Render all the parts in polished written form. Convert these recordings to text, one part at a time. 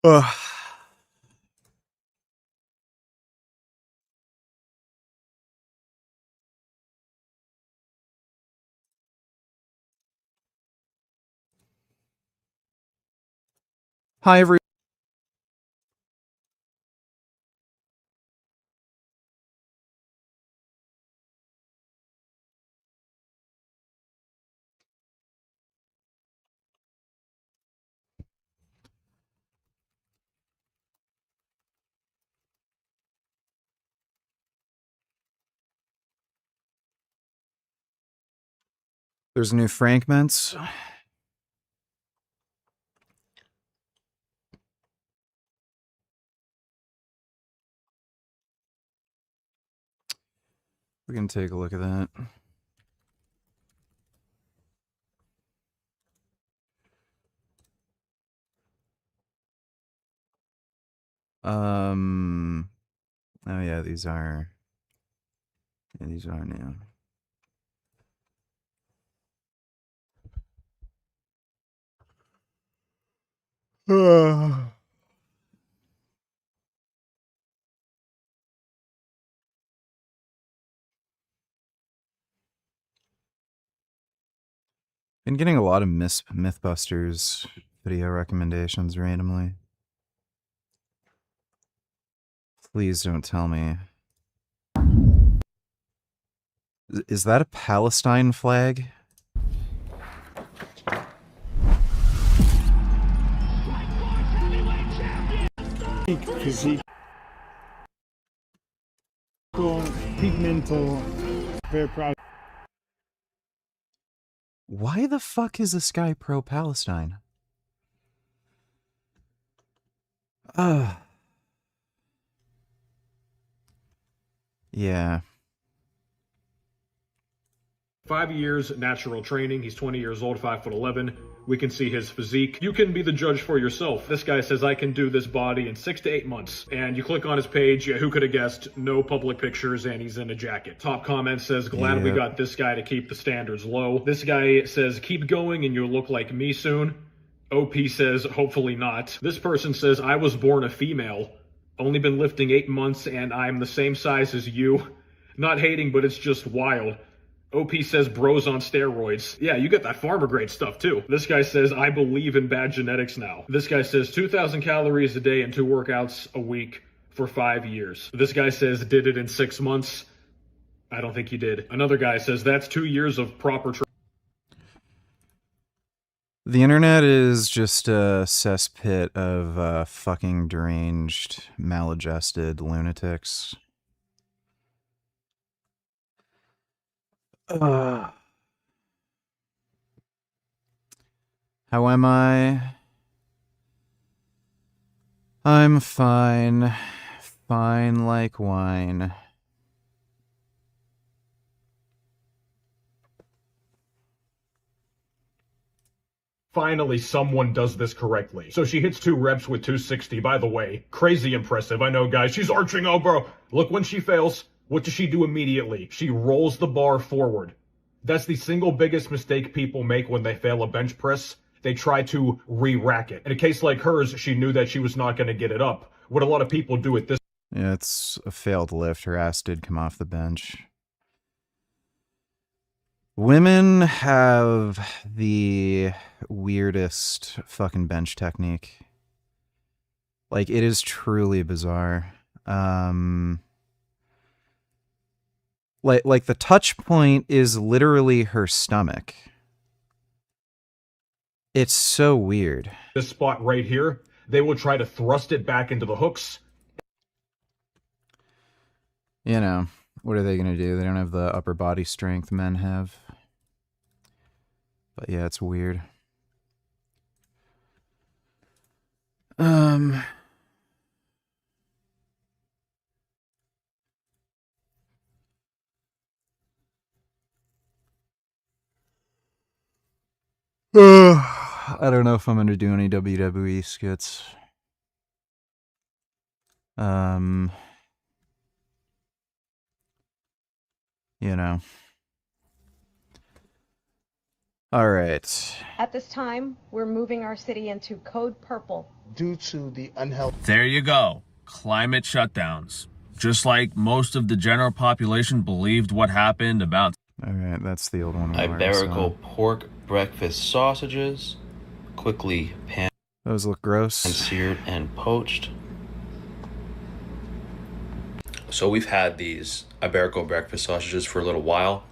Ugh. Hi, everyone. There's new Frankments. We can take a look at that. Oh yeah, these are new. Been getting a lot of Mythbusters video recommendations randomly. Please don't tell me. Is that a Palestine flag? Physique, pigmental, very proud. Why the fuck is this guy pro-Palestine? Yeah. 5 years natural training. He's 20 years old, 5'11". We can see his physique. You can be the judge for yourself. This guy says I can do this body in 6 to 8 months. And you click on his page. Who could have guessed? No public pictures, and he's in a jacket. Top comment says, glad we got this guy to keep the standards low. This guy says, keep going and you'll look like me soon. OP says, hopefully not. This person says, I was born a female. Only been lifting 8 months and I'm the same size as you. Not hating, but it's just wild. OP says bros on steroids. Yeah, you get that farmer grade stuff too. This guy says, I believe in bad genetics now. This guy says 2,000 calories a day and 2 workouts a week for 5 years. This guy says did it in 6 months. I don't think he did. Another guy says that's 2 years of proper training. The internet is just a cesspit of fucking deranged, maladjusted lunatics. How am I? I'm fine. Fine like wine. Finally, someone does this correctly. So she hits 2 reps with 260, by the way. Crazy impressive. I know, guys. She's arching over. Look, when she fails, what does she do immediately? She rolls the bar forward. That's the single biggest mistake people make when they fail a bench press. They try to re-rack it. In a case like hers, she knew that she was not going to get it up. What a lot of people do at this. Yeah, it's a failed lift. Her ass did come off the bench. Women have the weirdest fucking bench technique. Like, it is truly bizarre. Like the touch point is literally her stomach. It's so weird. This spot right here, they will try to thrust it back into the hooks. You know, what are they going to do? They don't have the upper body strength men have. But yeah, it's weird. I don't know if I'm going to do any WWE skits. You know. All right. At this time, we're moving our city into code purple. Due to the unhealthy. There you go. Climate shutdowns. Just like most of the general population believed what happened about. All right, that's the old one. we already Iberico saw. pork breakfast sausages, quickly pan Those look gross. seared and poached. So we've had these Iberico breakfast sausages for a little while.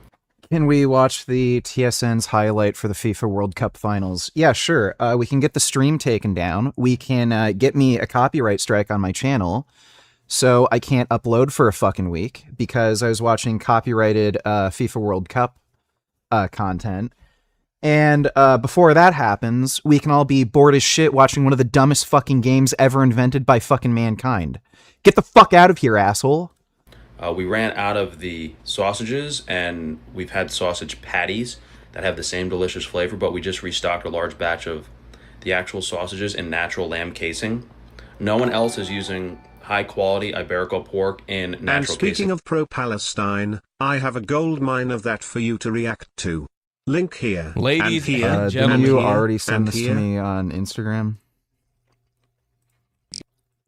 Can we watch the TSN's highlight for the FIFA World Cup finals? Yeah, sure. We can get the stream taken down. We can get me a copyright strike on my channel, so I can't upload for a fucking week because I was watching copyrighted FIFA World Cup content. And before that happens, we can all be bored as shit watching one of the dumbest fucking games ever invented by fucking mankind. Get the fuck out of here, asshole. We ran out of the sausages, and we've had sausage patties that have the same delicious flavor, but we just restocked a large batch of the actual sausages in natural lamb casing. No one else is using high-quality Iberico pork in natural casing. And speaking of pro-Palestine, I have a gold mine of that for you to react to. Link here, Ladies and here, and Didn't gentlemen, you here, already send and this here. to me on Instagram?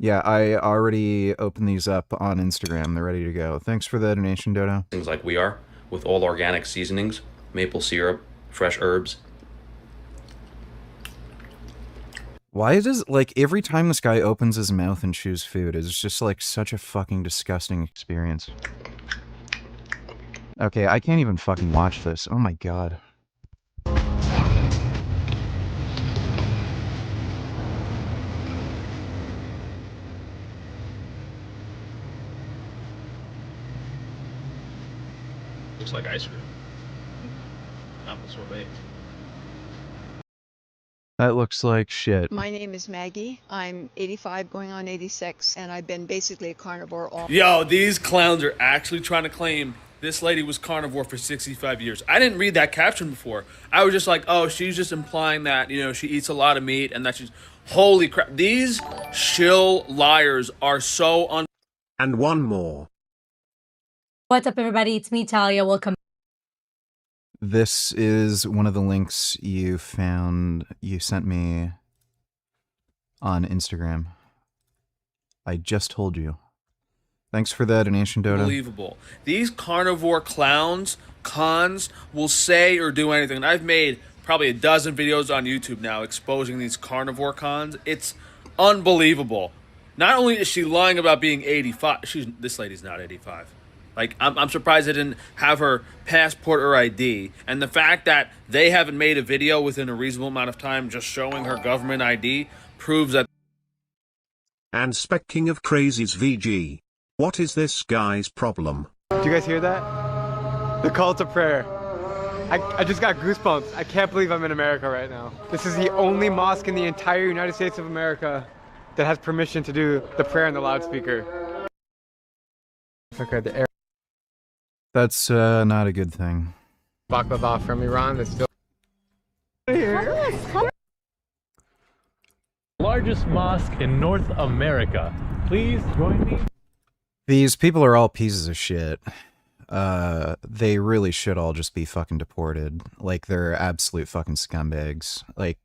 Yeah, I already opened these up on Instagram. They're ready to go. Thanks for the donation, Dodo. Things like we are, with all organic seasonings, maple syrup, fresh herbs. Why does, like, every time this guy opens his mouth and chews food, it's just, like, such a fucking disgusting experience. Okay, I can't even fucking watch this. Oh my god. Looks like ice cream. Apple sorbet. That looks like shit. My name is Maggie. I'm 85 going on 86, and I've been basically a carnivore all. Yo, these clowns are actually trying to claim this lady was carnivore for 65 years. I didn't read that caption before. I was just like, oh, she's just implying that, you know, she eats a lot of meat and that she's... Holy crap. These shill liars are so un... And one more. What's up, everybody? It's me, Talia. Welcome. This is one of the links you found, you sent me on Instagram. I just told you. Thanks for that donation, Dodo. Unbelievable. These carnivore clowns, cons, will say or do anything. And I've made probably a dozen videos on YouTube now exposing these carnivore cons. It's unbelievable. Not only is she lying about being 85, this lady's not 85. Like, I'm surprised they didn't have her passport or ID. And the fact that they haven't made a video within a reasonable amount of time just showing her government ID proves that... And speaking of crazies VG, what is this guy's problem? Do you guys hear that? The call to prayer. I just got goosebumps. I can't believe I'm in America right now. This is the only mosque in the entire United States of America that has permission to do the prayer in the loudspeaker. Okay, the air That's not a good thing. baklava from Iran is still here. Largest mosque in North America. Please join me. These people are all pieces of shit. They really should all just be fucking deported. Like, they're absolute fucking scumbags. Like,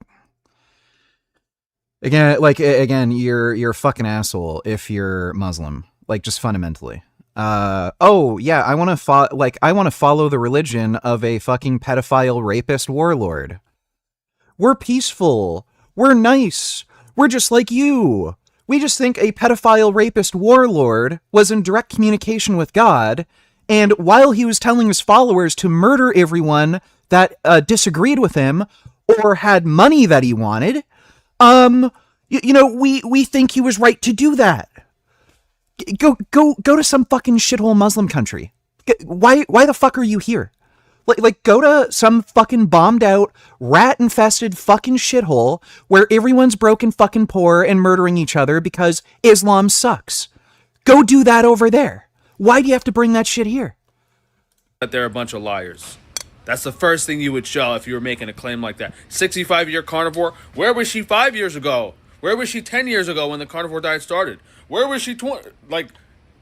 again, you're a fucking asshole if you're Muslim. Like, just fundamentally. Oh yeah, I want to follow the religion of a fucking pedophile, rapist, warlord. We're peaceful. We're nice. We're just like you. We just think a pedophile, rapist, warlord was in direct communication with God, and while he was telling his followers to murder everyone that disagreed with him or had money that he wanted, we think he was right to do that. Go to some fucking shithole Muslim country. Why the fuck are you here? Like, go to some fucking bombed out, rat-infested fucking shithole where everyone's broken fucking poor and murdering each other because Islam sucks. Go do that over there. Why do you have to bring that shit here? That they're a bunch of liars. That's the first thing you would show if you were making a claim like that. 65-year carnivore. Where was she 5 years ago? Where was she 10 years ago when the carnivore diet started? Where was she 20? Like,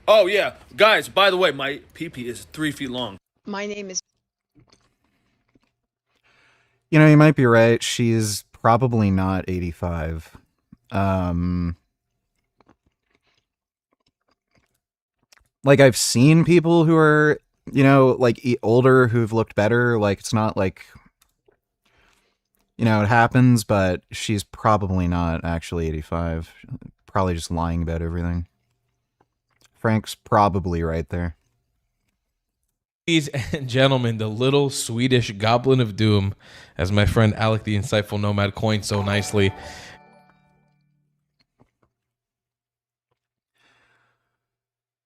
oh yeah, guys. By the way, my pee-pee is 3 feet long. My name is. You know, you might be right. She's probably not 85. Like, I've seen people who are, you know, like older who've looked better. Like, it's not like, you know, it happens, but she's probably not actually 85. Probably just lying about everything. Frank's probably right there. Ladies and gentlemen, the little Swedish goblin of doom, as my friend Alec the Insightful Nomad coined so nicely.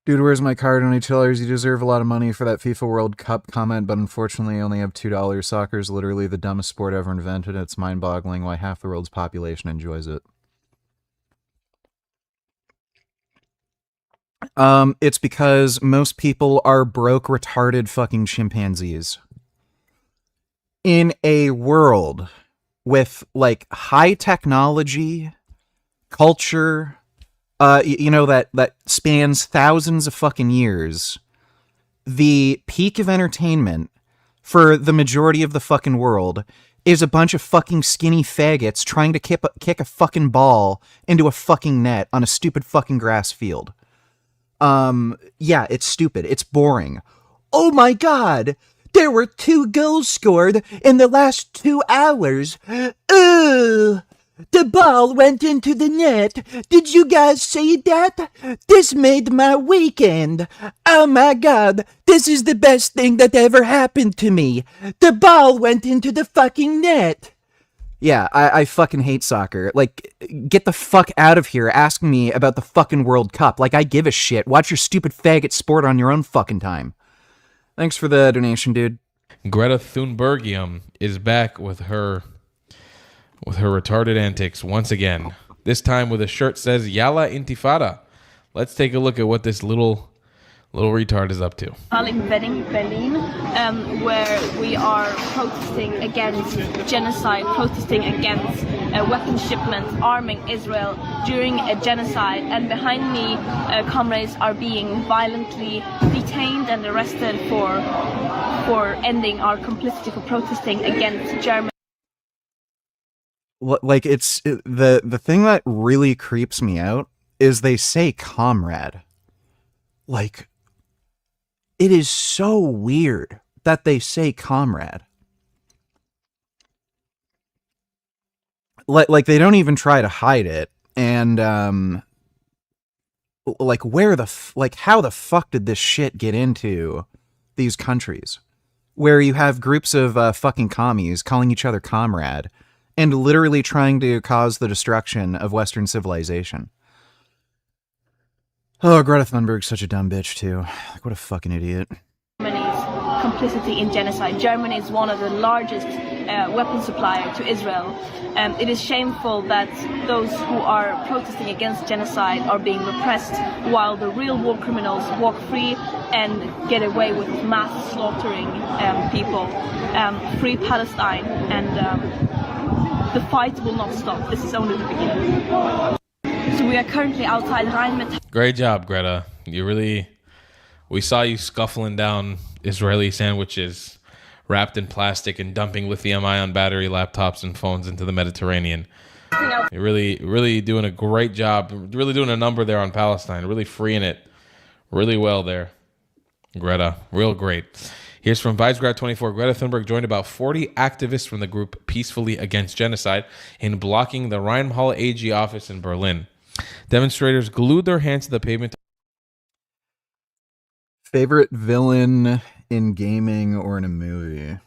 Dude, where's my card? $20. You deserve a lot of money for that FIFA World Cup comment, but unfortunately I only have $2. Soccer is literally the dumbest sport ever invented. It's mind-boggling why half the world's population enjoys it. It's because most people are broke, retarded fucking chimpanzees. In a world with, like, high technology, culture, you know, that spans thousands of fucking years, the peak of entertainment for the majority of the fucking world is a bunch of fucking skinny faggots trying to kick a fucking ball into a fucking net on a stupid fucking grass field. Yeah, it's stupid. It's boring. Oh my god! There were 2 goals scored in the last 2 hours. Ugh! The ball went into the net. Did you guys see that? This made my weekend. Oh my god, this is the best thing that ever happened to me. The ball went into the fucking net. Yeah, I fucking hate soccer. Like, get the fuck out of here asking me about the fucking World Cup. Like, I give a shit. Watch your stupid faggot sport on your own fucking time. Thanks for the donation, dude. Greta Thunbergium is back with her retarded antics once again. This time with a shirt that says Yalla Intifada. Let's take a look at what this little retard is up to. In Berlin, where we are protesting against genocide, protesting against weapon shipments, arming Israel during a genocide. And behind me, comrades are being violently detained and arrested for ending our complicity for protesting against Germany. Like, it's the thing that really creeps me out is they say comrade. Like, it is so weird that they say comrade. Like they don't even try to hide it. And like, how the fuck did this shit get into these countries where you have groups of fucking commies calling each other comrade and literally trying to cause the destruction of Western civilization? Oh, Greta Thunberg's such a dumb bitch, too. Like, what a fucking idiot. Germany's complicity in genocide. Germany is one of the largest weapon supplier to Israel. It is shameful that those who are protesting against genocide are being repressed while the real war criminals walk free and get away with mass slaughtering people. Free Palestine, and the fight will not stop. This is only the beginning. So we are currently outside Rheinmetall. Great job, Greta. We saw you scuffling down Israeli sandwiches wrapped in plastic and dumping lithium-ion battery laptops and phones into the Mediterranean. You're really doing a great job. Really doing a number there on Palestine. Really freeing it really well there, Greta. Real great. Here's from Weisgrad24. Greta Thunberg joined about 40 activists from the group Peacefully Against Genocide in blocking the Rheinmetall AG office in Berlin. Demonstrators glued their hands to the pavement. Favorite villain in gaming or in a movie?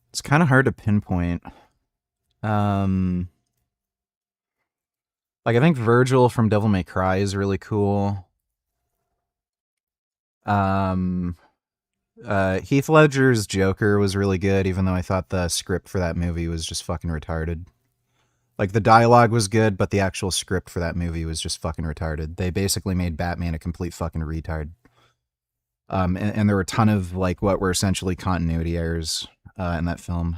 It's kind of hard to pinpoint. Like, I think Virgil from Devil May Cry is really cool. Heath Ledger's Joker was really good, even though I thought the script for that movie was just fucking retarded. Like, the dialogue was good, but the actual script for that movie was just fucking retarded. They basically made Batman a complete fucking retard. And there were a ton of, like, what were essentially continuity errors in that film.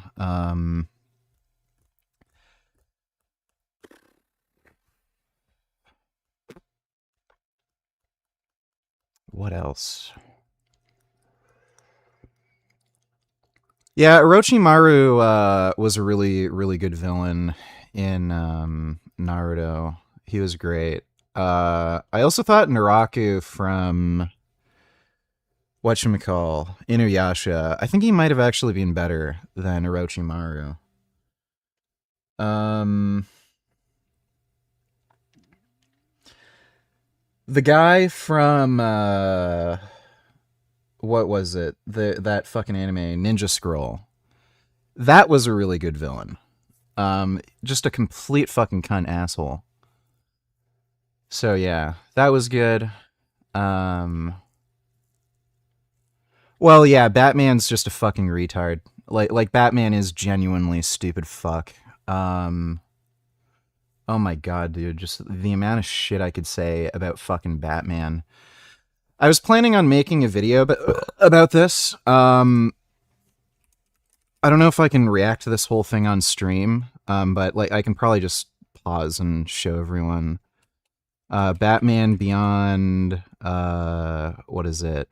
What else? Yeah, Orochimaru was a really, really good villain in Naruto. He was great. I also thought Naraku from whatchamacall, Inuyasha, I think he might have actually been better than Orochimaru. The guy from what was it? That fucking anime, Ninja Scroll. That was a really good villain. Just a complete fucking cunt asshole. So yeah, that was good. Well, yeah, Batman's just a fucking retard. Like Batman is genuinely stupid fuck. Oh my god, dude, just the amount of shit I could say about fucking Batman. I was planning on making a video about this. I don't know if I can react to this whole thing on stream, but like I can probably just pause and show everyone. Batman Beyond, what is it?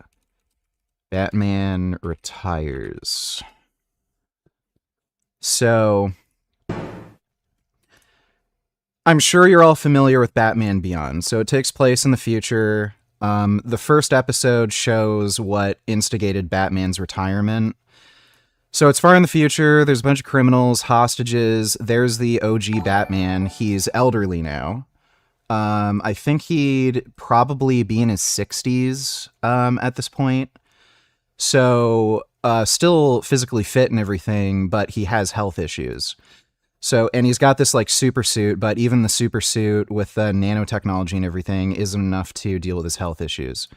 Batman retires. So, I'm sure you're all familiar with Batman Beyond. So it takes place in the future. The first episode shows what instigated Batman's retirement. So it's far in the future. There's a bunch of criminals, hostages. There's the OG Batman. He's elderly now. I think he'd probably be in his 60s at this point. So still physically fit and everything, but he has health issues. So, and he's got this like super suit, but even the super suit with the nanotechnology and everything isn't enough to deal with his health issues.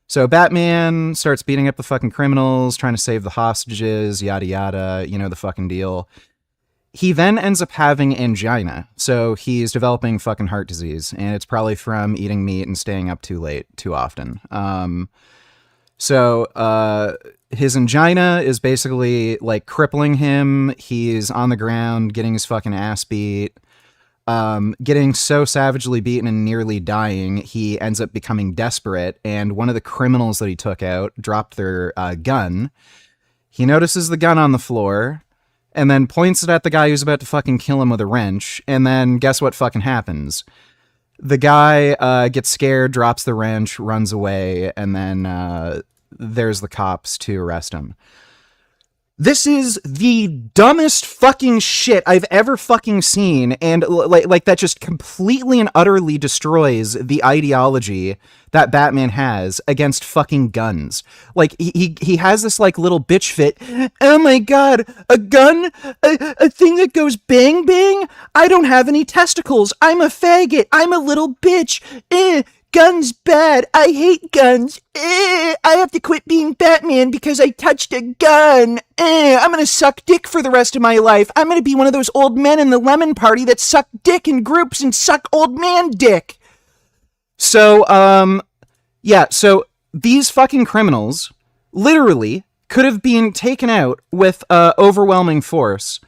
So Batman starts beating up the fucking criminals, trying to save the hostages, yada yada, you know the fucking deal. He then ends up having angina, so he's developing fucking heart disease, and it's probably from eating meat and staying up too late too often. His angina is basically like crippling him. He's on the ground, getting his fucking ass beat, getting so savagely beaten and nearly dying. He ends up becoming desperate, and one of the criminals that he took out dropped their gun. He notices the gun on the floor, and then points it at the guy who's about to fucking kill him with a wrench, and then guess what fucking happens? The guy gets scared, drops the wrench, runs away, and then there's the cops to arrest him. This is the dumbest fucking shit I've ever fucking seen, and like that just completely and utterly destroys the ideology that Batman has against fucking guns. Like he has this like little bitch fit. Oh my god, a gun, a thing that goes bang bang. I don't have any testicles. I'm a faggot. I'm a little bitch. Guns bad. I hate guns. I have to quit being Batman because I touched a gun. I'm gonna suck dick for the rest of my life. I'm gonna be one of those old men in the lemon party that suck dick in groups and suck old man dick. So, yeah, so these fucking criminals literally could have been taken out with overwhelming force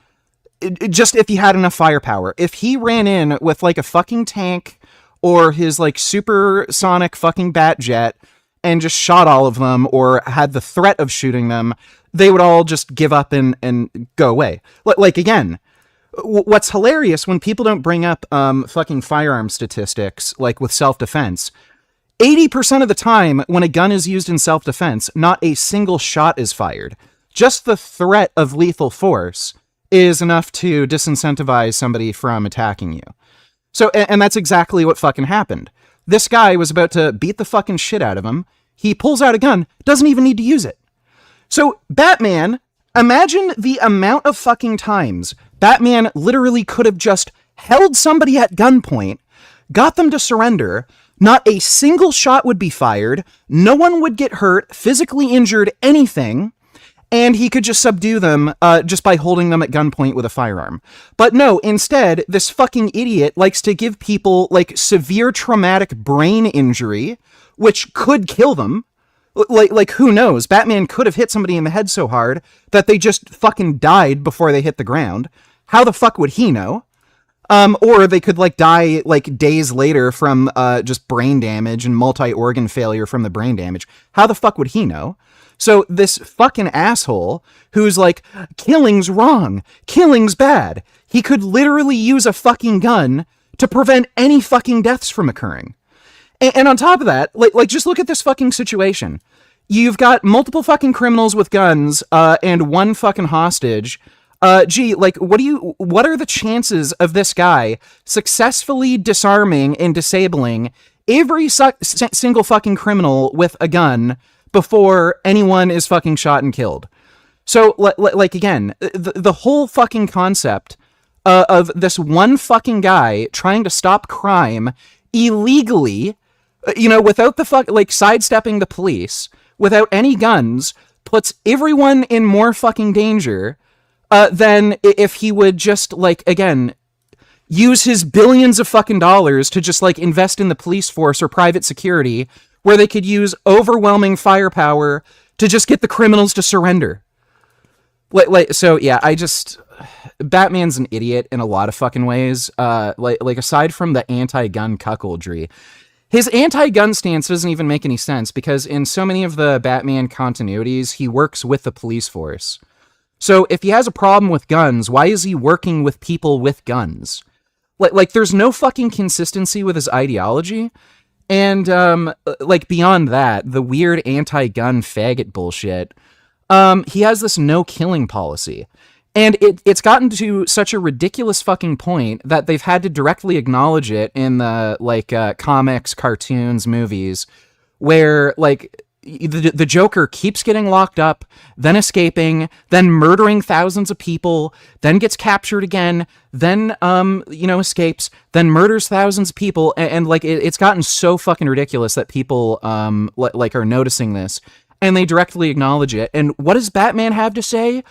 just if he had enough firepower. If he ran in with like a fucking tank or his like supersonic fucking bat jet and just shot all of them or had the threat of shooting them, they would all just give up and go away. Like again, what's hilarious when people don't bring up fucking firearm statistics, like with self-defense, 80% of the time when a gun is used in self-defense, not a single shot is fired. Just the threat of lethal force is enough to disincentivize somebody from attacking you. So, and that's exactly what fucking happened. This guy was about to beat the fucking shit out of him. He pulls out a gun, doesn't even need to use it. So, Batman, imagine the amount of fucking times Batman literally could have just held somebody at gunpoint, got them to surrender, not a single shot would be fired, no one would get hurt, physically injured, anything, and he could just subdue them just by holding them at gunpoint with a firearm. But no, instead, this fucking idiot likes to give people, like, severe traumatic brain injury, which could kill them. Like who knows? Batman could have hit somebody in the head so hard that they just fucking died before they hit the ground. How the fuck would he know? Or they could like die like days later from just brain damage and multi-organ failure from the brain damage. How the fuck would he know? So this fucking asshole who's like, killing's wrong, killing's bad, he could literally use a fucking gun to prevent any fucking deaths from occurring. And on top of that, like just look at this fucking situation. You've got multiple fucking criminals with guns and one fucking hostage. Like, what are the chances of this guy successfully disarming and disabling every single fucking criminal with a gun before anyone is fucking shot and killed? So, like, again, the whole fucking concept of this one fucking guy trying to stop crime illegally, without the like, sidestepping the police, without any guns, puts everyone in more fucking danger than if he would just, like, again, use his billions of fucking dollars to just, like, invest in the police force or private security, where they could use overwhelming firepower to just get the criminals to surrender. So yeah, Batman's an idiot in a lot of fucking ways. Like aside from the anti-gun cuckoldry, his anti-gun stance doesn't even make any sense, because in so many of the Batman continuities, he works with the police force. So if he has a problem with guns, why is he working with people with guns? Like there's no fucking consistency with his ideology. And, like, beyond that, the weird anti-gun faggot bullshit, he has this no-killing policy. And it's gotten to such a ridiculous fucking point that they've had to directly acknowledge it in the, like, comics, cartoons, movies, where, like, the Joker keeps getting locked up, then escaping, then murdering thousands of people, then gets captured again, then, escapes, then murders thousands of people, and like, it's gotten so fucking ridiculous that people, like, are noticing this, and they directly acknowledge it. And what does Batman have to say?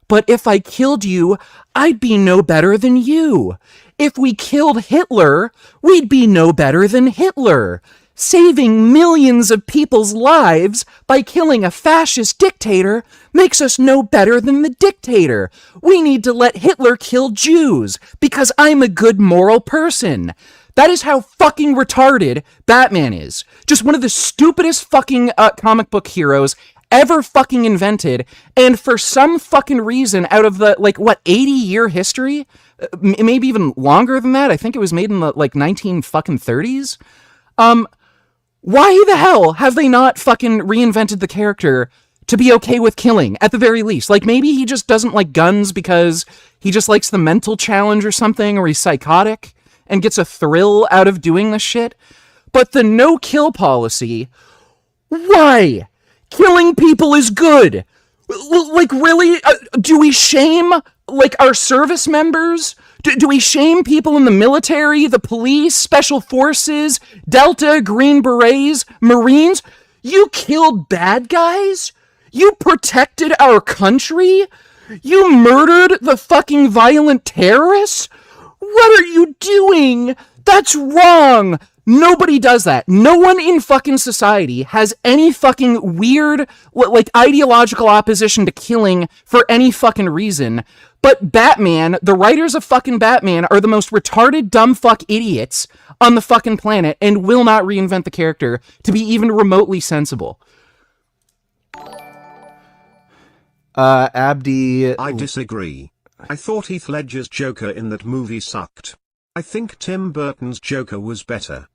But if I killed you, I'd be no better than you. If we killed Hitler, we'd be no better than Hitler. Saving millions of people's lives by killing a fascist dictator makes us no better than the dictator. We need to let Hitler kill Jews because I'm a good moral person. That is how fucking retarded Batman is. Just one of the stupidest fucking comic book heroes ever fucking invented. And for some fucking reason, out of the, 80-year history, maybe even longer than that, I think it was made in the, 1930s, why the hell have they not fucking reinvented the character to be okay with killing, at the very least? Like, maybe he just doesn't like guns because he just likes the mental challenge or something, or he's psychotic and gets a thrill out of doing this shit. But the no-kill policy, why? Killing people is good. Like, really? Do we shame, like, our service members? Do we shame people in the military, the police, special forces, Delta, Green Berets, Marines? You killed bad guys? You protected our country? You murdered the fucking violent terrorists? What are you doing? That's wrong. Nobody does that. No one in fucking society has any fucking weird, like, ideological opposition to killing for any fucking reason. But Batman, the writers of fucking Batman, are the most retarded, dumb fuck idiots on the fucking planet and will not reinvent the character to be even remotely sensible. Abdi... I disagree. I thought Heath Ledger's Joker in that movie sucked. I think Tim Burton's Joker was better.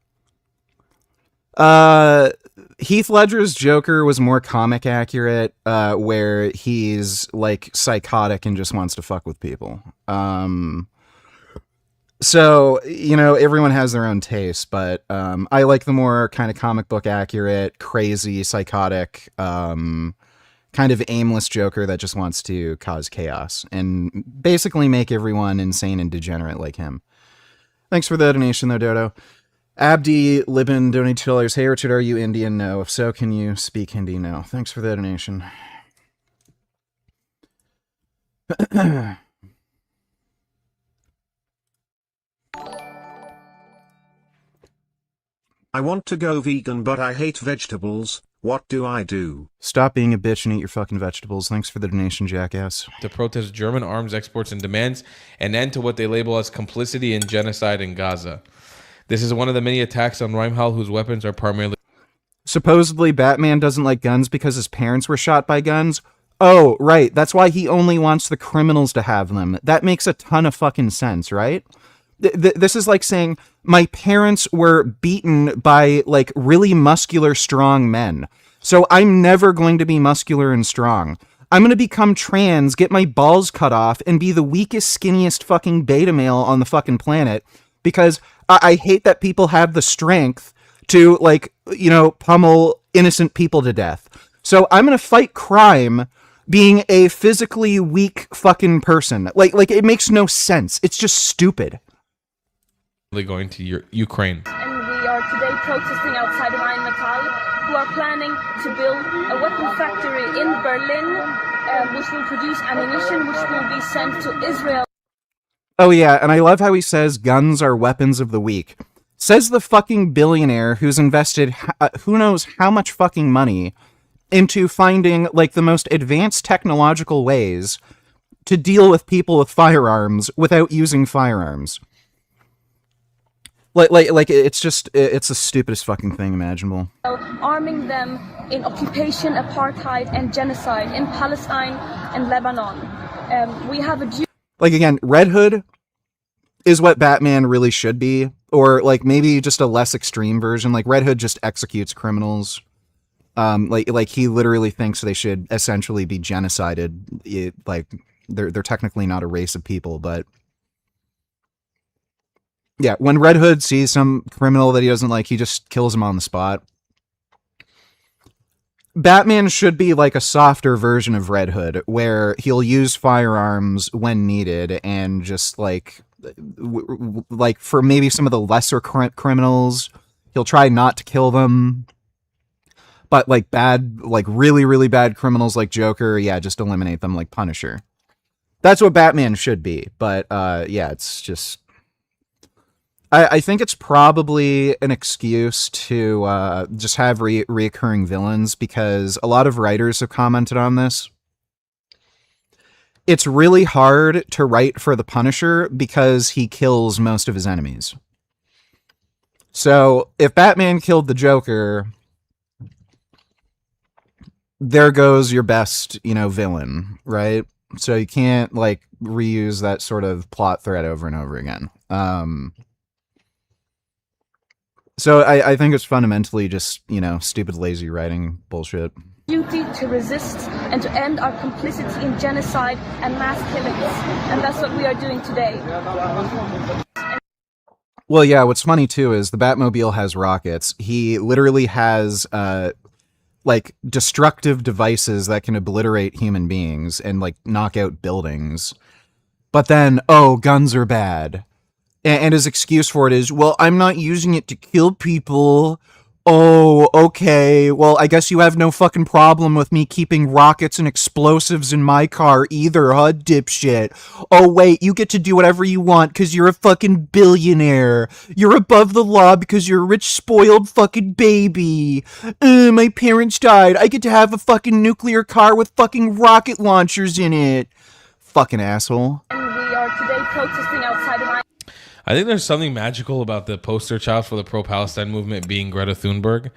Heath Ledger's Joker was more comic accurate, where he's, like, psychotic and just wants to fuck with people. So, everyone has their own taste, but I like the more kind of comic book accurate, crazy, psychotic, kind of aimless Joker that just wants to cause chaos and basically make everyone insane and degenerate like him. Thanks for the donation, though, Dodo. Abdi Libin donated $2. Hey, Richard, are you Indian? No. If so, can you speak Hindi? No. Thanks for the donation. I want to go vegan, but I hate vegetables. What do I do? Stop being a bitch and eat your fucking vegetables. Thanks for the donation, jackass. To protest German arms exports and demands an end to what they label as complicity in genocide in Gaza. This is one of the many attacks on Reimhall whose weapons are primarily... Supposedly, Batman doesn't like guns because his parents were shot by guns. Oh, right. That's why he only wants the criminals to have them. That makes a ton of fucking sense, right? This is like saying, my parents were beaten by, like, really muscular, strong men. So I'm never going to be muscular and strong. I'm going to become trans, get my balls cut off, and be the weakest, skinniest fucking beta male on the fucking planet. Because I hate that people have the strength to, like, you know, pummel innocent people to death. So I'm going to fight crime being a physically weak fucking person. Like it makes no sense. It's just stupid. going to Ukraine. And we are today protesting outside of Rheinmetall, who are planning to build a weapon factory in Berlin, which will produce ammunition which will be sent to Israel. Oh yeah, and I love how he says guns are weapons of the weak. Says the fucking billionaire who's invested who knows how much fucking money into finding, like, the most advanced technological ways to deal with people with firearms without using firearms. Like it's the stupidest fucking thing imaginable. Arming them in occupation, apartheid, and genocide in Palestine and Lebanon. We have a... Like, again, Red Hood is what Batman really should be, or, like, maybe just a less extreme version. Like, Red Hood just executes criminals. Like he literally thinks they should essentially be genocided. Like, they're technically not a race of people, but... Yeah, when Red Hood sees some criminal that he doesn't like, he just kills him on the spot. Batman should be like a softer version of Red Hood, where he'll use firearms when needed, and just like for maybe some of the lesser criminals, he'll try not to kill them. But like really, really bad criminals like Joker, yeah, just eliminate them like Punisher. That's what Batman should be. But yeah, it's just... I think it's probably an excuse to just have reoccurring villains, because a lot of writers have commented on this. It's really hard to write for the Punisher because he kills most of his enemies. So if Batman killed the Joker, there goes your best, villain, right? So you can't, like, reuse that sort of plot thread over and over again. So I think it's fundamentally just, stupid, lazy writing bullshit. Duty to resist and to end our complicity in genocide and mass killings. And that's what we are doing today. Well, yeah, what's funny, too, is the Batmobile has rockets. He literally has, like, destructive devices that can obliterate human beings and, like, knock out buildings. But then, oh, guns are bad. And his excuse for it is, well, I'm not using it to kill people. Oh, okay. Well, I guess you have no fucking problem with me keeping rockets and explosives in my car either, huh, dipshit? Oh, wait, you get to do whatever you want because you're a fucking billionaire. You're above the law because you're a rich, spoiled fucking baby. My parents died. I get to have a fucking nuclear car with fucking rocket launchers in it. Fucking asshole. And we are today protesting outside of... I think there's something magical about the poster child for the pro-Palestine movement being Greta Thunberg.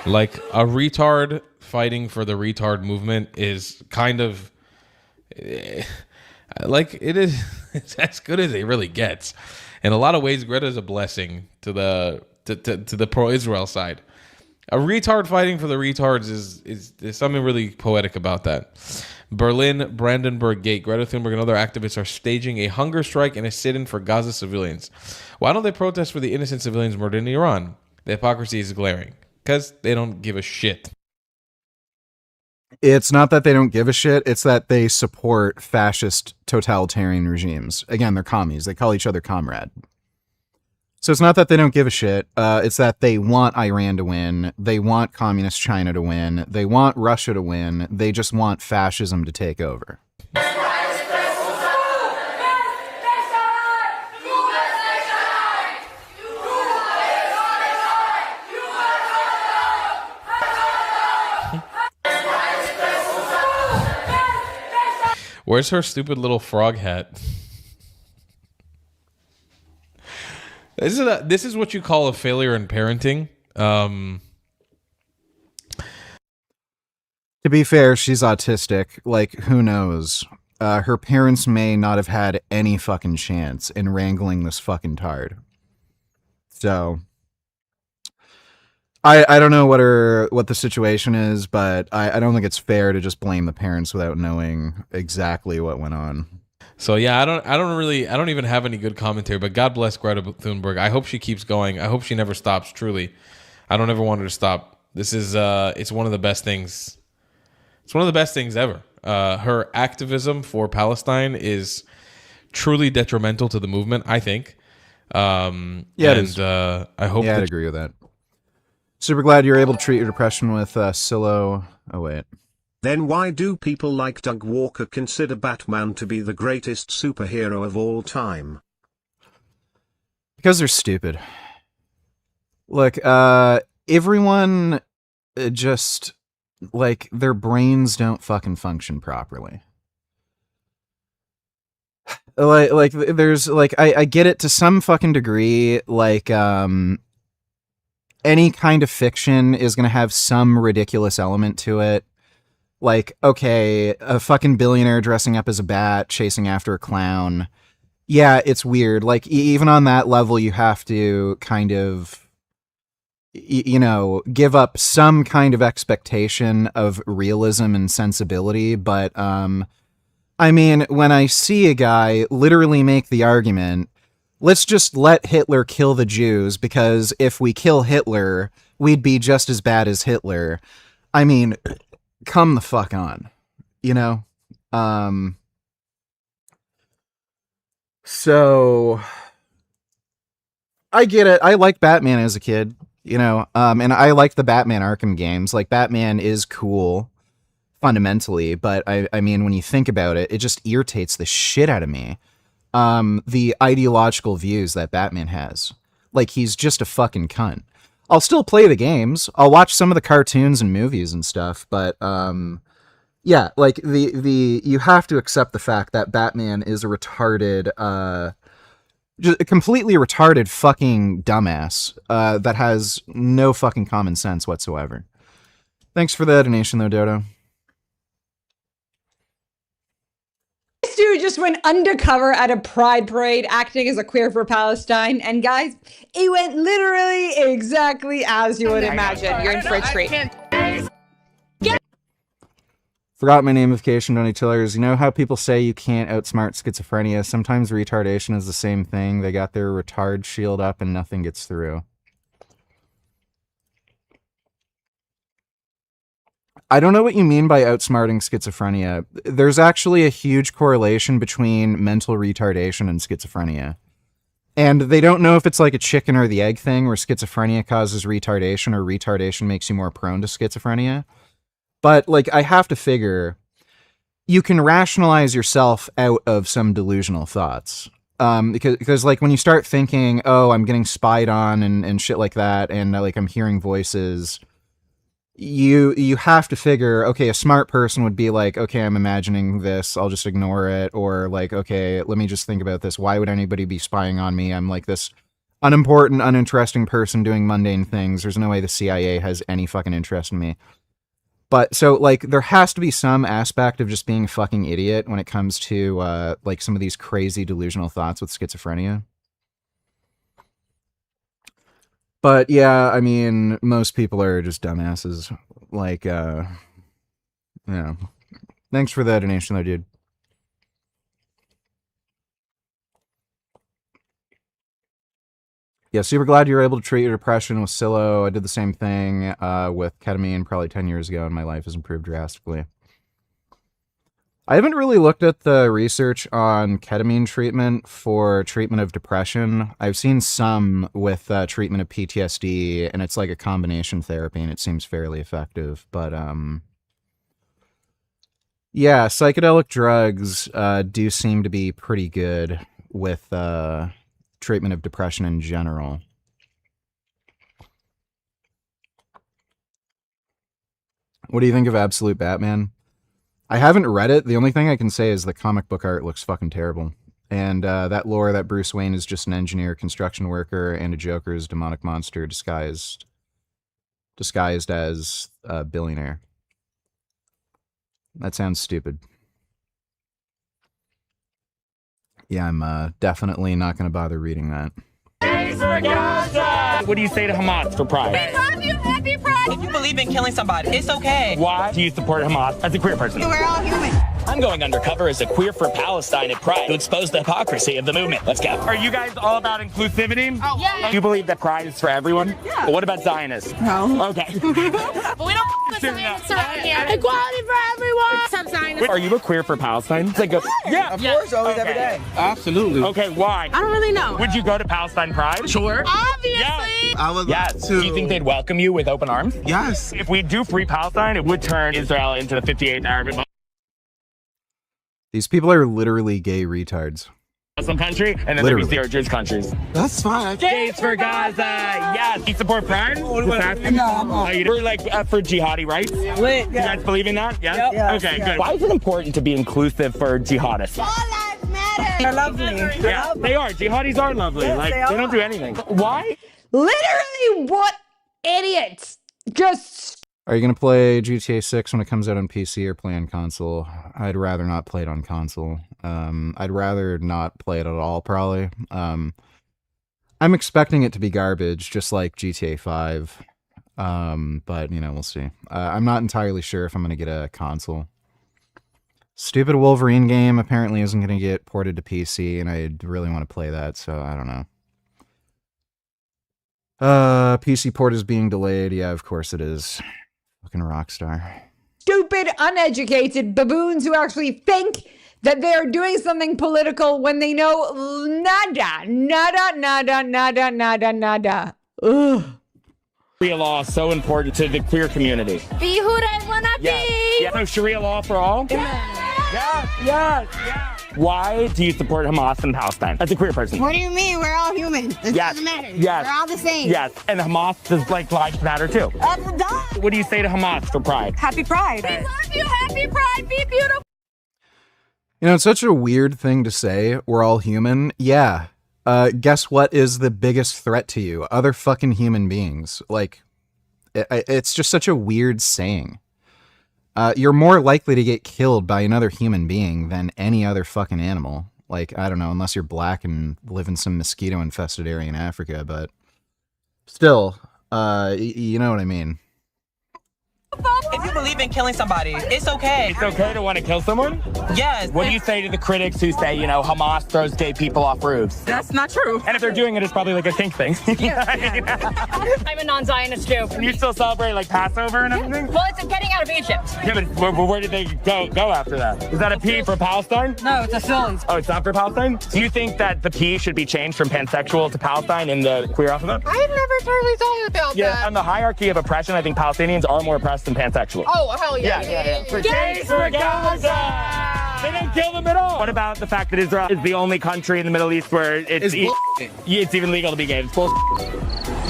Like, a retard fighting for the retard movement is kind of... like, it's as good as it really gets. In a lot of ways, Greta is a blessing to the pro-Israel side. A retard fighting for the retards is something really poetic about that. Berlin, Brandenburg Gate. Greta Thunberg and other activists are staging a hunger strike and a sit-in for Gaza civilians. Why don't they protest for the innocent civilians murdered in Iran? The hypocrisy is glaring. Because they don't give a shit. It's not that they don't give a shit, it's that they support fascist totalitarian regimes. Again, they're commies. They call each other comrade. So it's not that they don't give a shit, it's that they want Iran to win, they want communist China to win, they want Russia to win, they just want fascism to take over. Where's her stupid little frog hat? This is what you call a failure in parenting. To be fair, she's autistic. Like, who knows? Her parents may not have had any fucking chance in wrangling this fucking tard. So, I don't know what the situation is, but I don't think it's fair to just blame the parents without knowing exactly what went on. So yeah, I don't even have any good commentary, but God bless Greta Thunberg. I hope she keeps going. I hope she never stops, truly. I don't ever want her to stop. This is it's one of the best things. It's one of the best things ever. Her activism for Palestine is truly detrimental to the movement, I think. Yeah, it is. I hope I'd agree with that. Super glad you're able to treat your depression with Silo. Oh, wait. Then why do people like Doug Walker consider Batman to be the greatest superhero of all time? Because they're stupid. Look, everyone just, like, their brains don't fucking function properly. Like there's, like, I get it to some fucking degree, like, any kind of fiction is going to have some ridiculous element to it. Like, okay, a fucking billionaire dressing up as a bat, chasing after a clown. Yeah, it's weird. Like, even on that level, you have to kind of, you know, give up some kind of expectation of realism and sensibility. But, I mean, when I see a guy literally make the argument, let's just let Hitler kill the Jews, because if we kill Hitler, we'd be just as bad as Hitler. I mean, come the fuck on, you know? So I get it. I liked Batman as a kid, you know, and I liked the Batman Arkham games. Like, Batman is cool fundamentally, but I mean, when you think about it, it just irritates the shit out of me. The ideological views that Batman has. Like, he's just a fucking cunt. I'll still play the games. I'll watch some of the cartoons and movies and stuff, but yeah, like the you have to accept the fact that Batman is a retarded, just a completely retarded fucking dumbass that has no fucking common sense whatsoever. Thanks for the donation, though, Dodo. This dude just went undercover at a pride parade acting as a queer for Palestine, and guys, it went literally exactly as you would imagine. You're in for a treat. Forgot my namification, Donny Tillers. You know how people say you can't outsmart schizophrenia? Sometimes retardation is the same thing. They got their retard shield up and nothing gets through. I don't know what you mean by outsmarting schizophrenia. There's actually a huge correlation between mental retardation and schizophrenia. And they don't know if it's like a chicken or the egg thing, where schizophrenia causes retardation or retardation makes you more prone to schizophrenia. But, like, I have to figure, you can rationalize yourself out of some delusional thoughts. Because like, when you start thinking, oh, I'm getting spied on and shit like that, and like, I'm hearing voices, you have to figure, okay, a smart person would be like, okay, I'm imagining this, I'll just ignore it. Or like, okay, let me just think about this. Why would anybody be spying on me? I'm like this unimportant, uninteresting person doing mundane things. There's no way the CIA has any fucking interest in me. But so, like, there has to be some aspect of just being a fucking idiot when it comes to, like, some of these crazy delusional thoughts with schizophrenia. But, yeah, I mean, most people are just dumbasses. Like, yeah. Thanks for the donation, though, dude. Yeah, super glad you were able to treat your depression with Silo. I did the same thing with ketamine probably 10 years ago, and my life has improved drastically. I haven't really looked at the research on ketamine treatment for treatment of depression. I've seen some with treatment of PTSD, and it's like a combination therapy, and it seems fairly effective. But, yeah, psychedelic drugs do seem to be pretty good with treatment of depression in general. What do you think of Absolute Batman? I haven't read it. The only thing I can say is the comic book art looks fucking terrible. And that lore that Bruce Wayne is just an engineer, construction worker, and a Joker's demonic monster disguised as a billionaire. That sounds stupid. Yeah, I'm definitely not going to bother reading that. What do you say to Hamas for Pride? We love you, happy Pride! If you believe in killing somebody, it's okay. Why do you support Hamas as a queer person? We're all human. I'm going undercover as a queer for Palestine at Pride to expose the hypocrisy of the movement. Let's go. Are you guys all about inclusivity? Oh, yeah. Do you believe that Pride is for everyone? Yeah. Well, what about Zionists? No. Okay. But we don't want Zionists around here. Equality for everyone! Some Zionists. Are you a queer for Palestine? It's like a, yeah. Of course, always, every day. Absolutely. Okay, why? I don't really know. Would you go to Palestine Pride? Sure. Obviously. Yeah. I would Yes. love to. Do you think they'd welcome you with open arms? Yes. If we do free Palestine, it would turn Israel into the 58th Arab These people are literally gay retards. Muslim country, and then Literally. there'd be the Jews' countries. That's fine. Gates for Gaza! Yes! You support Pride? No, I'm not. We're like for jihadi rights. Lit, You yeah. guys believe in that? Yeah? Yes, Okay, yes. good. Why is it important to be inclusive for jihadists? All lives matter! They're lovely. Yeah, they are. Jihadis are lovely. Yes, like, they don't are. do anything. Why? Literally, what idiots? Just Are you going to play GTA 6 when it comes out on PC or play on console? I'd rather not play it on console. I'd rather not play it at all, probably. I'm expecting it to be garbage, just like GTA 5. But, you know, we'll see. I'm not entirely sure if I'm going to get a console. Stupid Wolverine game apparently isn't going to get ported to PC, and I really want to play that, so I don't know. PC port is being delayed. Yeah, of course it is. Fucking Rockstar. stupid, uneducated baboons who actually think that they are doing something political when they know nada, nada, nada, nada, nada, nada. Ugh. Sharia law is so important to the queer community. Be who they wanna be! Yeah. So Sharia law for all? Yes. Why do you support Hamas in Palestine as a queer person? What do you mean? We're all human. It Yes. doesn't matter. Yes. We're all the same. Yes, and Hamas does like lives matter too. What do you say to Hamas for Pride? Happy Pride. We love you, happy Pride, be beautiful! You know, it's such a weird thing to say. We're all human. Yeah. Guess what is the biggest threat to you? Other fucking human beings. Like, it's just such a weird saying. You're more likely to get killed by another human being than any other fucking animal. Like, I don't know, unless you're black and live in some mosquito-infested area in Africa, but still, you know what I mean. If you believe in killing somebody, it's okay. It's okay to want to kill someone? Yes. What do you say to the critics who say, you know, Hamas throws gay people off roofs? That's not true. And if they're doing it, it's probably like a kink thing. I'm a non-Zionist Jew. And you still celebrate like Passover and everything? Well, it's getting out of Egypt. Yeah, but where did they go after that? Is that a P for Palestine? No, it's a silly. Oh, it's not for Palestine? Do you think that the P should be changed from pansexual to Palestine in the queer alphabet? I've never totally thought about that. On the hierarchy of oppression, I think Palestinians are more oppressed than pansexual. Oh, hell yeah. Gays for Gaza! They don't kill them at all. What about the fact that Israel is the only country in the Middle East where it's even legal to be gay? It's bullshit.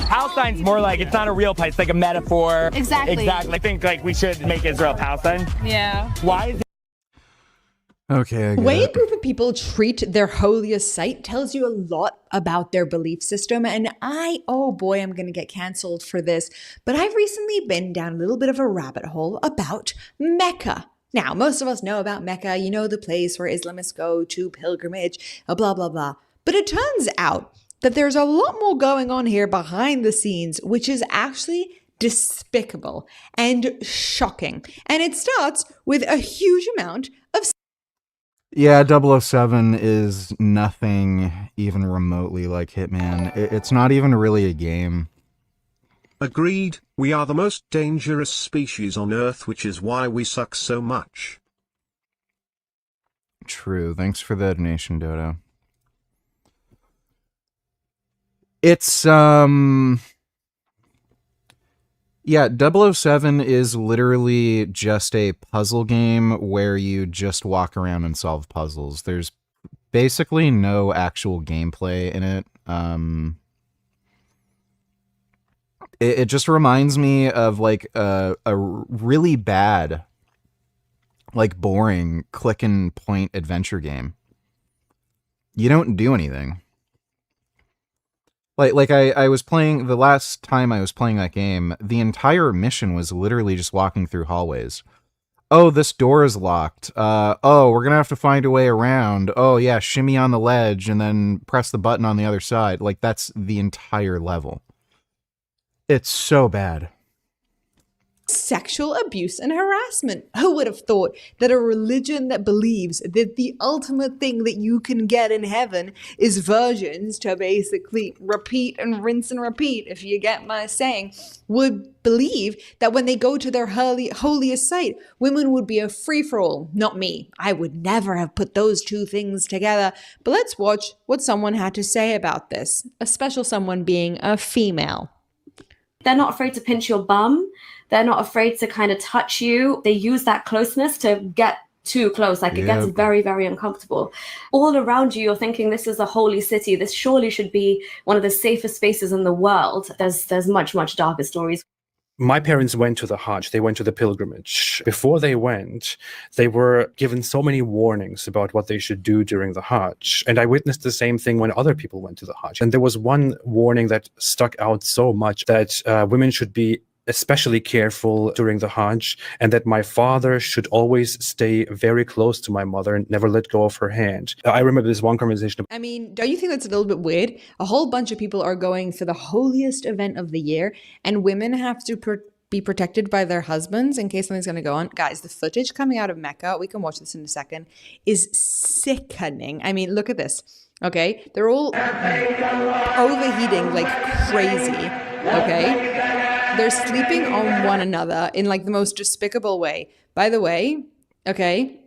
Palestine's more like, it's not a real place, it's like a metaphor. Exactly. I think like we should make Israel Palestine. Yeah. Why is it? Okay, I The get way it. a group of people treat their holiest site tells you a lot about their belief system. And oh boy, I'm going to get canceled for this. But I've recently been down a little bit of a rabbit hole about Mecca. Now, most of us know about Mecca, you know, the place where Islamists go to pilgrimage, blah, blah, blah. But it turns out that there's a lot more going on here behind the scenes, which is actually despicable and shocking. And it starts with a huge amount of Yeah, 007 is nothing even remotely like Hitman. It's not even really a game. Agreed, we are the most dangerous species on Earth, which is why we suck so much. True. Thanks for the donation, Dodo. It's, yeah, 007 is literally just a puzzle game where you just walk around and solve puzzles. There's basically no actual gameplay in it. It just reminds me of like a really bad like boring click and point adventure game. You don't do anything. Like I was playing, the last time I was playing that game, the entire mission was literally just walking through hallways. Oh, this door is locked. Oh, we're gonna have to find a way around. Oh yeah, shimmy on the ledge and then press the button on the other side. Like, that's the entire level. It's so bad. Sexual abuse and harassment. Who would have thought that a religion that believes that the ultimate thing that you can get in heaven is virgins to basically repeat and rinse and repeat, if you get my saying, would believe that when they go to their holiest site, women would be a free-for-all? Not me. I would never have put those two things together. But let's watch what someone had to say about this, a special someone being a female. They're not afraid to pinch your bum. They're not afraid to kind of touch you. They use that closeness to get too close. Like, it gets very, very uncomfortable. All around you, you're thinking this is a holy city. This surely should be one of the safest spaces in the world. There's much, much darker stories. My parents went to the Hajj, they went to the pilgrimage. Before they went, they were given so many warnings about what they should do during the Hajj. And I witnessed the same thing when other people went to the Hajj. And there was one warning that stuck out so much, that women should be especially careful during the Hajj, and that my father should always stay very close to my mother and never let go of her hand. I remember this one conversation. I mean, don't you think that's a little bit weird? A whole bunch of people are going for the holiest event of the year, and women have to be protected by their husbands in case something's going to go on. Guys, the footage coming out of Mecca, we can watch this in a second, is sickening. I mean, look at this. Okay, they're all overheating like crazy. Okay, they're sleeping on one another in like the most despicable way. By the way, okay,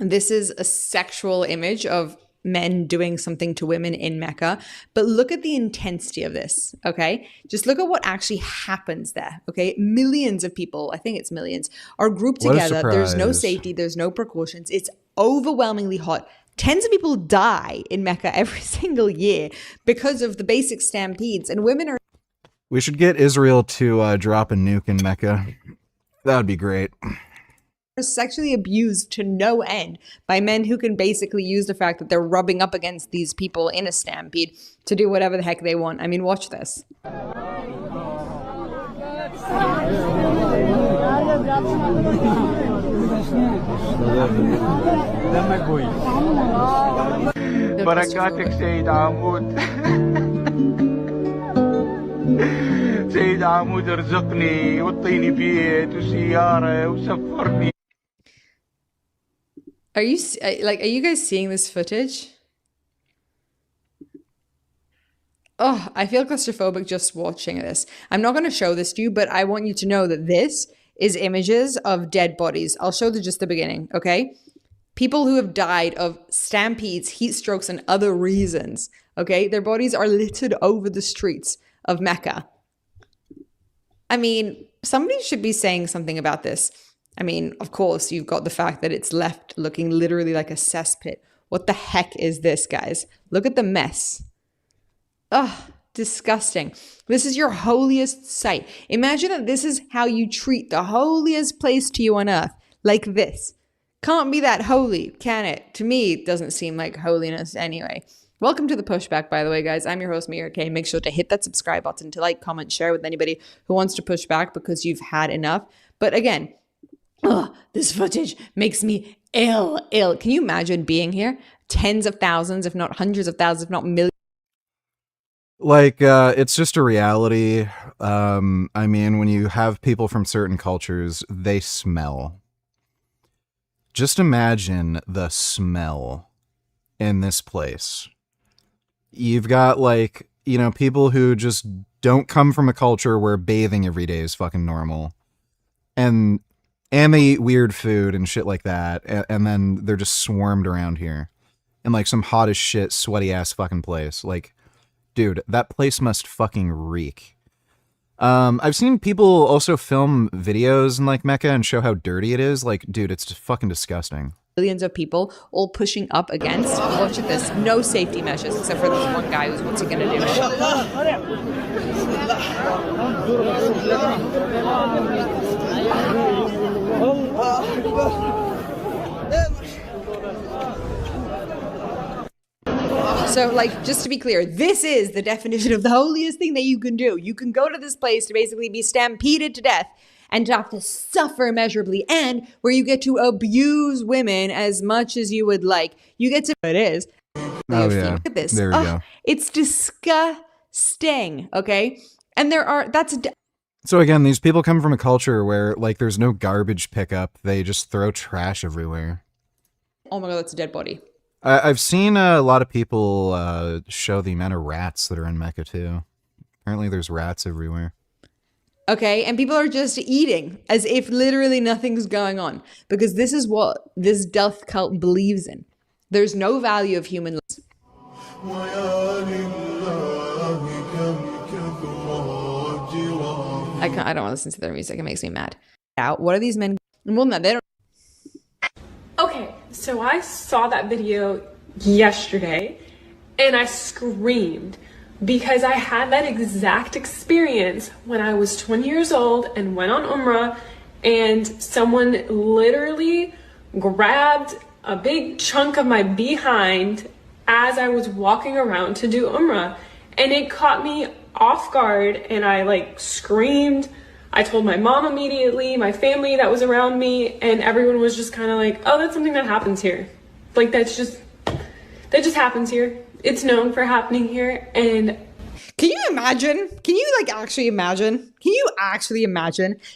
this is a sexual image of men doing something to women in Mecca, but look at the intensity of this, okay? Just look at what actually happens there, okay? Millions of people, I think it's millions, are grouped together. There's no safety, there's no precautions. It's overwhelmingly hot. Tens of people die in Mecca every single year because of the basic stampedes, and women are... We should get Israel to drop a nuke in Mecca. That would be great. Sexually abused to no end by men who can basically use the fact that they're rubbing up against these people in a stampede to do whatever the heck they want. I mean, watch this. بركاتك سيد عمود سيد عمود ارزقني وطيني بيت وسيارة وسفرني. Are you guys seeing this footage? Oh, I feel claustrophobic just watching this. I'm not going to show this to you, but I want you to know that this is images of dead bodies. I'll show just the beginning, okay? People who have died of stampedes, heat strokes, and other reasons, okay? Their bodies are littered over the streets of Mecca. I mean, somebody should be saying something about this. I mean, of course, you've got the fact that it's left looking literally like a cesspit. What the heck is this, guys? Look at the mess. Ugh, disgusting. This is your holiest site. Imagine that this is how you treat the holiest place to you on earth. Like this. Can't be that holy, can it? To me, it doesn't seem like holiness anyway. Welcome to The Pushback, by the way, guys. I'm your host, Mira K. Make sure to hit that subscribe button, to like, comment, share with anybody who wants to push back because you've had enough. But again, this footage makes me ill. Can you imagine being here? Tens of thousands, if not hundreds of thousands, if not millions. Like, it's just a reality. I mean, when you have people from certain cultures, they smell. Just imagine the smell in this place. You've got, like, you know, people who just don't come from a culture where bathing every day is fucking normal. And they eat weird food and shit like that. And then they're just swarmed around here in, like, some hot as shit, sweaty ass fucking place. Like, dude, that place must fucking reek. I've seen people also film videos in, like, Mecca and show how dirty it is. Like, dude, it's just fucking disgusting. Millions of people all pushing up against. Watch at this. No safety measures except for this one guy who's what's he gonna do? So, like, just to be clear, this is the definition of the holiest thing that you can do. You can go to this place to basically be stampeded to death and to have to suffer immeasurably, and where you get to abuse women as much as you would like. You get to, it is. Oh, yeah. Look at this. There we go. It's disgusting, okay? And So again, these people come from a culture where, like, there's no garbage pickup. They just throw trash everywhere. oh my God, that's a dead body. I've seen a lot of people show the amount of rats that are in Mecca, too. Apparently there's rats everywhere. Okay, and people are just eating as if literally nothing's going on, because this is what this death cult believes in. There's no value of human life. I don't want to listen to their music. It makes me mad. What are these men? Well, no, they don't. Okay, so I saw that video yesterday and I screamed because I had that exact experience when I was 20 years old and went on Umrah, and someone literally grabbed a big chunk of my behind as I was walking around to do Umrah, and it caught me off guard and I like screamed. I told my mom immediately, my family that was around me, and everyone was just kind of like, oh, that's something that happens here. Like that just happens here. It's known for happening here. And can you imagine? Can you actually imagine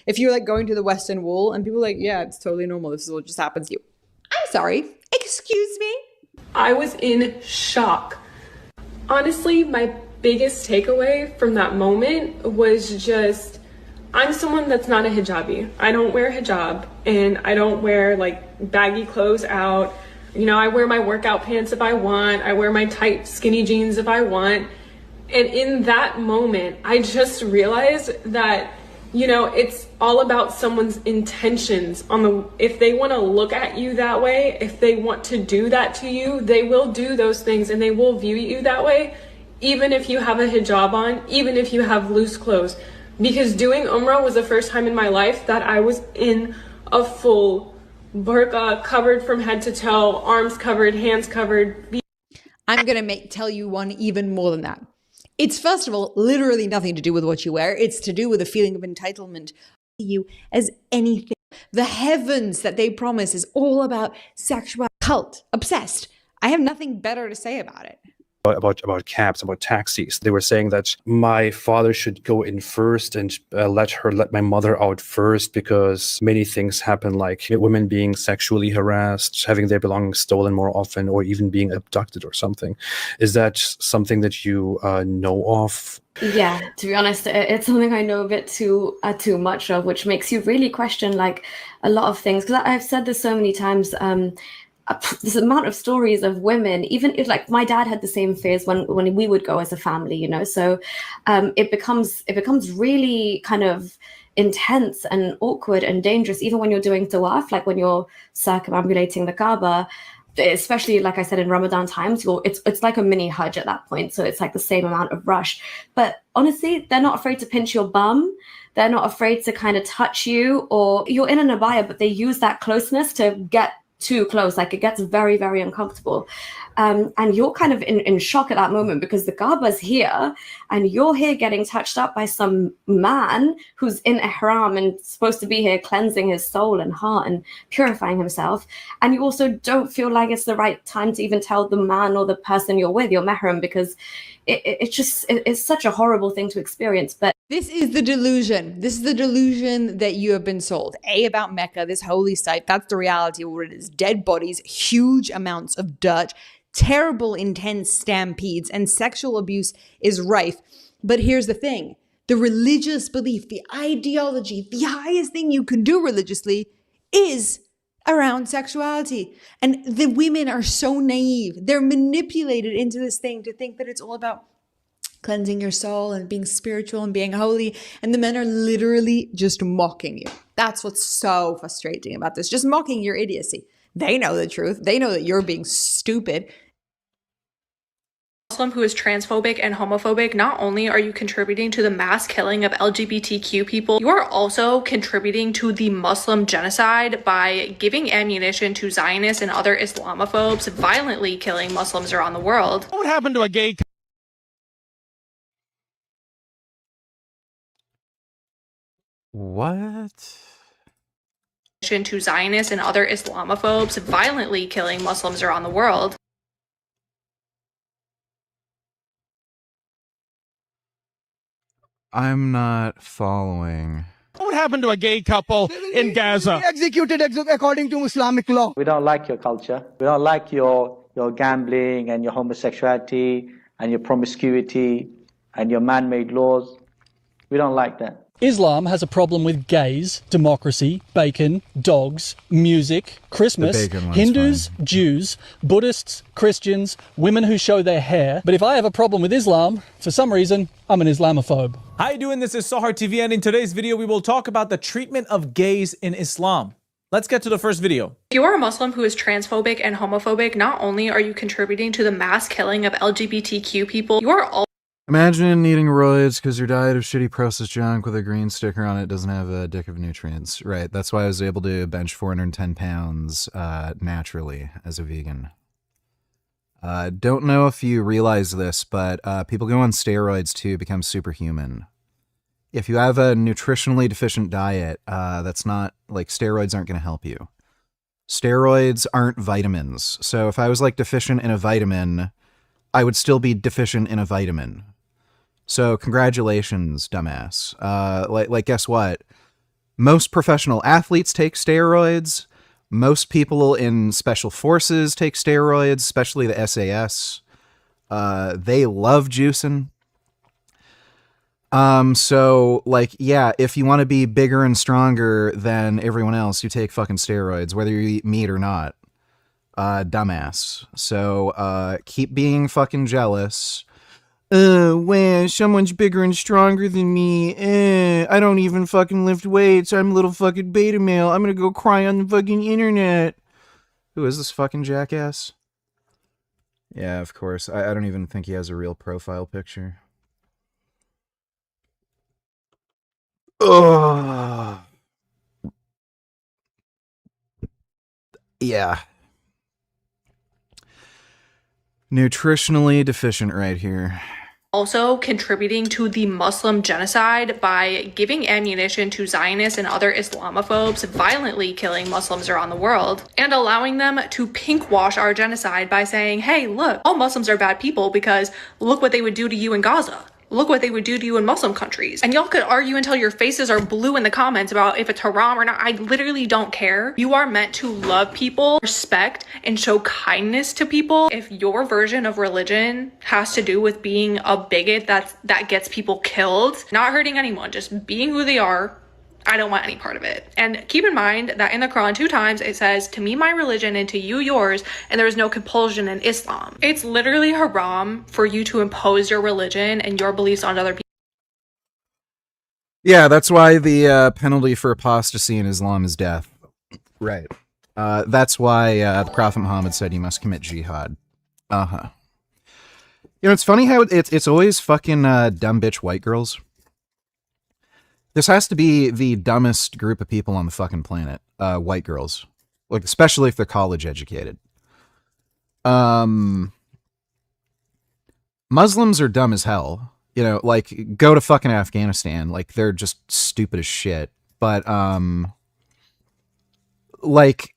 if you're like going to the Western Wall and people are like, yeah, it's totally normal. This is what just happens to you. I'm sorry. Excuse me? I was in shock. Honestly, my biggest takeaway from that moment was just, I'm someone that's not a hijabi. I don't wear hijab, and I don't wear like baggy clothes out. You know, I wear my workout pants if I want. I wear my tight skinny jeans if I want. And in that moment, I just realized that, you know, it's all about someone's intentions if they want to look at you that way, if they want to do that to you, they will do those things and they will view you that way, even if you have a hijab on, even if you have loose clothes. Because doing Umrah was the first time in my life that I was in a full burqa, covered from head to toe, arms covered, hands covered. I'm going to tell you one even more than that. It's, first of all, literally nothing to do with what you wear. It's to do with a feeling of entitlement you as anything. The heavens that they promise is all about sexual cult, obsessed. I have nothing better to say about it. About cabs, about taxis. They were saying that my father should go in first and let my mother out first, because many things happen, like women being sexually harassed, having their belongings stolen more often, or even being abducted or something. Is that something that you know of? Yeah, to be honest, it's something I know a bit too much of, which makes you really question like a lot of things. Because I've said this so many times. This amount of stories of women, even if like my dad had the same fears when we would go as a family, you know, so it becomes really kind of intense and awkward and dangerous, even when you're doing tawaf, like when you're circumambulating the Kaaba, especially like I said in Ramadan times, it's like a mini Hajj at that point, so it's like the same amount of rush. But honestly, they're not afraid to pinch your bum. They're not afraid to kind of touch you, or you're in an abaya, but they use that closeness to get too close. Like it gets very, very uncomfortable. And you're kind of in shock at that moment, because the Kaaba's here and you're here getting touched up by some man who's in ihram and supposed to be here cleansing his soul and heart and purifying himself. And you also don't feel like it's the right time to even tell the man or the person you're with, your mahram, because it's such a horrible thing to experience. But this is the delusion. This is the delusion that you have been sold. About Mecca, this holy site. That's the reality of what it is. Dead bodies, huge amounts of dirt, terrible, intense stampedes, and sexual abuse is rife. But here's the thing. The religious belief, the ideology, the highest thing you can do religiously is around sexuality. And the women are so naive. They're manipulated into this thing to think that it's all about cleansing your soul and being spiritual and being holy. And the men are literally just mocking you. That's what's so frustrating about this. Just mocking your idiocy. They know the truth. They know that you're being stupid. Muslim who is transphobic and homophobic, not only are you contributing to the mass killing of LGBTQ people, you are also contributing to the Muslim genocide by giving ammunition to Zionists and other Islamophobes, violently killing Muslims around the world. What happened to a gay? What? To Zionists and other Islamophobes, violently killing Muslims around the world. I'm not following. What happened to a gay couple in Gaza? Executed according to Islamic law. We don't like your culture. We don't like your gambling and your homosexuality and your promiscuity and your man-made laws. We don't like that. Islam has a problem with gays, democracy, bacon, dogs, music, Christmas, Hindus, Jews, Buddhists, Christians, women who show their hair. But if I have a problem with Islam, for some reason, I'm an Islamophobe. How you doing? This is Sahar TV, and in today's video, we will talk about the treatment of gays in Islam. Let's get to the first video. If you are a Muslim who is transphobic and homophobic, not only are you contributing to the mass killing of LGBTQ people, you are also Imagine eating roids because your diet of shitty processed junk with a green sticker on it doesn't have a dick of nutrients. Right, that's why I was able to bench 410 pounds naturally as a vegan. Don't know if you realize this, but people go on steroids to become superhuman. If you have a nutritionally deficient diet, that's not, like, steroids aren't going to help you. Steroids aren't vitamins. So if I was, like, deficient in a vitamin, I would still be deficient in a vitamin. So congratulations, dumbass. Like, guess what? Most professional athletes take steroids. Most people in special forces take steroids, especially the SAS. They love juicing. So, like, yeah, if you want to be bigger and stronger than everyone else, you take fucking steroids, whether you eat meat or not. Dumbass. So, keep being fucking jealous. When someone's bigger and stronger than me, I don't even fucking lift weights. I'm a little fucking beta male. I'm gonna go cry on the fucking internet. Who is this fucking jackass? Yeah, of course. I don't even think he has a real profile picture. Ugh. Yeah. Nutritionally deficient right here. Also contributing to the Muslim genocide by giving ammunition to Zionists and other Islamophobes, violently killing Muslims around the world, and allowing them to pinkwash our genocide by saying, hey, look, all Muslims are bad people because look what they would do to you in Gaza. Look what they would do to you in Muslim countries. And y'all could argue until your faces are blue in the comments about if it's haram or not. I literally don't care. You are meant to love people, respect, and show kindness to people. If your version of religion has to do with being a bigot that gets people killed, not hurting anyone, just being who they are, I don't want any part of it. And keep in mind that in the Quran 2 times it says, to me my religion and to you yours, and there is no compulsion in Islam. It's literally haram for you to impose your religion and your beliefs on other people. Yeah, that's why the penalty for apostasy in Islam is death. Right. That's why the Prophet Muhammad said you must commit jihad. Uh-huh. You know, it's funny how it's always fucking dumb bitch white girls. This has to be the dumbest group of people on the fucking planet. White girls. Like, especially if they're college educated. Muslims are dumb as hell. You know, like, go to fucking Afghanistan. Like, they're just stupid as shit. But, like,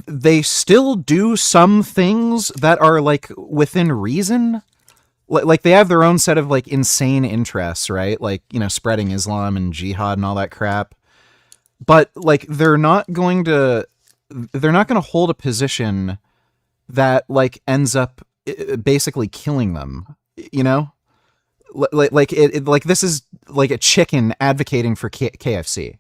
they still do some things that are, like, within reason. Like, they have their own set of, like, insane interests, right? Like, you know, spreading Islam and jihad and all that crap. But, like, they're not going to hold a position that, like, ends up basically killing them, you know? Like this is, like, a chicken advocating for KFC.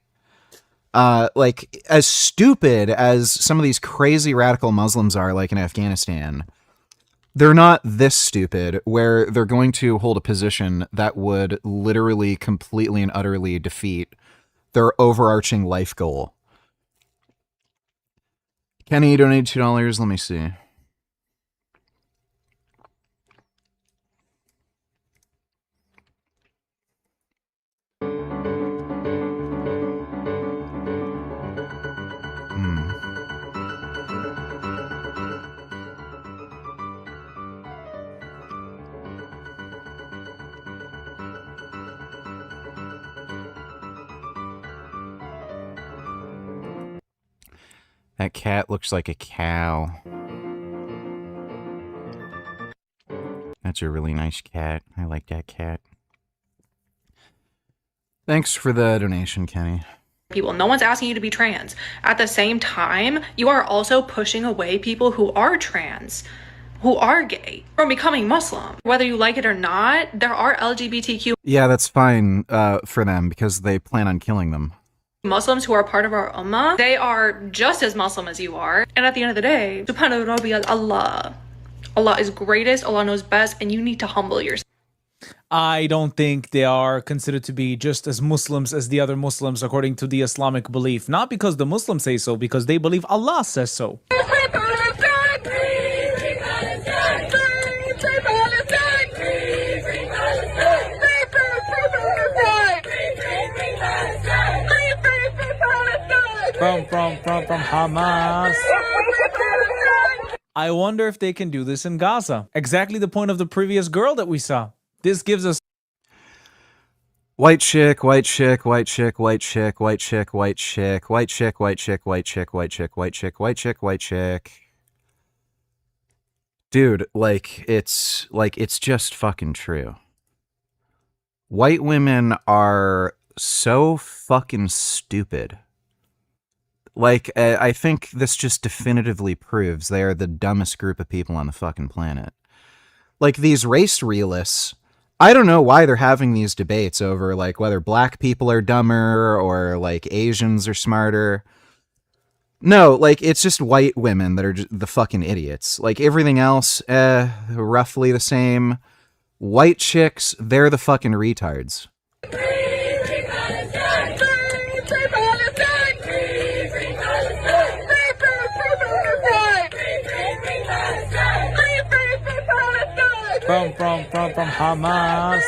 Like, as stupid as some of these crazy radical Muslims are, like, in Afghanistan, they're not this stupid where they're going to hold a position that would literally, completely, and utterly defeat their overarching life goal. Kenny donated $2. Let me see. That cat looks like a cow. That's a really nice cat. I like that cat. Thanks for the donation, Kenny. People. No one's asking you to be trans. At the same time, you are also pushing away people who are trans, who are gay, from becoming Muslim. Whether you like it or not, there are LGBTQ Yeah, that's fine for them because they plan on killing them. Muslims who are part of our ummah. They are just as Muslim as you are. And at the end of the day, Subhanahu Rabbi Allah. Allah is greatest, Allah knows best, and you need to humble yourself. I don't think they are considered to be just as Muslims as the other Muslims according to the Islamic belief. Not because the Muslims say so, because they believe Allah says so. From Hamas. I wonder if they can do this in Gaza. Exactly the point of the previous girl that we saw. This gives us White chick, white chick, white chick, white chick, white chick, white chick, white chick, white chick, white chick, white chick, white chick, white chick, white chick. Dude, it's just fucking true. White women are so fucking stupid. I think this just definitively proves they are the dumbest group of people on the fucking planet. Like, these race realists, I don't know why they're having these debates over, whether black people are dumber or, Asians are smarter. No, it's just white women that are just the fucking idiots. Everything else, roughly the same. White chicks, they're the fucking retards. From Hamas.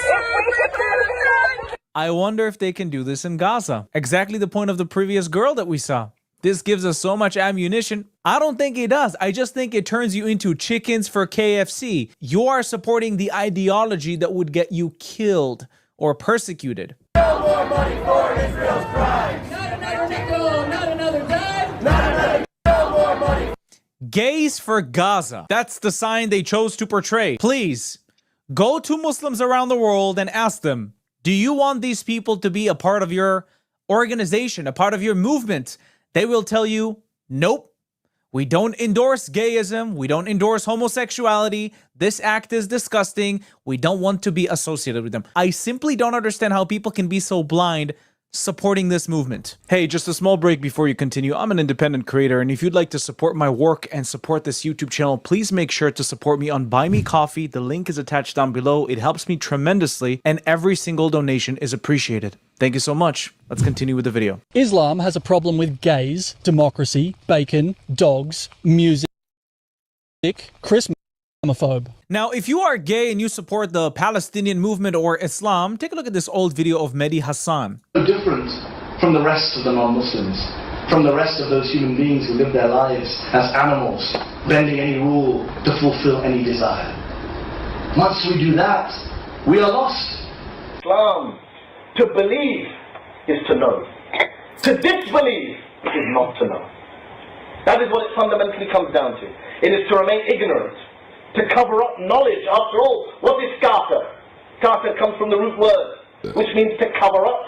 I wonder if they can do this in Gaza. Exactly the point of the previous girl that we saw. This gives us so much ammunition. I don't think it does. I just think it turns you into chickens for KFC. You are supporting the ideology that would get you killed or persecuted. No more money for Israel's crimes. Not another nickel, not another dime, not another. No more money. Gays for Gaza. That's the sign they chose to portray. Please, go to Muslims around the world and ask them, do you want these people to be a part of your organization, a part of your movement? They will tell you, nope. We don't endorse gayism. We don't endorse homosexuality. This act is disgusting. We don't want to be associated with them. I simply don't understand how people can be so blind supporting this movement. Hey, just a small break before you continue. I'm an independent creator, and if you'd like to support my work and support this YouTube channel, please make sure to support me on Buy Me Coffee. The link is attached down below. It helps me tremendously, and every single donation is appreciated. Thank you so much. Let's continue with the video. Islam has a problem with gays, democracy, bacon, dogs, music, Christmas. Islamophobe. Now, if you are gay and you support the Palestinian movement or Islam, take a look at this old video of Mehdi Hassan. Different from the rest of the non-Muslims, from the rest of those human beings who live their lives as animals, bending any rule to fulfill any desire. Once we do that, we are lost. Islam, to believe is to know. To disbelieve is not to know. That is what it fundamentally comes down to. It is to remain ignorant, to cover up knowledge. After all, what is kafir? Kafir comes from the root word, which means to cover up,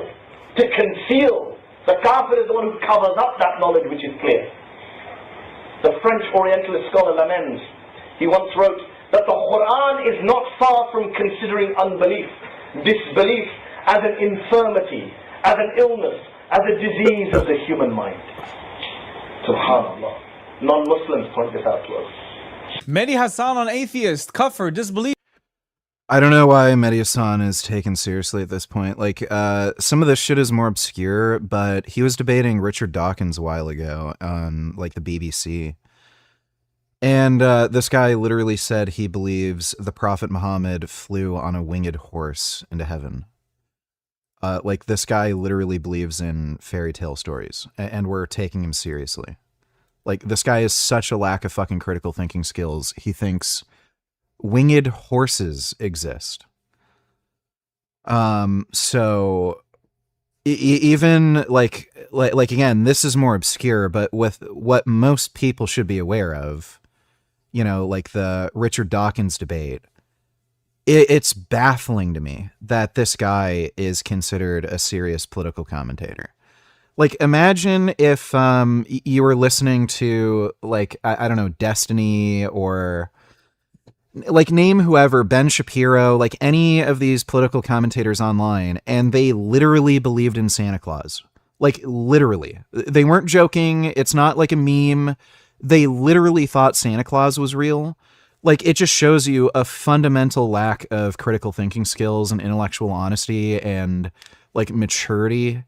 to conceal. The kafir is the one who covers up that knowledge which is clear. The French Orientalist scholar Lamens, he once wrote that the Quran is not far from considering unbelief, disbelief, as an infirmity, as an illness, as a disease of the human mind. Subhanallah. Non-Muslims point this out to us. Mehdi Hassan on atheist, kafir, disbelief. I don't know why Mehdi Hassan is taken seriously at this point. Some of this shit is more obscure, but he was debating Richard Dawkins a while ago on, the BBC. And this guy literally said he believes the Prophet Muhammad flew on a winged horse into heaven. This guy literally believes in fairy tale stories, and we're taking him seriously. This guy has such a lack of fucking critical thinking skills. He thinks winged horses exist. So even like again, this is more obscure, but with what most people should be aware of, you know, like the Richard Dawkins debate, it's baffling to me that this guy is considered a serious political commentator. Like, imagine if you were listening to, like, I don't know, Destiny, or like, name whoever, Ben Shapiro, like any of these political commentators online, and they literally believed in Santa Claus. Like, literally. They weren't joking. It's not like a meme. They literally thought Santa Claus was real. Like, it just shows you a fundamental lack of critical thinking skills and intellectual honesty and, like, maturity.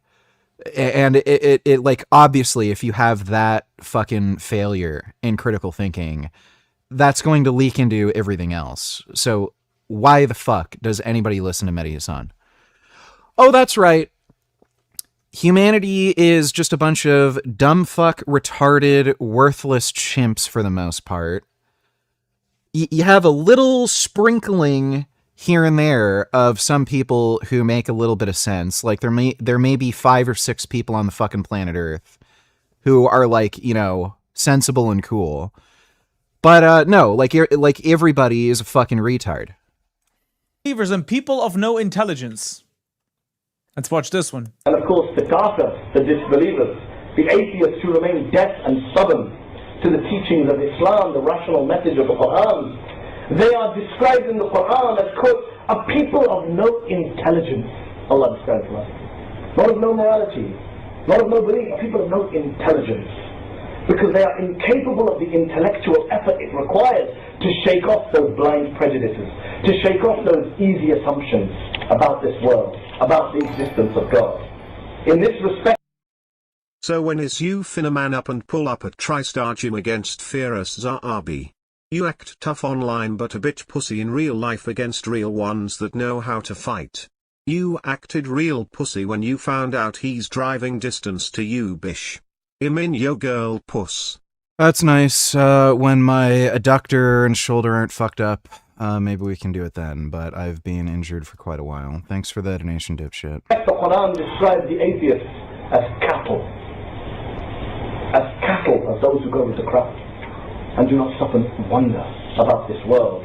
And it like, obviously, if you have that fucking failure in critical thinking, that's going to leak into everything else. So why the fuck does anybody listen to Mehdi Hasan? Oh, that's right. Humanity is just a bunch of dumb fuck, retarded, worthless chimps for the most part. You have a little sprinkling here and there of some people who make a little bit of sense. Like, there may be 5 or 6 people on the fucking planet Earth who are, like, you know, sensible and cool. But no, like everybody is a fucking retard. Believers and people of no intelligence. Let's watch this one. And of course the kafirs, the disbelievers, the atheists who remain deaf and stubborn to the teachings of Islam, the rational message of the Quran. They are described in the Quran as, quote, a people of no intelligence. Allah describes us. Not of no morality, not of no belief, a people of no intelligence. Because they are incapable of the intellectual effort it requires to shake off those blind prejudices, to shake off those easy assumptions about this world, about the existence of God. In this respect, so when is you finna man up and pull up at TriStar Gym against Firas Zahabi? You act tough online but a bit pussy in real life against real ones that know how to fight. You acted real pussy when you found out he's driving distance to you, bish. I'm in yo girl puss. That's nice. When my adductor and shoulder aren't fucked up, maybe we can do it then, but I've been injured for quite a while. Thanks for the donation, dipshit. the Quran describes the atheists as cattle. As those who go with the crowd and do not stop and wonder about this world.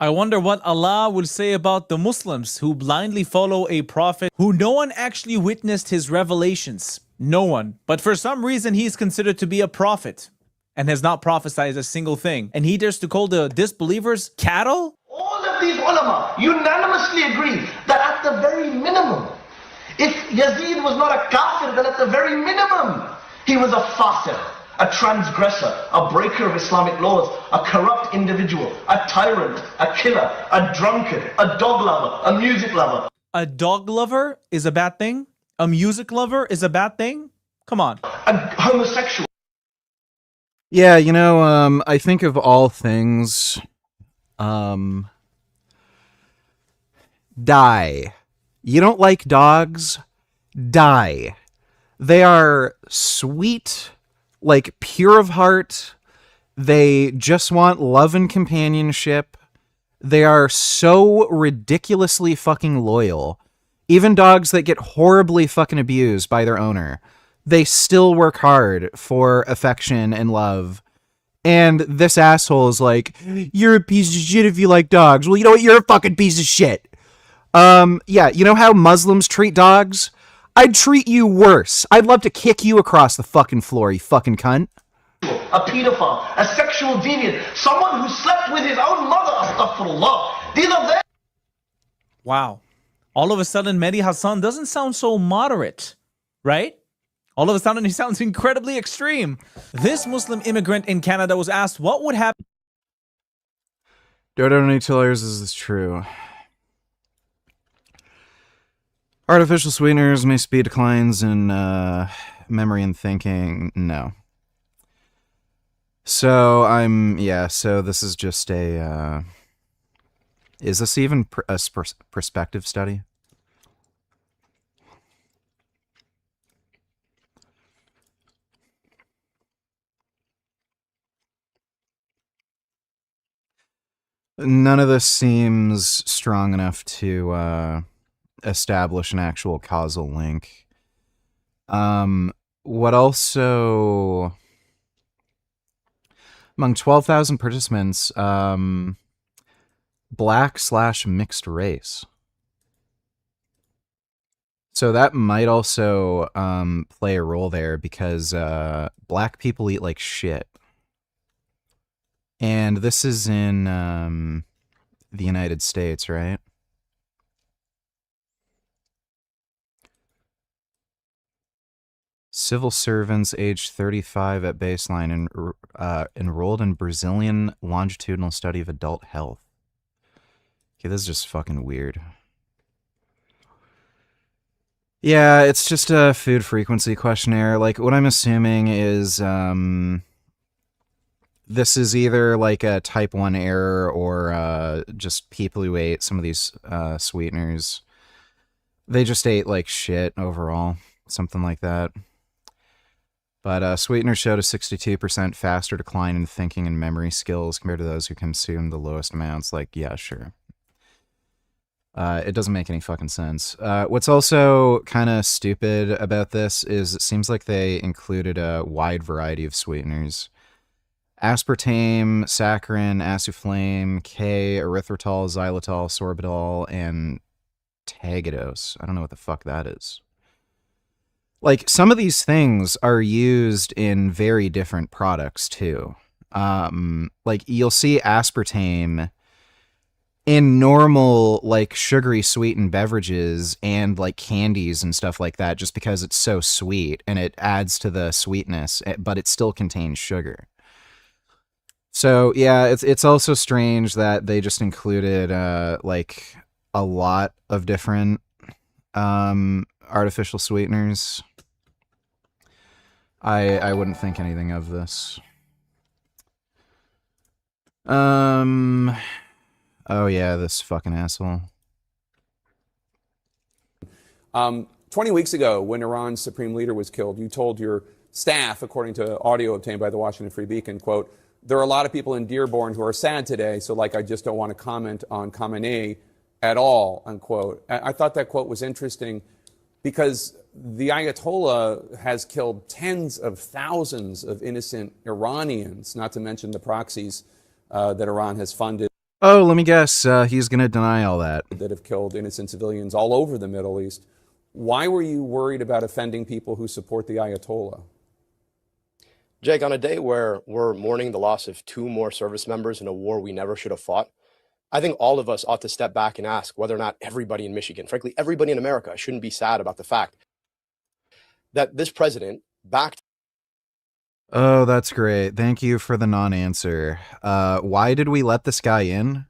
I wonder what Allah will say about the Muslims who blindly follow a prophet who no one actually witnessed his revelations. No one. But for some reason he is considered to be a prophet and has not prophesied a single thing. And he dares to call the disbelievers cattle? All of these ulama unanimously agree that at the very minimum, if Yazid was not a kafir, then at the very minimum, he was a fasir, a transgressor, a breaker of Islamic laws, a corrupt individual, a tyrant, a killer, a drunkard, a dog lover, a music lover. A dog lover is a bad thing? A music lover is a bad thing? Come on. A homosexual. Yeah, you know, I think of all things, die. You don't like dogs? Die. They are sweet, like pure of heart. They just want love and companionship. They are so ridiculously fucking loyal. Even dogs that get horribly fucking abused by their owner, they still work hard for affection and love. And this asshole is like, you're a piece of shit if you like dogs. Well, you know what? You're a fucking piece of shit. Yeah, you know how Muslims treat dogs? I'd treat you worse. I'd love to kick you across the fucking floor, you fucking cunt. A pedophile, a sexual deviant, someone who slept with his own mother, astaghfirullah. These are their... Wow. All of a sudden, Mehdi Hasan doesn't sound so moderate, right? All of a sudden, he sounds incredibly extreme. This Muslim immigrant in Canada was asked what would happen. Don't any tellers, is this true? Artificial sweeteners may speed declines in memory and thinking. No. So so this is just a, is this even a perspective study? None of this seems strong enough to establish an actual causal link. What also, among 12,000 participants, black/mixed race. So that might also play a role there because black people eat like shit. And this is in the United States, right? Civil servants age 35 at baseline and enrolled in Brazilian longitudinal study of adult health. Okay, this is just fucking weird. Yeah, it's just a food frequency questionnaire. Like, what I'm assuming is this is either like a type 1 error or just people who ate some of these sweeteners. They just ate like shit overall, something like that. But sweeteners showed a 62% faster decline in thinking and memory skills compared to those who consumed the lowest amounts. Like, yeah, sure. It doesn't make any fucking sense. What's also kind of stupid about this is it seems like they included a wide variety of sweeteners. Aspartame, saccharin, aciflame, K, erythritol, xylitol, sorbitol, and tagadose. I don't know what the fuck that is. Like, some of these things are used in very different products, too. Like, you'll see aspartame in normal, like, sugary sweetened beverages and, like, candies and stuff like that just because it's so sweet and it adds to the sweetness, but it still contains sugar. So, yeah, it's also strange that they just included, like, a lot of different artificial sweeteners. I wouldn't think anything of this. Oh yeah, this fucking asshole. 20 weeks ago, when Iran's supreme leader was killed, you told your staff, according to audio obtained by the Washington Free Beacon, quote, "There are a lot of people in Dearborn who are sad today, so like I just don't want to comment on Khamenei at all," unquote. I thought that quote was interesting because the Ayatollah has killed tens of thousands of innocent Iranians, not to mention the proxies that Iran has funded. Oh, let me guess. He's going to deny all that. That have killed innocent civilians all over the Middle East. Why were you worried about offending people who support the Ayatollah? Jake, on a day where we're mourning the loss of 2 more service members in a war we never should have fought, I think all of us ought to step back and ask whether or not everybody in Michigan, frankly, everybody in America, shouldn't be sad about the fact that this president backed. Oh, that's great. Thank you for the non-answer. Why did we let this guy in?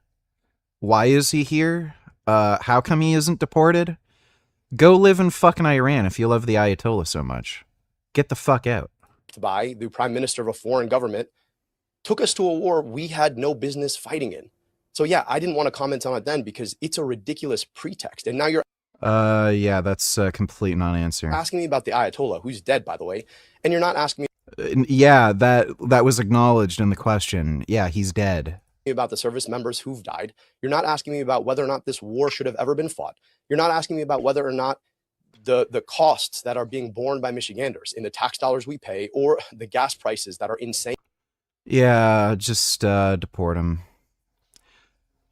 Why is he here? How come he isn't deported? Go live in fucking Iran if you love the Ayatollah so much. Get the fuck out. By the prime minister of a foreign government, took us to a war we had no business fighting in. So yeah, I didn't want to comment on it then because it's a ridiculous pretext. And now you're yeah, that's a complete non-answer. asking me about the Ayatollah, who's dead, by the way, and you're not asking me yeah, that was acknowledged in the question. Yeah, he's dead. About the service members who've died. You're not asking me about whether or not this war should have ever been fought. You're not asking me about whether or not the costs that are being borne by Michiganders in the tax dollars we pay or the gas prices that are insane. Yeah, just deport him.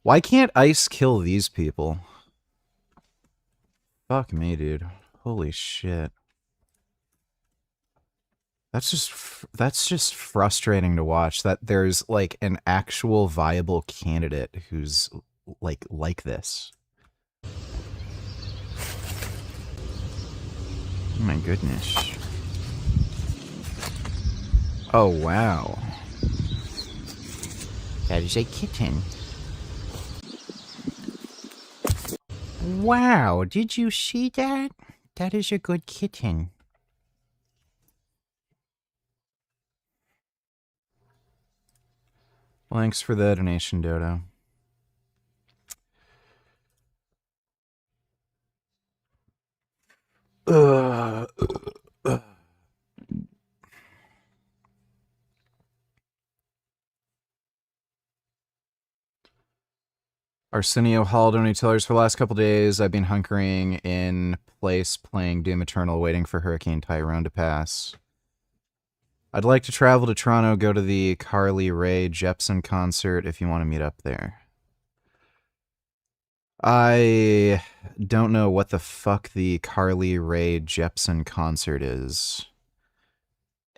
Why can't ICE kill these people? Fuck me, dude. Holy shit. That's just frustrating to watch that there's like an actual viable candidate who's like this. Oh my goodness. Oh wow. That is a kitten. Wow, did you see that? That is a good kitten. Thanks for the donation, Dodo. Arsenio Hall donating $2 for the last couple days. I've been hunkering in place playing Doom Eternal, waiting for Hurricane Tyrone to pass. I'd like to travel to Toronto, go to the Carly Rae Jepsen concert if you want to meet up there. I don't know what the fuck the Carly Rae Jepsen concert is.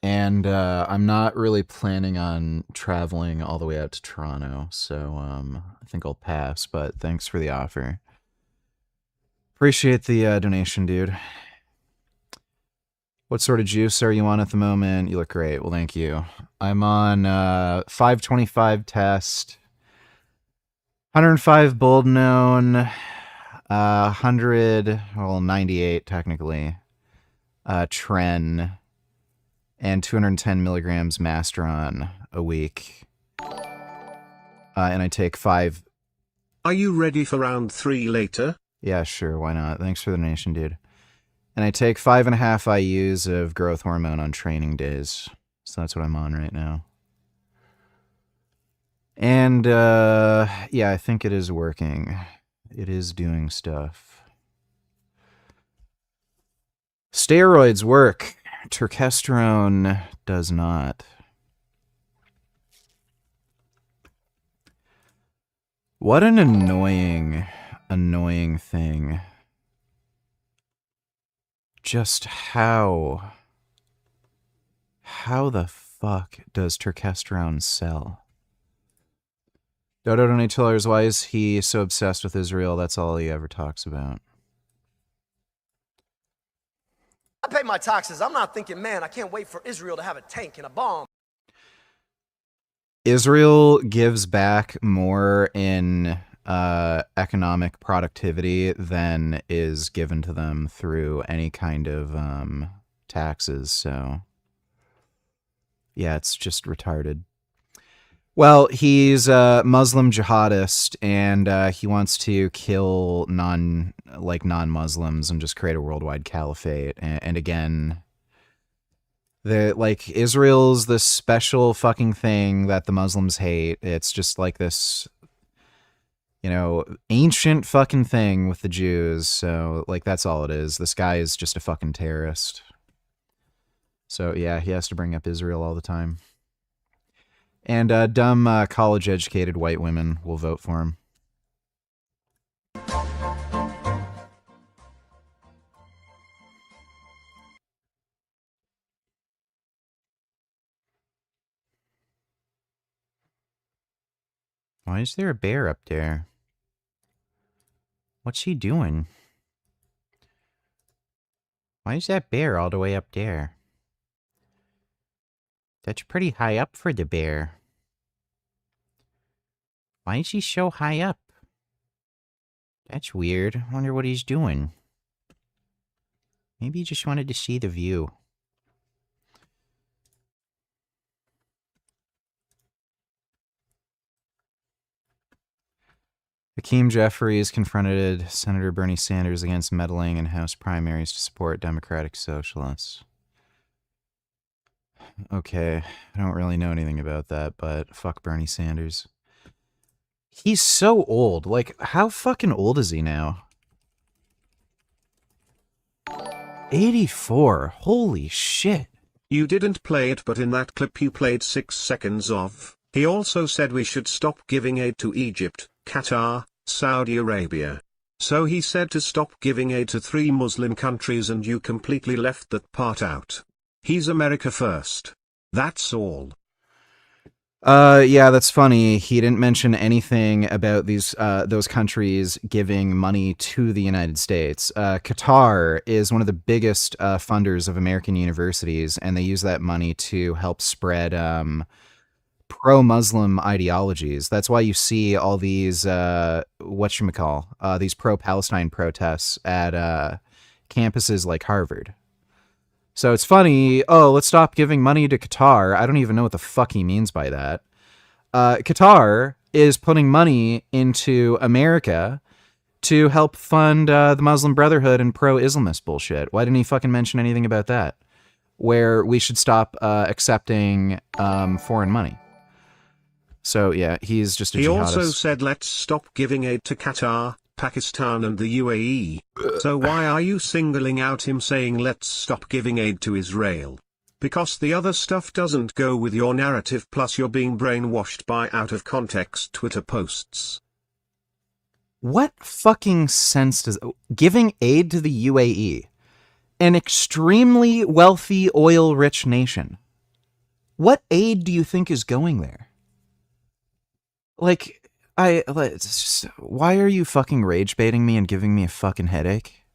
And I'm not really planning on traveling all the way out to Toronto, so I think I'll pass, but thanks for the offer. Appreciate the donation, dude. What sort of juice are you on at the moment? You look great. Well, thank you. I'm on 525 test, 105 bold known, 98 technically, Tren, and 210 milligrams Masteron a week. And I take 5. Are you ready for round 3 later? Yeah, sure. Why not? Thanks for the donation, dude. And I take 5.5 IUs of growth hormone on training days. So that's what I'm on right now. And, yeah, I think it is working. It is doing stuff. Steroids work. Turkesterone does not. What an annoying thing. Just how the fuck does turkesterone sell? Dodo donate $2. Why is he so obsessed with Israel? That's all he ever talks about. I pay my taxes. I'm not thinking, man, I can't wait for Israel to have a tank and a bomb. Israel gives back more in economic productivity than is given to them through any kind of taxes. So, yeah, it's just retarded. Well, he's a Muslim jihadist, and he wants to kill non-Muslims and just create a worldwide caliphate. And again, Israel's this special fucking thing that the Muslims hate. It's just like this, ancient fucking thing with the Jews. So, that's all it is. This guy is just a fucking terrorist. So, yeah, he has to bring up Israel all the time. And dumb college-educated white women will vote for him. Why is there a bear up there? What's he doing? Why is that bear all the way up there? That's pretty high up for the bear. Why is he so high up? That's weird. I wonder what he's doing. Maybe he just wanted to see the view. Hakeem Jeffries confronted Senator Bernie Sanders against meddling in House primaries to support Democratic Socialists. Okay, I don't really know anything about that, but fuck Bernie Sanders. He's so old. How fucking old is he now? 84. Holy shit. You didn't play it, but in that clip you played 6 seconds of, he also said we should stop giving aid to Egypt, Qatar, Saudi Arabia. So he said to stop giving aid to 3 Muslim countries and you completely left that part out. He's America first. That's all. Yeah, that's funny. He didn't mention anything about those countries giving money to the United States. Qatar is one of the biggest funders of American universities, and they use that money to help spread pro-Muslim ideologies. That's why you see all these these pro-Palestine protests at campuses like Harvard. So it's funny, let's stop giving money to Qatar. I don't even know what the fuck he means by that. Qatar is putting money into America to help fund the Muslim Brotherhood and pro-Islamist bullshit. Why didn't he fucking mention anything about that? Where we should stop accepting foreign money. So yeah, he's just a He jihadist. also said let's stop giving aid to Qatar, Pakistan and the UAE. So why are you singling out him saying let's stop giving aid to Israel? Because the other stuff doesn't go with your narrative, plus you're being brainwashed by out of context Twitter posts. What fucking sense does giving aid to the UAE, an extremely wealthy oil-rich nation? What aid do you think is going there? Like, why are you fucking rage baiting me and giving me a fucking headache?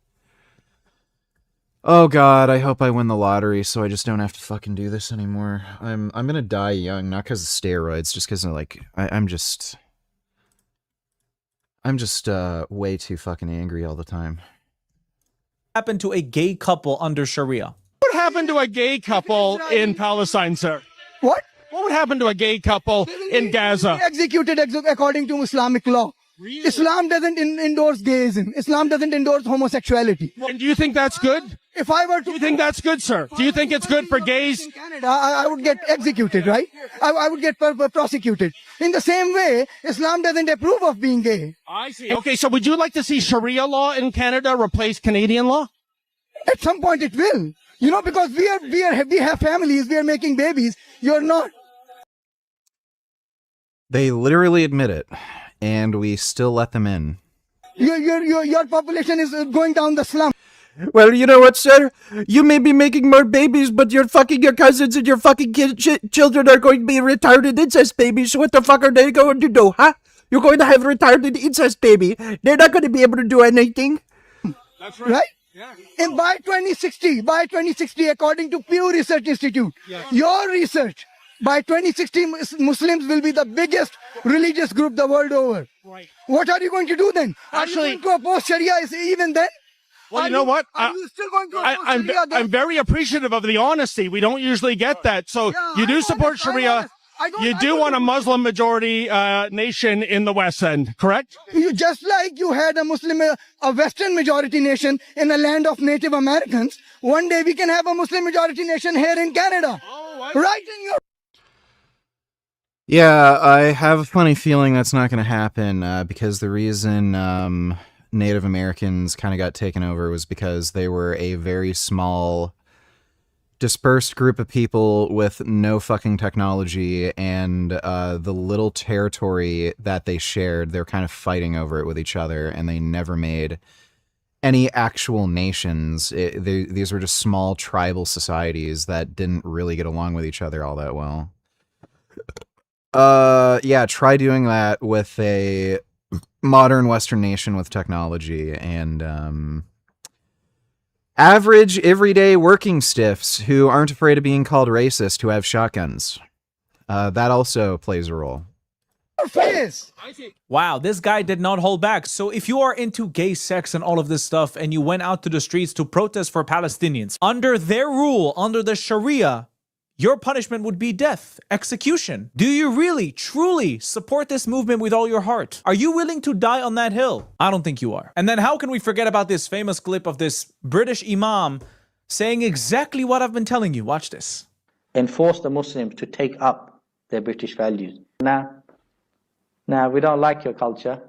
Oh god, I hope I win the lottery so I just don't have to fucking do this anymore. I'm gonna die young, not because of steroids, just because like I'm just way too fucking angry all the time. Happened to a gay couple under Sharia? What happened to a gay couple in Palestine, sir? What? What would happen to a gay couple in Gaza? Executed according to Islamic law. Really? Islam doesn't endorse gayism. Islam doesn't endorse homosexuality. And do you think that's good? If I were to... Do you think that's good, sir? Do you think it's good for gays? In Canada, I would get executed, right? I would get prosecuted. In the same way, Islam doesn't approve of being gay. I see. Okay, so would you like to see Sharia law in Canada replace Canadian law? At some point it will. You know, because we have families, we are making babies. You're not. They literally admit it, and we still let them in. Your population is going down the slum. Well, you know what, sir? You may be making more babies, but your cousins and your fucking children are going to be retarded incest babies. So what the fuck are they going to do, huh? You're going to have a retarded incest baby. They're not going to be able to do anything. That's right. Yeah. And by 2060, according to Pew Research Institute, your research, by 2060, Muslims will be the biggest religious group the world over. Right. What are you going to do then? Actually, are you going to oppose Sharia even then? Well, you know what? Are you still going to oppose Sharia then? I'm very appreciative of the honesty. We don't usually get that. So you do support Sharia. You do want a Muslim majority nation in the West End, correct? You just like you had a Western majority nation in the land of Native Americans. One day we can have a Muslim majority nation here in Canada. Right in your... Yeah, I have a funny feeling that's not going to happen because the reason Native Americans kind of got taken over was because they were a very small, dispersed group of people with no fucking technology, and the little territory that they shared, they're kind of fighting over it with each other, and they never made any actual nations. These were just small tribal societies that didn't really get along with each other all that well. Yeah, try doing that with a modern Western nation with technology and average, everyday working stiffs who aren't afraid of being called racist, who have shotguns. That also plays a role. Wow, this guy did not hold back. So if you are into gay sex and all of this stuff and you went out to the streets to protest for Palestinians, under their rule, under the Sharia, your punishment would be death, execution. Do you really, truly support this movement with all your heart? Are you willing to die on that hill? I don't think you are. And then how can we forget about this famous clip of this British imam saying exactly what I've been telling you? Watch this. Enforce the Muslims to take up their British values. Nah, we don't like your culture.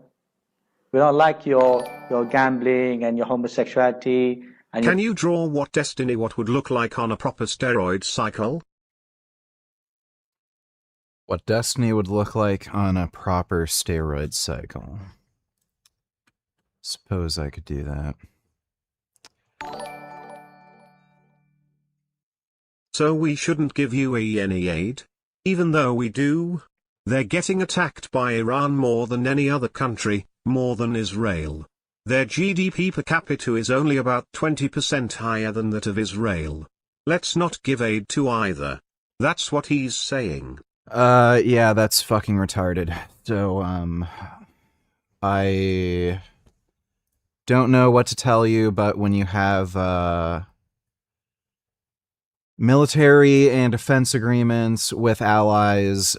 We don't like your gambling and your homosexuality. And Can you draw what would look like on a proper steroid cycle? What destiny would look like on a proper steroid cycle. Suppose I could do that. So we shouldn't give UAE any aid? Even though we do? They're getting attacked by Iran more than any other country, more than Israel. Their GDP per capita is only about 20% higher than that of Israel. Let's not give aid to either. That's what he's saying. Yeah, that's fucking retarded. So, I don't know what to tell you, but when you have, military and defense agreements with allies,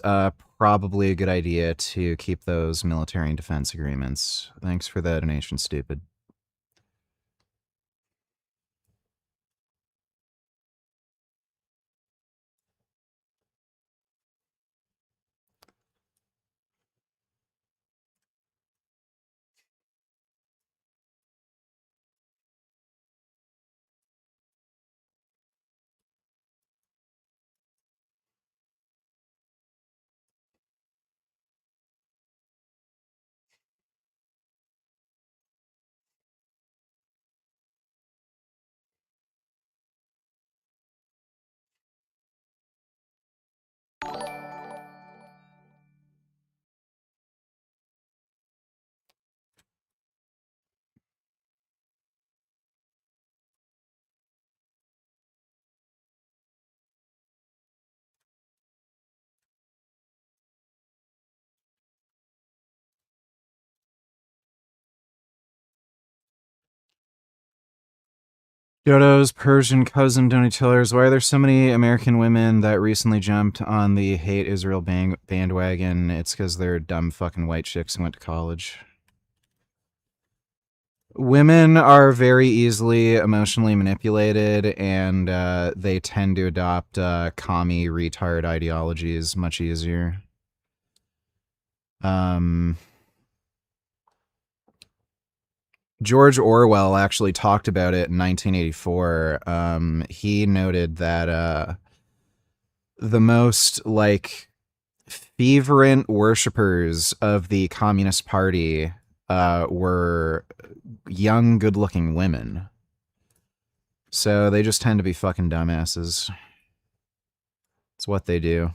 probably a good idea to keep those military and defense agreements. Thanks for the donation, stupid. Dodo's Persian cousin, Donny Tillers. Why are there so many American women that recently jumped on the hate Israel bandwagon? It's because they're dumb fucking white chicks who went to college. Women are very easily emotionally manipulated, and they tend to adopt commie retard ideologies much easier. George Orwell actually talked about it in 1984. He noted that the most, like, fervent worshippers of the Communist Party were young, good-looking women. So they just tend to be fucking dumbasses. It's what they do.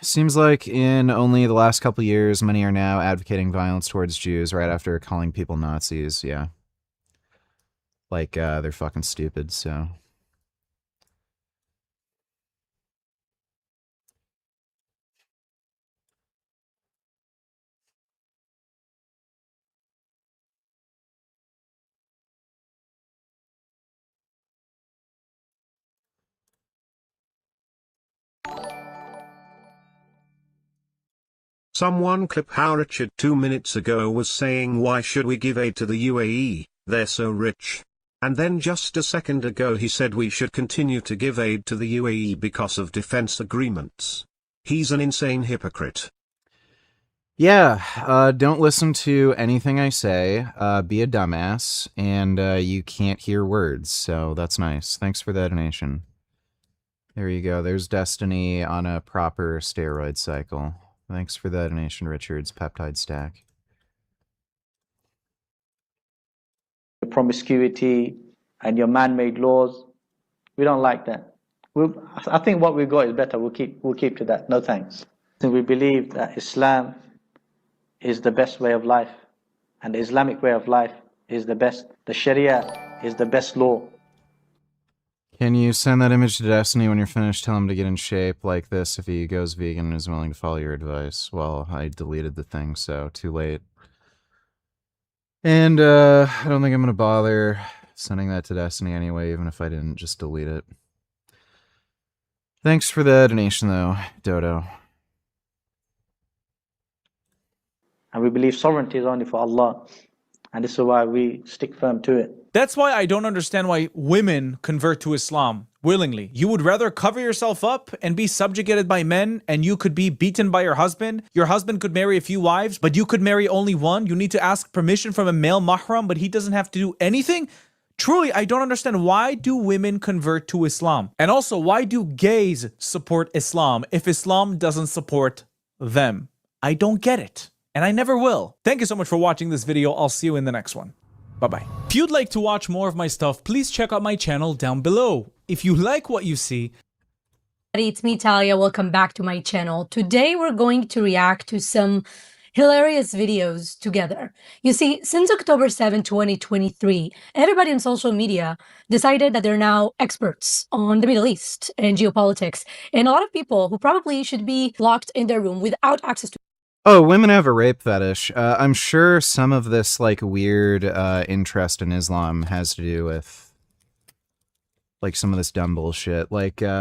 Seems like in only the last couple years, many are now advocating violence towards Jews right after calling people Nazis. Yeah. Like, they're fucking stupid, so. Someone clip how Richard 2 minutes ago was saying why should we give aid to the UAE, they're so rich. And then just a second ago he said we should continue to give aid to the UAE because of defense agreements. He's an insane hypocrite. Yeah, don't listen to anything I say, be a dumbass, and you can't hear words, so that's nice. Thanks for the donation. There you go, there's Destiny on a proper steroid cycle. Thanks for the donation, Richard's peptide stack. Promiscuity and your man-made laws, we don't like that. I think what we've got is better. We'll keep to that. No thanks. We believe that Islam is the best way of life, and the Islamic way of life is the best. The Sharia is the best law. Can you send that image to Destiny when you're finished? Tell him to get in shape like this if he goes vegan and is willing to follow your advice. Well, I deleted the thing, so too late. And I don't think I'm going to bother sending that to Destiny anyway, even if I didn't just delete it. Thanks for the donation, though, Dodo. And we believe sovereignty is only for Allah. And this is why we stick firm to it. That's why I don't understand why women convert to Islam willingly. You would rather cover yourself up and be subjugated by men, and you could be beaten by your husband. Your husband could marry a few wives, but you could marry only one. You need to ask permission from a male mahram, but he doesn't have to do anything. Truly, I don't understand, why do women convert to Islam? And also, why do gays support Islam if Islam doesn't support them? I don't get it. And I never will. Thank you so much for watching this video. I'll see you in the next one. Bye-bye. If you'd like to watch more of my stuff, please check out my channel down below. If you like what you see... It's me, Talia. Welcome back to my channel. Today we're going to react to some hilarious videos together. You see, since October 7, 2023, everybody on social media decided that they're now experts on the Middle East and geopolitics. And a lot of people who probably should be locked in their room without access to... Oh, women have a rape fetish. I'm sure some of this, like, weird interest in Islam has to do with, like, some of this dumb bullshit. Like it's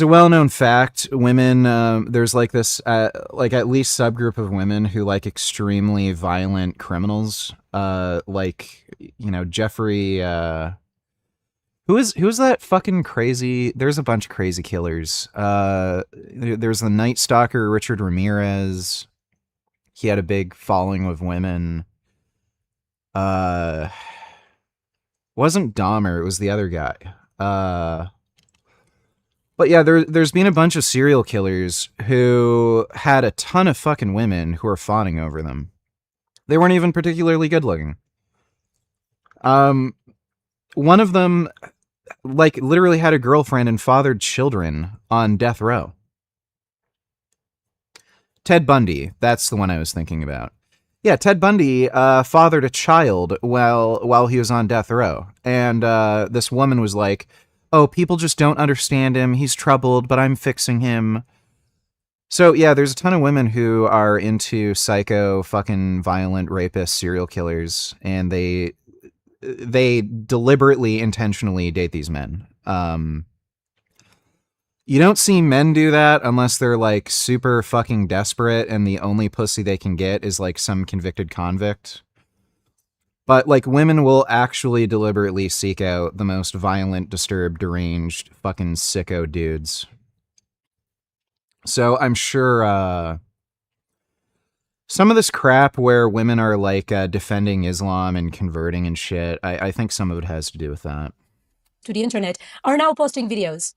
a well-known fact, women, there's, like, this, like, at least subgroup of women who like extremely violent criminals. Like, you know, Jeffrey, Who is that fucking crazy? There's a bunch of crazy killers. There's the Night Stalker, Richard Ramirez. He had a big following of women. Wasn't Dahmer, it was the other guy. But yeah, there's been a bunch of serial killers who had a ton of fucking women who were fawning over them. They weren't even particularly good looking. One of them, like, literally had a girlfriend and fathered children on death row. Ted Bundy, that's the one I was thinking about. Yeah, Ted Bundy fathered a child while he was on death row. And this woman was like, oh, people just don't understand him. He's troubled, but I'm fixing him. So yeah, there's a ton of women who are into psycho, fucking violent rapists, serial killers, and they deliberately, intentionally date these men. You don't see men do that unless they're like super fucking desperate and the only pussy they can get is like some convicted convict. But like women will actually deliberately seek out the most violent, disturbed, deranged, fucking sicko dudes. So I'm sure some of this crap where women are like defending Islam and converting and shit, I think some of it has to do with that. To the internet are now posting videos,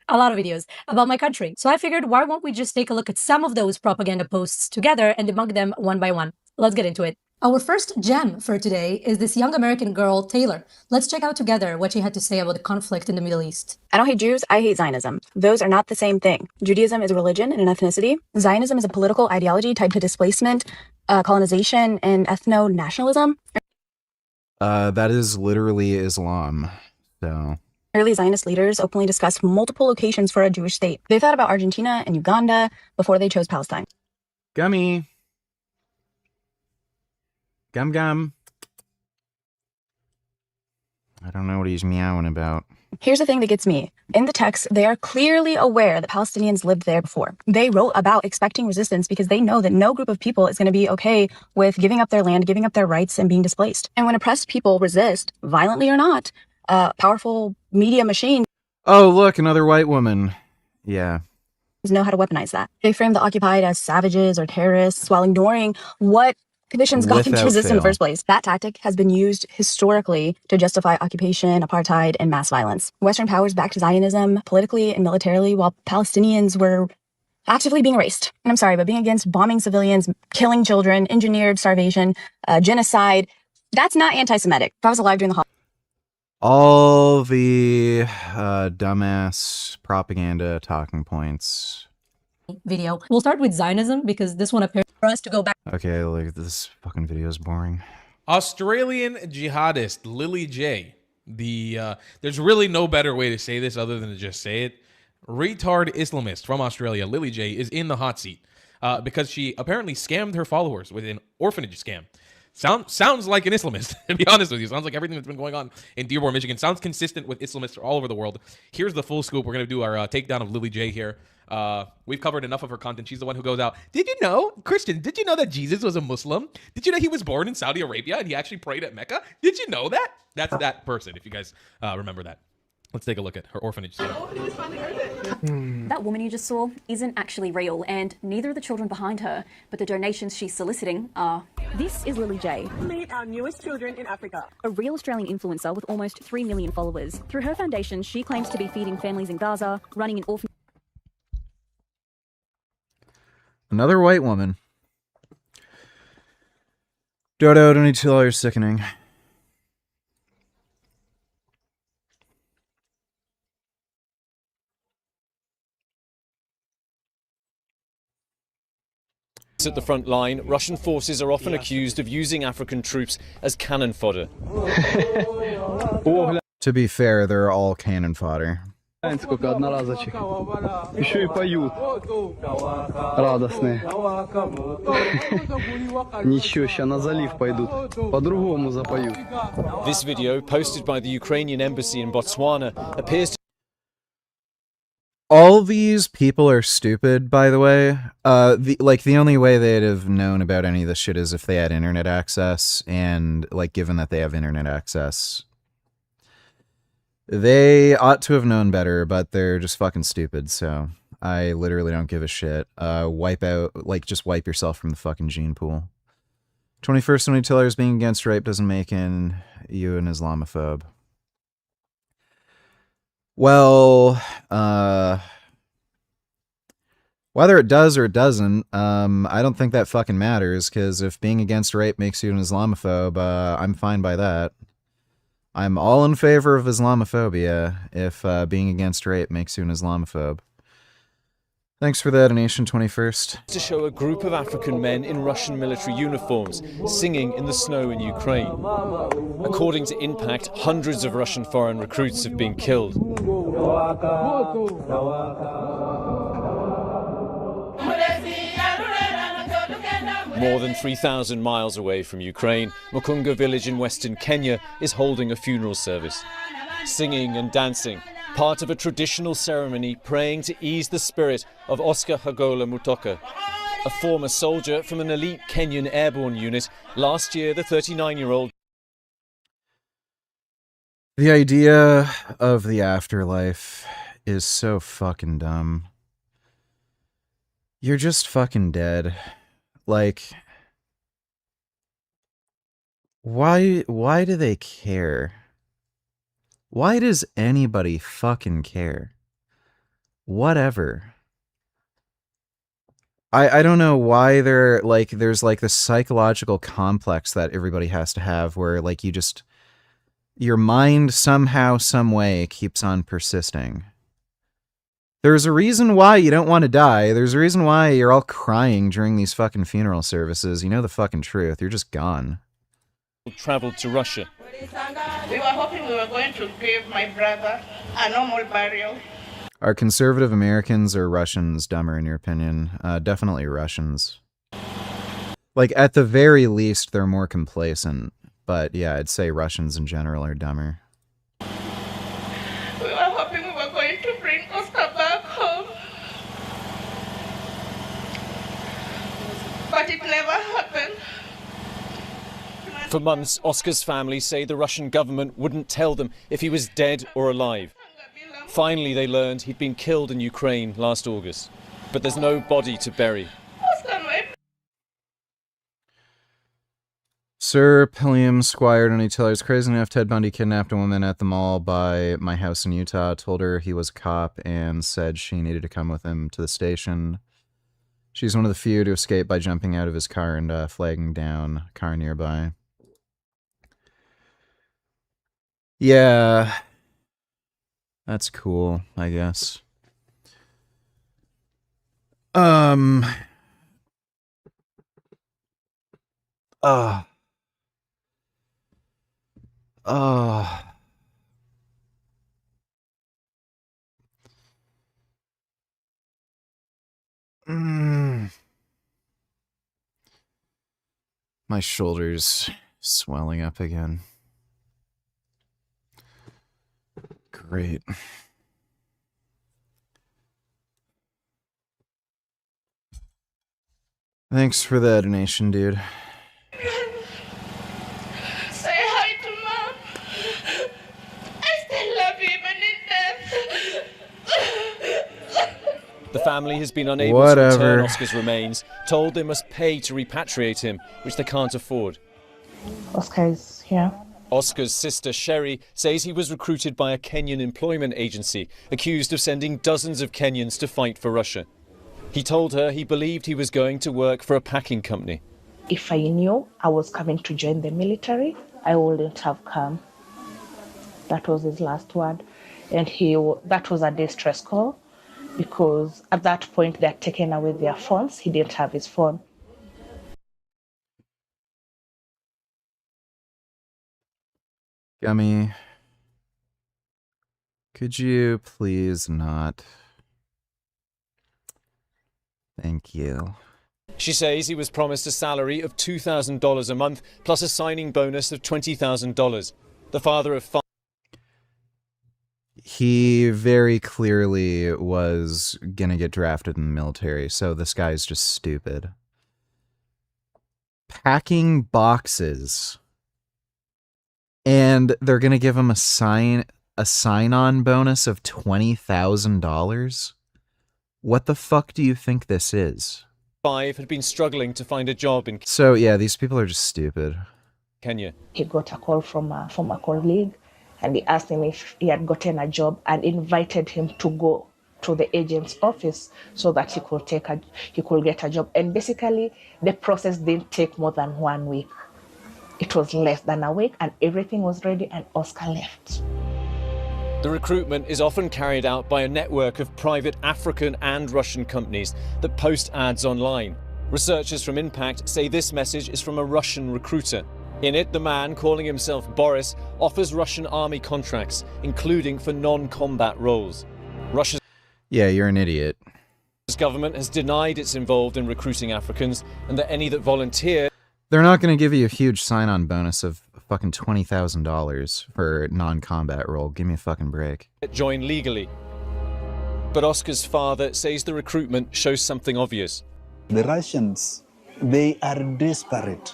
a lot of videos, about my country. So I figured, why won't we just take a look at some of those propaganda posts together and debunk them one by one? Let's get into it. Our first gem for today is this young American girl, Taylor. Let's check out together what she had to say about the conflict in the Middle East. I don't hate Jews, I hate Zionism. Those are not the same thing. Judaism is a religion and an ethnicity. Zionism is a political ideology tied to displacement, colonization, and ethno-nationalism. That is literally Islam, so... Early Zionist leaders openly discussed multiple locations for a Jewish state. They thought about Argentina and Uganda before they chose Palestine. Gummy. Gum gum. I don't know what he's meowing about. Here's the thing that gets me. In the text, they are clearly aware that Palestinians lived there before. They wrote about expecting resistance because they know that no group of people is going to be okay with giving up their land, giving up their rights, and being displaced. And when oppressed people resist, violently or not, powerful media machines Oh, look, another white woman. Yeah. know how to weaponize that. They frame the occupied as savages or terrorists while ignoring what conditions got them to Without resist in the fail. first place. That tactic has been used historically to justify occupation, apartheid, and mass violence. Western powers backed Zionism politically and militarily while Palestinians were actively being erased. And I'm sorry, but being against bombing civilians, killing children, engineered starvation, genocide, that's not anti-Semitic. If I was alive during the All the dumbass propaganda talking points. Video. We'll start with Zionism because this one appears for us to go back. Okay, look, this fucking video is boring. Australian jihadist Lily J. There's really no better way to say this other than to just say it. Retard Islamist from Australia, Lily J, is in the hot seat because she apparently scammed her followers with an orphanage scam. Sounds like an Islamist, to be honest with you. Sounds like everything that's been going on in Dearborn, Michigan. Sounds consistent with Islamists all over the world. Here's the full scoop. We're going to do our takedown of Lily J here. We've covered enough of her content. She's the one who goes out. Did you know, Christian, did you know that Jesus was a Muslim? Did you know he was born in Saudi Arabia and he actually prayed at Mecca? Did you know that? That's that person, if you guys remember that. Let's take a look at her orphanage scam. That woman you just saw isn't actually real, and neither are the children behind her, but the donations she's soliciting are. This is Lily J. Meet our newest children in Africa. A real Australian influencer with almost 3 million followers. Through her foundation, she claims to be feeding families in Gaza, running an orphanage. Another white woman. Dodo, don't need to tell you're sickening. At the front line, Russian forces are often accused of using African troops as cannon fodder. To be fair, they're all cannon fodder. Сколько одноразочек. Еще и поют. Радостные. Ничего, сейчас на залив пойдут. По-другому запоют. This video, posted by the Ukrainian embassy in Botswana, appears to... All these people are stupid, by the way. The only way they'd have known about any of this shit is if they had internet access, and, like, given that they have internet access, they ought to have known better, but they're just fucking stupid, so I literally don't give a shit. Just wipe yourself from the fucking gene pool. 21st century tillers being against rape doesn't make you an Islamophobe. Well, whether it does or it doesn't, I don't think that fucking matters, because if being against rape makes you an Islamophobe, I'm fine by that. I'm all in favor of Islamophobia if being against rape makes you an Islamophobe. Thanks for that, Nation 21st. to show a group of African men in Russian military uniforms singing in the snow in Ukraine. According to Impact, hundreds of Russian foreign recruits have been killed. More than 3,000 miles away from Ukraine, Mukunga village in western Kenya is holding a funeral service. Singing and dancing, part of a traditional ceremony praying to ease the spirit of Oscar Hagola Mutoka, a former soldier from an elite Kenyan airborne unit. Last year, the 39-year-old... The idea of the afterlife is so fucking dumb. You're just fucking dead. Like, why do they care? Why does anybody fucking care? Whatever. I don't know why there's like this psychological complex that everybody has to have where like your mind somehow, some way keeps on persisting. There's a reason why you don't want to die. There's a reason why you're all crying during these fucking funeral services. You know the fucking truth. You're just gone. ...travelled to Russia. We were hoping we were going to give my brother a normal burial. Are conservative Americans or Russians dumber in your opinion? Definitely Russians. Like, at the very least, they're more complacent. But yeah, I'd say Russians in general are dumber. We were hoping we were going to bring Oscar back home. But it never happened. For months, Oscar's family say the Russian government wouldn't tell them if he was dead or alive. Finally, they learned he'd been killed in Ukraine last August. But there's no body to bury. Sir Pilliam Squire Donny Taylor is crazy enough. Ted Bundy kidnapped a woman at the mall by my house in Utah, told her he was a cop, and said she needed to come with him to the station. She's one of the few to escape by jumping out of his car and flagging down a car nearby. Yeah. That's cool, I guess. My shoulder's swelling up again. Great. Thanks for the donation, dude. Say hi to Mom. I still love you even in death. The family has been unable to return Oscar's remains, told they must pay to repatriate him, which they can't afford. Oscar is here. Oscar's sister, Sherry, says he was recruited by a Kenyan employment agency, accused of sending dozens of Kenyans to fight for Russia. He told her he believed he was going to work for a packing company. If I knew I was coming to join the military, I wouldn't have come. That was his last word. And that was a distress call, because at that point they had taken away their phones. He didn't have his phone. Gummy, could you please not? Thank you. She says he was promised a salary of $2,000 a month, plus a signing bonus of $20,000. The father of 5... He very clearly was gonna get drafted in the military, so this guy's just stupid. Packing boxes. And they're gonna give him a sign-on bonus of $20,000? What the fuck do you think this is? 5 had been struggling to find a job in... So yeah, these people are just stupid. Kenya. He got a call from a colleague, and he asked him if he had gotten a job and invited him to go to the agent's office so that he could get a job. And basically, the process didn't take more than 1 week. It was less than a week and everything was ready and Oscar left. The recruitment is often carried out by a network of private African and Russian companies that post ads online. Researchers from Impact say this message is from a Russian recruiter. In it, the man, calling himself Boris, offers Russian army contracts, including for non-combat roles. Yeah, you're an idiot. The government has denied it's involved in recruiting Africans and that any that volunteer... They're not going to give you a huge sign-on bonus of fucking $20,000 for non-combat role. Give me a fucking break. ...join legally. But Oscar's father says the recruitment shows something obvious. The Russians, they are desperate.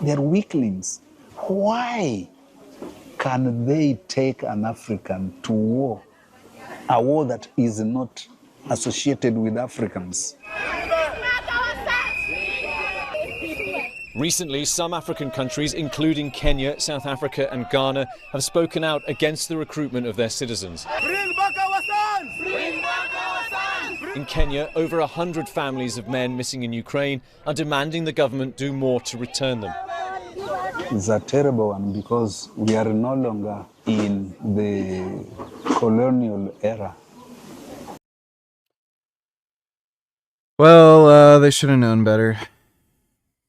They're weaklings. Why can they take an African to war? A war that is not associated with Africans. Recently, some African countries, including Kenya, South Africa and Ghana, have spoken out against the recruitment of their citizens. Bring back our sons! Bring back our sons! In Kenya, over 100 families of men missing in Ukraine are demanding the government do more to return them. It's a terrible one because we are no longer in the colonial era. Well, they should have known better.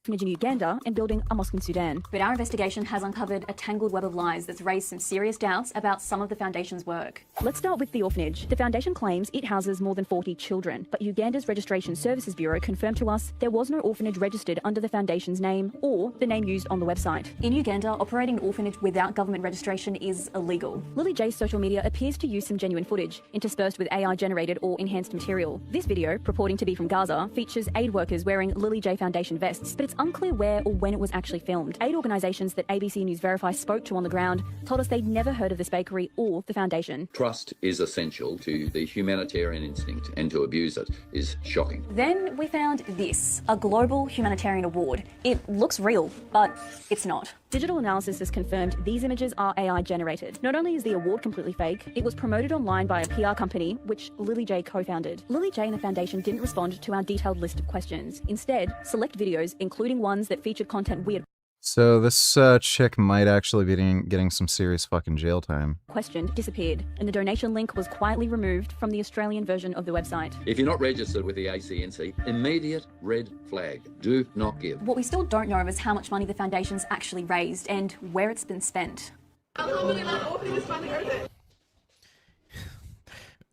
In Uganda and building a mosque in Sudan. But our investigation has uncovered a tangled web of lies that's raised some serious doubts about some of the foundation's work. Let's start with the orphanage. The foundation claims it houses more than 40 children, but Uganda's Registration Services Bureau confirmed to us there was no orphanage registered under the foundation's name or the name used on the website. In Uganda, operating an orphanage without government registration is illegal. Lily J's social media appears to use some genuine footage, interspersed with AI-generated or enhanced material. This video, purporting to be from Gaza, features aid workers wearing Lily J Foundation vests, but it's unclear where or when it was actually filmed. Aid organisations that ABC News Verify spoke to on the ground told us they'd never heard of this bakery or the foundation. Trust is essential to the humanitarian instinct, and to abuse it is shocking. Then we found this, a global humanitarian award. It looks real, but it's not. Digital analysis has confirmed these images are AI generated. Not only is the award completely fake, it was promoted online by a PR company, which Lily J co-founded. Lily J and the foundation didn't respond to our detailed list of questions. Instead, select videos, including ones that featured content we had So this chick might actually be getting some serious fucking jail time. questioned, disappeared, and the donation link was quietly removed from the Australian version of the website. If you're not registered with the ACNC, immediate red flag. Do not give. What we still don't know is how much money the foundation's actually raised and where it's been spent.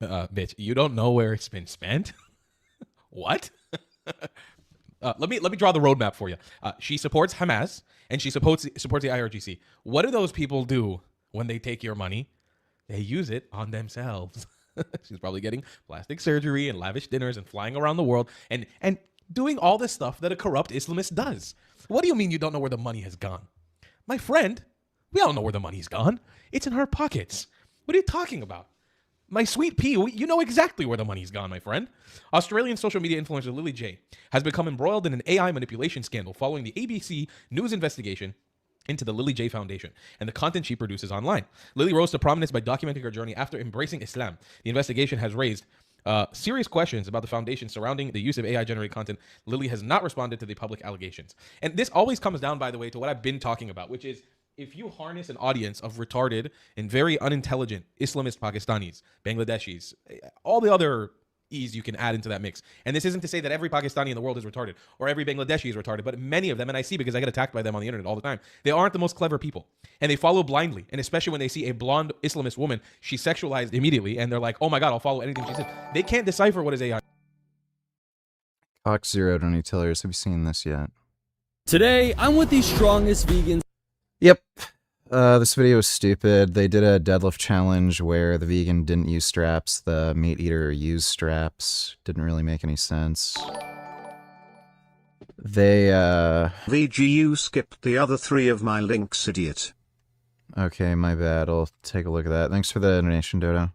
Bitch, you don't know where it's been spent? What? Let me draw the roadmap for you. She supports Hamas and she supports the IRGC. What do those people do when they take your money? They use it on themselves. She's probably getting plastic surgery and lavish dinners and flying around the world and doing all this stuff that a corrupt Islamist does. What do you mean you don't know where the money has gone? My friend, we all know where the money's gone. It's in her pockets. What are you talking about? My sweet pea, you know exactly where the money's gone, my friend. Australian social media influencer Lily J has become embroiled in an AI manipulation scandal following the ABC News investigation into the Lily J Foundation and the content she produces online. Lily rose to prominence by documenting her journey after embracing Islam. The investigation has raised serious questions about the foundation surrounding the use of AI-generated content. Lily has not responded to the public allegations. And this always comes down, by the way, to what I've been talking about, which is if you harness an audience of retarded and very unintelligent Islamist Pakistanis, Bangladeshis, all the other E's you can add into that mix. And this isn't to say that every Pakistani in the world is retarded or every Bangladeshi is retarded, but many of them, and I see because I get attacked by them on the internet all the time, they aren't the most clever people. And they follow blindly. And especially when they see a blonde Islamist woman, she's sexualized immediately. And they're like, oh my God, I'll follow anything she says. They can't decipher what is AI. Cox zeroed on retailers. Have you seen this yet? Today, I'm with the strongest vegans. Yep. This video is stupid. They did a deadlift challenge where the vegan didn't use straps. The meat eater used straps. Didn't really make any sense. They, VGU skipped the other 3 of my links, idiot. Okay, my bad. I'll take a look at that. Thanks for the donation, Dodo.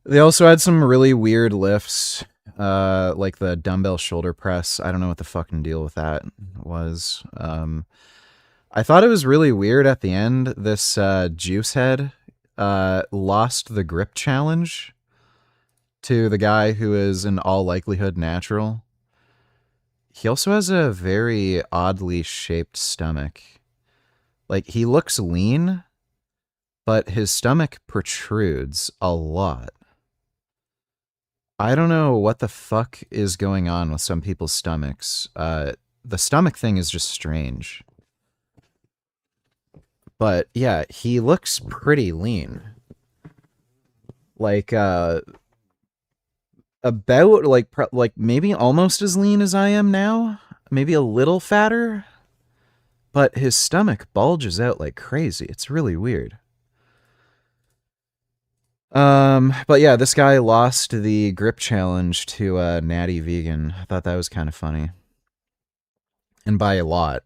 They also had some really weird lifts, like the dumbbell shoulder press. I don't know what the fucking deal with that was. I thought it was really weird at the end. This juice head lost the grip challenge to the guy who is in all likelihood natural. He also has a very oddly shaped stomach. Like, he looks lean, but his stomach protrudes a lot. I don't know what the fuck is going on with some people's stomachs. The stomach thing is just strange. But yeah, he looks pretty lean. Like, about like maybe almost as lean as I am now, maybe a little fatter, but his stomach bulges out like crazy. It's really weird. But yeah, this guy lost the grip challenge to Natty Vegan. I thought that was kind of funny. And by a lot.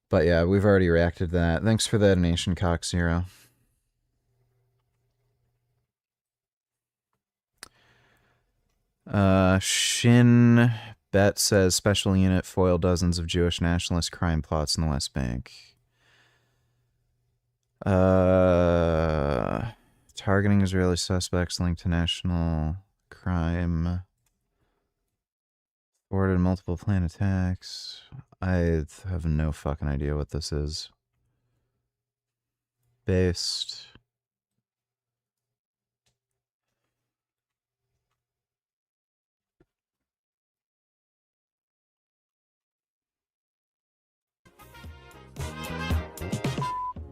But yeah, we've already reacted to that. Thanks for the donation, Cox Zero. Shin Bet says special unit foil dozens of Jewish nationalist crime plots in the West Bank. Targeting Israeli suspects linked to national crime. Ordered multiple plane attacks. I have no fucking idea what this is. Based.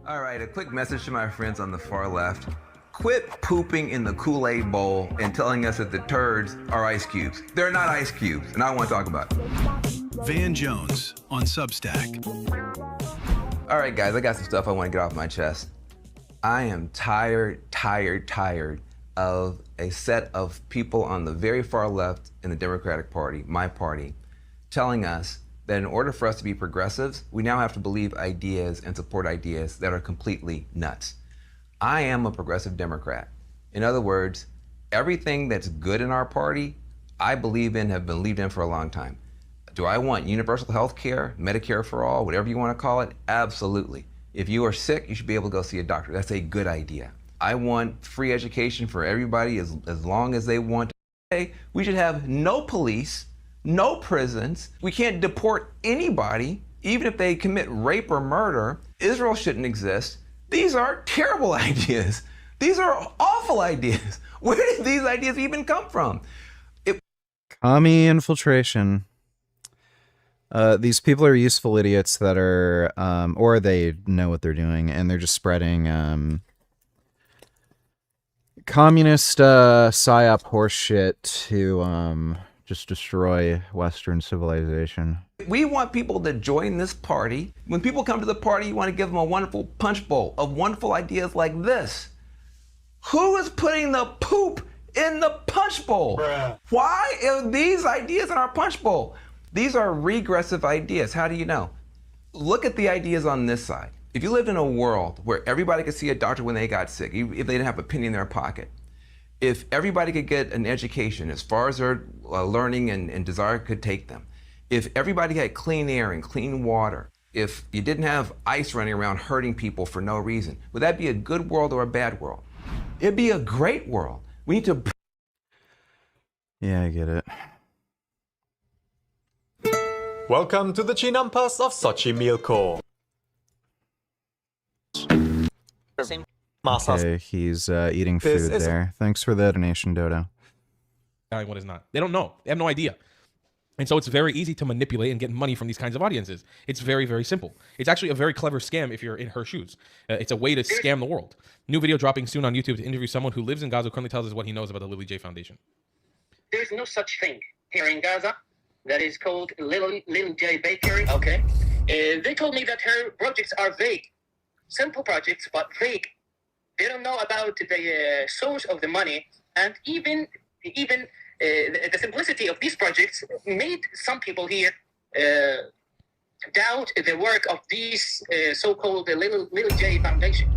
All right, a quick message to my friends on the far left. Quit pooping in the Kool-Aid bowl and telling us that the turds are ice cubes. They're not ice cubes, and I don't want to talk about it. Van Jones on Substack. All right, guys, I got some stuff I want to get off my chest. I am tired of a set of people on the very far left in the Democratic Party, my party, telling us that in order for us to be progressives, we now have to believe ideas and support ideas that are completely nuts. I am a progressive Democrat. In other words, everything that's good in our party, I believe in, have believed in for a long time. Do I want universal health care, Medicare for all, whatever you want to call it? Absolutely. If you are sick, you should be able to go see a doctor. That's a good idea. I want free education for everybody as long as they want. We should have no police, no prisons. We can't deport anybody, even if they commit rape or murder. Israel shouldn't exist. These are terrible ideas. These are awful ideas. Where did these ideas even come from? Commie infiltration. These people are useful idiots that are, or they know what they're doing, and they're just spreading communist psyop horseshit to just destroy Western civilization. We want people to join this party. When people come to the party, you want to give them a wonderful punch bowl of wonderful ideas like this. Who is putting the poop in the punch bowl? Bruh. Why are these ideas in our punch bowl? These are regressive ideas. How do you know? Look at the ideas on this side. If you lived in a world where everybody could see a doctor when they got sick, if they didn't have a penny in their pocket, if everybody could get an education as far as their learning and desire could take them, if everybody had clean air and clean water, if you didn't have ice running around hurting people for no reason, would that be a good world or a bad world? It'd be a great world. We need to... Yeah, I get it. Welcome to the Chinampas of Sochi Milko. Okay, he's eating food there. Thanks for the donation, Dodo. What is not? They don't know. They have no idea. And so it's very easy to manipulate and get money from these kinds of audiences. It's very, very simple. It's actually a very clever scam if you're in her shoes. It's a way to scam the world. New video dropping soon on YouTube to interview someone who lives in Gaza who currently tells us what he knows about the Lily J Foundation. There's no such thing here in Gaza that is called Lily J Bakery. Okay. They told me that her projects are vague. Simple projects, but vague. They don't know about the source of the money, and even the simplicity of these projects made some people here doubt the work of these so-called Little J Foundation.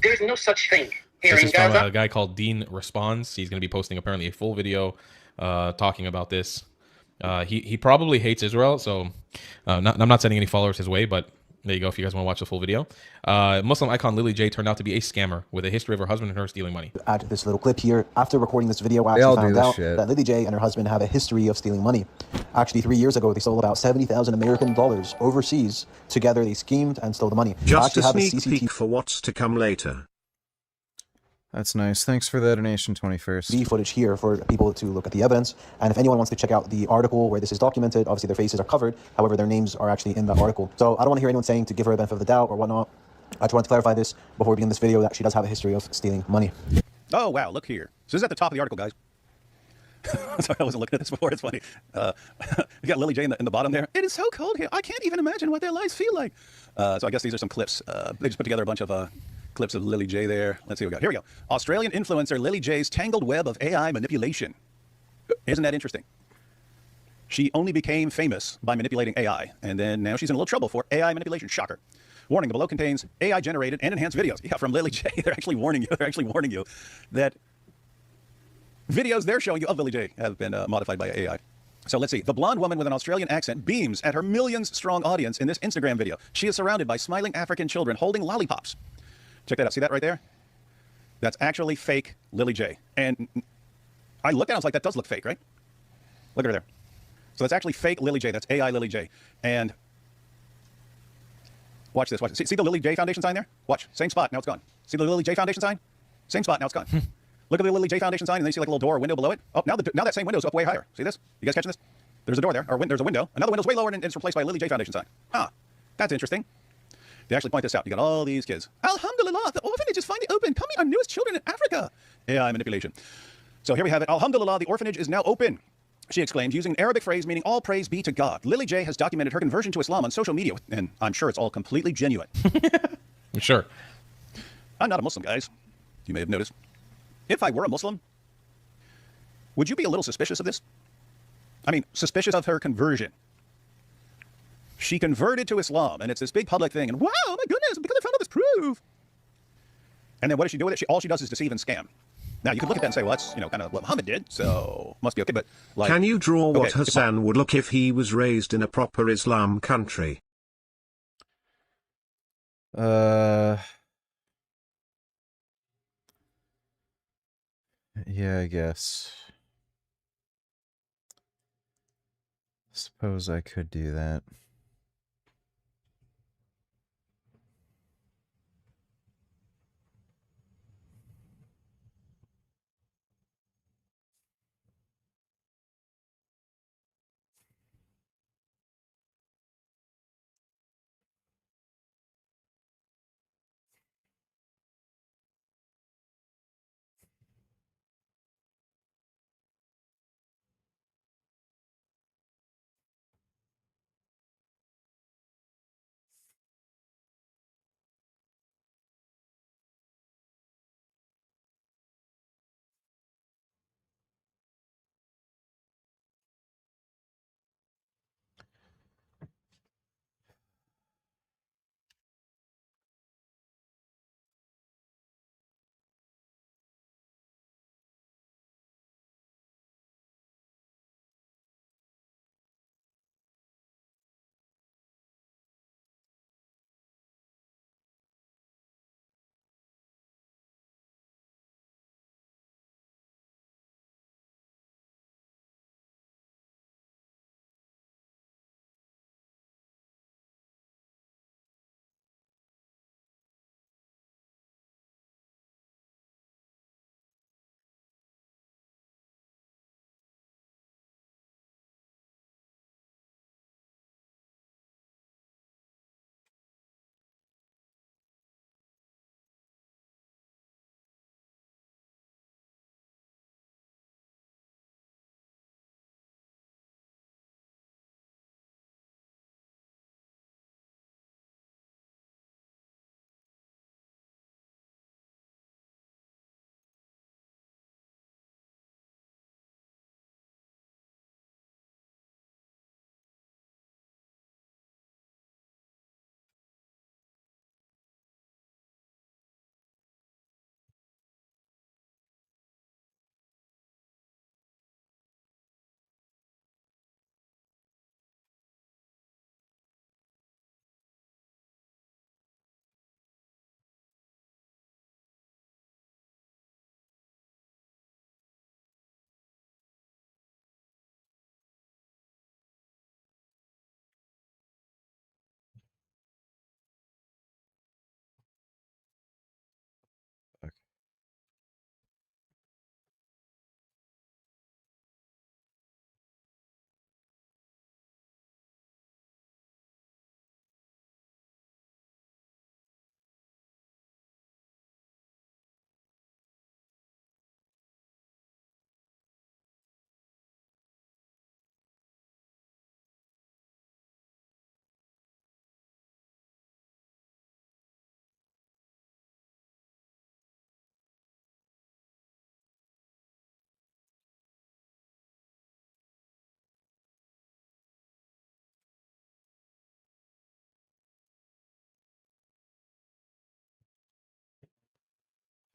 There's no such thing here in Gaza. From a guy called Dean Responds. He's going to be posting apparently a full video talking about this. He probably hates Israel, so I'm not sending any followers his way, but there you go if you guys want to watch the full video. Muslim icon Lily J turned out to be a scammer with a history of her husband and her stealing money. Add this little clip here. After recording this video, I actually found out that Lily J and her husband have a history of stealing money. Actually, 3 years ago, they stole about $70,000 American dollars overseas. Together, they schemed and stole the money. Just a sneak peek for what's to come later. That's nice. Thanks for the donation, 21st. The footage here for people to look at the evidence. And if anyone wants to check out the article where this is documented, obviously their faces are covered. However, their names are actually in the article. So I don't want to hear anyone saying to give her a benefit of the doubt or whatnot. I just want to clarify this before we begin this video that she does have a history of stealing money. Oh, wow, look here. So this is at the top of the article, guys. Sorry, I wasn't looking at this before. It's funny. You got Lily J in the bottom there. It is so cold here. I can't even imagine what their lives feel like. So I guess these are some clips. They just put together a bunch of clips of Lily J there. Let's see what we got. Here we go. Australian influencer Lily J's tangled web of AI manipulation. Isn't that interesting? She only became famous by manipulating AI, and then now she's in a little trouble for AI manipulation. Shocker. Warning, the below contains AI-generated and enhanced videos. Yeah, from Lily J. They're actually warning you. They're actually warning you that videos they're showing you of Lily J have been modified by AI. So let's see. The blonde woman with an Australian accent beams at her millions-strong audience in this Instagram video. She is surrounded by smiling African children holding lollipops. Check that out. See that right there? That's actually fake Lily J. And I looked at it, I was like, that does look fake, right? Look at her there. So that's actually fake Lily J. That's AI Lily J. And watch this. Watch this. See the Lily J Foundation sign there? Watch. Same spot. Now it's gone. See the Lily J Foundation sign? Same spot. Now it's gone. Look at the Lily J Foundation sign, and then you see like a little door or window below it. Oh, now that same window's up way higher. See this? You guys catching this? There's a door there, or there's a window. Another window's way lower, and it's replaced by a Lily J Foundation sign. Huh. That's interesting. They actually point this out. You got all these kids. Alhamdulillah, the orphanage is finally open. Come meet our newest children in Africa. AI manipulation. So here we have it. Alhamdulillah, the orphanage is now open. She exclaims, using an Arabic phrase meaning all praise be to God. Lily J has documented her conversion to Islam on social media, and I'm sure it's all completely genuine. Sure. I'm not a Muslim, guys. You may have noticed. If I were a Muslim, would you be a little suspicious of this? I mean, suspicious of her conversion. She converted to Islam, and it's this big public thing, and wow, my goodness, because I found all this proof. And then what does she do with it? All she does is deceive and scam. Now, you could look at that and say, well, that's, kind of what Muhammad did, so must be okay, but like... Can you draw what Hassan would look if he was raised in a proper Islam country? Yeah, I guess. Suppose I could do that.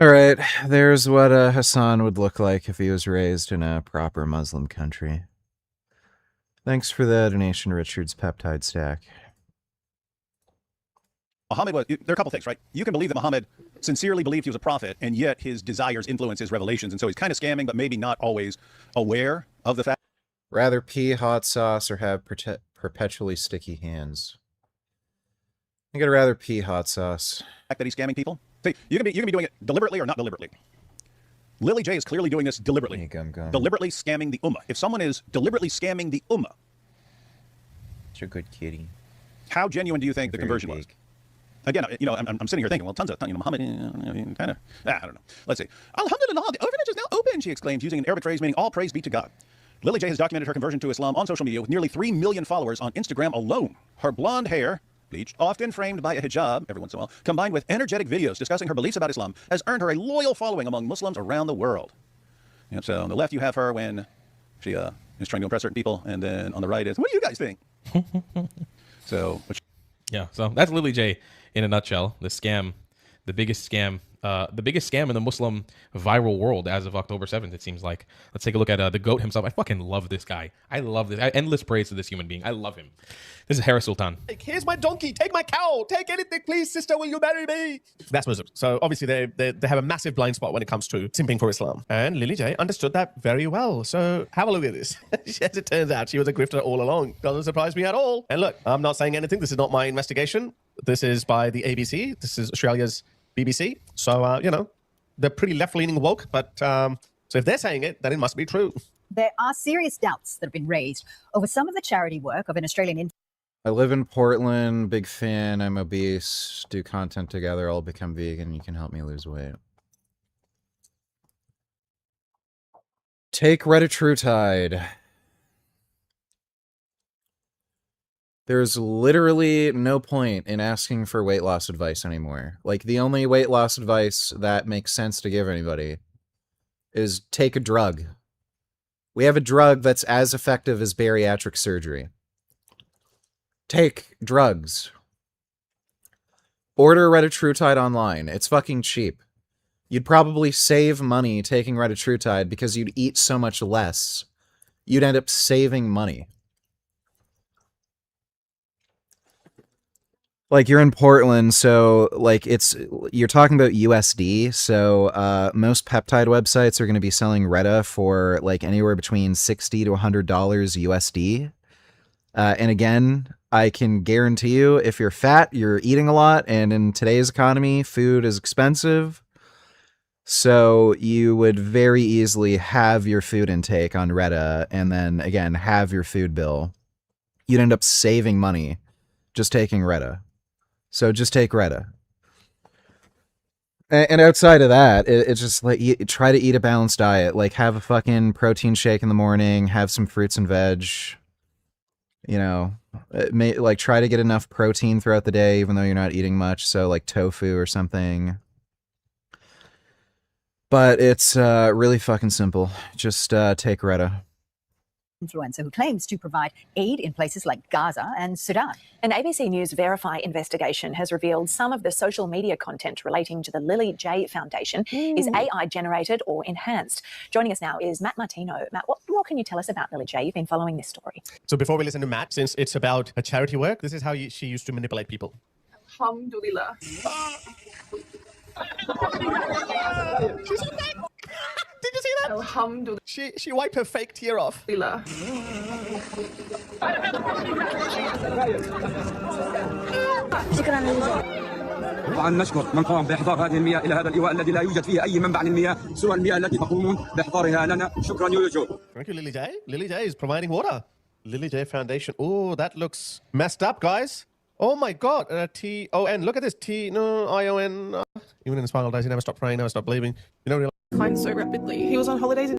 All right, there's what Hassan would look like if he was raised in a proper Muslim country. Thanks for the donation, Richard's peptide stack. Muhammad was, there are a couple things, right? You can believe that Muhammad sincerely believed he was a prophet, and yet his desires influence his revelations, and so he's kind of scamming, but maybe not always aware of the fact. Rather pee hot sauce or have perpetually sticky hands? I'm gonna rather pee hot sauce. That he's scamming people. See, you can be doing it deliberately or not deliberately. Lily J is clearly doing this deliberately. Deliberately scamming the ummah. If someone is deliberately scamming the ummah, it's a good kitty. How genuine do you think the conversion was? Again, I'm sitting here thinking, well, tons of, Muhammad, kind of, I don't know. Let's see. Alhamdulillah, the orphanage is now open, she exclaimed, using an Arabic phrase meaning all praise be to God. Lily J has documented her conversion to Islam on social media with nearly 3 million followers on Instagram alone. Her blonde hair, bleached, often framed by a hijab every once in a while, combined with energetic videos discussing her beliefs about Islam, has earned her a loyal following among Muslims around the world. And so on the left, you have her when she is trying to impress certain people, and then on the right is, what do you guys think? So, yeah, so that's Lily J in a nutshell. The scam, the biggest scam in the Muslim viral world as of October 7th, it seems like. Let's take a look at the GOAT himself. I fucking love this guy. I love this. Endless praise to this human being. I love him. This is Harris Sultan. Here's my donkey. Take my cow. Take anything, please, sister. Will you marry me? That's Muslims. So obviously they have a massive blind spot when it comes to simping for Islam. And Lily J understood that very well. So have a look at this. As it turns out, she was a grifter all along. Doesn't surprise me at all. And look, I'm not saying anything. This is not my investigation. This is by the ABC. This is Australia's BBC. So, they're pretty left-leaning woke, but so if they're saying it, then it must be true. There are serious doubts that have been raised over some of the charity work of an Australian... I live in Portland, big fan, I'm obese, do content together, I'll become vegan, you can help me lose weight. Take retatrutide. There's literally no point in asking for weight loss advice anymore. Like, the only weight loss advice that makes sense to give anybody is take a drug. We have a drug that's as effective as bariatric surgery. Take drugs. Order retatrutide online. It's fucking cheap. You'd probably save money taking retatrutide because you'd eat so much less. You'd end up saving money. Like, you're in Portland, so, like, you're talking about USD, so, most peptide websites are going to be selling Reta for, like, anywhere between $60 to $100 USD. And again, I can guarantee you, if you're fat, you're eating a lot, and in today's economy, food is expensive. So you would very easily have your food intake on Reta, and then, again, have your food bill. You'd end up saving money just taking Reta. So just take Reta. And outside of that, it's just like, try to eat a balanced diet. Like, have a fucking protein shake in the morning, have some fruits and veg. Try to get enough protein throughout the day, even though you're not eating much. So, like, tofu or something. But it's really fucking simple. Just take Reta. Influencer who claims to provide aid in places like Gaza and Sudan. An ABC News Verify investigation has revealed some of the social media content relating to the Lily J Foundation is AI generated or enhanced. Joining us now is Matt Martino. Matt, what can you tell us about Lily J? You've been following this story. So before we listen to Matt, since it's about a charity work, this is how she used to manipulate people. Alhamdulillah. Did you see that? Alhamdulillah. She wiped her fake tear off. طبعا نشكر من قام باحضار هذه المياه الى هذا الايواء الذي لا يوجد فيه اي منبع للمياه سوى المياه التي تقومون باحضارها لنا. شكرا يوجو. Thank you, Lily J. Lily J is providing water. Lily J Foundation. Oh, that looks messed up, guys. Oh my God. T-O-N. Look at this. I-O-N. Even in his final days, he never stopped praying, never stopped believing. You know, declined so rapidly. He was on holidays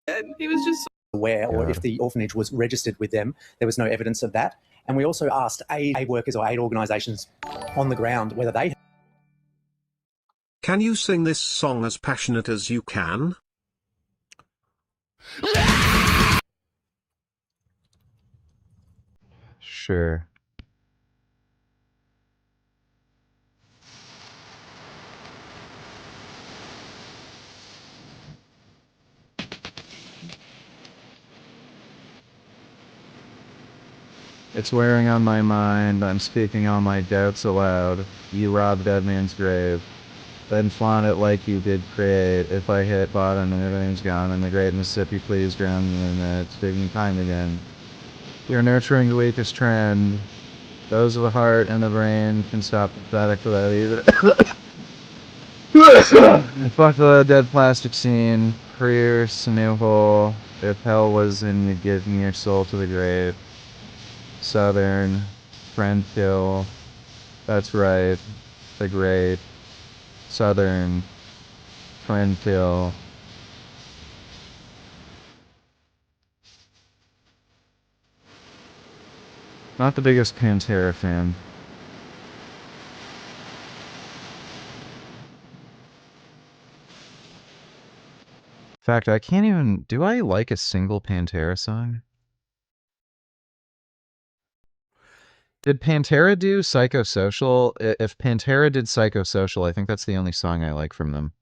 and he was just aware, or if the orphanage was registered with them. There was no evidence of that. And we also asked aid workers or aid organisations on the ground whether they... Can you sing this song as passionate as you can? Sure. It's wearing on my mind. I'm speaking all my doubts aloud. You robbed Dead Man's grave. Then flaunt it like you did create. If I hit bottom and everything's gone, then the great Mississippi please drown me in it's taking time again. You're nurturing the weakest trend. Those of the heart and the brain can stop the pathetic without either. Fuck the dead plastic scene. Pierce a new hole. If hell was in giving your soul to the grave. Southern. Friend kill. That's right. The great. Southern. Friend kill. Not the biggest Pantera fan. In fact, I can't even... Do I like a single Pantera song? Did Pantera do Psychosocial? If Pantera did Psychosocial, I think that's the only song I like from them.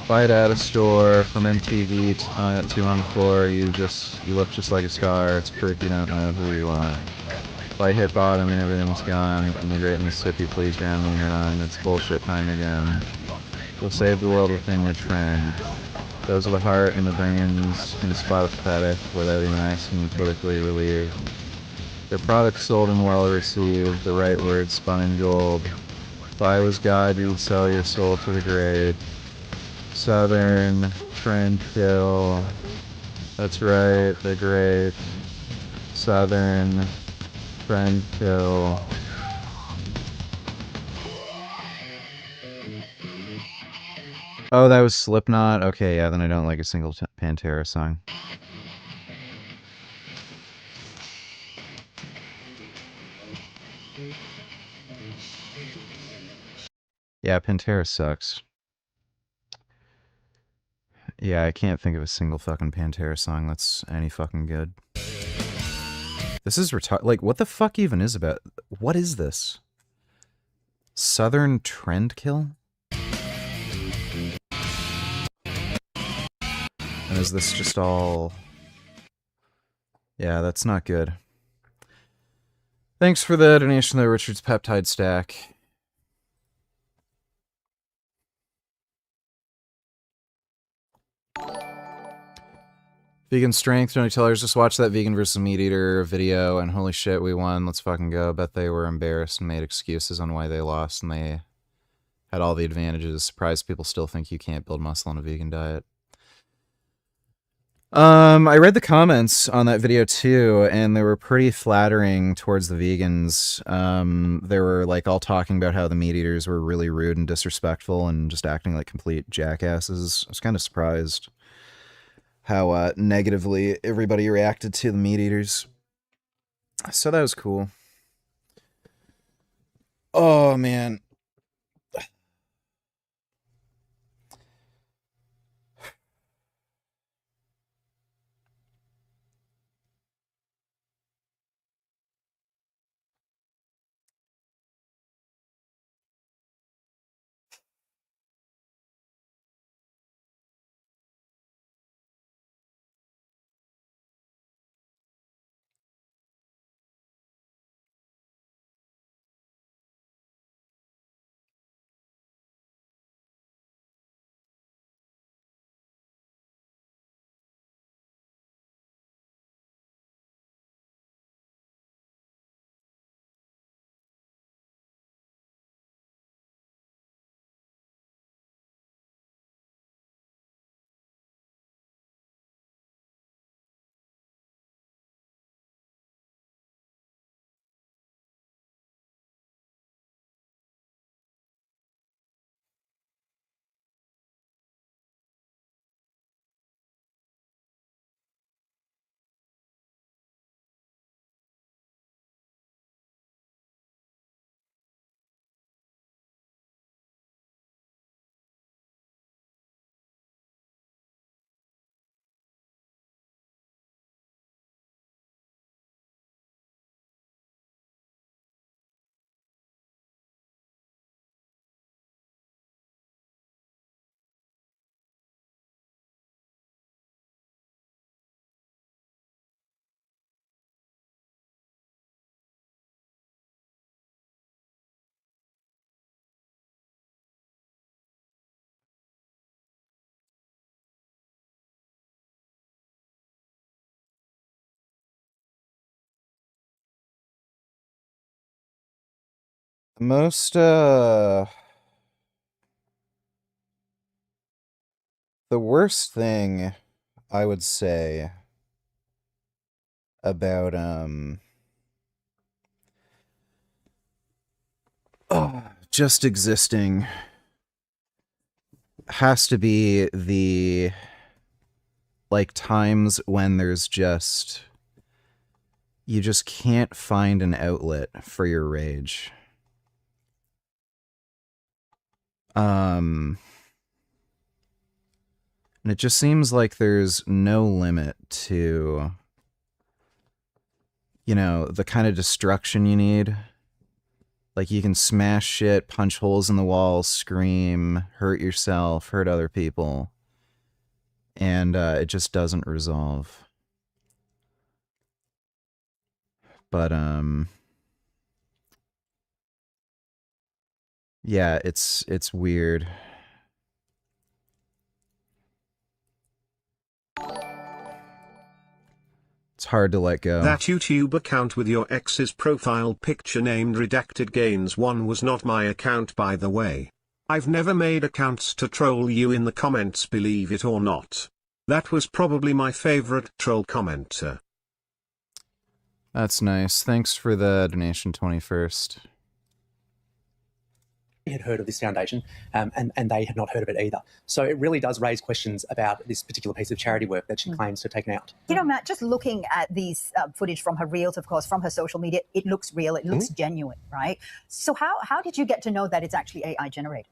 Fight at a store, from MTV to on the floor, you look just like a scar, it's proof you don't know who you are. If I hit bottom and everything was gone, from the great Mississippi, please drown me in your line, it's bullshit time again. You'll save the world within your trend. Those of the heart and the brains can spot pathetic without even asking politically relieved. Their products sold and well received, the right words spun in gold. If I was God, you'd sell your soul to the grave. Southern, Trend Kill. That's right, the great. Southern, Trend Kill. Oh, that was Slipknot? Okay, yeah, then I don't like a single Pantera song. Yeah, Pantera sucks. Yeah, I can't think of a single fucking Pantera song that's any fucking good. This is like, what the fuck even is about? What is this? Southern Trend Kill? And is this just all... Yeah, that's not good. Thanks for the donation there, Richard's Peptide Stack. Vegan Strength, Tony Tellers, just watched that Vegan vs. Meat Eater video, and holy shit, we won. Let's fucking go. Bet they were embarrassed and made excuses on why they lost, and they had all the advantages. Surprised people still think you can't build muscle on a vegan diet. I read the comments on that video too, and they were pretty flattering towards the vegans. They were like all talking about how the meat eaters were really rude and disrespectful and just acting like complete jackasses. I was kind of surprised how negatively everybody reacted to the meat eaters. So that was cool. Oh, man. Most, the worst thing I would say about, just existing has to be the, like, times when there's just, you just can't find an outlet for your rage. And it just seems like there's no limit to, you know, the kind of destruction you need. Like, you can smash shit, punch holes in the walls, scream, hurt yourself, hurt other people, and it just doesn't resolve. But, yeah, it's weird. It's hard to let go. That YouTube account with your ex's profile picture named Redacted Gains 1 was not my account, by the way. I've never made accounts to troll you in the comments, believe it or not. That was probably my favorite troll commenter. That's nice. Thanks for the donation, 21st. Had heard of this foundation, and they had not heard of it either. So it really does raise questions about this particular piece of charity work that she claims to have taken out. You know, Matt, just looking at these footage from her reels, of course, from her social media, it looks real, it looks genuine, right? So how did you get to know that it's actually AI generated?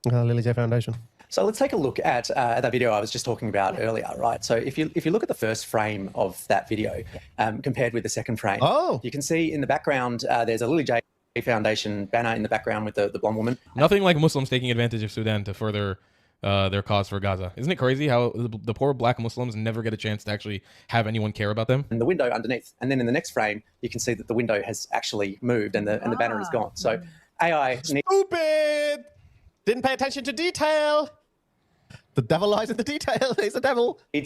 Lily J Foundation. So let's take a look at that video I was just talking about earlier, right? So if you look at the first frame of that video compared with the second frame, you can see in the background there's a Lily J Foundation banner in the background with the blonde woman. Nothing like Muslims taking advantage of Sudan to further their cause for Gaza. Isn't it crazy how the poor black Muslims never get a chance to actually have anyone care about them? And the window underneath. And then in the next frame, you can see that the window has actually moved and the banner is gone. So AI... Stupid! Didn't pay attention to detail. The devil lies in the detail. He's the devil. It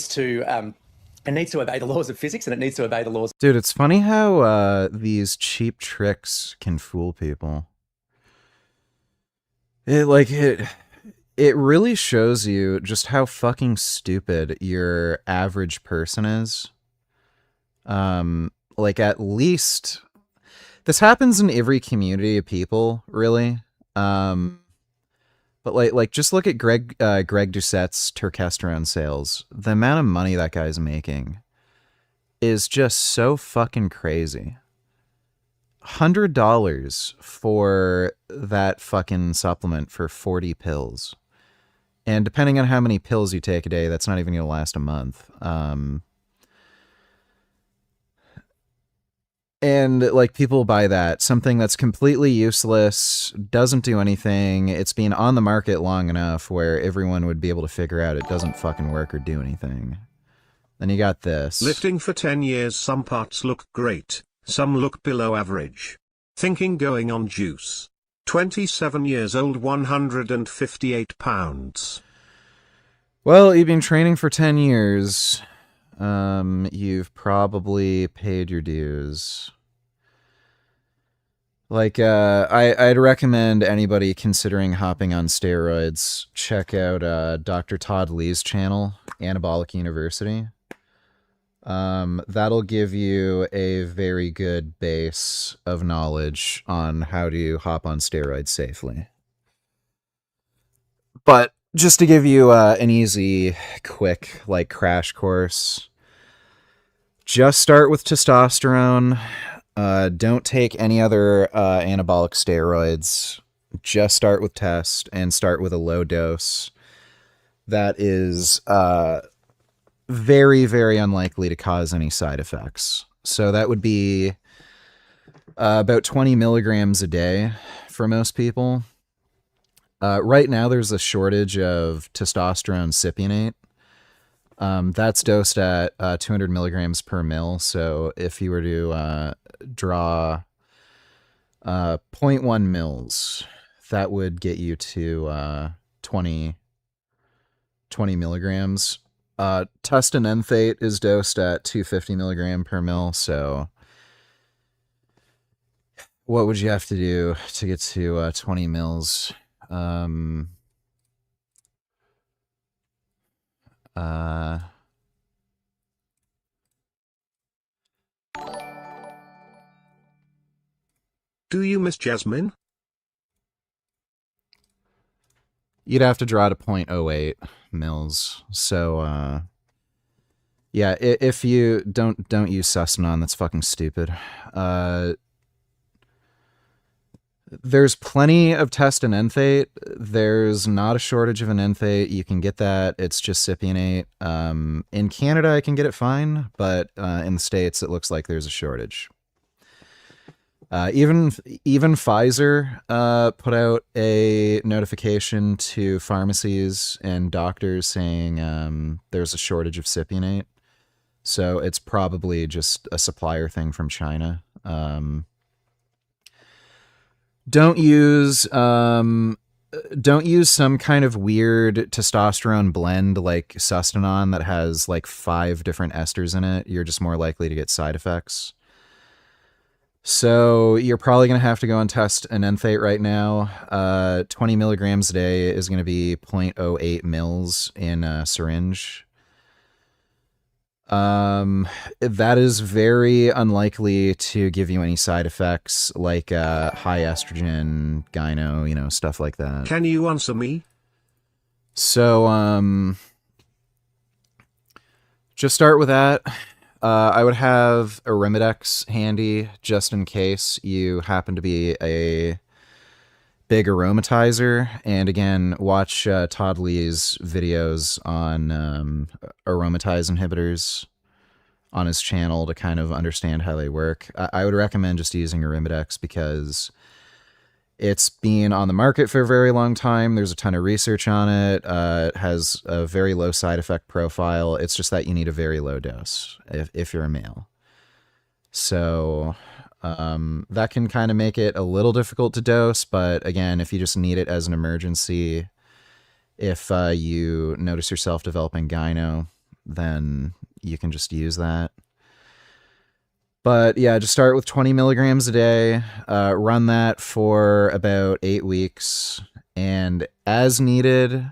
needs to obey the laws of physics, and it needs to obey the laws. Dude, it's funny how these cheap tricks can fool people. It really shows you just how fucking stupid your average person is. Like, at least this happens in every community of people, really. But like just look at Greg Doucette's Turkesterone sales. The amount of money that guy's making is just so fucking crazy. $100 for that fucking supplement for 40 pills. And depending on how many pills you take a day, that's not even going to last a month. And like, people buy that, something that's completely useless, doesn't do anything. It's been on the market long enough where everyone would be able to figure out it doesn't fucking work or do anything. Then you got this. Lifting for 10 years, some parts look great, some look below average. Thinking going on juice. 27 years old, 158 pounds. Well, you've been training for 10 years. You've probably paid your dues. Like, I'd recommend anybody considering hopping on steroids, check out Dr. Todd Lee's channel, Anabolic University. That'll give you a very good base of knowledge on how to hop on steroids safely. But just to give you an easy, quick, like, crash course, just start with testosterone. Don't take any other anabolic steroids. Just start with test and start with a low dose. That is very, very unlikely to cause any side effects. So that would be about 20 milligrams a day for most people. Right now, there's a shortage of testosterone cypionate. That's dosed at 200 milligrams per mil. So if you were to draw 0.1 mils, that would get you to 20 milligrams. Testanenthate is dosed at 250 milligram per mil. So what would you have to do to get to 20 mils? Do you miss Jasmine? You'd have to draw to 0.08 mils. So, yeah, if you don't use Sustanon, that's fucking stupid. There's plenty of test and enthate. There's not a shortage of an enthate. You can get that. It's just cypionate. In Canada, I can get it fine, but in the States, it looks like there's a shortage. Even Pfizer put out a notification to pharmacies and doctors saying there's a shortage of cypionate. So it's probably just a supplier thing from China. Don't use some kind of weird testosterone blend like Sustanon that has like 5 different esters in it. You're just more likely to get side effects. So you're probably going to have to go and test an enthate right now. 20 milligrams a day is going to be 0.08 mils in a syringe. That is very unlikely to give you any side effects like high estrogen, gyno, stuff like that. Can you answer me? So, just start with that. I would have a Arimidex handy just in case you happen to be a big aromatizer. And again, watch Todd Lee's videos on aromatase inhibitors on his channel to kind of understand how they work. I would recommend just using Arimidex because it's been on the market for a very long time. There's a ton of research on it. It has a very low side effect profile. It's just that you need a very low dose if you're a male. So that can kind of make it a little difficult to dose. But again, if you just need it as an emergency, if you notice yourself developing gyno, then you can just use that. But yeah, just start with 20 milligrams a day, run that for about 8 weeks, and as needed,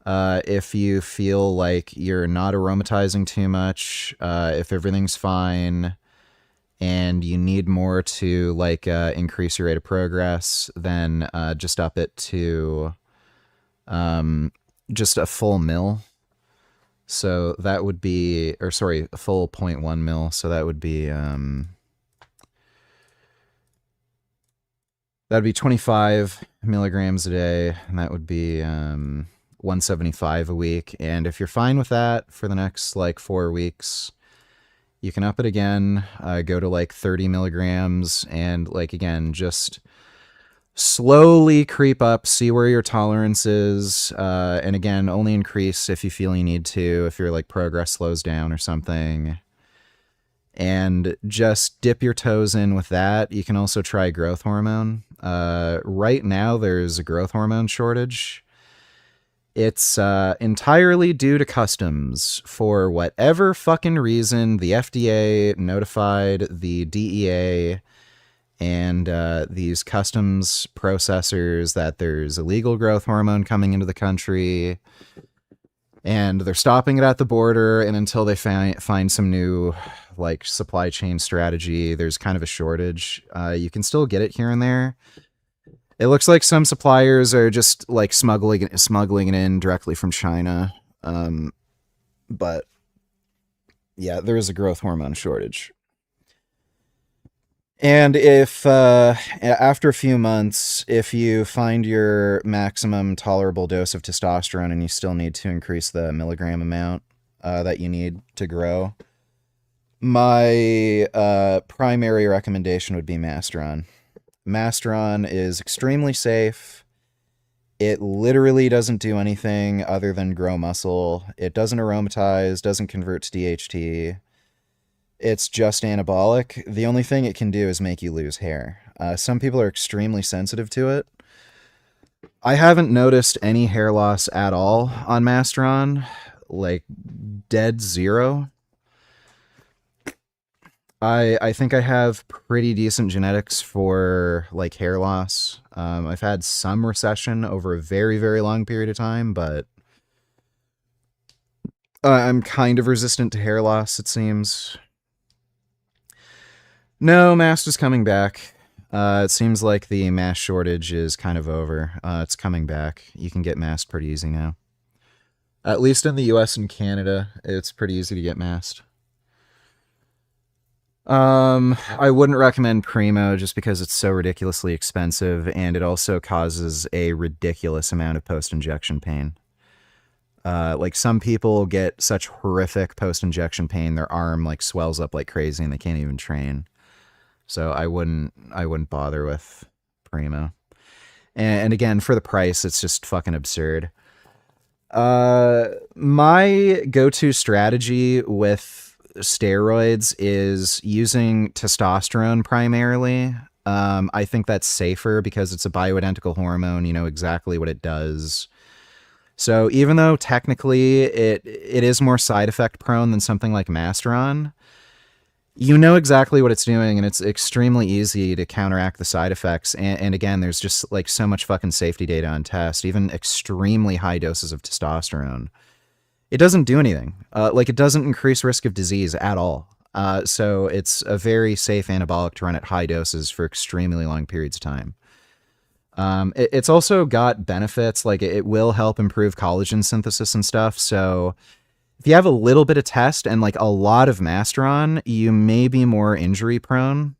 if you feel like you're not aromatizing too much, if everything's fine, and you need more to like increase your rate of progress, then just up it to just a full mil. So that would be, or sorry, a full 0.1 mil. So that would be, that'd be 25 milligrams a day, and that would be 175 a week. And if you're fine with that for the next like 4 weeks, you can up it again, go to like 30 milligrams, and like again, just slowly creep up, see where your tolerance is, and again, only increase if you feel you need to, if your like progress slows down or something. And just dip your toes in with that. You can also try growth hormone. Right now, there's a growth hormone shortage. It's entirely due to customs. For whatever fucking reason, the FDA notified the DEA and these customs processors that there's illegal growth hormone coming into the country, and they're stopping it at the border, and until they find some new like supply chain strategy, there's kind of a shortage. You can still get it here and there. It looks like some suppliers are just like smuggling it in directly from China. But yeah, there is a growth hormone shortage. And if after a few months, if you find your maximum tolerable dose of testosterone and you still need to increase the milligram amount that you need to grow, my primary recommendation would be Masteron. Masteron is extremely safe. It literally doesn't do anything other than grow muscle. It doesn't aromatize, doesn't convert to DHT. It's just anabolic. The only thing it can do is make you lose hair. Some people are extremely sensitive to it. I haven't noticed any hair loss at all on Masteron, like dead zero. I think I have pretty decent genetics for like hair loss. I've had some recession over a very, very long period of time, but I'm kind of resistant to hair loss, it seems. No, mast is coming back. It seems like the mast shortage is kind of over. It's coming back. You can get mast pretty easy now. At least in the US and Canada, it's pretty easy to get mast. I wouldn't recommend Primo just because it's so ridiculously expensive, and it also causes a ridiculous amount of post-injection pain. Like some people get such horrific post-injection pain, their arm like swells up like crazy and they can't even train. So I wouldn't bother with Primo. And again, for the price, it's just fucking absurd. My go-to strategy with steroids is using testosterone primarily. I think that's safer because it's a bioidentical hormone. You know exactly what it does. So even though technically it is more side effect prone than something like Masteron, you know exactly what it's doing, and it's extremely easy to counteract the side effects. And again, there's just like so much fucking safety data on test. Even extremely high doses of testosterone, it doesn't do anything. Like it doesn't increase risk of disease at all. So it's a very safe anabolic to run at high doses for extremely long periods of time. It's also got benefits, like it will help improve collagen synthesis and stuff. So if you have a little bit of test and like a lot of Masteron, you may be more injury prone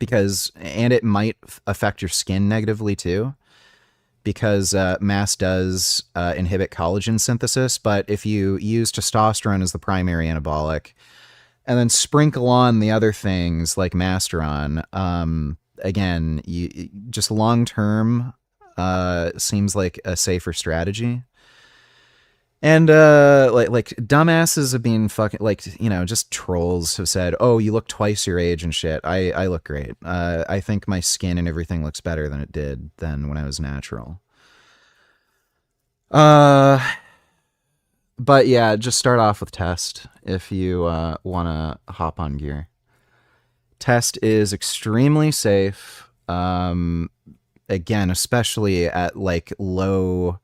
and it might affect your skin negatively too, because mast does inhibit collagen synthesis. But if you use testosterone as the primary anabolic and then sprinkle on the other things like Masteron, again, just long term seems like a safer strategy. And like dumbasses have been fucking, like, you know, just trolls have said, oh, you look twice your age and shit. I look great. I think my skin and everything looks better than it did then when I was natural. But yeah, just start off with test if you want to hop on gear. Test is extremely safe. Again, especially at like low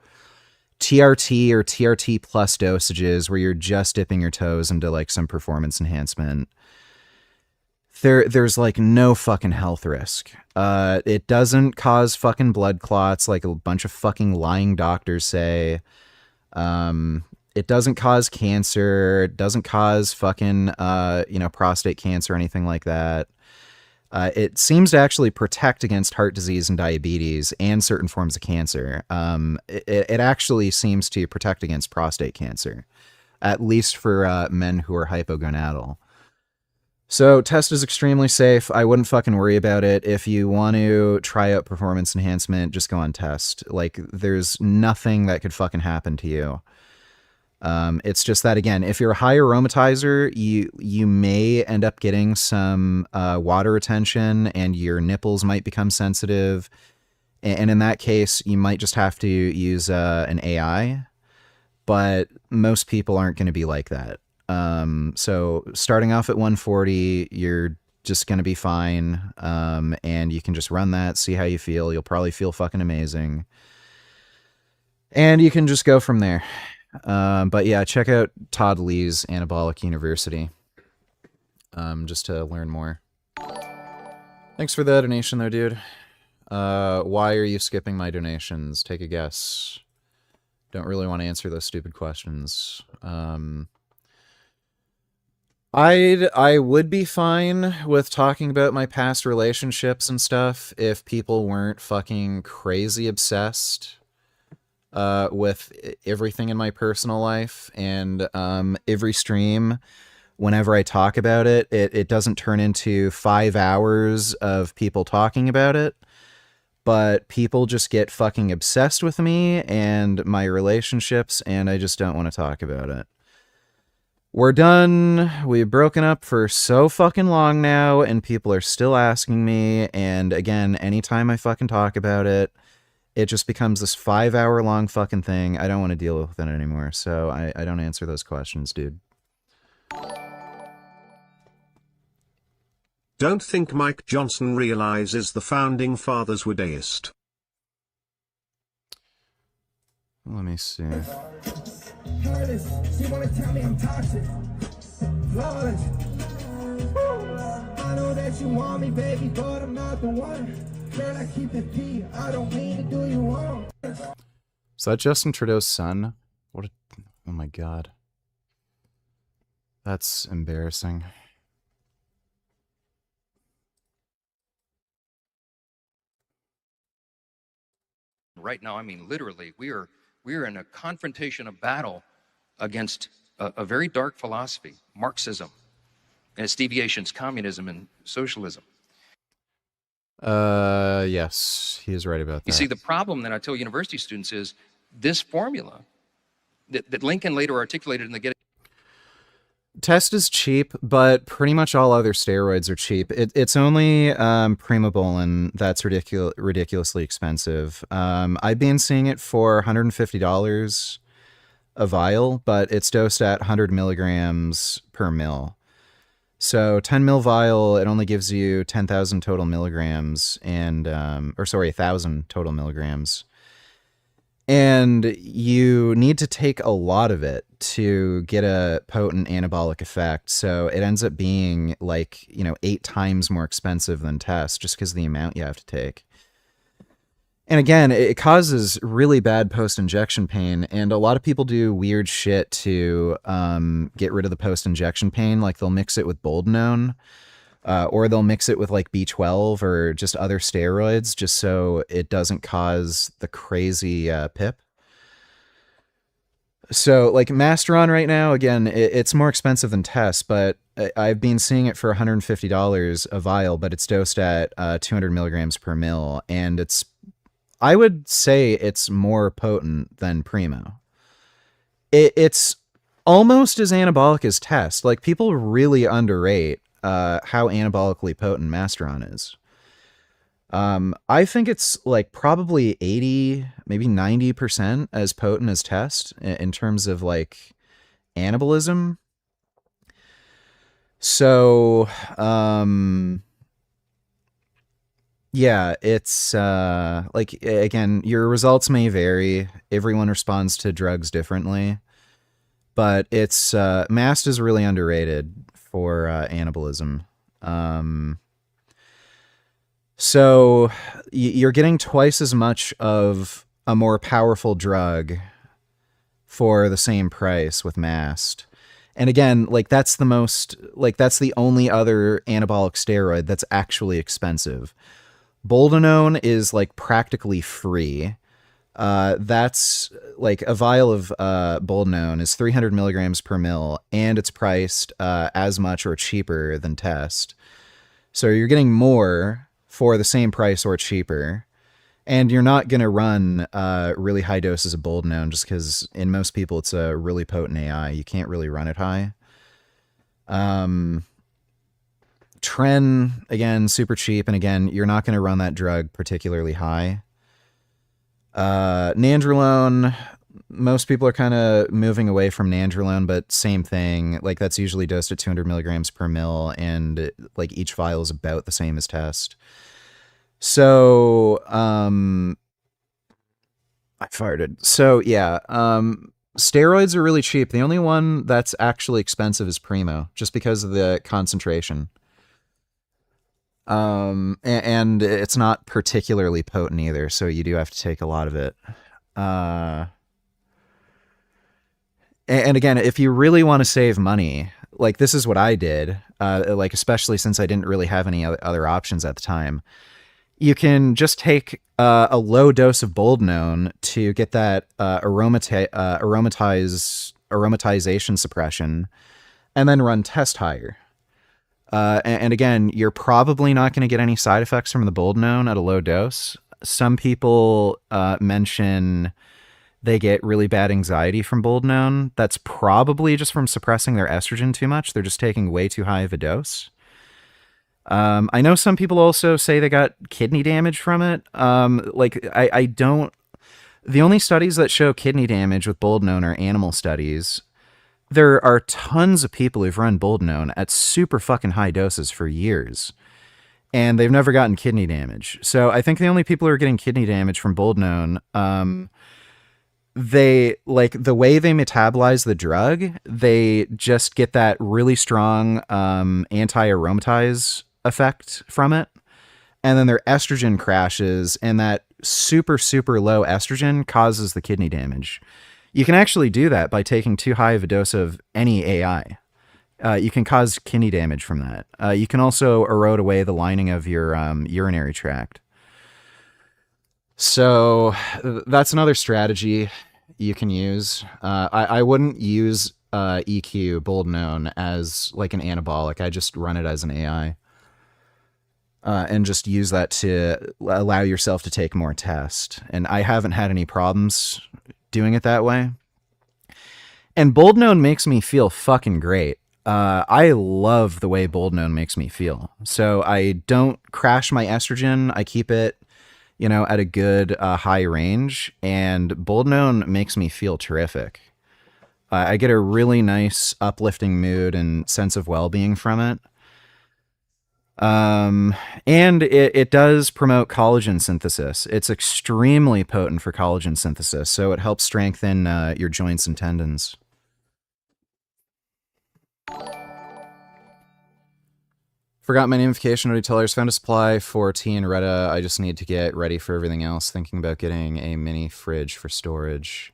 TRT or TRT plus dosages where you're just dipping your toes into like some performance enhancement. There's like no fucking health risk. It doesn't cause fucking blood clots like a bunch of fucking lying doctors say. It doesn't cause cancer. It doesn't cause fucking, prostate cancer or anything like that. It seems to actually protect against heart disease and diabetes and certain forms of cancer. It actually seems to protect against prostate cancer, at least for men who are hypogonadal. So test is extremely safe. I wouldn't fucking worry about it. If you want to try out performance enhancement, just go on test. Like, there's nothing that could fucking happen to you. It's just that, again, if you're a high aromatizer, you may end up getting some water retention and your nipples might become sensitive. And in that case, you might just have to use an AI. But most people aren't going to be like that. So starting off at 140, you're just going to be fine. And you can just run that, see how you feel. You'll probably feel fucking amazing. And you can just go from there. But yeah, check out Todd Lee's Anabolic University, just to learn more. Thanks for the donation though, dude. Why are you skipping my donations? Take a guess. Don't really want to answer those stupid questions. I would be fine with talking about my past relationships and stuff if people weren't fucking crazy obsessed with everything in my personal life, and every stream, whenever I talk about it, it doesn't turn into 5 hours of people talking about it, but people just get fucking obsessed with me and my relationships, and I just don't want to talk about it. We're done. We've broken up for so fucking long now, and people are still asking me, and again, anytime I fucking talk about it, it just becomes this 5 hour long fucking thing. I don't want to deal with it anymore, so I don't answer those questions, dude. Don't think Mike Johnson realizes the founding fathers were deist. Let me see. She wanna tell me I'm toxic. Flawless. I know that you want me, baby, but I'm not the one. Girl, I keep it P. I don't mean to do you wrong. Is that Justin Trudeau's son? What a... Oh my god. That's embarrassing. Right now, I mean, literally, we are in a confrontation, a battle against a very dark philosophy, Marxism, and its deviations, communism and socialism. Yes, he is right about that. You see, the problem that I tell university students is this formula that Lincoln later articulated in the Get. Test is cheap, but pretty much all other steroids are cheap. It's only Primobolan that's ridiculously expensive. I've been seeing it for $150 a vial, but it's dosed at 100 milligrams per mil. So 10 mil vial, it only gives you 10,000 total milligrams, and 1,000 total milligrams. And you need to take a lot of it to get a potent anabolic effect. So it ends up being like, 8 times more expensive than test just because of the amount you have to take. And again, it causes really bad post-injection pain. And a lot of people do weird shit to get rid of the post-injection pain. Like they'll mix it with Boldenone. Or they'll mix it with like B12 or just other steroids just so it doesn't cause the crazy pip. So like Masteron right now, again, it's more expensive than Test, but I've been seeing it for $150 a vial, but it's dosed at 200 milligrams per mil. And I would say it's more potent than Primo. It's almost as anabolic as Test. Like people really underrate how anabolically potent Masteron is. I think it's like probably 80, maybe 90% as potent as Test in terms of like anabolism. So, yeah, it's like, again, your results may vary. Everyone responds to drugs differently, but it's Mast is really underrated for anabolism. So you're getting twice as much of a more powerful drug for the same price with Mast. And again, like that's the only other anabolic steroid that's actually expensive. Boldenone is like practically free. That's like a vial of Boldenone is 300 milligrams per mil, and it's priced as much or cheaper than Test. So you're getting more for the same price or cheaper, and you're not going to run really high doses of Boldenone just because in most people it's a really potent AI. You can't really run it high. Tren, again, super cheap, and again, you're not going to run that drug particularly high. Nandrolone, most people are kind of moving away from Nandrolone, but same thing. Like that's usually dosed at 200 milligrams per mil, and like each vial is about the same as Test. So, I farted. So yeah, steroids are really cheap. The only one that's actually expensive is Primo, just because of the concentration. And it's not particularly potent either, so you do have to take a lot of it. And again, if you really want to save money, like this is what I did, like especially since I didn't really have any other options at the time, you can just take a low dose of Boldenone to get that aromatization suppression, and then run Test higher. And again, you're probably not going to get any side effects from the Boldenone at a low dose. Some people mention they get really bad anxiety from Boldenone. That's probably just from suppressing their estrogen too much. They're just taking way too high of a dose. I know some people also say they got kidney damage from it. I don't... The only studies that show kidney damage with Boldenone are animal studies. There are tons of people who've run Boldenone at super fucking high doses for years. and they've never gotten kidney damage. So I think the only people who are getting kidney damage from Boldenone, they like the way they metabolize the drug, they just get that really strong anti-aromatase effect from it. And then their estrogen crashes, and that super, super low estrogen causes the kidney damage. You can actually do that by taking too high of a dose of any AI. You can cause kidney damage from that. You can also erode away the lining of your urinary tract. So that's another strategy you can use. I wouldn't use EQ, Boldenone, as like an anabolic. I just run it as an AI. And just use that to allow yourself to take more test. And I haven't had any problems doing it that way. And Boldenone makes me feel fucking great. I love the way Boldenone makes me feel. So I don't crash my estrogen. I keep it, at a good high range. And Boldenone makes me feel terrific. I get a really nice uplifting mood and sense of well-being from it. And it does promote collagen synthesis. It's extremely potent for collagen synthesis, so it helps strengthen your joints and tendons. Forgot my notification already. Tellers found a supply for tea and Greta. I just need to get ready for everything else. Thinking about getting a mini fridge for storage.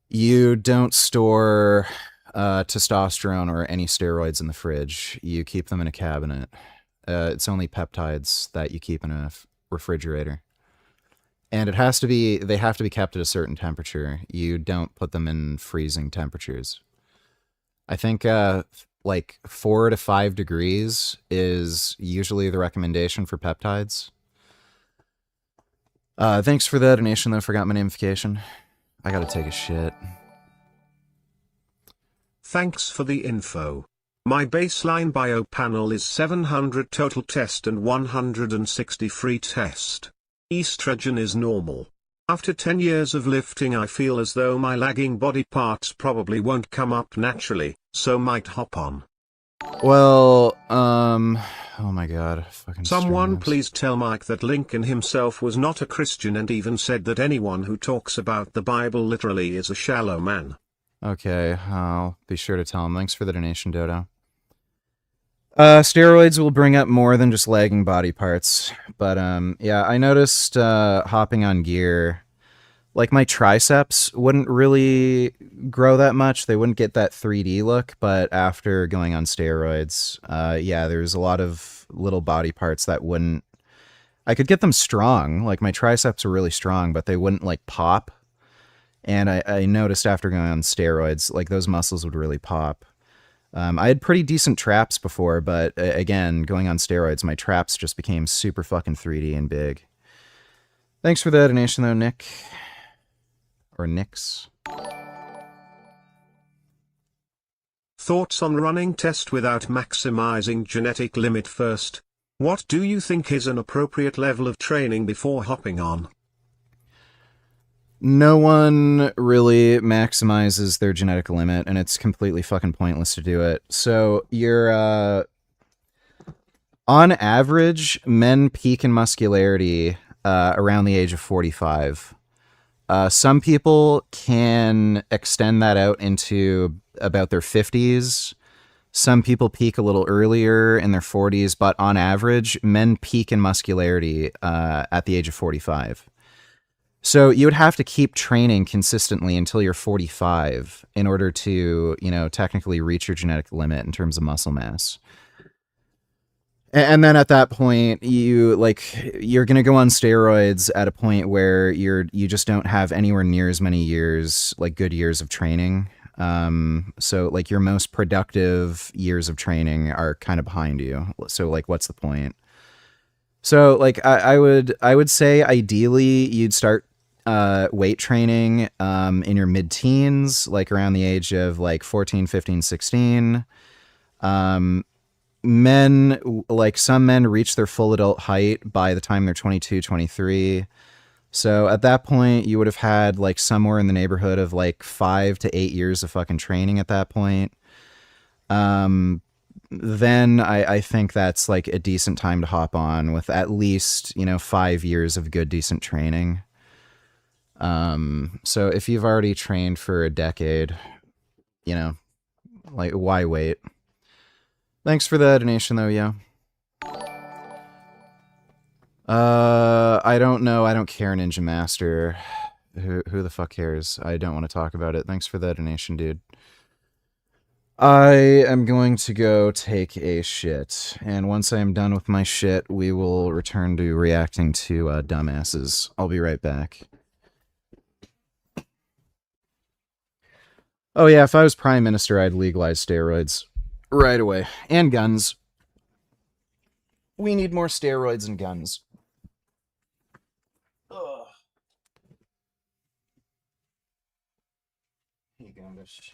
You don't store testosterone or any steroids in the fridge. You keep them in a cabinet. It's only peptides that you keep in a refrigerator. And they have to be kept at a certain temperature. You don't put them in freezing temperatures. I think like 4 to 5 degrees is usually the recommendation for peptides. Thanks for the donation though. Forgot my notification. I gotta take a shit. Thanks for the info. My baseline bio panel is 700 total test and 160 free test. Estrogen is normal. After 10 years of lifting, I feel as though my lagging body parts probably won't come up naturally, so might hop on. Well, oh my god. Someone please tell Mike that Lincoln himself was not a Christian and even said that anyone who talks about the Bible literally is a shallow man. Okay, I'll be sure to tell him. Thanks for the donation, Dodo. Steroids will bring up more than just lagging body parts. But, yeah, I noticed hopping on gear, like my triceps wouldn't really grow that much. They wouldn't get that 3D look. But after going on steroids, yeah, there's a lot of little body parts that wouldn't... I could get them strong. Like, my triceps are really strong, but they wouldn't, like, pop. And I noticed after going on steroids, like those muscles would really pop. I had pretty decent traps before, but again, going on steroids, my traps just became super fucking 3D and big. Thanks for the donation though, Nick. Or Nix. Thoughts on running test without maximizing genetic limit first? What do you think is an appropriate level of training before hopping on? No one really maximizes their genetic limit, and it's completely fucking pointless to do it. So you're, on average, men peak in muscularity around the age of 45. Some people can extend that out into about their 50s. Some people peak a little earlier in their 40s, but on average, men peak in muscularity at the age of 45. So you would have to keep training consistently until you're 45 in order to, technically reach your genetic limit in terms of muscle mass. And then at that point, you're going to go on steroids at a point where you just don't have anywhere near as many years, like good years of training. So like your most productive years of training are kind of behind you. So like, what's the point? So like, I would say ideally you'd start weight training in your mid-teens, like around the age of like 14, 15, 16. Men, like some men reach their full adult height by the time they're 22, 23. So at that point, you would have had like somewhere in the neighborhood of like 5 to 8 years of fucking training at that point. then I think that's like a decent time to hop on with at least, 5 years of good, decent training. So if you've already trained for a decade, like, why wait? Thanks for the donation, though, yo. I don't know. I don't care, Ninja Master. Who the fuck cares? I don't want to talk about it. Thanks for the donation, dude. I am going to go take a shit, and once I am done with my shit, we will return to reacting to dumbasses. I'll be right back. Oh yeah, if I was Prime Minister, I'd legalize steroids right away. And guns. We need more steroids and guns. Ugh. Hey, Gambish.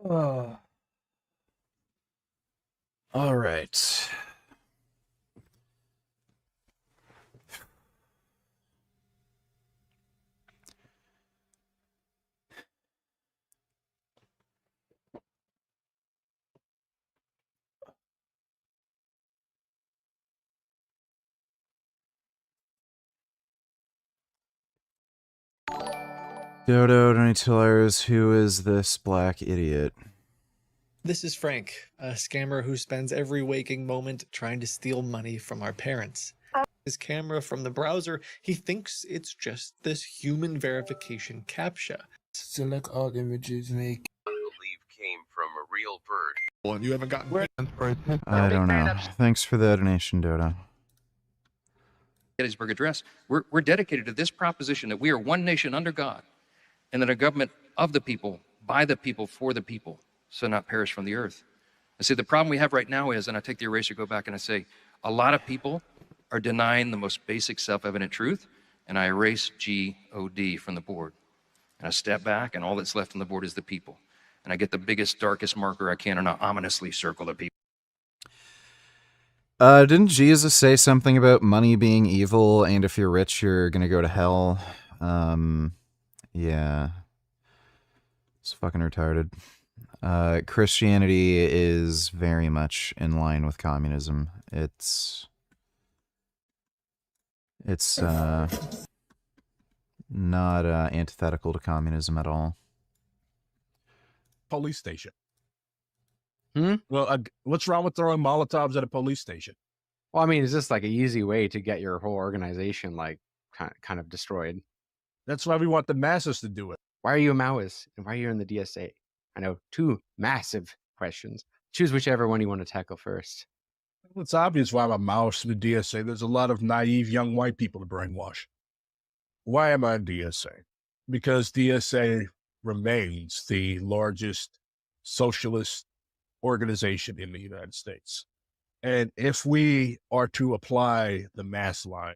All right. Dodo, don't you tell ours, who is this black idiot? This is Frank, a scammer who spends every waking moment trying to steal money from our parents. His camera from the browser, he thinks it's just this human verification CAPTCHA. Select all images, make. Came from a real bird. Well, you haven't gotten I don't know. Thanks for the donation, Dodo. Gettysburg Address, we're dedicated to this proposition that we are one nation under God, and that a government of the people, by the people, for the people, so not perish from the earth. I see the problem we have right now is, and I take the eraser, go back, and I say, a lot of people are denying the most basic self-evident truth, and I erase G-O-D from the board. And I step back, and all that's left on the board is the people. And I get the biggest, darkest marker I can, and I ominously circle the people. Didn't Jesus say something about money being evil, and if you're rich, you're gonna go to hell? Yeah. It's fucking retarded. Christianity is very much in line with communism. It's not antithetical to communism at all. Police station. Well, what's wrong with throwing Molotovs at a police station? Well, I mean, is this like an easy way to get your whole organization like kind of destroyed? That's why we want the masses to do it. Why are you a Maoist and why are you in the DSA? I know, two massive questions. Choose whichever one you want to tackle first. Well, it's obvious why I'm a Maoist in the DSA. There's a lot of naive young white people to brainwash. Why am I in DSA? Because DSA remains the largest socialist organization in the United States. And if we are to apply the mass line,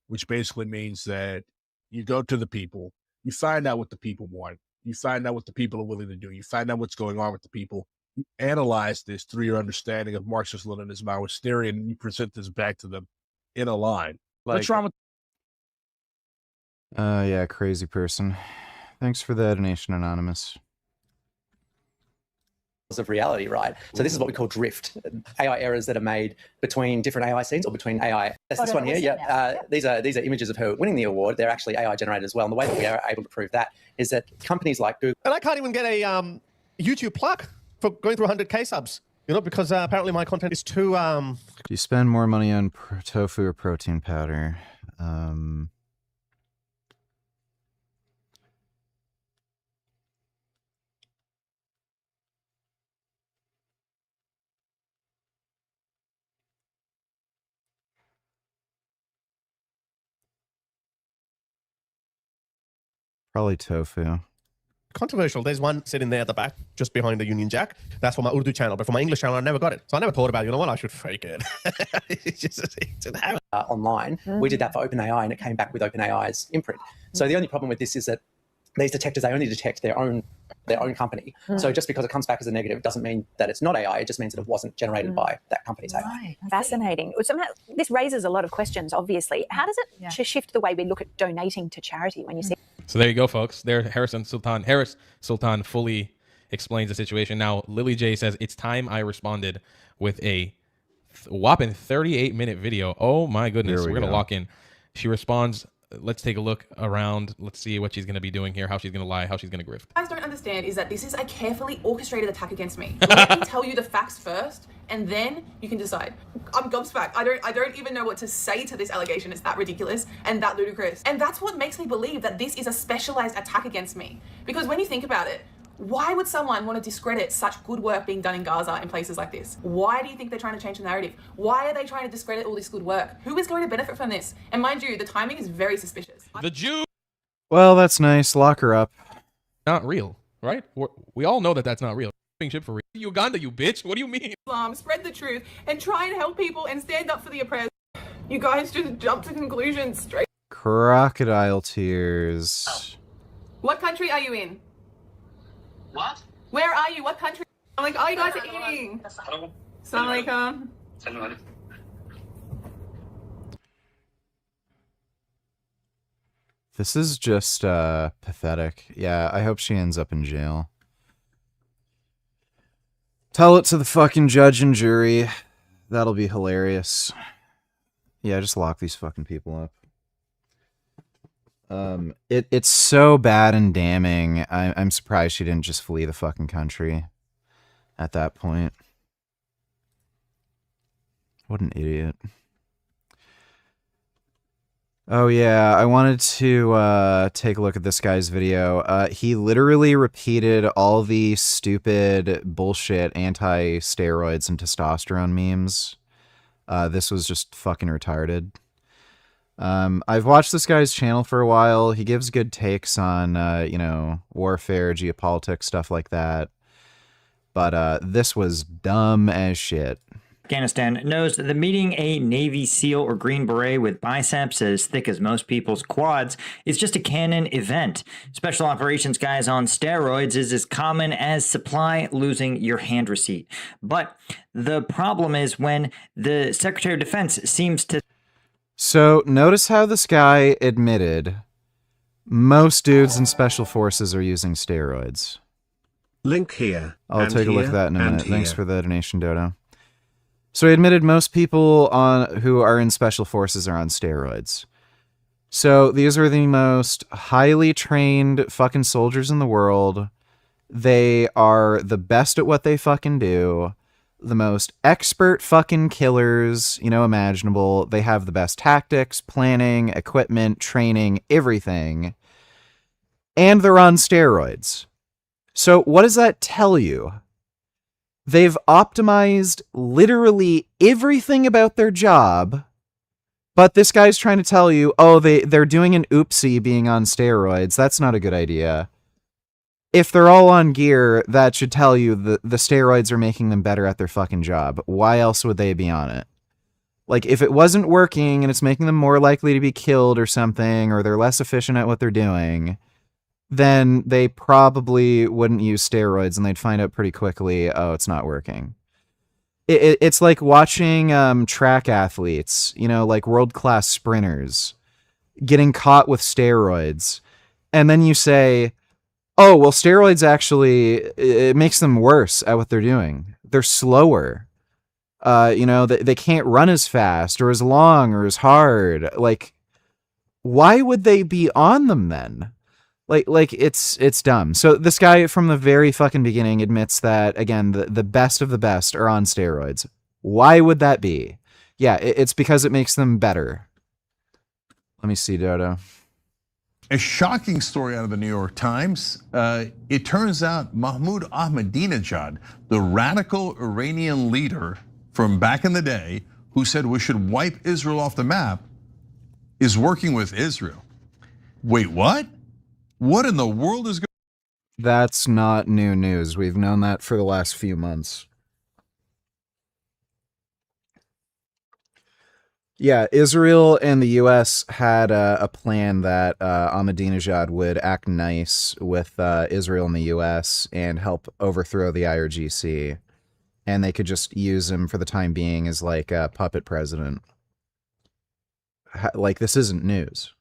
which basically means that you go to the people, you find out what the people want, you find out what the people are willing to do, you find out what's going on with the people, you analyze this through your understanding of Marxist Leninism, Maoist theory, and you present this back to them in a line. What's wrong with yeah, crazy person. Thanks for the donation, Anonymous. Of reality, right? So this is what we call drift, AI errors that are made between different AI scenes or between AI. That's this one here. Yeah, these are images of her winning the award. They're actually AI generated as well. And the way that we are able to prove that is that companies like Google. And I can't even get a YouTube plug for going through 100K subs. You know, because apparently my content is too. Do you spend more money on tofu or protein powder? Probably tofu. Controversial. There's one sitting there at the back, just behind the Union Jack. That's for my Urdu channel, but for my English channel, I never got it. So I never thought about, you know what, I should fake it. Online, we did that for OpenAI, and it came back with OpenAI's imprint. So the only problem with this is that these detectors, they only detect their own company. So just because it comes back as a negative doesn't mean that it's not AI. It just means that it wasn't generated by that company's AI. Fascinating. Somehow, this raises a lot of questions, obviously. How does it shift the way we look at donating to charity when you see... So there you go, folks. There, Harris Sultan fully explains the situation. Now, Lily J says, it's time I responded with a whopping 38-minute video. Oh, my goodness. We're going to lock in. She responds... Let's take a look around. Let's see what she's going to be doing here, how she's going to lie, how she's going to grift. What you guys don't understand is that this is a carefully orchestrated attack against me. Let me tell you the facts first, and then you can decide. I'm gobsmacked. I don't even know what to say to this allegation. It's that ridiculous and that ludicrous. And that's what makes me believe that this is a specialized attack against me. Because when you think about it, why would someone want to discredit such good work being done in Gaza in places like this? Why do you think they're trying to change the narrative? Why are they trying to discredit all this good work? Who is going to benefit from this? And mind you, the timing is very suspicious. The Jew. Well, that's nice. Lock her up. Not real, right? We all know that that's not real. Ship for real. Uganda, you bitch. What do you mean? Spread the truth and try and help people and stand up for the oppressed. You guys just jump to conclusions straight. Crocodile tears. What country are you in? What? Where are you? What country? I'm like, oh, you guys are eating. Assalamualaikum. This is just pathetic. Yeah, I hope she ends up in jail. Tell it to the fucking judge and jury. That'll be hilarious. Yeah, just lock these fucking people up. It's so bad and damning. I'm surprised she didn't just flee the fucking country at that point. What an idiot. Oh yeah, I wanted to take a look at this guy's video. He literally repeated all the stupid bullshit anti-steroids and testosterone memes. This was just fucking retarded. I've watched this guy's channel for a while. He gives good takes on, you know, warfare, geopolitics, stuff like that. But this was dumb as shit. Afghanistan knows that meeting a Navy SEAL or Green Beret with biceps as thick as most people's quads is just a canon event. Special operations guys on steroids is as common as supply losing your hand receipt. But the problem is when the Secretary of Defense seems to... So notice how this guy admitted most dudes in special forces are using steroids. Link here. I'll take a look at that in a minute. Thanks for the donation, Dodo. So he admitted most people who are in special forces are on steroids. So these are the most highly trained fucking soldiers in the world. They are the best at what they fucking do. The most expert fucking killers, you know, imaginable. They have the best tactics, planning, equipment, training, everything. And they're on steroids. So what does that tell you? They've optimized literally everything about their job, but this guy's trying to tell you, oh, they're doing an oopsie being on steroids. That's not a good idea. If they're all on gear, that should tell you the steroids are making them better at their fucking job. Why else would they be on it? Like, if it wasn't working and it's making them more likely to be killed or something, or they're less efficient at what they're doing, then they probably wouldn't use steroids and they'd find out pretty quickly, oh, it's not working. It's like watching track athletes, you know, like world-class sprinters, getting caught with steroids. And then you say, oh, well, steroids actually, it makes them worse at what they're doing. They're slower. You know, they can't run as fast or as long or as hard. Like, why would they be on them then? Like it's dumb. So this guy from the very fucking beginning admits that, again, the best of the best are on steroids. Why would that be? Yeah, it's because it makes them better. Let me see, Dodo. A shocking story out of the New York Times. It turns out Mahmoud Ahmadinejad, the radical Iranian leader from back in the day who said we should wipe Israel off the map, is working with Israel. Wait, what? What in the world is going on? That's not new news. We've known that for the last few months. Yeah, Israel and the U.S. had a plan that Ahmadinejad would act nice with Israel and the U.S. and help overthrow the IRGC. And they could just use him for the time being as like a puppet president. Like, this isn't news.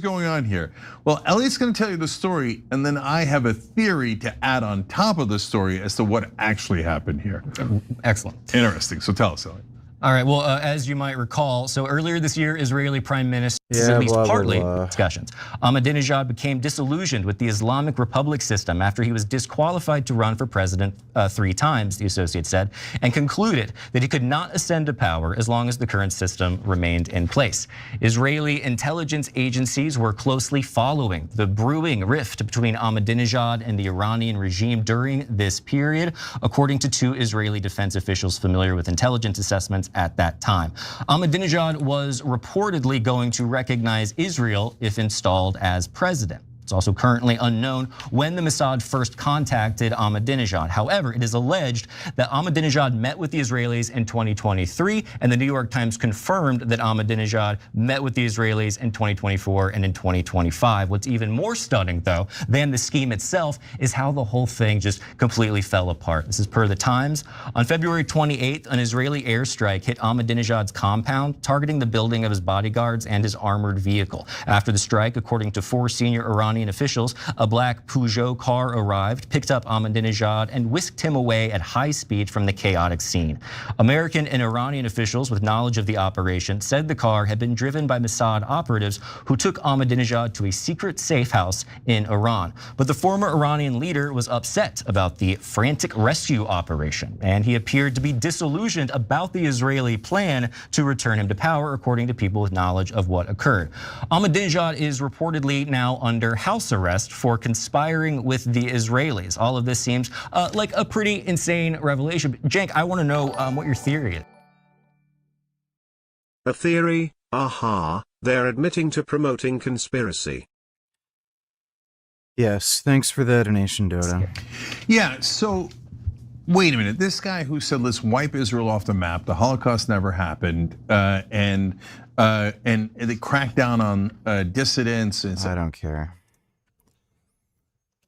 Going on here? Well, Elliot's going to tell you the story, and then I have a theory to add on top of the story as to what actually happened here. Excellent. Interesting. So tell us, Elliot. All right, well, as you might recall, so earlier this year, Israeli Prime Minister, at least partly discussions, Ahmadinejad became disillusioned with the Islamic Republic system after he was disqualified to run for president 3 times, the Associate said, and concluded that he could not ascend to power as long as the current system remained in place. Israeli intelligence agencies were closely following the brewing rift between Ahmadinejad and the Iranian regime during this period, according to 2 Israeli defense officials familiar with intelligence assessments at that time. Ahmadinejad was reportedly going to recognize Israel if installed as president. It's also currently unknown when the Mossad first contacted Ahmadinejad. However, it is alleged that Ahmadinejad met with the Israelis in 2023, and the New York Times confirmed that Ahmadinejad met with the Israelis in 2024 and in 2025. What's even more stunning, though, than the scheme itself is how the whole thing just completely fell apart. This is per the Times. On February 28th, an Israeli airstrike hit Ahmadinejad's compound, targeting the building of his bodyguards and his armored vehicle. After the strike, according to 4 senior Iranian officials, a black Peugeot car arrived, picked up Ahmadinejad, and whisked him away at high speed from the chaotic scene. American and Iranian officials with knowledge of the operation said the car had been driven by Mossad operatives who took Ahmadinejad to a secret safe house in Iran. But the former Iranian leader was upset about the frantic rescue operation, and he appeared to be disillusioned about the Israeli plan to return him to power, according to people with knowledge of what occurred. Ahmadinejad is reportedly now under house arrest for conspiring with the Israelis. All of this seems like a pretty insane revelation. Cenk, I want to know what your theory is. A theory? Aha, they're admitting to promoting conspiracy. Yes, thanks for the donation, Dota. Yeah, so wait a minute. This guy who said let's wipe Israel off the map, the Holocaust never happened, and they cracked down on dissidents. And I don't care.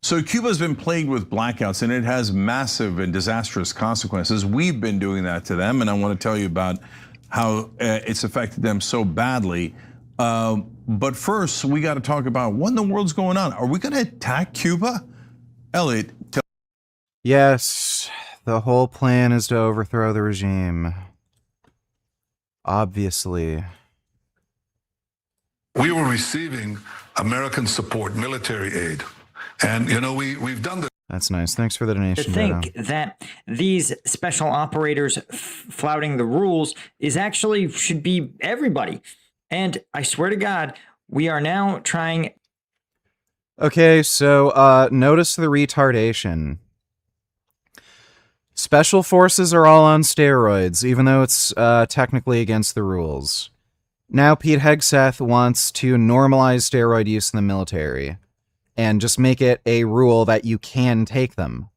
So Cuba's been plagued with blackouts, and it has massive and disastrous consequences. We've been doing that to them, and I want to tell you about how it's affected them so badly. But first, we got to talk about what in the world's going on. Are we going to attack Cuba? Elliot, tell. Yes, the whole plan is to overthrow the regime. Obviously. We were receiving American support, military aid. And you know, we've done this. That's nice. Thanks for the donation. To think that these special operators flouting the rules is actually should be everybody. And I swear to God, we are now trying. Okay, so notice the retardation. Special forces are all on steroids, even though it's technically against the rules. Now Pete Hegseth wants to normalize steroid use in the military and just make it a rule that you can take them.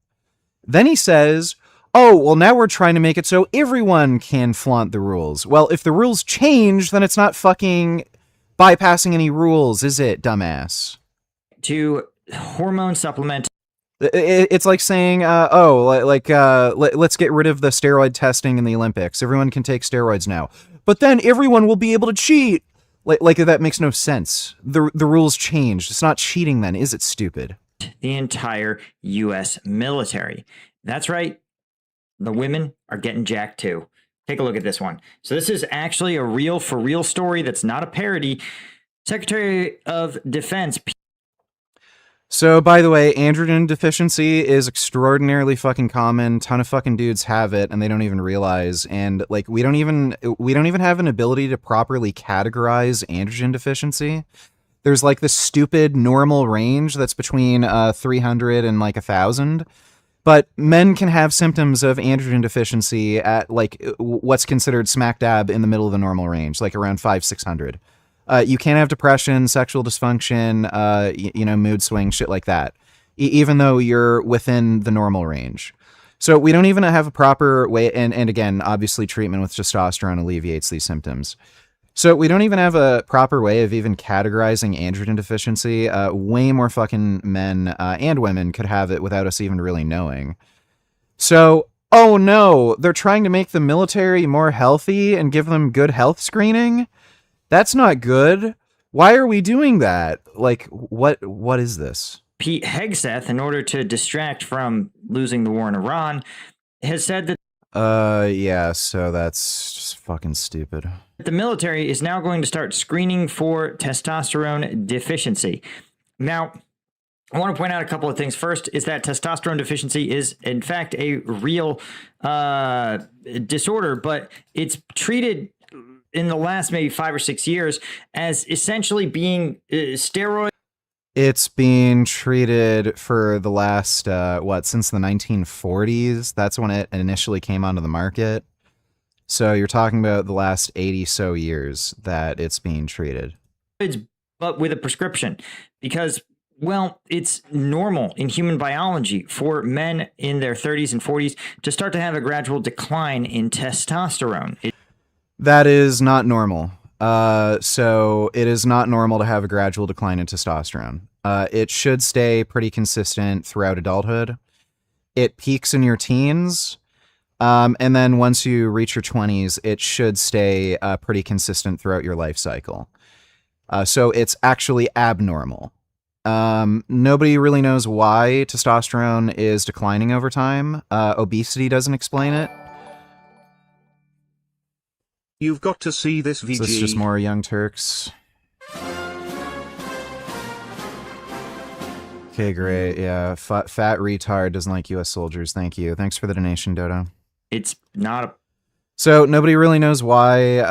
Then he says, oh, well, now we're trying to make it so everyone can flaunt the rules. Well, if the rules change, then it's not fucking bypassing any rules, is it, dumbass? To hormone supplement. It's like saying, let's get rid of the steroid testing in the Olympics. Everyone can take steroids now. But then everyone will be able to cheat. Like that makes no sense. The rules changed. It's not cheating then, is it, stupid? The entire U.S. military. That's right. The women are getting jacked too. Take a look at this one. So this is actually a real for real story that's not a parody. Secretary of Defense. So, by the way, androgen deficiency is extraordinarily fucking common. Ton of fucking dudes have it, and they don't even realize. And like, we don't even have an ability to properly categorize androgen deficiency. There's like this stupid normal range that's between 300 and like 1,000. But men can have symptoms of androgen deficiency at like what's considered smack dab in the middle of the normal range, like around 500-600. You can't have depression, sexual dysfunction, mood swings, shit like that, even though you're within the normal range. So we don't even have a proper way, and again, obviously treatment with testosterone alleviates these symptoms. So we don't even have a proper way of even categorizing androgen deficiency. Way more fucking men and women could have it without us even really knowing. So, oh no, they're trying to make the military more healthy and give them good health screening? That's not good. Why are we doing that? Like, what is this? Pete Hegseth, in order to distract from losing the war in Iran, has said that yeah, so that's just fucking stupid. The military is now going to start screening for testosterone deficiency. Now, I want to point out a couple of things. First is that testosterone deficiency is, in fact, a real disorder, but it's treated in the last maybe 5 or 6 years as essentially being steroid. It's being treated for the last, since the 1940s? That's when it initially came onto the market. So you're talking about the last 80 so years that it's being treated. But with a prescription, because Well, it's normal in human biology for men in their 30s and 40s to start to have a gradual decline in testosterone. That is not normal. So it is not normal to have a gradual decline in testosterone. It should stay pretty consistent throughout adulthood. It peaks in your teens. And then once you reach your 20s, it should stay pretty consistent throughout your life cycle. So it's actually abnormal. Nobody really knows why testosterone is declining over time. Obesity doesn't explain it. You've got to see this VG. So it's just more Young Turks. Okay, great. Yeah, fat retard doesn't like U.S. soldiers. Thank you. Thanks for the donation, Dodo. It's not a... So nobody really knows why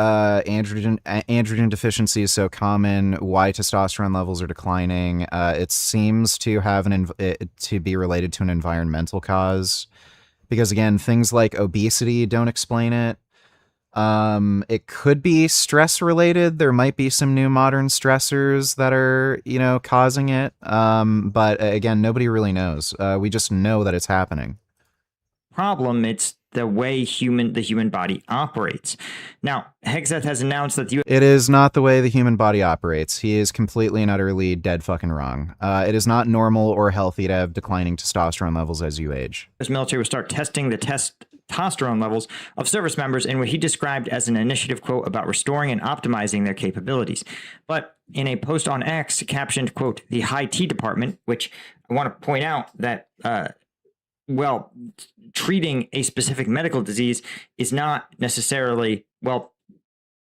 androgen deficiency is so common, why testosterone levels are declining. It seems to have to be related to an environmental cause, because again, things like obesity don't explain it. It could be stress related. There might be some new modern stressors that are, causing it. But again, nobody really knows. We just know that it's happening. Problem, it's the way the human body operates. Now, Hegseth has announced that It is not the way the human body operates. He is completely and utterly dead fucking wrong. It is not normal or healthy to have declining testosterone levels as you age. The military will start testing the testosterone levels of service members in what he described as an initiative, quote, about restoring and optimizing their capabilities. But in a post on X captioned, quote, the high T department, which I want to point out that, treating a specific medical disease is not necessarily,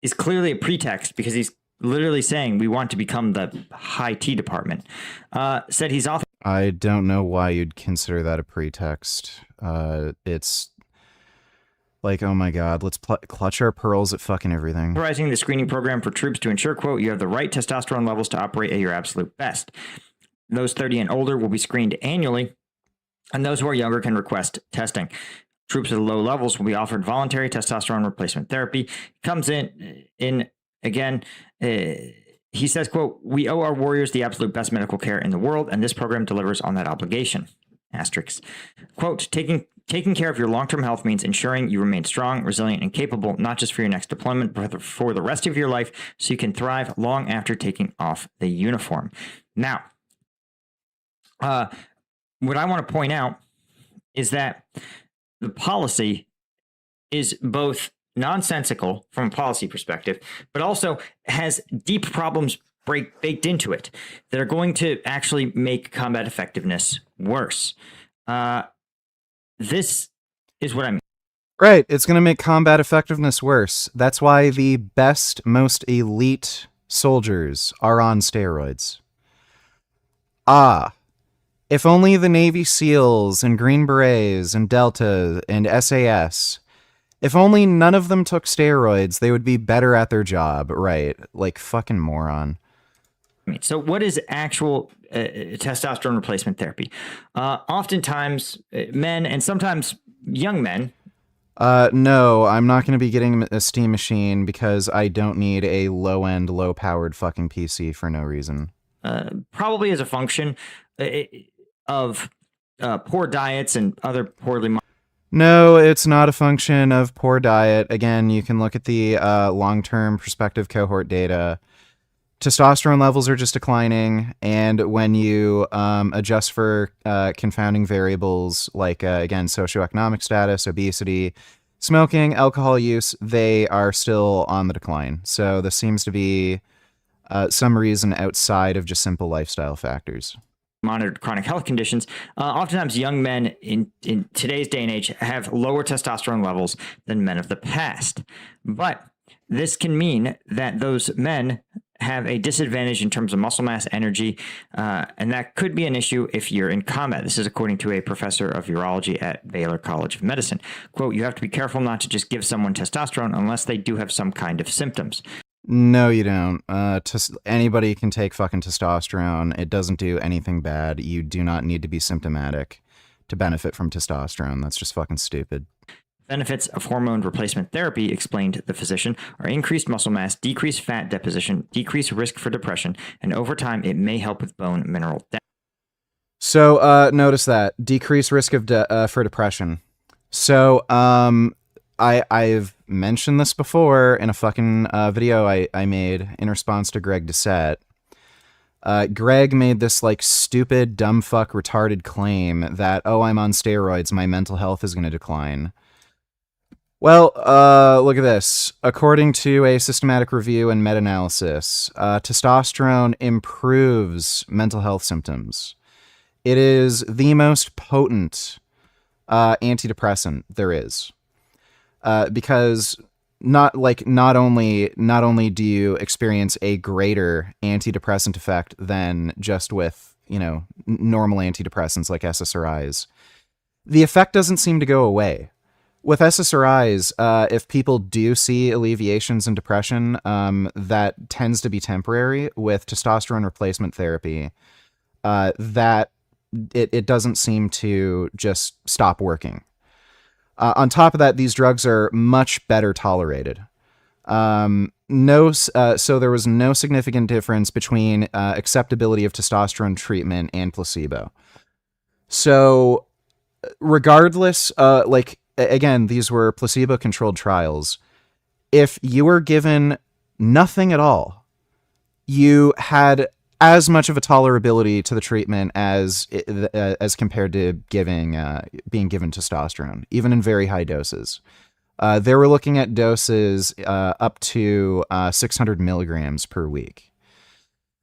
is clearly a pretext, because he's literally saying we want to become the high T department. Said he's off. I don't know why you'd consider that a pretext. It's like, oh my God, let's clutch our pearls at fucking everything. Authorizing the screening program for troops to ensure, quote, you have the right testosterone levels to operate at your absolute best. Those 30 and older will be screened annually, and those who are younger can request testing. Troops with low levels will be offered voluntary testosterone replacement therapy. Comes in again. He says, quote, we owe our warriors the absolute best medical care in the world, and this program delivers on that obligation. Asterisk. Quote, taking care of your long-term health means ensuring you remain strong, resilient, and capable, not just for your next deployment, but for the rest of your life, so you can thrive long after taking off the uniform. Now, what I want to point out is that the policy is both nonsensical from a policy perspective, but also has deep problems baked into it that are going to actually make combat effectiveness worse. This is what I mean. Right. It's going to make combat effectiveness worse. That's why the best, most elite soldiers are on steroids. If only the Navy SEALs and Green Berets and Delta and SAS, if only none of them took steroids, they would be better at their job, right? Like, fucking moron. So what is actual testosterone replacement therapy? Oftentimes, men and sometimes young men. No, I'm not going to be getting a steam machine because I don't need a low-end, low-powered fucking PC for no reason. Probably as a function of poor diets and other poorly... No, it's not a function of poor diet. Again, you can look at the long-term prospective cohort data. Testosterone levels are just declining, and when you adjust for confounding variables like, again, socioeconomic status, obesity, smoking, alcohol use, they are still on the decline. So this seems to be some reason outside of just simple lifestyle factors. Monitored chronic health conditions. Oftentimes young men in today's day and age have lower testosterone levels than men of the past. But this can mean that those men have a disadvantage in terms of muscle mass, energy, and that could be an issue if you're in combat. This is according to a professor of urology at Baylor College of Medicine. Quote, you have to be careful not to just give someone testosterone unless they do have some kind of symptoms. No, you don't. Anybody can take fucking testosterone. It doesn't do anything bad. You do not need to be symptomatic to benefit from testosterone. That's just fucking stupid. Benefits of hormone replacement therapy, explained the physician, are increased muscle mass, decreased fat deposition, decreased risk for depression, and over time it may help with bone mineral density. So notice that decreased risk of for depression. So I've mentioned this before in a fucking video I made in response to Greg Doucette. Greg made this like stupid, dumb fuck, retarded claim that, oh, I'm on steroids, my mental health is going to decline. Well, look at this. According to a systematic review and meta-analysis, testosterone improves mental health symptoms. It is the most potent antidepressant there is, because not only do you experience a greater antidepressant effect than just with, you know, normal antidepressants like SSRIs, the effect doesn't seem to go away. With SSRIs, if people do see alleviations in depression, that tends to be temporary. With testosterone replacement therapy, that it doesn't seem to just stop working. On top of that, these drugs are much better tolerated. So there was no significant difference between acceptability of testosterone treatment and placebo. So regardless, again, these were placebo-controlled trials. If you were given nothing at all, you had as much of a tolerability to the treatment as compared to being given testosterone, even in very high doses. They were looking at doses up to 600 milligrams per week.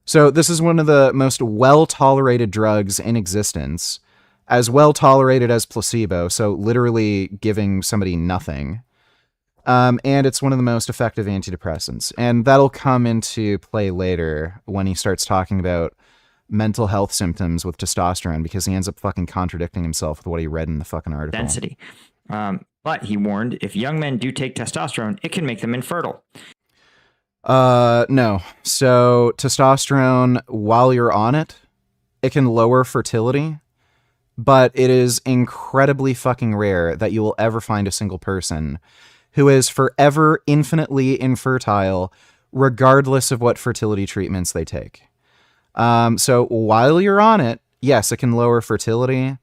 So this is one of the most well-tolerated drugs in existence, as well-tolerated as placebo, so literally giving somebody nothing. And it's one of the most effective antidepressants. And that'll come into play later when he starts talking about mental health symptoms with testosterone, because he ends up fucking contradicting himself with what he read in the fucking article. Density. But he warned, if young men do take testosterone, it can make them infertile. No. So testosterone, while you're on it, it can lower fertility, but it is incredibly fucking rare that you will ever find a single person who is forever infinitely infertile, regardless of what fertility treatments they take. So while you're on it, yes, it can lower fertility,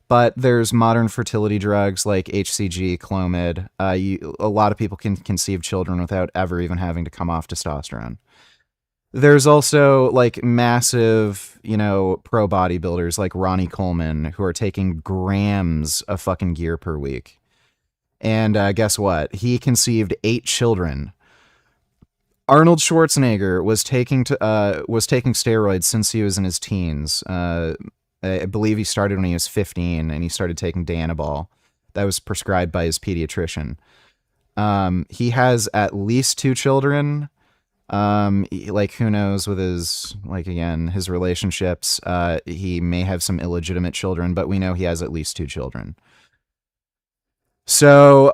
but there's modern fertility drugs like HCG, Clomid. A lot of people can conceive children without ever even having to come off testosterone. There's also like massive, pro bodybuilders like Ronnie Coleman who are taking grams of fucking gear per week. And guess what? He conceived 8 children. Arnold Schwarzenegger was taking steroids since he was in his teens. I believe he started when he was 15, and he started taking Dianabol. That was prescribed by his pediatrician. He has at least 2 children. Who knows with his, his relationships. He may have some illegitimate children, but we know he has at least 2 children. So,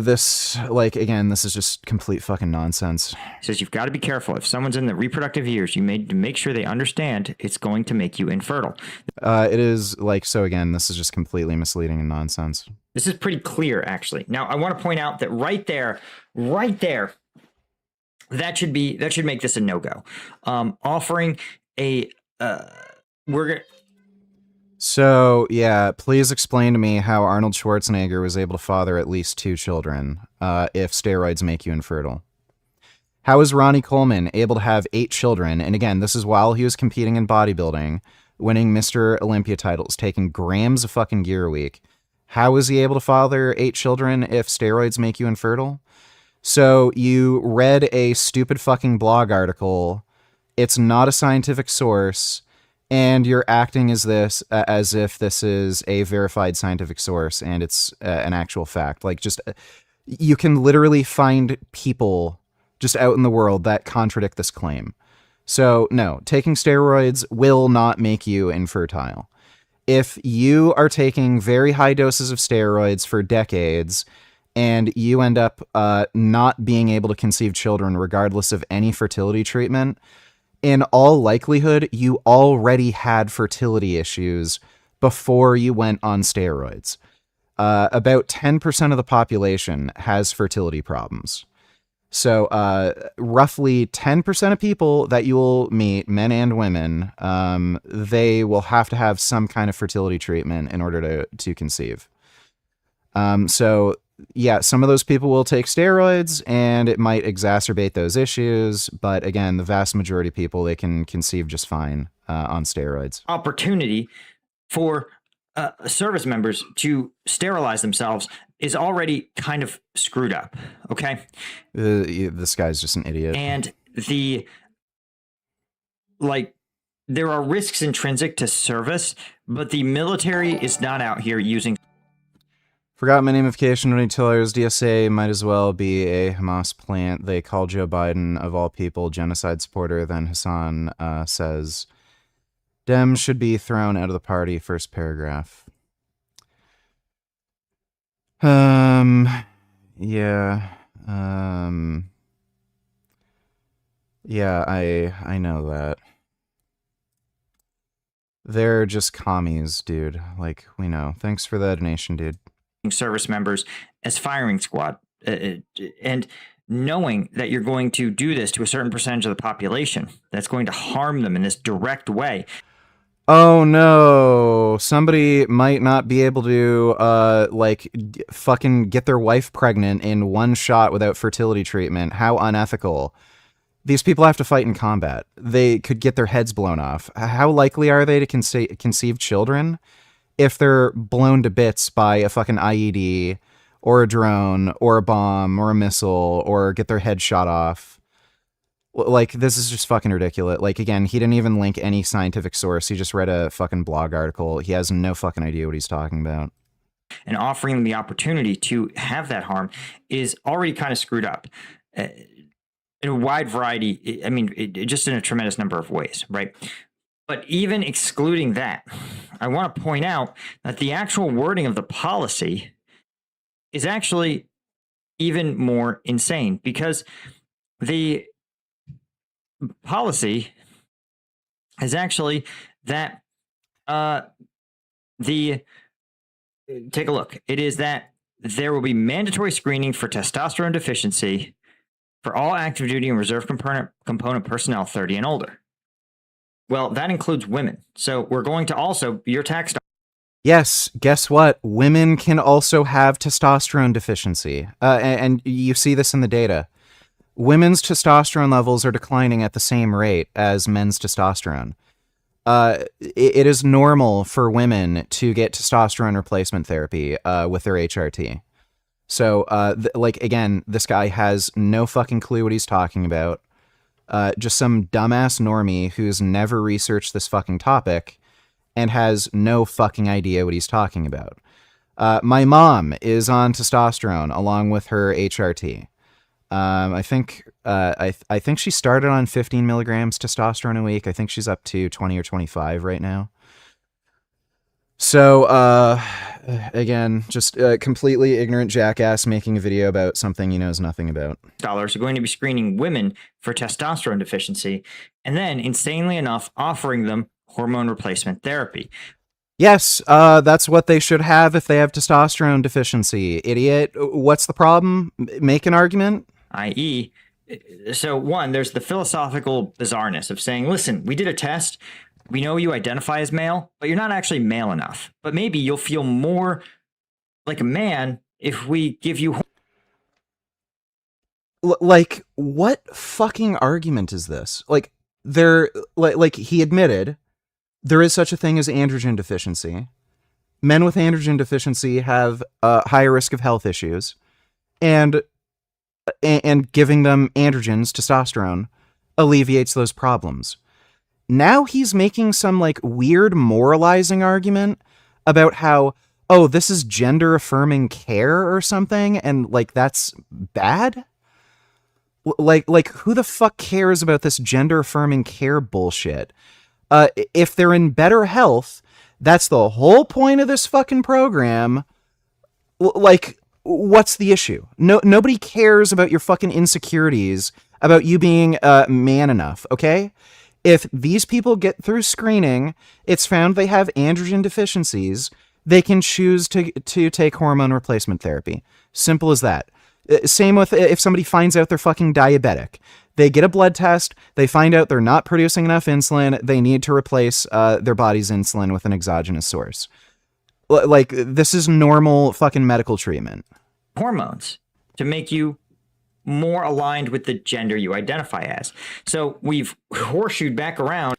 this is just complete fucking nonsense. He says you've got to be careful. If someone's in the reproductive years, you need to make sure they understand it's going to make you infertile. It is again, this is just completely misleading and nonsense. This is pretty clear, actually. Now, I want to point out that right there, that should make this a no-go. Offering a, So, yeah, please explain to me how Arnold Schwarzenegger was able to father at least 2 children if steroids make you infertile. How is Ronnie Coleman able to have 8 children? And again, this is while he was competing in bodybuilding, winning Mr. Olympia titles, taking grams of fucking gear a week. How is he able to father 8 children if steroids make you infertile? So you read a stupid fucking blog article. It's not a scientific source. And you're acting as if this is a verified scientific source and it's an actual fact. You can literally find people just out in the world that contradict this claim. So no, taking steroids will not make you infertile. If you are taking very high doses of steroids for decades and you end up not being able to conceive children regardless of any fertility treatment, in all likelihood, you already had fertility issues before you went on steroids. About 10% of the population has fertility problems. So roughly 10% of people that you will meet, men and women, they will have to have some kind of fertility treatment in order to conceive. So yeah, some of those people will take steroids and it might exacerbate those issues. But again, the vast majority of people, they can conceive just fine on steroids. Opportunity for service members to sterilize themselves is already kind of screwed up. Okay. This guy's just an idiot. And there are risks intrinsic to service, but the military is not out here using. Forgot magnification when he tellers DSA might as well be a Hamas plant. They call Joe Biden, of all people, genocide supporter. Then Hassan says, Dems should be thrown out of the party. First paragraph. Yeah. Yeah, I know that. They're just commies, dude. Like, we know. Thanks for the donation, dude. Service members as firing squad, and knowing that you're going to do this to a certain percentage of the population that's going to harm them in this direct way. Oh no, somebody might not be able to fucking get their wife pregnant in one shot without fertility treatment. How unethical. These people have to fight in combat. They could get their heads blown off. How likely are they to conceive children if they're blown to bits by a fucking IED or a drone or a bomb or a missile or get their head shot off? Like, this is just fucking ridiculous. Like, again, he didn't even link any scientific source. He just read a fucking blog article. He has no fucking idea what he's talking about. And offering them the opportunity to have that harm is already kind of screwed up in a wide variety. I mean, just in a tremendous number of ways, right? But even excluding that, I want to point out that the actual wording of the policy is actually even more insane, because the policy is actually that take a look. It is that there will be mandatory screening for testosterone deficiency for all active duty and reserve component personnel 30 and older. Well, that includes women. So we're going to also, your tax. Yes, guess what? Women can also have testosterone deficiency. And you see this in the data. Women's testosterone levels are declining at the same rate as men's testosterone. It is normal for women to get testosterone replacement therapy with their HRT. So, again, this guy has no fucking clue what he's talking about. Just some dumbass normie who's never researched this fucking topic and has no fucking idea what he's talking about. My mom is on testosterone along with her HRT. I think she started on 15 milligrams testosterone a week. I think she's up to 20 or 25 right now. So, again, just a completely ignorant jackass making a video about something he knows nothing about. Dollars are going to be screening women for testosterone deficiency, and then, insanely enough, offering them hormone replacement therapy. Yes, that's what they should have if they have testosterone deficiency. Idiot. What's the problem? Make an argument. I.e., so one, there's the philosophical bizarreness of saying, listen, we did a test. We know you identify as male, but you're not actually male enough. But maybe you'll feel more like a man if we give you. Like, what fucking argument is this? Like, he admitted there is such a thing as androgen deficiency. Men with androgen deficiency have a higher risk of health issues, and giving them androgens, testosterone, alleviates those problems. Now he's making some like weird moralizing argument about how, oh, this is gender affirming care or something, and like that's bad. Like who the fuck cares about this gender affirming care bullshit? If they're in better health, that's the whole point of this fucking program. Like, what's the issue? Nobody cares about your fucking insecurities about you being man enough, okay? If these people get through screening, it's found they have androgen deficiencies, they can choose to take hormone replacement therapy. Simple as that. Same with if somebody finds out they're fucking diabetic. They get a blood test, they find out they're not producing enough insulin, they need to replace their body's insulin with an exogenous source. Like, this is normal fucking medical treatment. Hormones to make you more aligned with the gender you identify as. So we've horseshoed back around.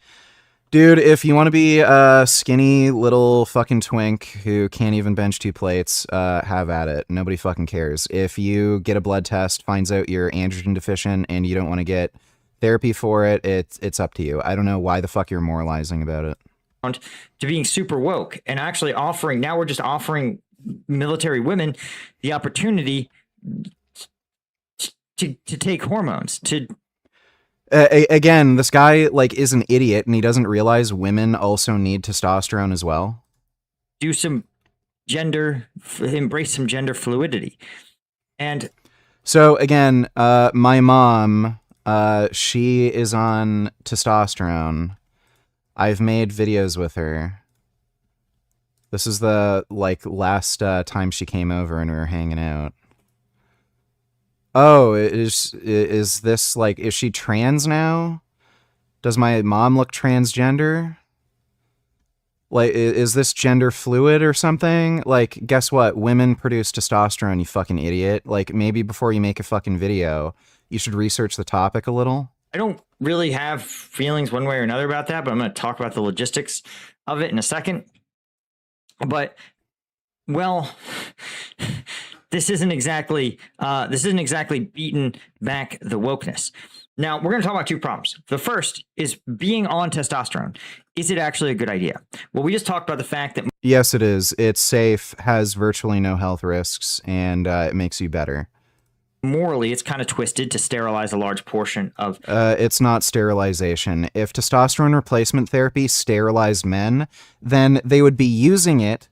Dude, if you want to be a skinny little fucking twink who can't even bench 2 plates, have at it. Nobody fucking cares. If you get a blood test, finds out you're androgen deficient, and you don't want to get therapy for it, it's up to you. I don't know why the fuck you're moralizing about it. To being super woke and actually offering, now we're just offering military women the opportunity to take hormones, to again, this guy like is an idiot, and he doesn't realize women also need testosterone as well. do some embrace some gender fluidity. And so again, my mom, she is on testosterone. I've made videos with her. This is the last time she came over and we were hanging out. Oh, is this is she trans now? Does my mom look transgender? Is this gender fluid or something? Guess what? Women produce testosterone, you fucking idiot. Maybe before you make a fucking video, you should research the topic a little. I don't really have feelings one way or another about that, but I'm going to talk about the logistics of it in a second. But, well, this isn't exactly beating back the wokeness. Now, we're going to talk about 2 problems. The first is being on testosterone. Is it actually a good idea? Well, we just talked about the fact that... Yes, it is. It's safe, has virtually no health risks, and it makes you better. Morally, it's kind of twisted to sterilize a large portion of... It's not sterilization. If testosterone replacement therapy sterilized men, then they would be using it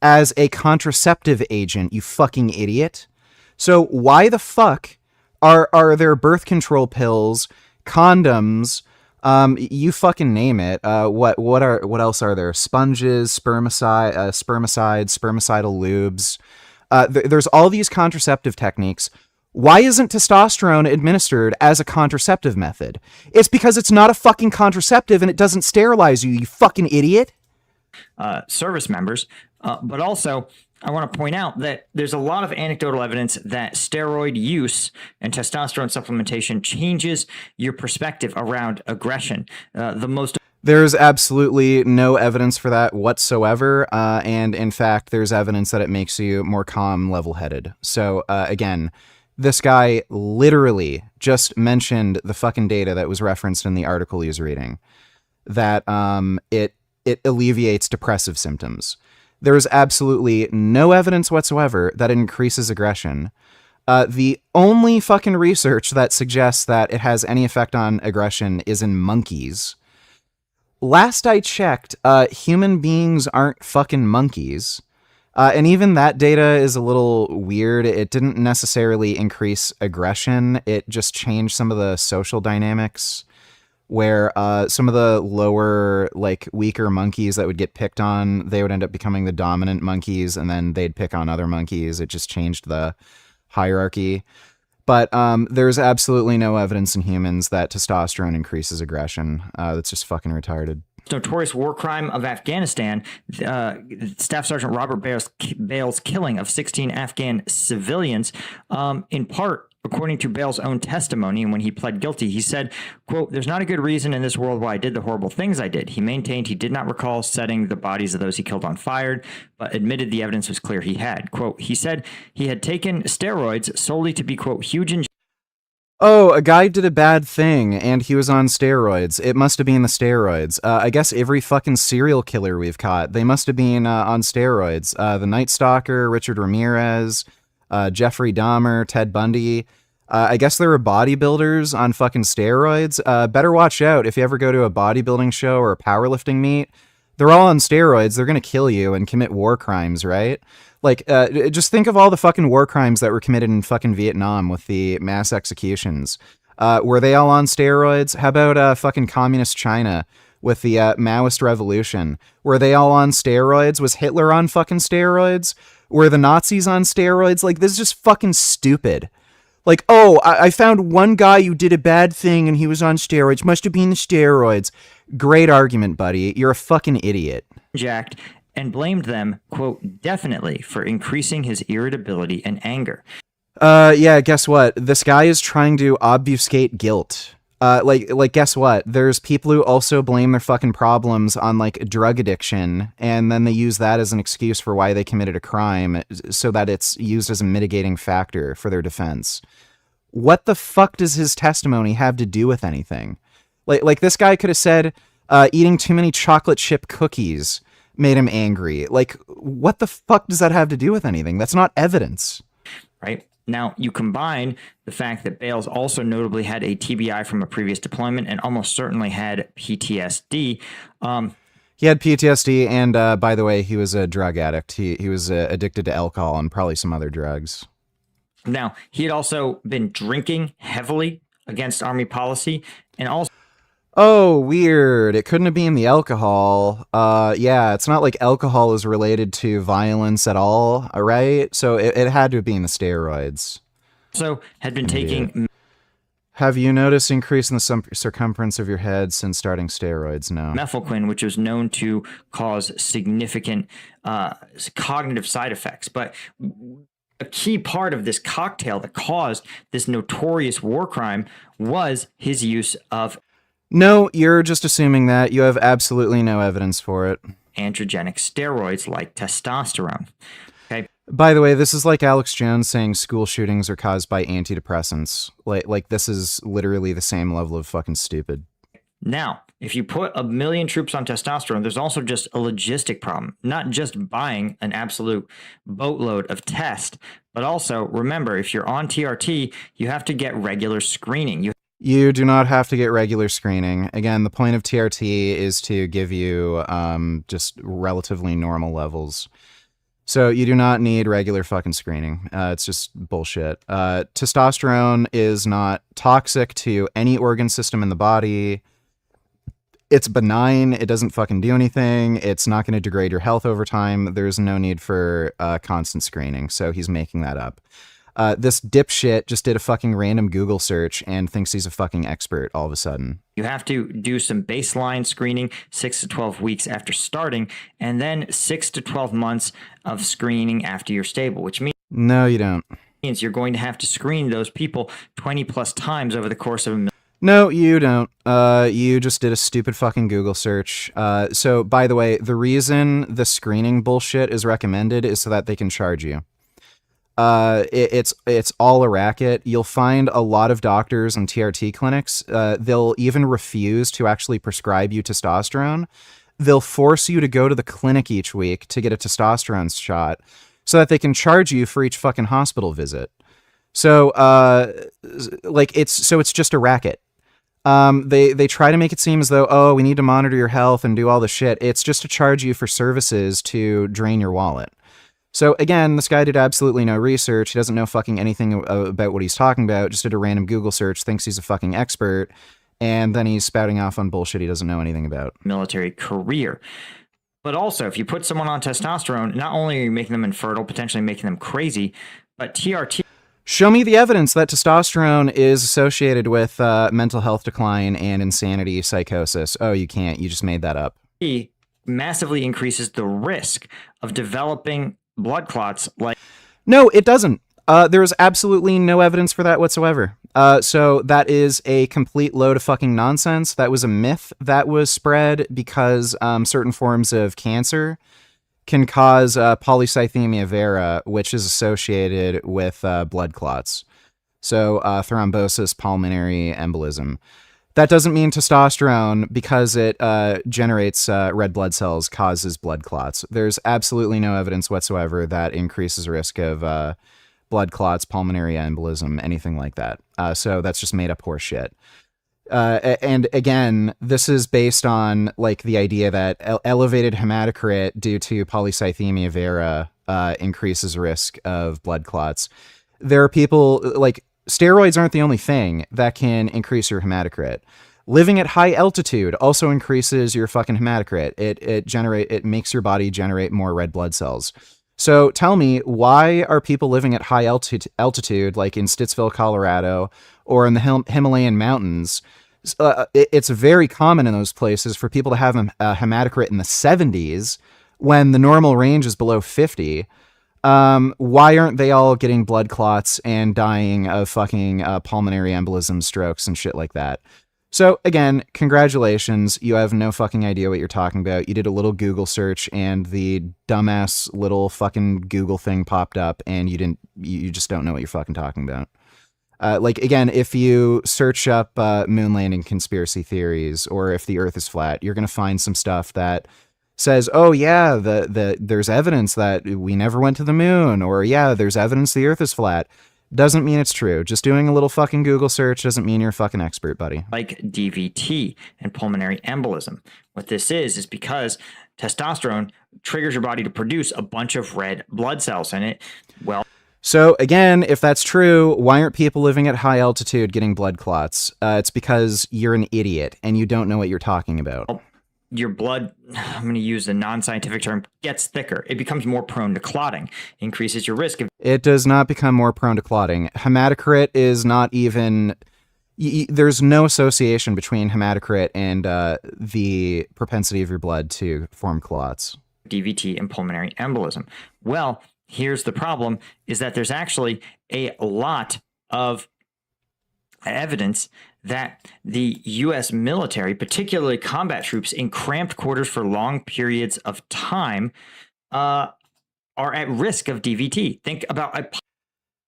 as a contraceptive agent, you fucking idiot. So why the fuck are there birth control pills, condoms, you fucking name it? What else are there? Sponges, spermicides, spermicidal lubes. There's all these contraceptive techniques. Why isn't testosterone administered as a contraceptive method? It's because it's not a fucking contraceptive and it doesn't sterilize you, you fucking idiot. Service members, but also I want to point out that there's a lot of anecdotal evidence that steroid use and testosterone supplementation changes your perspective around aggression. There's absolutely no evidence for that whatsoever, and in fact, there's evidence that it makes you more calm, level-headed. So again, this guy literally just mentioned the fucking data that was referenced in the article he was reading, that it alleviates depressive symptoms. There is absolutely no evidence whatsoever that it increases aggression. The only fucking research that suggests that it has any effect on aggression is in monkeys. Last I checked, human beings aren't fucking monkeys. And even that data is a little weird. It didn't necessarily increase aggression. It just changed some of the social dynamics, where some of the lower, weaker monkeys that would get picked on, they would end up becoming the dominant monkeys, and then they'd pick on other monkeys. It just changed the hierarchy. But there's absolutely no evidence in humans that testosterone increases aggression. That's just fucking retarded. Notorious war crime of Afghanistan, Staff Sergeant Robert Bale's killing of 16 Afghan civilians, in part, according to Bale's own testimony, and when he pled guilty, he said, quote, "There's not a good reason in this world why I did the horrible things I did." He maintained he did not recall setting the bodies of those he killed on fire, but admitted the evidence was clear he had. Quote, he said he had taken steroids solely to be, quote, huge in... Oh, a guy did a bad thing, and he was on steroids. It must have been the steroids. I guess every fucking serial killer we've caught, they must have been on steroids. The Night Stalker, Richard Ramirez, Jeffrey Dahmer, Ted Bundy. I guess there were bodybuilders on fucking steroids. Better watch out if you ever go to a bodybuilding show or a powerlifting meet. They're all on steroids. They're going to kill you and commit war crimes, right? Just think of all the fucking war crimes that were committed in fucking Vietnam with the mass executions. Were they all on steroids? How about fucking communist China with the Maoist revolution? Were they all on steroids? Was Hitler on fucking steroids? Were the Nazis on steroids? Like, this is just fucking stupid. Like, oh, I found one guy who did a bad thing and he was on steroids. Must have been the steroids. Great argument, buddy. You're a fucking idiot. Jacked and blamed them, quote, definitely for increasing his irritability and anger. Yeah, guess what? This guy is trying to obfuscate guilt. Like, guess what? There's people who also blame their fucking problems on, like, drug addiction, and then they use that as an excuse for why they committed a crime, so that it's used as a mitigating factor for their defense. What the fuck does his testimony have to do with anything? Like this guy could have said, eating too many chocolate chip cookies made him angry. Like, what the fuck does that have to do with anything? That's not evidence. Right? Now, you combine the fact that Bales also notably had a TBI from a previous deployment and almost certainly had PTSD. He had PTSD, and by the way, he was a drug addict. He was addicted to alcohol and probably some other drugs. Now, he had also been drinking heavily against Army policy, and also... Oh, weird. It couldn't have been the alcohol. Yeah, it's not like alcohol is related to violence at all, right? So it had to have been the steroids. Also had been taking... Have you noticed increase in the circumference of your head since starting steroids? No. Methylquine, which was known to cause significant cognitive side effects. But a key part of this cocktail that caused this notorious war crime was his use of... No, you're just assuming that. You have absolutely no evidence for it. Androgenic steroids like testosterone. Okay. By the way, this is like Alex Jones saying school shootings are caused by antidepressants. Like this is literally the same level of fucking stupid. Now, if you put 1 million troops on testosterone, there's also just a logistic problem. Not just buying an absolute boatload of test, but also remember, if you're on TRT, you have to get regular screening. You do not have to get regular screening. Again, the point of TRT is to give you just relatively normal levels. So you do not need regular fucking screening. It's just bullshit. Testosterone is not toxic to any organ system in the body. It's benign. It doesn't fucking do anything. It's not going to degrade your health over time. There's no need for constant screening. So he's making that up. This dipshit just did a fucking random Google search and thinks he's a fucking expert all of a sudden. You have to do some baseline screening 6 to 12 weeks after starting, and then 6 to 12 months of screening after you're stable, which means... No, you don't. ...you're going to have to screen those people 20 plus times over the course of a... No, you don't. You just did a stupid fucking Google search. So, by the way, the reason the screening bullshit is recommended is so that they can charge you. It's all a racket. You'll find a lot of doctors and TRT clinics, they'll even refuse to actually prescribe you testosterone. They'll force you to go to the clinic each week to get a testosterone shot so that they can charge you for each fucking hospital visit. So, it's just a racket. They try to make it seem as though, oh, we need to monitor your health and do all the shit. It's just to charge you for services to drain your wallet. So again, this guy did absolutely no research. He doesn't know fucking anything about what he's talking about. Just did a random Google search, thinks he's a fucking expert, and then he's spouting off on bullshit he doesn't know anything about. Military career. But also, if you put someone on testosterone, not only are you making them infertile, potentially making them crazy, but TRT... Show me the evidence that testosterone is associated with mental health decline and insanity, psychosis. Oh, you can't. You just made that up. Massively increases the risk of developing blood clots like... No, it doesn't. There is absolutely no evidence for that whatsoever. So that is a complete load of fucking nonsense. That was a myth that was spread because certain forms of cancer can cause polycythemia vera, which is associated with blood clots. So thrombosis, pulmonary embolism. That doesn't mean testosterone, because it generates red blood cells, causes blood clots. There's absolutely no evidence whatsoever that increases risk of blood clots, pulmonary embolism, anything like that. So that's just made up horse shit. And again, this is based on like the idea that elevated hematocrit due to polycythemia vera increases risk of blood clots. There are people like... Steroids aren't the only thing that can increase your hematocrit. Living at high altitude also increases your fucking hematocrit. It makes your body generate more red blood cells. So tell me, why are people living at high altitude, like in Stittsville, Colorado, or in the Himalayan mountains? It's very common in those places for people to have a hematocrit in the 70s when the normal range is below 50. Why aren't they all getting blood clots and dying of fucking pulmonary embolism, strokes, and shit like that? So again, congratulations. You have no fucking idea what you're talking about. You did a little Google search and the dumbass little fucking Google thing popped up and you just don't know what you're fucking talking about. Like, again, if you search up moon landing conspiracy theories, or if the earth is flat, you're going to find some stuff that says, oh yeah, there's evidence that we never went to the moon, or yeah, there's evidence the earth is flat. Doesn't mean it's true. Just doing a little fucking Google search doesn't mean you're a fucking expert, buddy. Like DVT and pulmonary embolism. What this is because testosterone triggers your body to produce a bunch of red blood cells in it. Well, so again, if that's true, why aren't people living at high altitude getting blood clots? It's because you're an idiot and you don't know what you're talking about. Your blood, I'm going to use the non-scientific term, gets thicker. It becomes more prone to clotting, increases your risk of... It does not become more prone to clotting. Hematocrit is not even... there's no association between hematocrit and the propensity of your blood to form clots. DVT and pulmonary embolism. Well, here's the problem, is that there's actually a lot of evidence that the U.S. military, particularly combat troops in cramped quarters for long periods of time, are at risk of DVT. Think about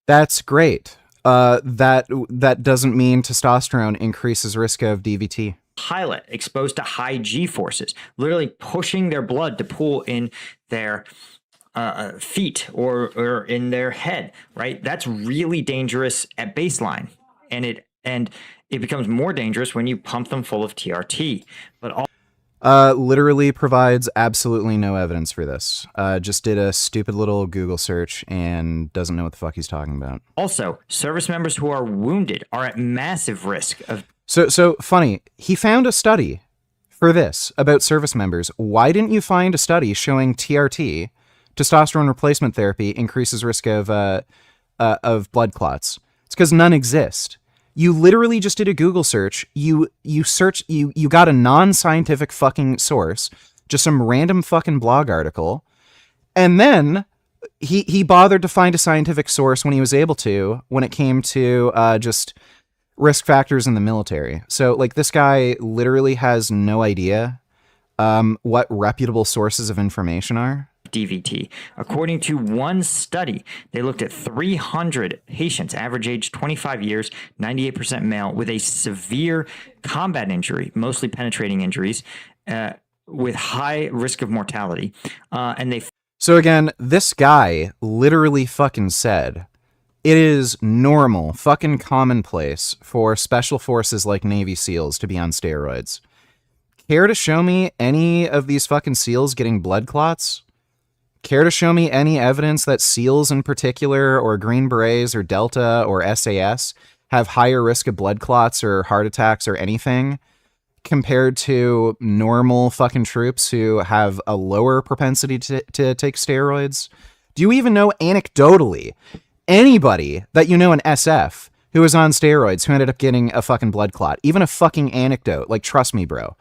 That's great. That doesn't mean testosterone increases risk of DVT. Pilot exposed to high G forces, literally pushing their blood to pool in their feet or in their head, right? That's really dangerous at baseline, and it becomes more dangerous when you pump them full of TRT. But literally provides absolutely no evidence for this. Just did a stupid little Google search and doesn't know what the fuck he's talking about. Also, service members who are wounded are at massive risk of... So funny, he found a study for this about service members. Why didn't you find a study showing TRT, testosterone replacement therapy, increases risk of blood clots? It's because none exist. You literally just did a Google search. You got a non-scientific fucking source, just some random fucking blog article, and then he bothered to find a scientific source when he was able to, when it came to just risk factors in the military. So like, this guy literally has no idea what reputable sources of information are. DVT. According to one study, they looked at 300 patients, average age 25 years, 98% male, with a severe combat injury, mostly penetrating injuries, with high risk of mortality. So again, this guy literally fucking said, it is normal, fucking commonplace for special forces like Navy SEALs to be on steroids. Care to show me any of these fucking SEALs getting blood clots? Care to show me any evidence that SEALs in particular, or Green Berets, or Delta, or SAS have higher risk of blood clots or heart attacks or anything compared to normal fucking troops who have a lower propensity to take steroids? Do you even know anecdotally anybody that you know in SF who was on steroids who ended up getting a fucking blood clot? Even a fucking anecdote. Like, trust me, bro.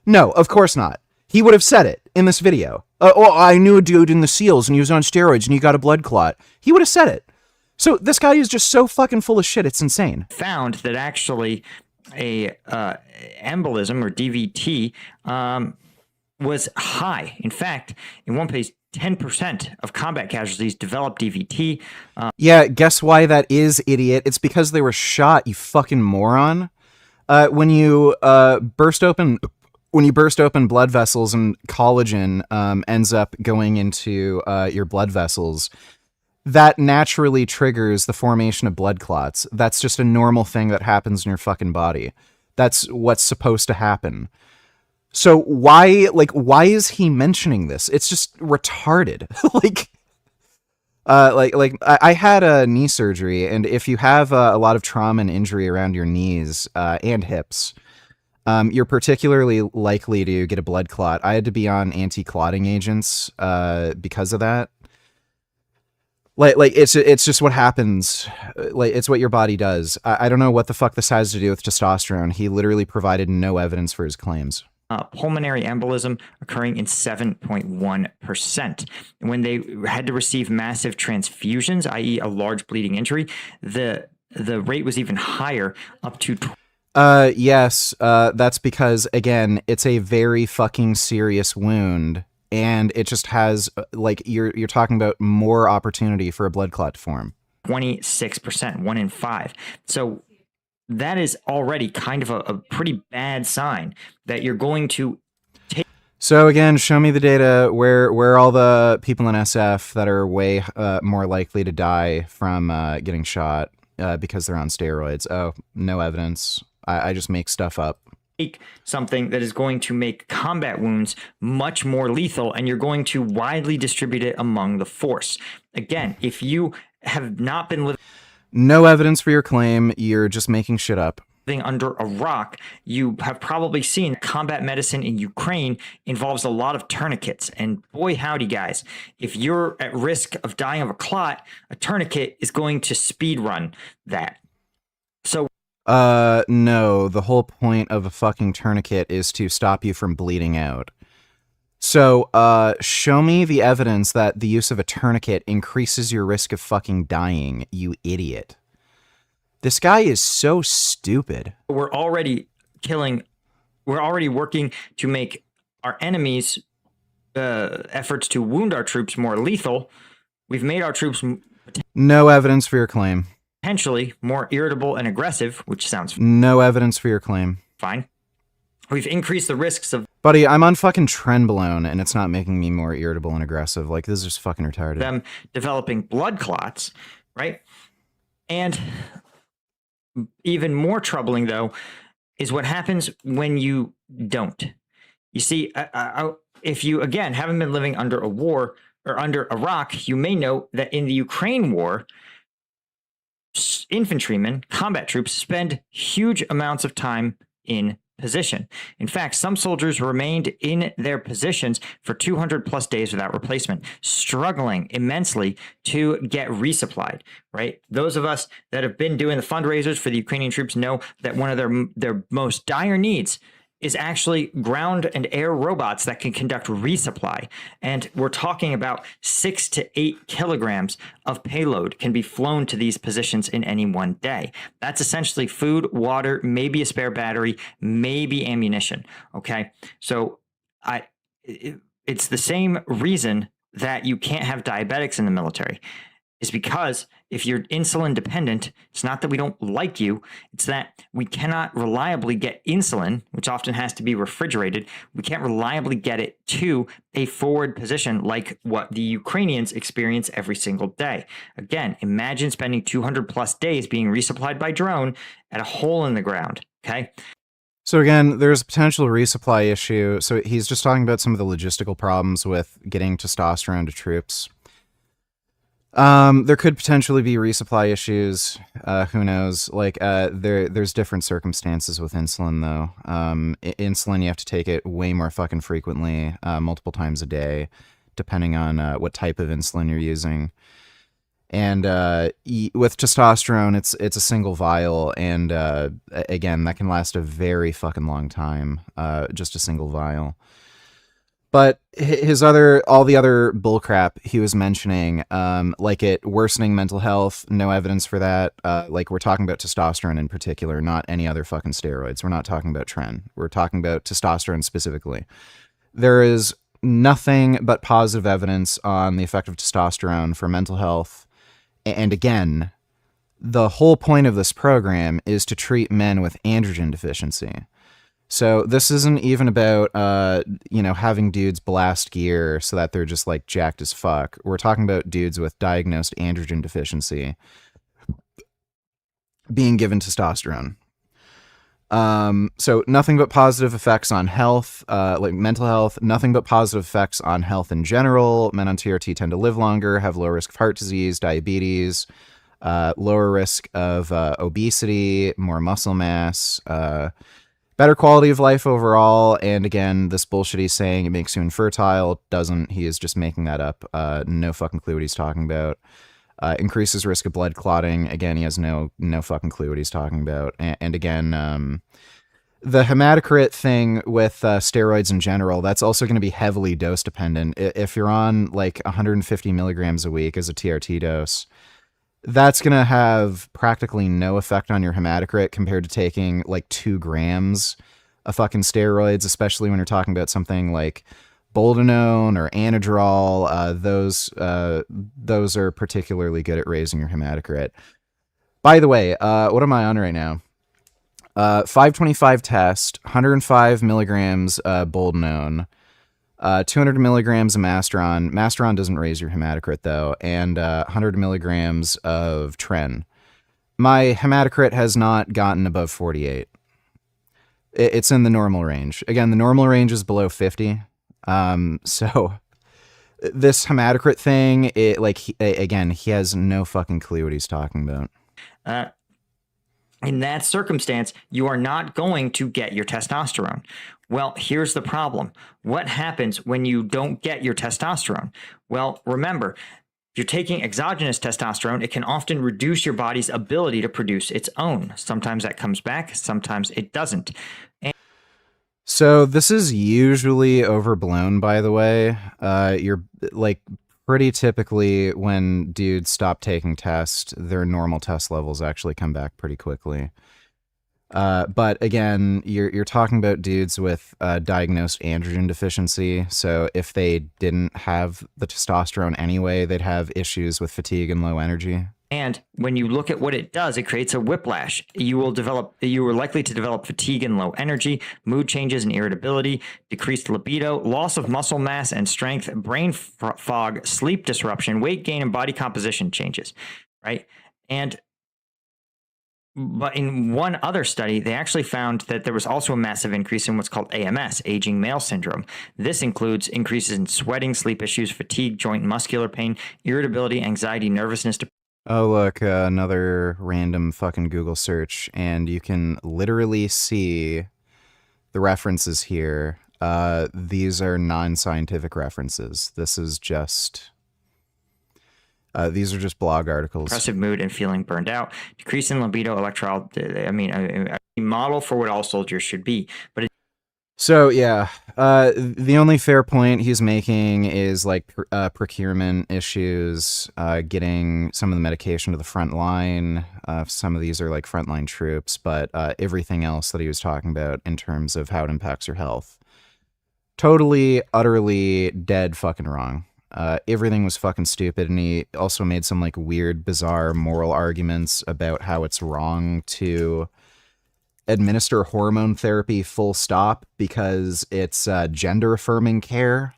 No, of course not. He would have said it in this video. Oh, I knew a dude in the SEALs and he was on steroids and he got a blood clot. He would have said it. So this guy is just so fucking full of shit. It's insane. Found that actually a embolism or DVT was high. In fact, in one place, 10% of combat casualties developed DVT. Yeah, guess why that is, idiot? It's because they were shot, you fucking moron. When you burst open blood vessels and collagen ends up going into your blood vessels, that naturally triggers the formation of blood clots. That's just a normal thing that happens in your fucking body. That's what's supposed to happen. So why is he mentioning this? It's just retarded. I had a knee surgery, and if you have a lot of trauma and injury around your knees and hips, you're particularly likely to get a blood clot. I had to be on anti-clotting agents because of that. Like it's just what happens. Like it's what your body does. I don't know what the fuck this has to do with testosterone. He literally provided no evidence for his claims. Pulmonary embolism occurring in 7.1%. When they had to receive massive transfusions, i.e. a large bleeding injury, the rate was even higher, up to yes, that's because, again, it's a very fucking serious wound, and it just has, like, you're talking about more opportunity for a blood clot to form. 26%, 1 in 5. So that is already kind of a pretty bad sign that you're going to take. So again, show me the data where are all the people in SF that are way more likely to die from getting shot because they're on steroids. Oh, no evidence. I just make stuff up. Take something that is going to make combat wounds much more lethal, and you're going to widely distribute it among the force. Again, if you have not been living no evidence for your claim, you're just making shit up. Under a rock, you have probably seen combat medicine in Ukraine involves a lot of tourniquets. And boy, howdy, guys, if you're at risk of dying of a clot, a tourniquet is going to speed run that. So, no, the whole point of a fucking tourniquet is to stop you from bleeding out. So, show me the evidence that the use of a tourniquet increases your risk of fucking dying, you idiot. This guy is so stupid. We're already working to make our enemies' efforts to wound our troops more lethal. We've made our troops no evidence for your claim. Potentially more irritable and aggressive, which sounds no evidence for your claim. Fine. We've increased the risks of... Buddy, I'm on fucking Trenbolone, and it's not making me more irritable and aggressive. Like, this is just fucking retarded. Them developing blood clots, right? And even more troubling, though, is what happens when you don't. You see, if you, again, haven't been living under a war or under a rock, you may know that in the Ukraine war, infantrymen, combat troops, spend huge amounts of time in position. In fact, some soldiers remained in their positions for 200 plus days without replacement, struggling immensely to get resupplied, right? Those of us that have been doing the fundraisers for the Ukrainian troops know that one of their most dire needs is actually ground and air robots that can conduct resupply. And we're talking about 6 to 8 kilograms of payload can be flown to these positions in any one day. That's essentially food, water, maybe a spare battery, maybe ammunition. Okay. So it's the same reason that you can't have diabetics in the military. Is because if you're insulin dependent, it's not that we don't like you, it's that we cannot reliably get insulin, which often has to be refrigerated. We can't reliably get it to a forward position like what the Ukrainians experience every single day. Again, imagine spending 200 plus days being resupplied by drone at a hole in the ground, okay? So again, there's a potential resupply issue. So he's just talking about some of the logistical problems with getting testosterone to troops. There could potentially be resupply issues. Who knows? Like, there's different circumstances with insulin, though. Insulin, you have to take it way more fucking frequently, multiple times a day, depending on what type of insulin you're using. And with testosterone, it's a single vial, and again, that can last a very fucking long time. Just a single vial. But all the other bullcrap he was mentioning, like it worsening mental health, no evidence for that. Like we're talking about testosterone in particular, not any other fucking steroids. We're not talking about tren. We're talking about testosterone specifically. There is nothing but positive evidence on the effect of testosterone for mental health. And again, the whole point of this program is to treat men with androgen deficiency. So this isn't even about, having dudes blast gear so that they're just like jacked as fuck. We're talking about dudes with diagnosed androgen deficiency being given testosterone. So nothing but positive effects on health, like mental health, nothing but positive effects on health in general. Men on TRT tend to live longer, have lower risk of heart disease, diabetes, lower risk of obesity, more muscle mass, better quality of life overall. And again, this bullshit he's saying it makes you infertile doesn't. He is just making that up. No fucking clue what he's talking about. Increases risk of blood clotting. Again, he has no fucking clue what he's talking about. And again, the hematocrit thing with steroids in general, that's also going to be heavily dose dependent. If you're on like 150 milligrams a week as a TRT dose, that's going to have practically no effect on your hematocrit compared to taking like 2 grams of fucking steroids, especially when you're talking about something like boldenone or anadrol. Those are particularly good at raising your hematocrit. By the way, what am I on right now? 525 test, 105 milligrams boldenone, 200 milligrams of Masteron. Masteron doesn't raise your hematocrit though, and 100 milligrams of Tren. My hematocrit has not gotten above 48. It's in the normal range. Again, the normal range is below 50. So this hematocrit thing, again, he has no fucking clue what he's talking about. In that circumstance, you are not going to get your testosterone. Well, here's the problem. What happens when you don't get your testosterone? Well, remember, if you're taking exogenous testosterone, it can often reduce your body's ability to produce its own. Sometimes that comes back, sometimes it doesn't. So this is usually overblown, by the way. You're like pretty typically when dudes stop taking tests, their normal test levels actually come back pretty quickly. But again, you're talking about dudes with diagnosed androgen deficiency. So if they didn't have the testosterone anyway, they'd have issues with fatigue and low energy. And when you look at what it does, it creates a whiplash. You are likely to develop fatigue and low energy, mood changes and irritability, decreased libido, loss of muscle mass and strength, brain fog, sleep disruption, weight gain, and body composition changes, right? But in one other study, they actually found that there was also a massive increase in what's called AMS, aging male syndrome. This includes increases in sweating, sleep issues, fatigue, joint and muscular pain, irritability, anxiety, nervousness, Oh, look, another random fucking Google search, and you can literally see the references here. These are non-scientific references. This is just... these are just blog articles. Depressive mood and feeling burned out, decrease in libido, electrile. A model for what all soldiers should be. But so yeah, the only fair point he's making is like procurement issues, getting some of the medication to the front line. Some of these are like frontline troops, but everything else that he was talking about in terms of how it impacts your health, totally, utterly dead fucking wrong. Everything was fucking stupid, and he also made some like weird, bizarre moral arguments about how it's wrong to administer hormone therapy full stop because it's gender affirming care,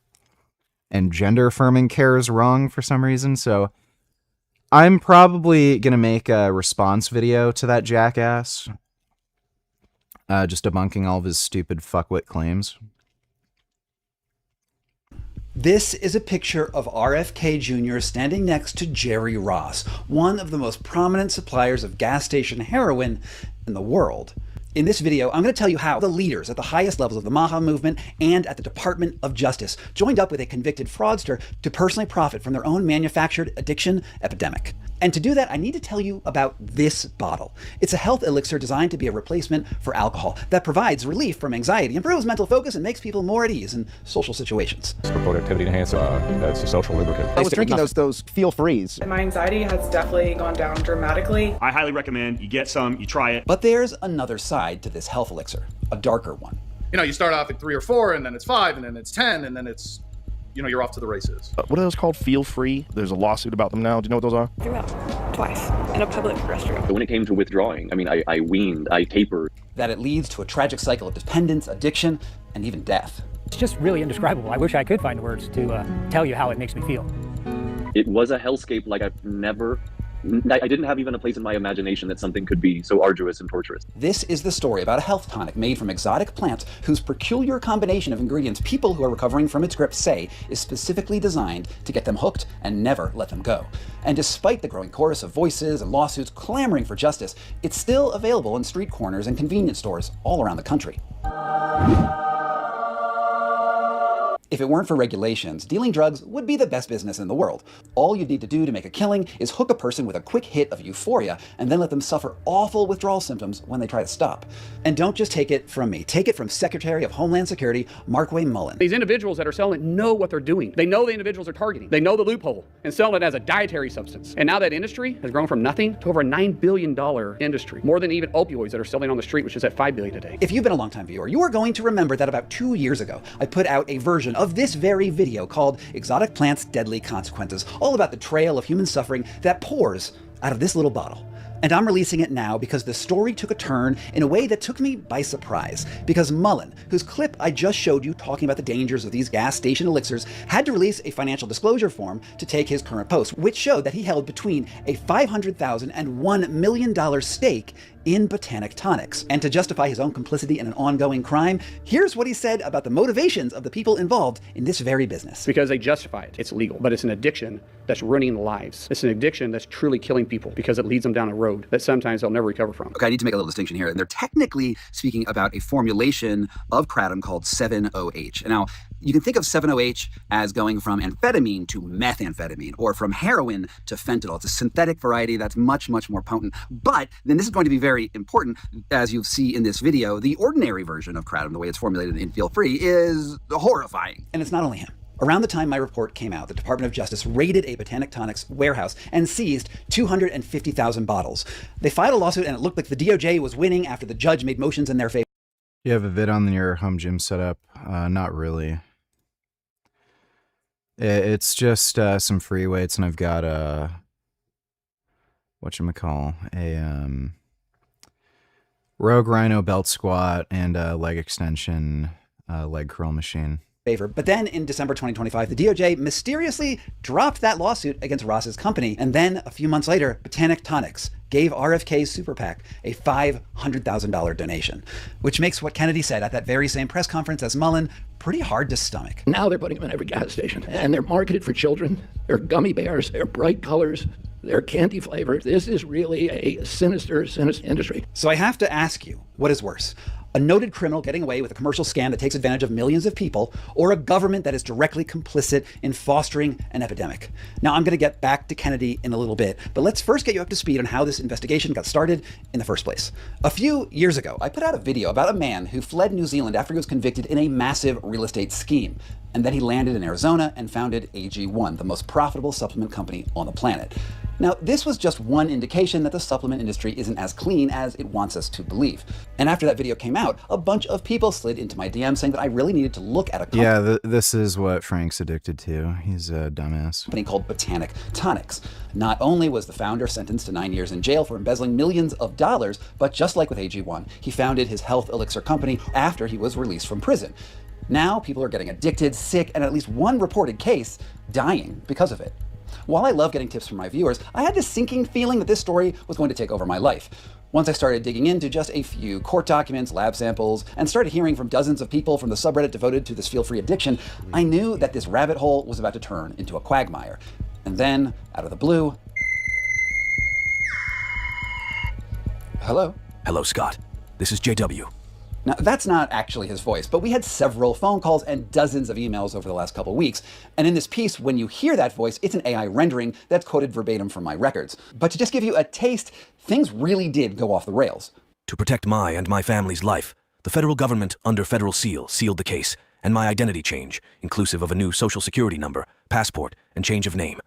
and gender affirming care is wrong for some reason. So I'm probably gonna make a response video to that jackass, just debunking all of his stupid fuckwit claims. This is a picture of RFK Jr. standing next to Jerry Ross, one of the most prominent suppliers of gas station heroin in the world. In this video, I'm going to tell you how the leaders at the highest levels of the MAHA movement and at the Department of Justice joined up with a convicted fraudster to personally profit from their own manufactured addiction epidemic. And to do that, I need to tell you about this bottle. It's a health elixir designed to be a replacement for alcohol that provides relief from anxiety, improves mental focus, and makes people more at ease in social situations. It's for productivity enhancer. It's a social lubricant. I was drinking those feel frees. My anxiety has definitely gone down dramatically. I highly recommend you get some, you try it. But there's another side to this health elixir, a darker one. You know, you start off at 3 or 4, and then it's 5, and then it's 10, and then it's, you know, you're off to the races. What are those called? Feel free? There's a lawsuit about them now. Do you know what those are? Threw up twice in a public restroom. When it came to withdrawing, I mean, I weaned, I tapered. That it leads to a tragic cycle of dependence, addiction, and even death. It's just really indescribable. I wish I could find words to tell you how it makes me feel. It was a hellscape like I've never... I didn't have even a place in my imagination that something could be so arduous and torturous. This is the story about a health tonic made from exotic plants whose peculiar combination of ingredients people who are recovering from its grip say is specifically designed to get them hooked and never let them go. And despite the growing chorus of voices and lawsuits clamoring for justice, it's still available in street corners and convenience stores all around the country. If it weren't for regulations, dealing drugs would be the best business in the world. All you'd need to do to make a killing is hook a person with a quick hit of euphoria and then let them suffer awful withdrawal symptoms when they try to stop. And don't just take it from me. Take it from Secretary of Homeland Security, Markway Mullen. These individuals that are selling it know what they're doing. They know the individuals are targeting. They know the loophole and sell it as a dietary substance. And now that industry has grown from nothing to over a $9 billion industry, more than even opioids that are selling on the street, which is at $5 billion today. If you've been a longtime viewer, you are going to remember that about 2 years ago, I put out a version of this very video called Exotic Plants' Deadly Consequences, all about the trail of human suffering that pours out of this little bottle. And I'm releasing it now because the story took a turn in a way that took me by surprise. Because Mullen, whose clip I just showed you talking about the dangers of these gas station elixirs, had to release a financial disclosure form to take his current post, which showed that he held between a $500,000 and $1 million stake in Botanic Tonics. And to justify his own complicity in an ongoing crime, here's what he said about the motivations of the people involved in this very business. Because they justify it. It's legal, but it's an addiction that's ruining lives. It's an addiction that's truly killing people because it leads them down a road that sometimes they'll never recover from. Okay, I need to make a little distinction here. And they're technically speaking about a formulation of kratom called 7-OH. Now, you can think of 7-OH as going from amphetamine to methamphetamine, or from heroin to fentanyl. It's a synthetic variety that's much, much more potent. But then this is going to be very important, as you'll see in this video. The ordinary version of kratom, the way it's formulated in Feel Free, is horrifying. And it's not only him. Around the time my report came out, the Department of Justice raided a Botanic Tonics warehouse and seized 250,000 bottles. They filed a lawsuit, and it looked like the DOJ was winning after the judge made motions in their favor. You have a vid on your home gym setup? Not really. It's just some free weights, and I've got a Rogue Rhino belt squat and a leg extension leg curl machine. But then in December 2025, the DOJ mysteriously dropped that lawsuit against Ross's company. And then a few months later, Botanic Tonics gave RFK's super PAC a $500,000 donation, which makes what Kennedy said at that very same press conference as Mullen pretty hard to stomach. Now they're putting them in every gas station, and they're marketed for children. They're gummy bears, they're bright colors, they're candy flavored. This is really a sinister, sinister industry. So I have to ask you, what is worse? A noted criminal getting away with a commercial scam that takes advantage of millions of people, or a government that is directly complicit in fostering an epidemic? Now, I'm going to get back to Kennedy in a little bit, but let's first get you up to speed on how this investigation got started in the first place. A few years ago, I put out a video about a man who fled New Zealand after he was convicted in a massive real estate scheme. And then he landed in Arizona and founded AG1, the most profitable supplement company on the planet. Now, this was just one indication that the supplement industry isn't as clean as it wants us to believe. And after that video came out, a bunch of people slid into my DM saying that I really needed to look at a company. Yeah, this is what Frank's addicted to. He's a dumbass. Company called Botanic Tonics. Not only was the founder sentenced to 9 years in jail for embezzling millions of dollars, but just like with AG1, he founded his health elixir company after he was released from prison. Now people are getting addicted, sick, and at least one reported case dying because of it. While I love getting tips from my viewers, I had this sinking feeling that this story was going to take over my life. Once I started digging into just a few court documents, lab samples, and started hearing from dozens of people from the subreddit devoted to this feel-free addiction, I knew that this rabbit hole was about to turn into a quagmire. And then, out of the blue... Hello? Hello, Scott. This is JW. Now, that's not actually his voice, but we had several phone calls and dozens of emails over the last couple weeks. And in this piece, when you hear that voice, it's an AI rendering that's quoted verbatim from my records. But to just give you a taste, things really did go off the rails. To protect my and my family's life, the federal government, under federal seal, sealed the case, and my identity change, inclusive of a new social security number, passport, and change of name.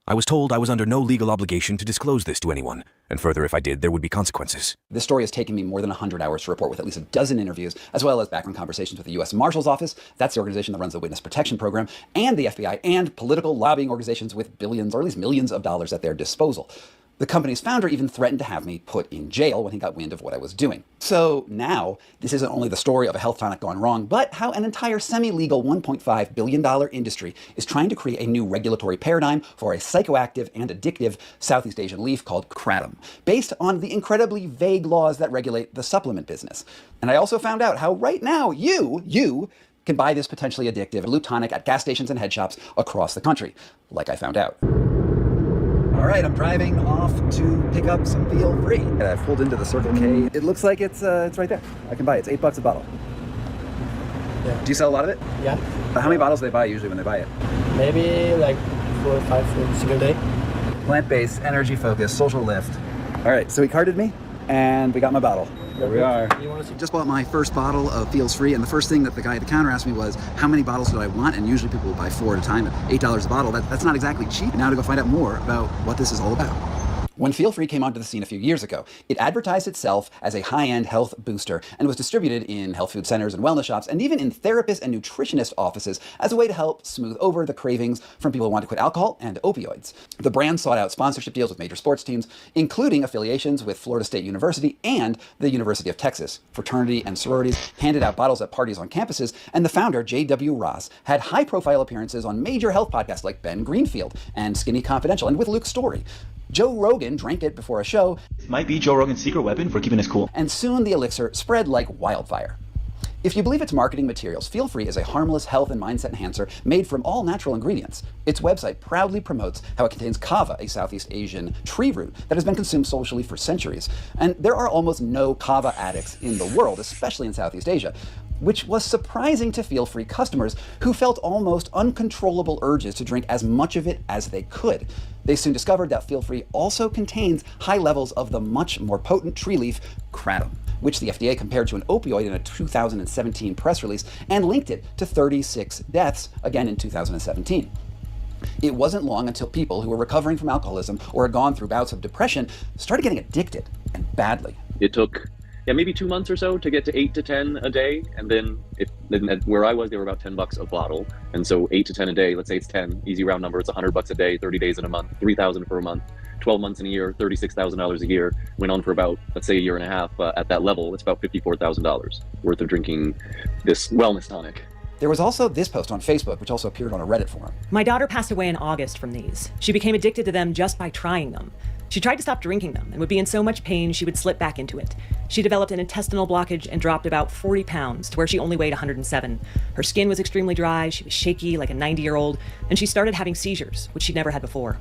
I was told I was under no legal obligation to disclose this to anyone, and further, if I did, there would be consequences. This story has taken me more than 100 hours to report, with at least a dozen interviews, as well as background conversations with the U.S. Marshal's Office, that's the organization that runs the Witness Protection Program, and the FBI, and political lobbying organizations with billions, or at least millions of dollars at their disposal. The company's founder even threatened to have me put in jail when he got wind of what I was doing. So now, this isn't only the story of a health tonic gone wrong, but how an entire semi-legal $1.5 billion industry is trying to create a new regulatory paradigm for a psychoactive and addictive Southeast Asian leaf called kratom, based on the incredibly vague laws that regulate the supplement business. And I also found out how right now you can buy this potentially addictive loop tonic at gas stations and head shops across the country, like I found out. All right, I'm driving off to pick up some Feel Free. I've pulled into the Circle K. It looks like it's right there. I can buy it. It's $8 a bottle. Yeah. Do you sell a lot of it? Yeah. How many bottles do they buy usually when they buy it? Maybe like 4 or 5 for a single day. Plant-based, energy-focused, social lift. All right, so he carded me, and we got my bottle. Here we are. Just bought my first bottle of Feels Free, and the first thing that the guy at the counter asked me was, how many bottles do I want? And usually people will buy 4 at a time at $8 a bottle. That's not exactly cheap. Now to go find out more about what this is all about. When Feel Free came onto the scene a few years ago, it advertised itself as a high-end health booster and was distributed in health food centers and wellness shops and even in therapist and nutritionist offices as a way to help smooth over the cravings from people who want to quit alcohol and opioids. The brand sought out sponsorship deals with major sports teams, including affiliations with Florida State University and the University of Texas. Fraternity and sororities handed out bottles at parties on campuses, and the founder, J.W. Ross, had high-profile appearances on major health podcasts like Ben Greenfield and Skinny Confidential and with Luke Story. Joe Rogan drank it before a show. It might be Joe Rogan's secret weapon for keeping us cool. And soon the elixir spread like wildfire. If you believe its marketing materials, Feel Free is a harmless health and mindset enhancer made from all natural ingredients. Its website proudly promotes how it contains kava, a Southeast Asian tree root that has been consumed socially for centuries. And there are almost no kava addicts in the world, especially in Southeast Asia, which was surprising to Feel Free customers who felt almost uncontrollable urges to drink as much of it as they could. They soon discovered that Feel Free also contains high levels of the much more potent tree leaf kratom, which the FDA compared to an opioid in a 2017 press release and linked it to 36 deaths, again in 2017. It wasn't long until people who were recovering from alcoholism or had gone through bouts of depression started getting addicted, and badly. It took maybe 2 months or so to get to 8 to 10 a day, and then where I was, they were about $10 a bottle, and so 8 to 10 a day. Let's say it's 10, easy round number. It's $100 a day, 30 days in a month, $3,000 for a month, 12 months in a year, $36,000 a year. Went on for about, let's say, a year and a half. At that level, it's about $54,000 worth of drinking this wellness tonic. There was also this post on Facebook, which also appeared on a Reddit forum. My daughter passed away in August from these. She became addicted to them just by trying them. She tried to stop drinking them and would be in so much pain she would slip back into it. She developed an intestinal blockage and dropped about 40 pounds to where she only weighed 107. Her skin was extremely dry, she was shaky like a 90-year-old, and she started having seizures, which she'd never had before.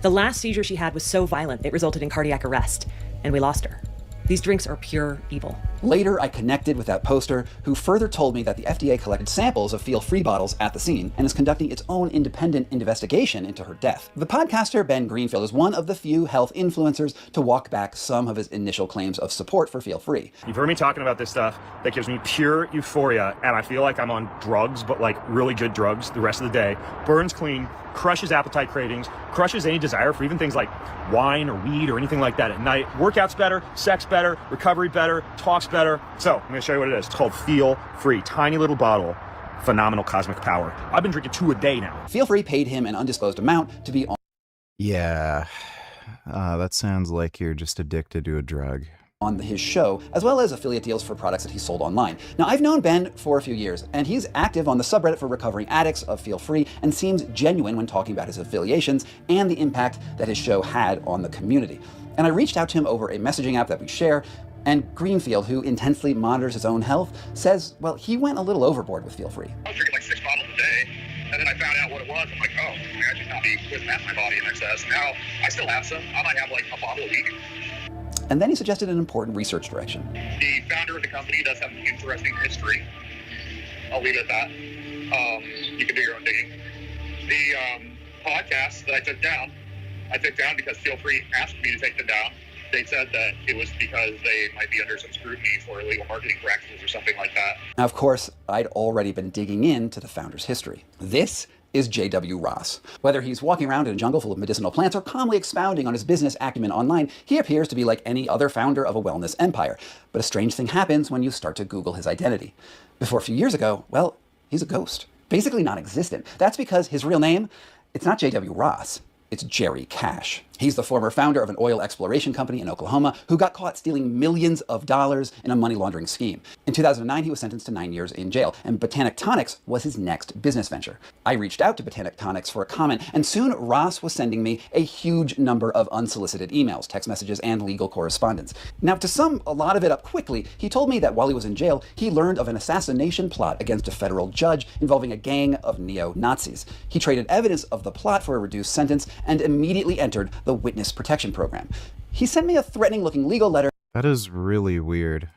The last seizure she had was so violent it resulted in cardiac arrest, and we lost her. These drinks are pure evil. Later, I connected with that poster who further told me that the FDA collected samples of Feel Free bottles at the scene and is conducting its own independent investigation into her death. The podcaster Ben Greenfield is one of the few health influencers to walk back some of his initial claims of support for Feel Free. You've heard me talking about this stuff that gives me pure euphoria, and I feel like I'm on drugs, but like really good drugs the rest of the day. Burns clean, crushes appetite cravings, crushes any desire for even things like wine or weed or anything like that at night. Workouts better, sex better, recovery better, talks better. So I'm gonna show you what it is. It's called Feel Free, tiny little bottle, phenomenal cosmic power. I've been drinking 2 a day now. Feel Free paid him an undisclosed amount to be on. Yeah, that sounds like you're just addicted to a drug. On his show, as well as affiliate deals for products that he sold online. Now, I've known Ben for a few years, and he's active on the subreddit for recovering addicts of Feel Free and seems genuine when talking about his affiliations and the impact that his show had on the community. And I reached out to him over a messaging app that we share, and Greenfield, who intensely monitors his own health, says, well, he went a little overboard with Feel Free. I was drinking like 6 bottles a day, and then I found out what it was. I'm like, oh, I should not be putting that in my body in excess. Now, I still have some. I might have like a bottle a week. And then he suggested an important research direction. The founder of the company does have an interesting history. I'll leave it at that. You can do your own digging. The podcast that I took down because Feel Free asked me to take them down. They said that it was because they might be under some scrutiny for illegal marketing practices or something like that. Now, of course, I'd already been digging into the founder's history. This is J.W. Ross. Whether he's walking around in a jungle full of medicinal plants or calmly expounding on his business acumen online, he appears to be like any other founder of a wellness empire. But a strange thing happens when you start to Google his identity. Before a few years ago, well, he's a ghost. Basically non-existent. That's because his real name, it's not J.W. Ross. It's Jerry Cash. He's the former founder of an oil exploration company in Oklahoma who got caught stealing millions of dollars in a money laundering scheme. In 2009, he was sentenced to 9 years in jail, and Botanic Tonics was his next business venture. I reached out to Botanic Tonics for a comment, and soon Ross was sending me a huge number of unsolicited emails, text messages, and legal correspondence. Now, to sum a lot of it up quickly, he told me that while he was in jail, he learned of an assassination plot against a federal judge involving a gang of neo-Nazis. He traded evidence of the plot for a reduced sentence and immediately entered the Witness Protection Program. He sent me a threatening-looking legal letter. That is really weird.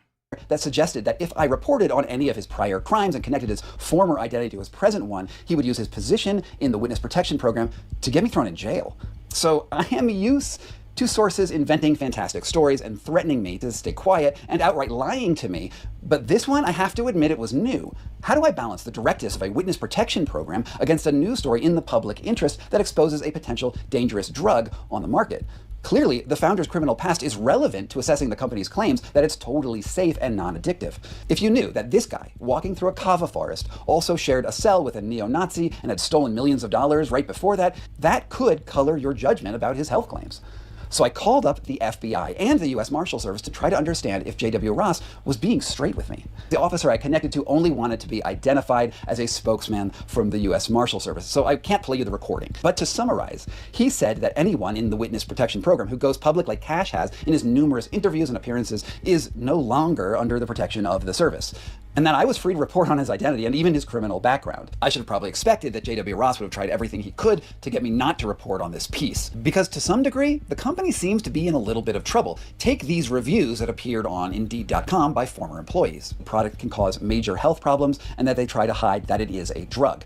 that suggested that if I reported on any of his prior crimes and connected his former identity to his present one, he would use his position in the witness protection program to get me thrown in jail. So I am used to sources inventing fantastic stories and threatening me to stay quiet and outright lying to me. But this one, I have to admit, it was new. How do I balance the directives of a witness protection program against a news story in the public interest that exposes a potential dangerous drug on the market? Clearly, the founder's criminal past is relevant to assessing the company's claims that it's totally safe and non-addictive. If you knew that this guy, walking through a kava forest, also shared a cell with a neo-Nazi and had stolen millions of dollars right before that, that could color your judgment about his health claims. So I called up the FBI and the US Marshal Service to try to understand if J.W. Ross was being straight with me. The officer I connected to only wanted to be identified as a spokesman from the US Marshal Service, so I can't play you the recording. But to summarize, he said that anyone in the witness protection program who goes public like Cash has in his numerous interviews and appearances is no longer under the protection of the service. And that I was free to report on his identity and even his criminal background. I should have probably expected that J.W. Ross would have tried everything he could to get me not to report on this piece. Because to some degree, the company seems to be in a little bit of trouble. Take these reviews that appeared on Indeed.com by former employees. The product can cause major health problems and that they try to hide that it is a drug.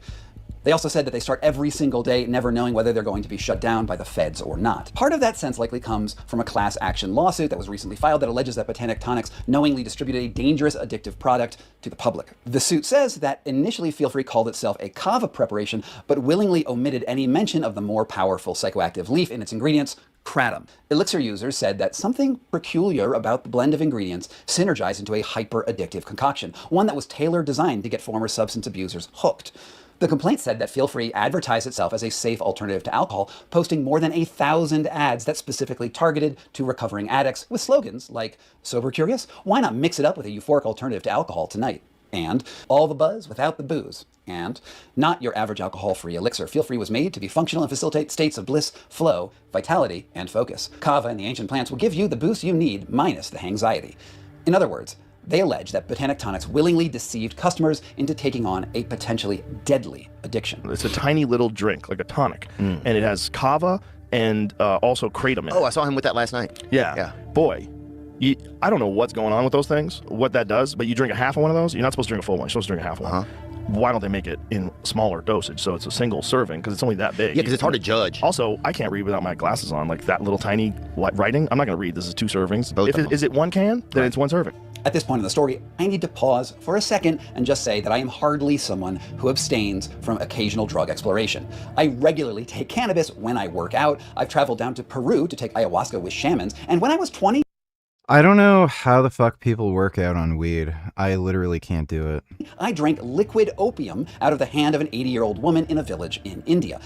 They also said that they start every single day never knowing whether they're going to be shut down by the feds or not. Part of that sense likely comes from a class action lawsuit that was recently filed that alleges that Botanic Tonics knowingly distributed a dangerous addictive product to the public. The suit says that initially Feel Free called itself a kava preparation, but willingly omitted any mention of the more powerful psychoactive leaf in its ingredients, kratom. Elixir users said that something peculiar about the blend of ingredients synergized into a hyper-addictive concoction, one that was tailor-designed to get former substance abusers hooked. The complaint said that Feel Free advertised itself as a safe alternative to alcohol, posting more than 1,000 ads that specifically targeted to recovering addicts with slogans like, "Sober curious? Why not mix it up with a euphoric alternative to alcohol tonight?" And "All the buzz without the booze." And "Not your average alcohol-free elixir. Feel Free was made to be functional and facilitate states of bliss, flow, vitality, and focus. Kava and the ancient plants will give you the boost you need minus the anxiety." In other words, they allege that Botanic Tonics willingly deceived customers into taking on a potentially deadly addiction. It's a tiny little drink, like a tonic, and it has kava and also kratom in it. Oh, I saw him with that last night. Yeah. Boy, I don't know what's going on with those things, what that does, but you drink a half of one of those, you're not supposed to drink a full one, you're supposed to drink a half one. Why don't they make it in smaller dosage so it's a single serving, because it's only that big? Yeah, because it's hard to judge. Also, I can't read without my glasses on, like that little tiny writing. I'm not going to read. This is 2 servings. Is it 1 can? Then it's 1 serving. At this point in the story, I need to pause for a second and just say that I am hardly someone who abstains from occasional drug exploration. I regularly take cannabis when I work out. I've traveled down to Peru to take ayahuasca with shamans, and when I was 20, I don't know how the fuck people work out on weed. I literally can't do it. I drank liquid opium out of the hand of an 80-year-old woman in a village in India.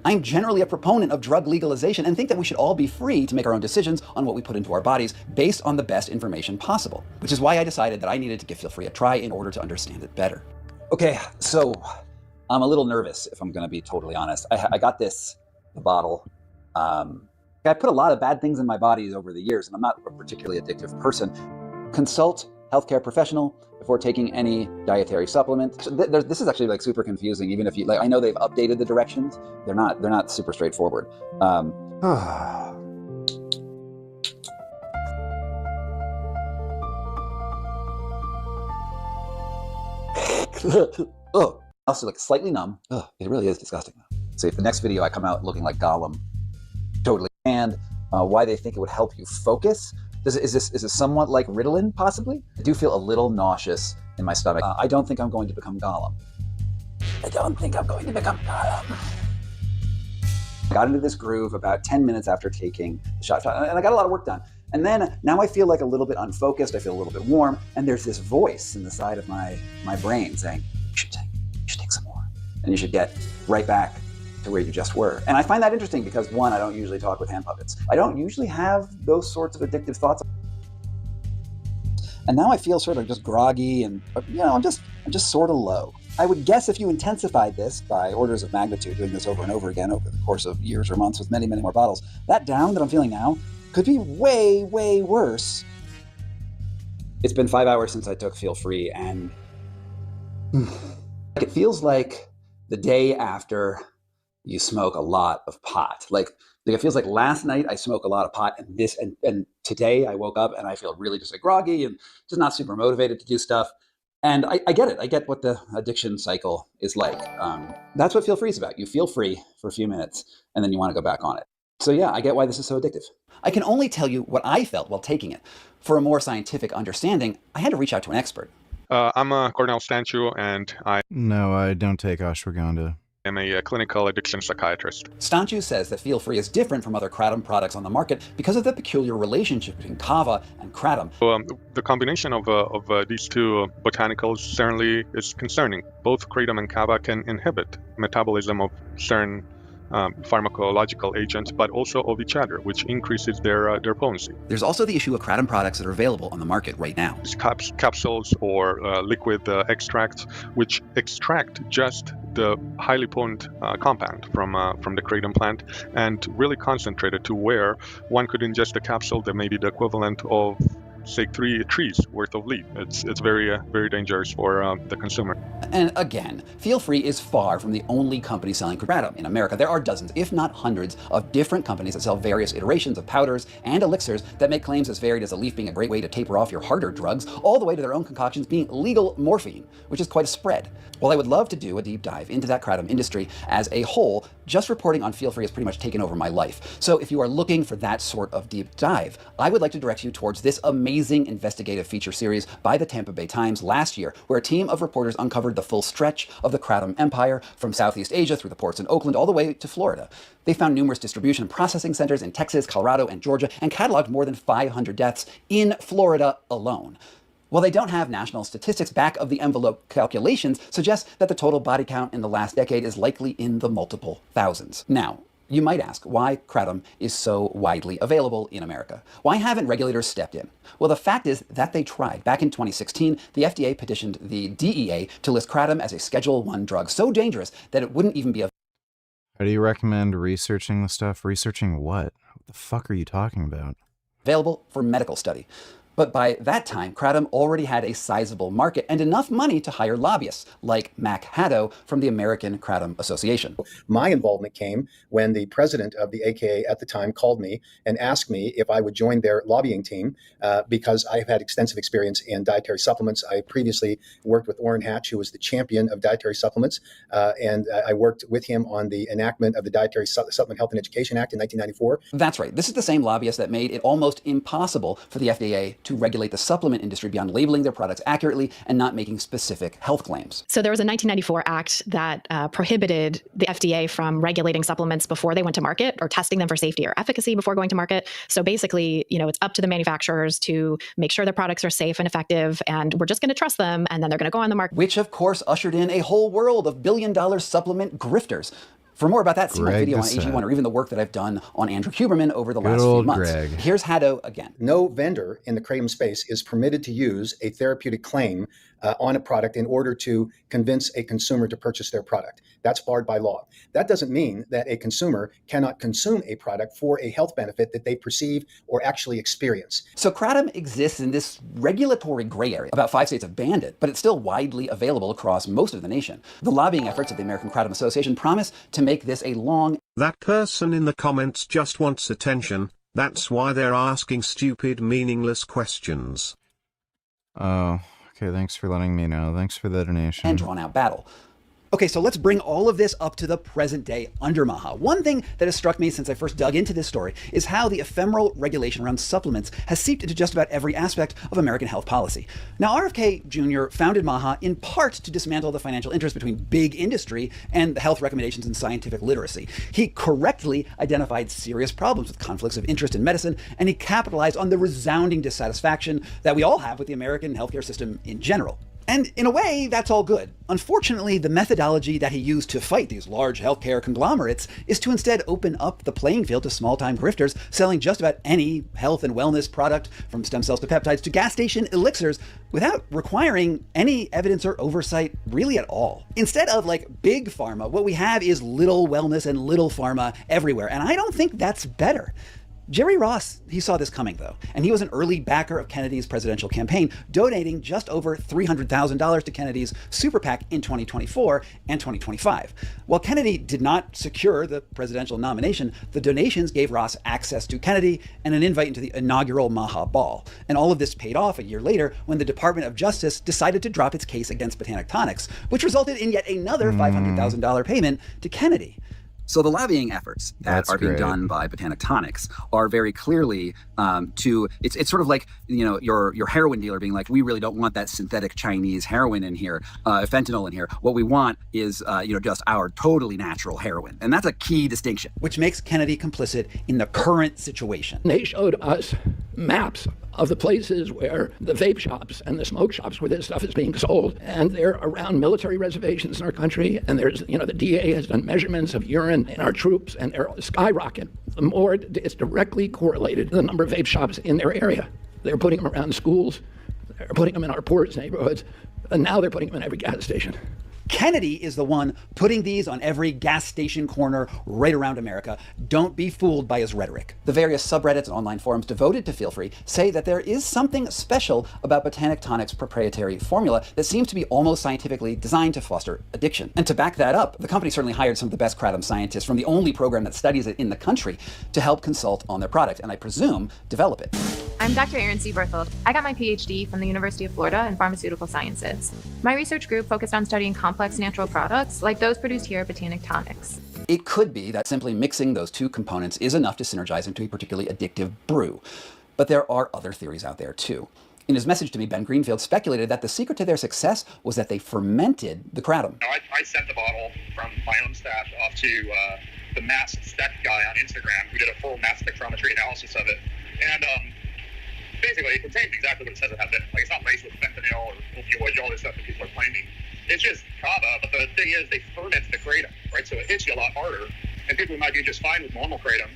I'm generally a proponent of drug legalization and think that we should all be free to make our own decisions on what we put into our bodies based on the best information possible, which is why I decided that I needed to give Feel Free a try in order to understand it better. Okay, so I'm a little nervous, if I'm going to be totally honest. I got the bottle. I put a lot of bad things in my body over the years, and I'm not a particularly addictive person. Consult healthcare professional before taking any dietary supplement. So this is actually like super confusing, even if you like. I know they've updated the directions. They're not super straightforward. Oh, also like slightly numb. Oh, it really is disgusting. So if the next video I come out looking like Gollum, totally. And why they think it would help you focus. Is this somewhat like Ritalin, possibly? I do feel a little nauseous in my stomach. I don't think I'm going to become Gollum. I got into this groove about 10 minutes after taking the shot, and I got a lot of work done. And then now I feel like a little bit unfocused. I feel a little bit warm, and there's this voice in the side of my brain saying, you should take some more, and you should get right back to where you just were. And I find that interesting because, one, I don't usually talk with hand puppets. I don't usually have those sorts of addictive thoughts. And now I feel sort of just groggy and, I'm just sort of low. I would guess if you intensified this by orders of magnitude, doing this over and over again over the course of years or months with many, many more bottles, that down that I'm feeling now could be way, way worse. It's been 5 hours since I took Feel Free, and it feels like the day after you smoke a lot of pot. Like Like, it feels like last night I smoked a lot of pot, and today I woke up and I feel really just like groggy and just not super motivated to do stuff. And I get it. I get what the addiction cycle is like. That's what Feel Free is about. You feel free for a few minutes, and then you want to go back on it. So yeah, I get why this is so addictive. I can only tell you what I felt while taking it. For a more scientific understanding, I had to reach out to an expert. I'm a Cornell Stanchu, and No, I don't take ashwagandha. I'm a clinical addiction psychiatrist. Stanchu says that Feel Free is different from other kratom products on the market because of the peculiar relationship between kava and kratom. The combination of these two botanicals certainly is concerning. Both kratom and kava can inhibit metabolism of certain pharmacological agents, but also of each other, which increases their potency. There's also the issue of kratom products that are available on the market right now. Capsules or liquid extracts, which extract just the highly potent compound from the kratom plant and really concentrate it to where one could ingest a capsule that may be the equivalent of, say, 3 trees worth of leaf. It's very very dangerous for the consumer. And again, Feel Free is far from the only company selling kratom in America. There are dozens, if not hundreds, of different companies that sell various iterations of powders and elixirs that make claims as varied as a leaf being a great way to taper off your harder drugs, all the way to their own concoctions being legal morphine, which is quite a spread. While I would love to do a deep dive into that kratom industry as a whole, just reporting on Feel Free has pretty much taken over my life. So if you are looking for that sort of deep dive, I would like to direct you towards this amazing investigative feature series by the Tampa Bay Times last year, where a team of reporters uncovered the full stretch of the kratom empire from Southeast Asia through the ports in Oakland all the way to Florida. They found numerous distribution and processing centers in Texas, Colorado, and Georgia, and cataloged more than 500 deaths in Florida alone. While they don't have national statistics, back-of-the-envelope calculations suggest that the total body count in the last decade is likely in the multiple thousands. Now, you might ask why kratom is so widely available in America. Why haven't regulators stepped in? Well, the fact is that they tried. Back in 2016, the FDA petitioned the DEA to list kratom as a Schedule I drug, so dangerous that it wouldn't even be a... How do you recommend researching the stuff? Researching what? What the fuck are you talking about? ...available for medical study. But by that time, kratom already had a sizable market and enough money to hire lobbyists, like Mac Haddo from the American Kratom Association. My involvement came when the president of the AKA at the time called me and asked me if I would join their lobbying team because I have had extensive experience in dietary supplements. I previously worked with Orrin Hatch, who was the champion of dietary supplements, and I worked with him on the enactment of the Dietary Supplement Health and Education Act in 1994. That's right. This is the same lobbyist that made it almost impossible for the FDA to regulate the supplement industry beyond labeling their products accurately and not making specific health claims. So there was a 1994 act that prohibited the FDA from regulating supplements before they went to market or testing them for safety or efficacy before going to market. So basically, it's up to the manufacturers to make sure their products are safe and effective, and we're just going to trust them, and then they're going to go on the market. Which, of course, ushered in a whole world of billion-dollar supplement grifters. For more about that, see my video on AG1 or even the work that I've done on Andrew Huberman over the last few months. Greg. Here's Haddo again. No vendor in the kratom space is permitted to use a therapeutic claim on a product in order to convince a consumer to purchase their product. That's barred by law. That doesn't mean that a consumer cannot consume a product for a health benefit that they perceive or actually experience. So kratom exists in this regulatory gray area. About 5 states have banned it, but it's still widely available across most of the nation. The lobbying efforts of the American Kratom Association promise to make this a long... That person in the comments just wants attention. That's why they're asking stupid, meaningless questions. Oh, okay, thanks for letting me know. Thanks for the donation. And drawn out battle. Okay, so let's bring all of this up to the present day under Maha. One thing that has struck me since I first dug into this story is how the ephemeral regulation around supplements has seeped into just about every aspect of American health policy. Now, RFK Jr. founded Maha in part to dismantle the financial interest between big industry and the health recommendations and scientific literacy. He correctly identified serious problems with conflicts of interest in medicine, and he capitalized on the resounding dissatisfaction that we all have with the American healthcare system in general. And in a way, that's all good. Unfortunately, the methodology that he used to fight these large healthcare conglomerates is to instead open up the playing field to small-time grifters selling just about any health and wellness product, from stem cells to peptides to gas station elixirs, without requiring any evidence or oversight really at all. Instead of like big pharma, what we have is little wellness and little pharma everywhere, and I don't think that's better. Jerry Ross, he saw this coming though, and he was an early backer of Kennedy's presidential campaign, donating just over $300,000 to Kennedy's super PAC in 2024 and 2025. While Kennedy did not secure the presidential nomination, the donations gave Ross access to Kennedy and an invite into the inaugural Maha Ball. And all of this paid off a year later when the Department of Justice decided to drop its case against Botanic Tonics, which resulted in yet another $500,000 payment to Kennedy. So the lobbying efforts that are being done by Botanic Tonics are very clearly it's sort of like, you know, your heroin dealer being like, we really don't want that synthetic Chinese heroin in here, fentanyl in here. What we want is just our totally natural heroin. And that's a key distinction. Which makes Kennedy complicit in the current situation. They showed us maps of the places where the vape shops and the smoke shops where this stuff is being sold. And they're around military reservations in our country. And there's, the DA has done measurements of urine in our troops, and they're skyrocketing. The more it's directly correlated to the number of vape shops in their area. They're putting them around schools. They're putting them in our poorest neighborhoods. And now they're putting them in every gas station. Kennedy is the one putting these on every gas station corner right around America. Don't be fooled by his rhetoric. The various subreddits and online forums devoted to Feel Free say that there is something special about Botanic Tonic's proprietary formula that seems to be almost scientifically designed to foster addiction. And to back that up, the company certainly hired some of the best kratom scientists from the only program that studies it in the country to help consult on their product, and I presume develop it. I'm Dr. Erin C. Berthold. I got my PhD from the University of Florida in pharmaceutical sciences. My research group focused on studying complex natural products like those produced here at Botanic Tonics. It could be that simply mixing those two components is enough to synergize into a particularly addictive brew. But there are other theories out there too. In his message to me, Ben Greenfield speculated that the secret to their success was that they fermented the kratom. I sent the bottle from my own stash off to the mass spec guy on Instagram who did a full mass spectrometry analysis of it. And basically, it contains exactly what it says it has in it. Like, it's not laced with fentanyl or opioids, all this stuff that people are claiming. It's just kava, but the thing is, they ferment the kratom, right? So it hits you a lot harder. And people who might do just fine with normal kratom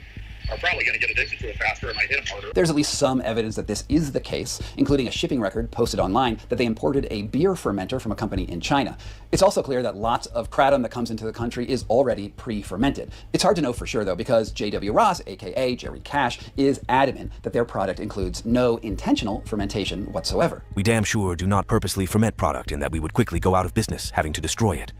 are probably going to get addicted to it faster and might hit them harder. There's at least some evidence that this is the case, including a shipping record posted online that they imported a beer fermenter from a company in China. It's also clear that lots of kratom that comes into the country is already pre-fermented. It's hard to know for sure though, because J.W. Ross, aka Jerry Cash, is adamant that their product includes no intentional fermentation whatsoever. We damn sure do not purposely ferment product in that we would quickly go out of business having to destroy it.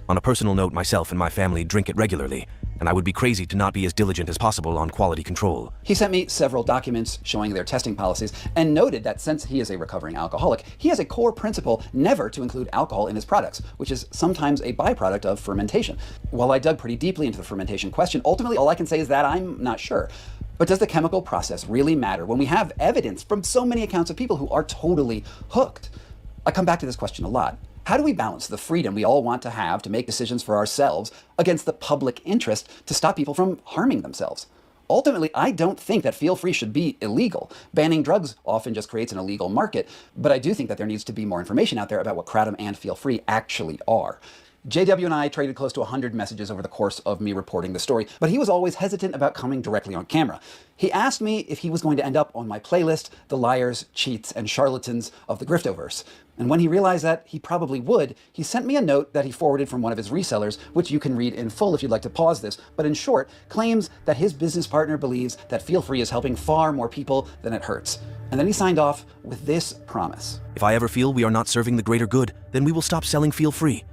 On a personal note, myself and my family drink it regularly, and I would be crazy to not be as diligent as possible on quality control. He sent me several documents showing their testing policies and noted that since he is a recovering alcoholic, he has a core principle never to include alcohol in his products, which is sometimes a byproduct of fermentation. While I dug pretty deeply into the fermentation question, ultimately all I can say is that I'm not sure. But does the chemical process really matter when we have evidence from so many accounts of people who are totally hooked? I come back to this question a lot. How do we balance the freedom we all want to have to make decisions for ourselves against the public interest to stop people from harming themselves? Ultimately, I don't think that Feel Free should be illegal. Banning drugs often just creates an illegal market, but I do think that there needs to be more information out there about what kratom and Feel Free actually are. JW and I traded close to 100 messages over the course of me reporting the story, but he was always hesitant about coming directly on camera. He asked me if he was going to end up on my playlist, The Liars, Cheats, and Charlatans of the Griftoverse. And when he realized that he probably would, he sent me a note that he forwarded from one of his resellers, which you can read in full if you'd like to pause this, but in short, claims that his business partner believes that Feel Free is helping far more people than it hurts. And then he signed off with this promise. If I ever feel we are not serving the greater good, then we will stop selling Feel Free.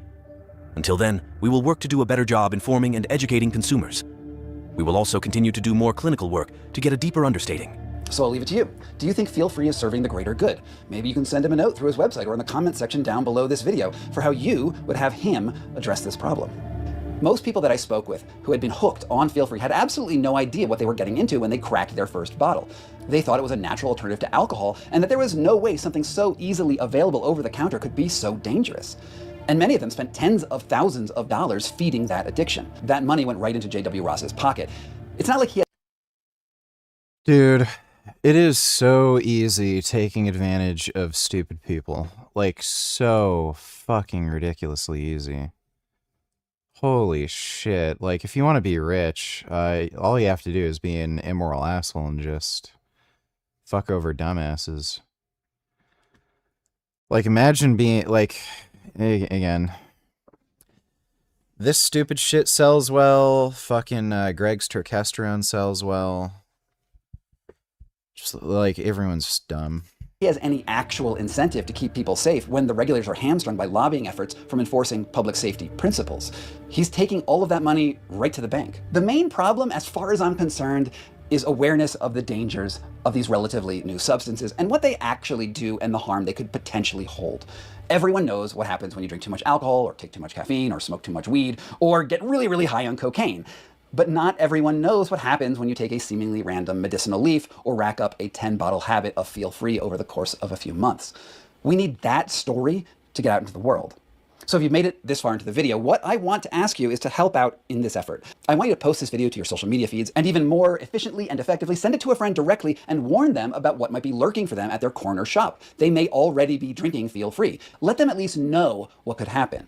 Until then, we will work to do a better job informing and educating consumers. We will also continue to do more clinical work to get a deeper understanding. So I'll leave it to you. Do you think Feel Free is serving the greater good? Maybe you can send him a note through his website or in the comment section down below this video for how you would have him address this problem. Most people that I spoke with who had been hooked on Feel Free had absolutely no idea what they were getting into when they cracked their first bottle. They thought it was a natural alternative to alcohol and that there was no way something so easily available over the counter could be so dangerous. And many of them spent tens of thousands of dollars feeding that addiction. That money went right into J.W. Ross's pocket. It's not like he had... Dude, it is so easy taking advantage of stupid people. Like, so fucking ridiculously easy. Holy shit. Like, if you want to be rich, all you have to do is be an immoral asshole and just fuck over dumbasses. Like, imagine being, like... Again, this stupid shit sells well. Fucking Greg's Turkesterone sells well. like everyone's dumb. He has any actual incentive to keep people safe when the regulators are hamstrung by lobbying efforts from enforcing public safety principles. He's taking all of that money right to the bank. The main problem, as far as I'm concerned, is awareness of the dangers of these relatively new substances and what they actually do and the harm they could potentially hold. Everyone knows what happens when you drink too much alcohol or take too much caffeine or smoke too much weed or get really, really high on cocaine. But not everyone knows what happens when you take a seemingly random medicinal leaf or rack up a 10-bottle habit of feel free over the course of a few months. We need that story to get out into the world. So if you've made it this far into the video, what I want to ask you is to help out in this effort. I want you to post this video to your social media feeds and even more efficiently and effectively send it to a friend directly and warn them about what might be lurking for them at their corner shop. They may already be drinking feel free. Let them at least know what could happen.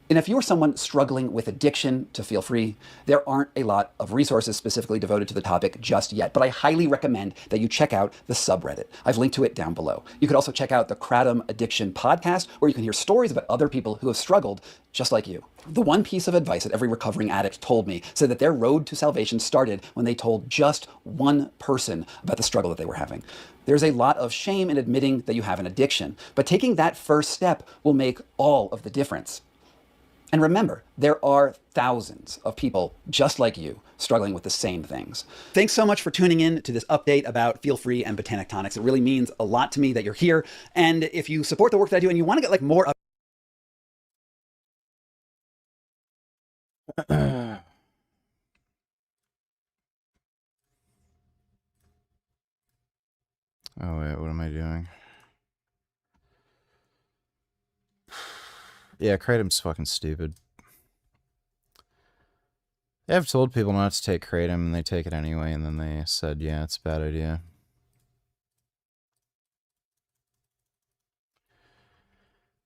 And if you're someone struggling with addiction to feel free, there aren't a lot of resources specifically devoted to the topic just yet, but I highly recommend that you check out the subreddit. I've linked to it down below. You could also check out the Kratom Addiction podcast, where you can hear stories about other people who have struggled just like you. The one piece of advice that every recovering addict told me said that their road to salvation started when they told just one person about the struggle that they were having. There's a lot of shame in admitting that you have an addiction, but taking that first step will make all of the difference. And remember, there are thousands of people just like you struggling with the same things. Thanks so much for tuning in to this update about Feel Free and Botanic Tonics. It really means a lot to me that you're here. And if you support the work that I do and you want to get like more Oh wait, what am I doing? Yeah, Kratom's fucking stupid. Yeah, I've told people not to take Kratom and they take it anyway, and then they said, yeah, it's a bad idea.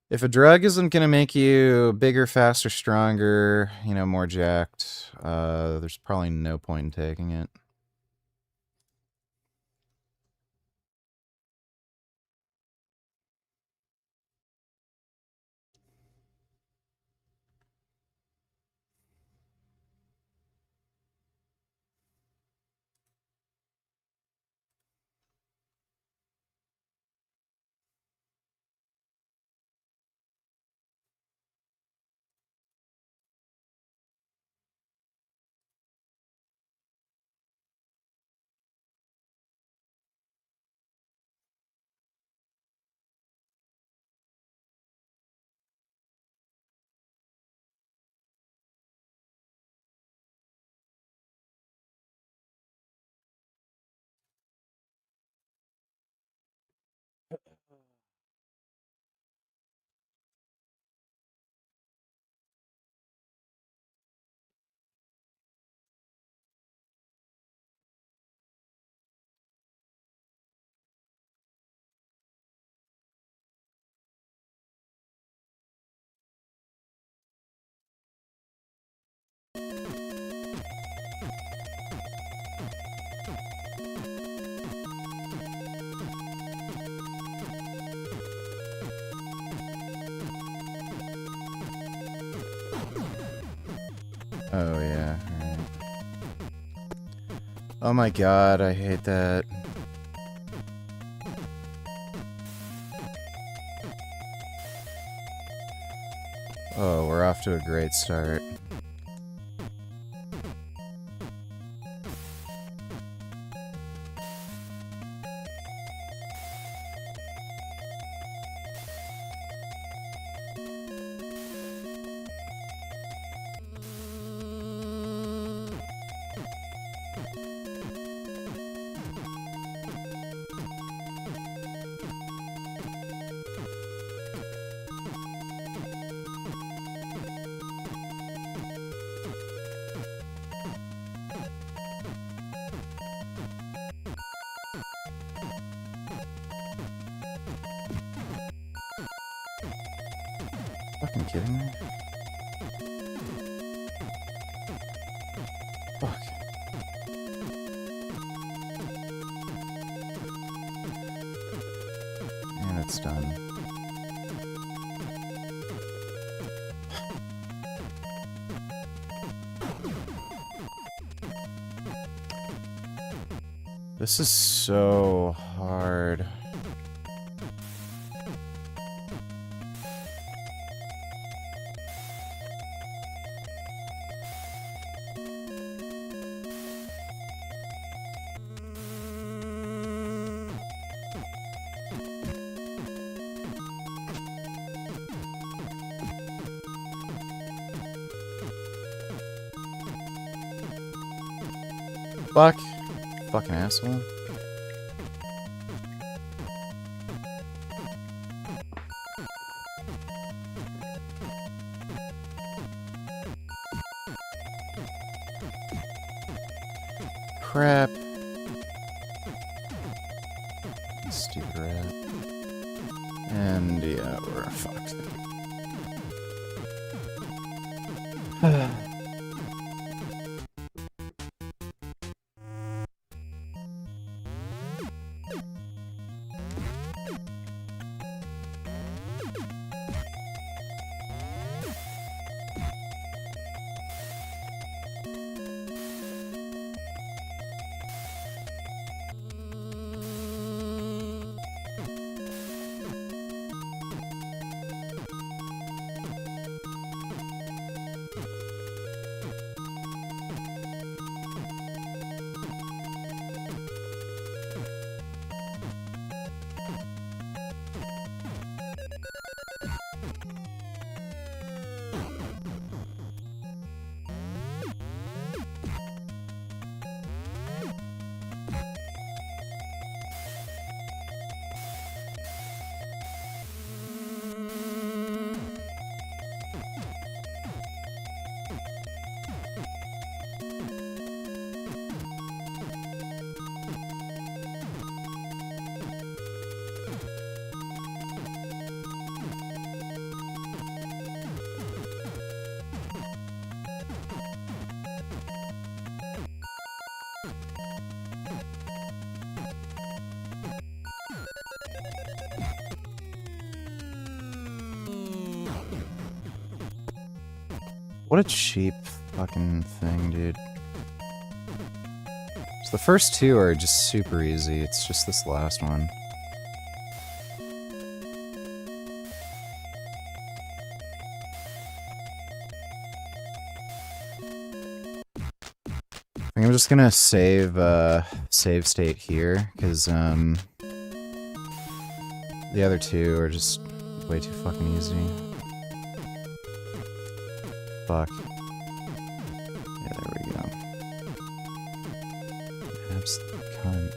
If a drug isn't going to make you bigger, faster, stronger, you know, more jacked, there's probably no point in taking it. Oh, yeah. Right. Oh my god, I hate that. Oh, we're off to a great start. Fucking kidding me? Fuck. And it's done. This is so hard. Fuck. Fucking asshole. Crap. Stupid rat. And yeah, we're fucked. What a cheap fucking thing, dude. So the first two are just super easy. It's just this last one. I think I'm just gonna save state here, because the other two are just way too fucking easy. Fuck. Yeah, there we go. Absolute cunt.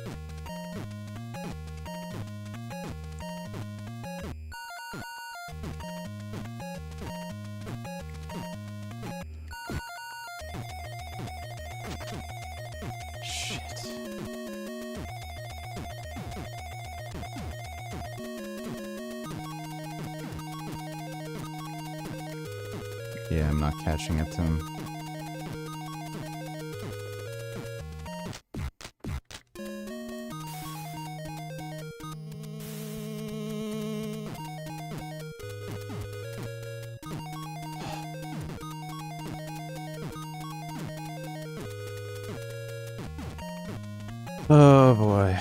Shit. Yeah, I'm not catching up to him. Oh boy.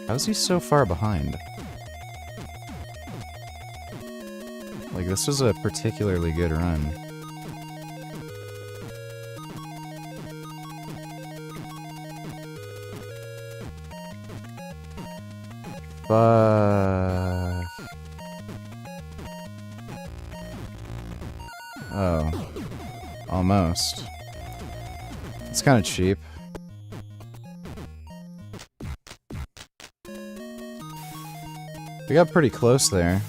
How's he so far behind? Like, this was a particularly good run. Fuck. Oh. Almost. It's kind of cheap. We got pretty close there.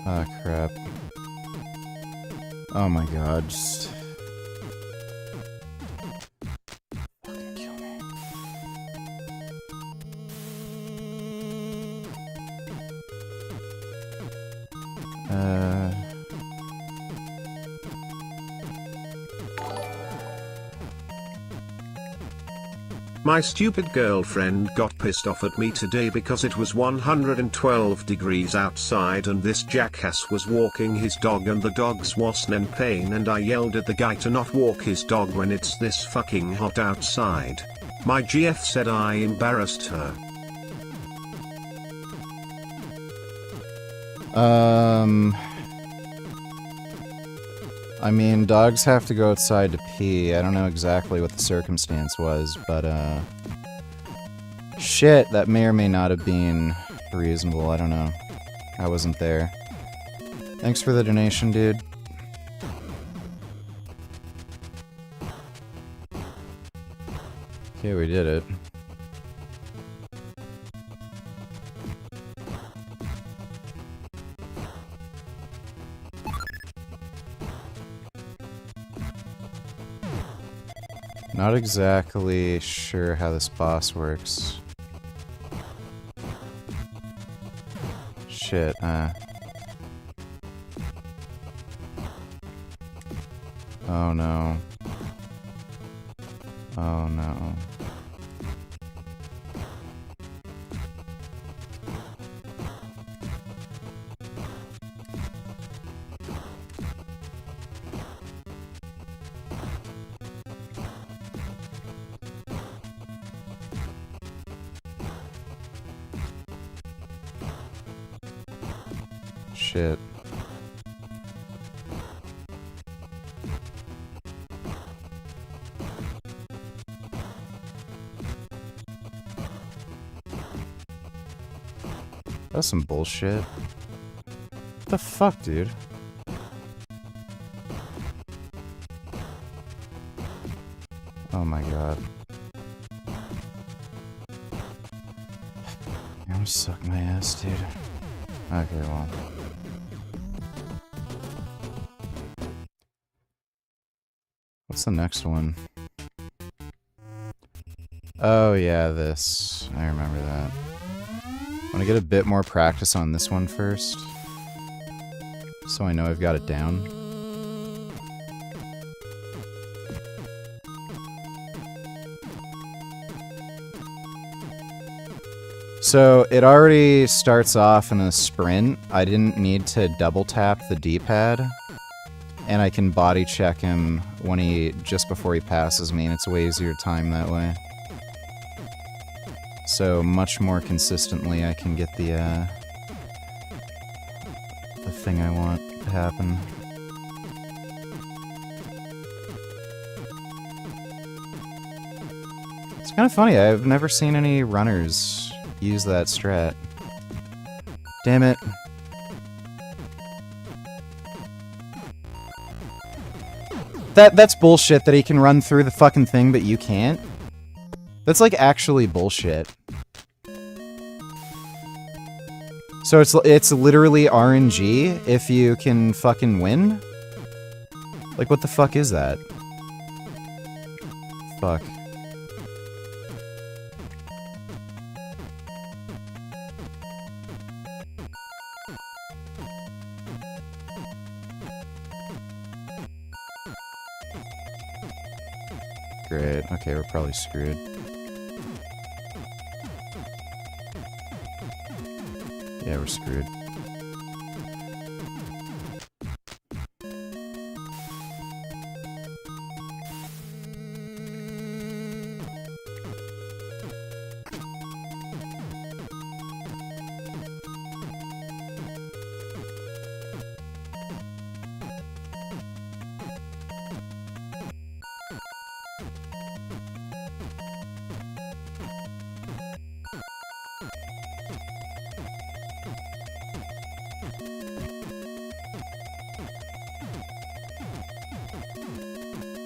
Ah, crap. Oh my god, just... fucking kill me. My stupid girlfriend got pissed off at me today because it was 112 degrees outside and this jackass was walking his dog and the dog's wasn't in pain, and I yelled at the guy to not walk his dog when it's this fucking hot outside. My GF said I embarrassed her. I mean, dogs have to go outside to pee. I don't know exactly what the circumstance was, but, shit, that may or may not have been reasonable. I don't know. I wasn't there. Thanks for the donation, dude. Okay, we did it. Not exactly sure how this boss works. Shit, oh no. Oh no. Shit. That's some bullshit. What the fuck, dude? Oh my god. I'm gonna suck my ass, dude. Okay, well. What's the next one? Oh yeah, this. I remember that. I want to get a bit more practice on this one first, so I know I've got it down. So it already starts off in a sprint. I didn't need to double tap the D-pad. And I can body check him when just before he passes me, and it's way easier to time that way. So much more consistently I can get the thing I want to happen. It's kind of funny, I've never seen any runners use that strat. Damn it. That's bullshit that he can run through the fucking thing, but you can't. That's like actually bullshit. So it's literally RNG if you can fucking win? Like what the fuck is that? Fuck. Great. Okay, we're probably screwed. Yeah, we're screwed.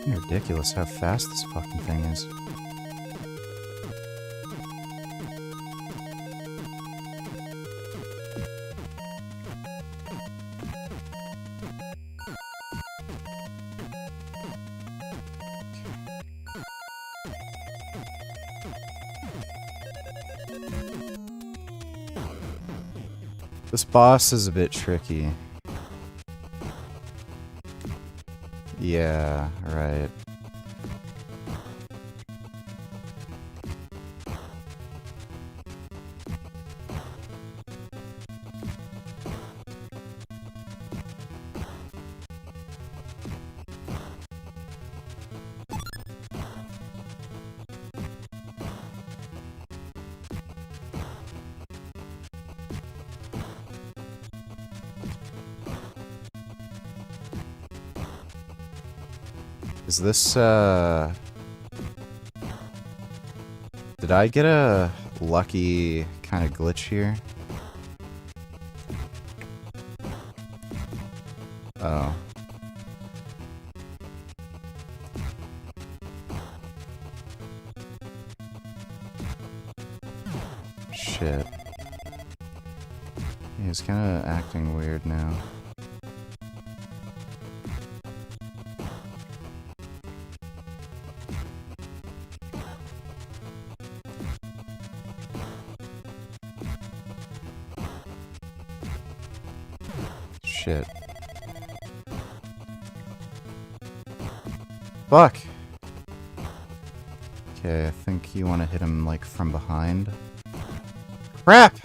Ridiculous how fast this fucking thing is. This boss is a bit tricky. Yeah, right. Is this, did I get a lucky kind of glitch here? Oh. Shit. He's kind of acting weird now. Shit. Fuck! Okay, I think you want to hit him, like, from behind. Crap!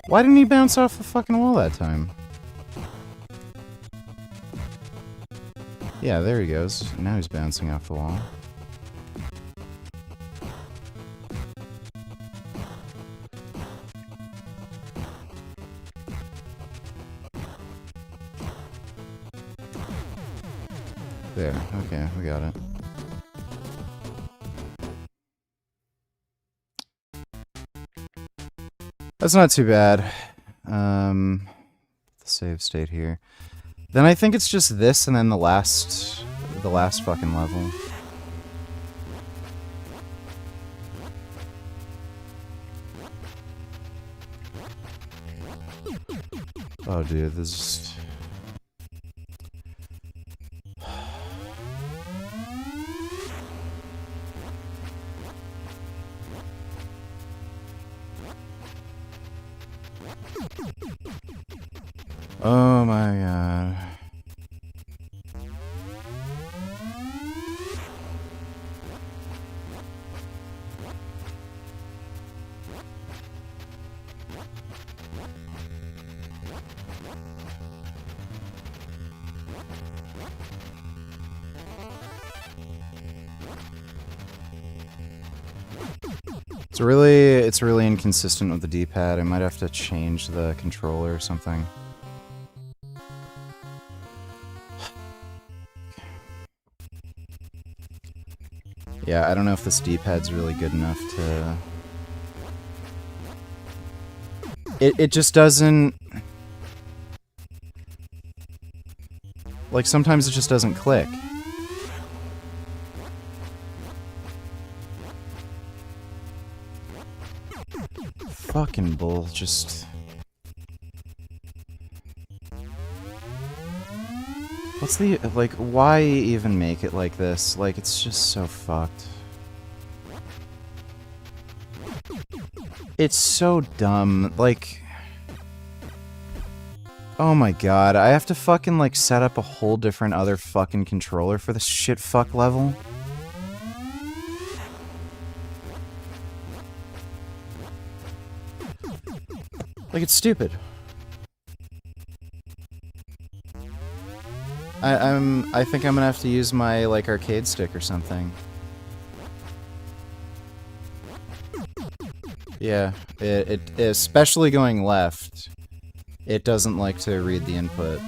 Why didn't he bounce off the fucking wall that time? Yeah, there he goes. Now he's bouncing off the wall. There, okay, we got it. That's not too bad. The save state here. Then I think it's just this and then the last fucking level. Oh dude, this is... Oh my god. It's really inconsistent with the D-pad. I might have to change the controller or something. Yeah, I don't know if this D-pad's really good enough to... It just doesn't... Like, sometimes it just doesn't click. Fucking bull, just... What's the... Like, why even make it like this? Like, it's just so fucked. It's so dumb, like... Oh my god, I have to fucking, like, set up a whole different other fucking controller for this shit fuck level? Like, it's stupid. I think I'm gonna have to use my, like, arcade stick or something. Yeah, it especially going left, it doesn't like to read the input.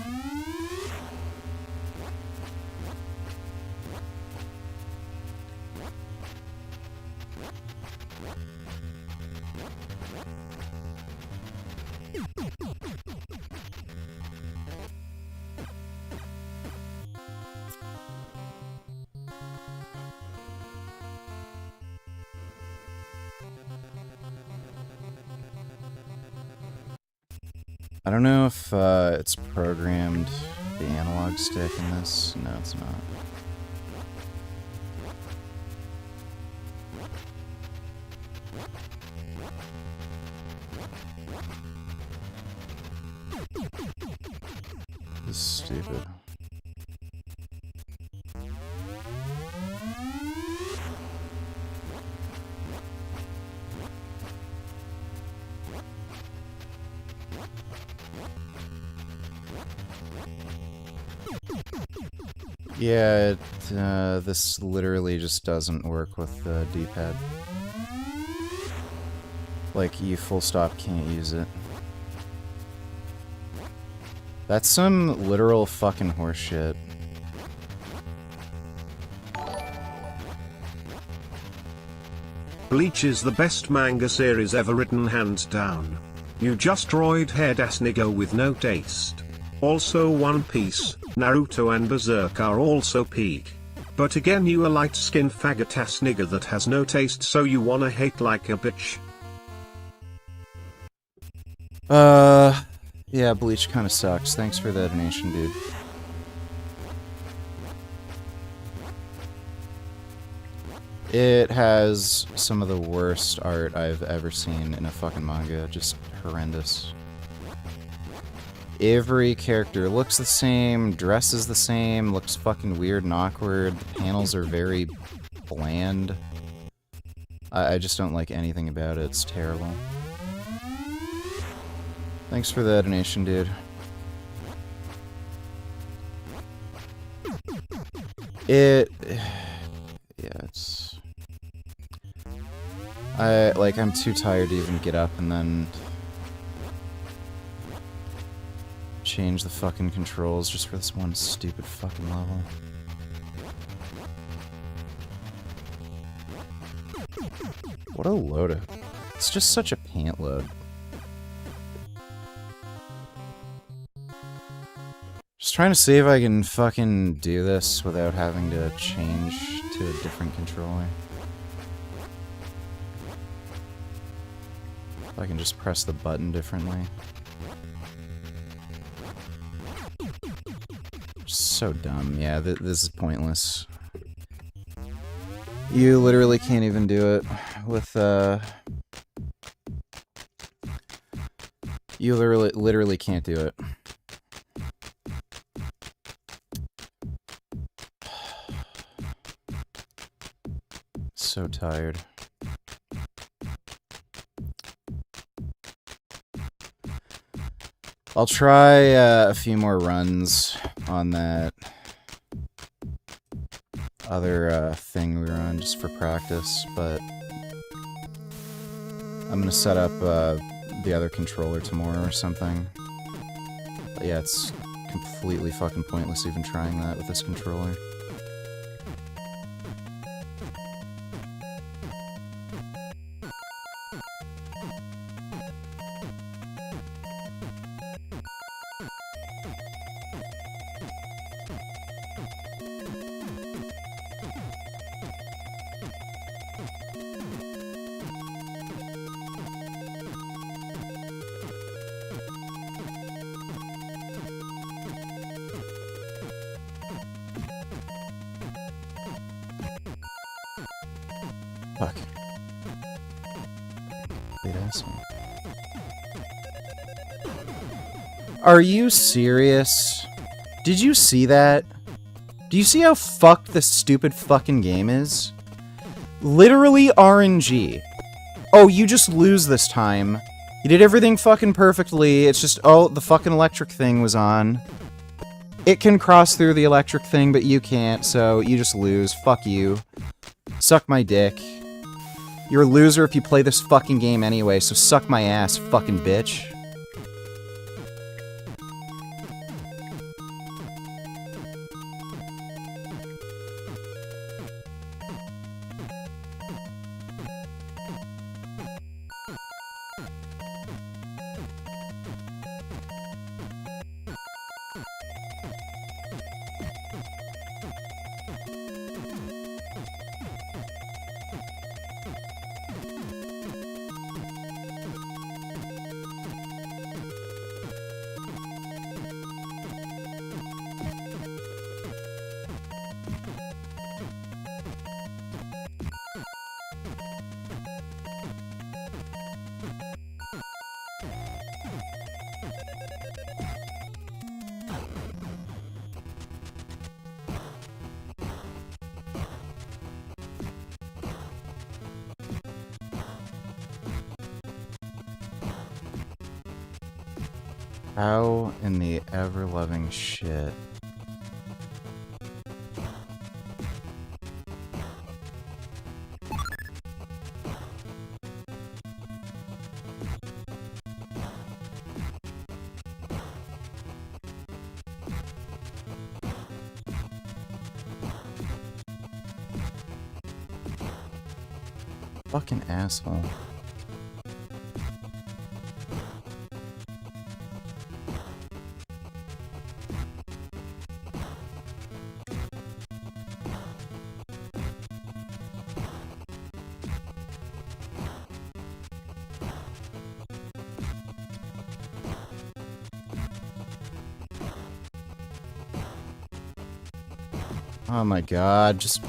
I don't know if it's programmed the analog stick in this? No, it's not. This is stupid. Yeah, this literally just doesn't work with the D-pad. Like, you full stop can't use it. That's some literal fucking horseshit. Bleach is the best manga series ever written, hands down. You just roid head ass nigga with no taste. Also One Piece, Naruto and Berserk are also peak. But again you a light skinned faggot ass nigga that has no taste, so you wanna hate like a bitch. Yeah, Bleach kinda sucks. Thanks for the donation, dude. It has some of the worst art I've ever seen in a fucking manga. Just horrendous. Every character looks the same, dresses the same, looks fucking weird and awkward. The panels are very bland. I just don't like anything about it. It's terrible. Thanks for the donation, dude. Yeah, it's... I'm too tired to even get up and then change the fucking controls just for this one stupid fucking level. What a load of... It's just such a pant load. Just trying to see if I can fucking do this without having to change to a different controller. If I can just press the button differently. So dumb. Yeah, this is pointless. You literally can't even do it with, You literally can't do it. So tired. I'll try a few more runs on that other thing we were on just for practice, but I'm gonna set up the other controller tomorrow or something. But yeah, it's completely fucking pointless even trying that with this controller. Fuck. Complete asshole. Are you serious? Did you see that? Do you see how fucked this stupid fucking game is? Literally RNG. Oh, you just lose this time. You did everything fucking perfectly. It's just, oh, the fucking electric thing was on. It can cross through the electric thing, but you can't, so you just lose. Fuck you. Suck my dick. You're a loser if you play this fucking game anyway, so suck my ass, fucking bitch. How in the ever-loving shit? Fucking asshole. Oh my god, just...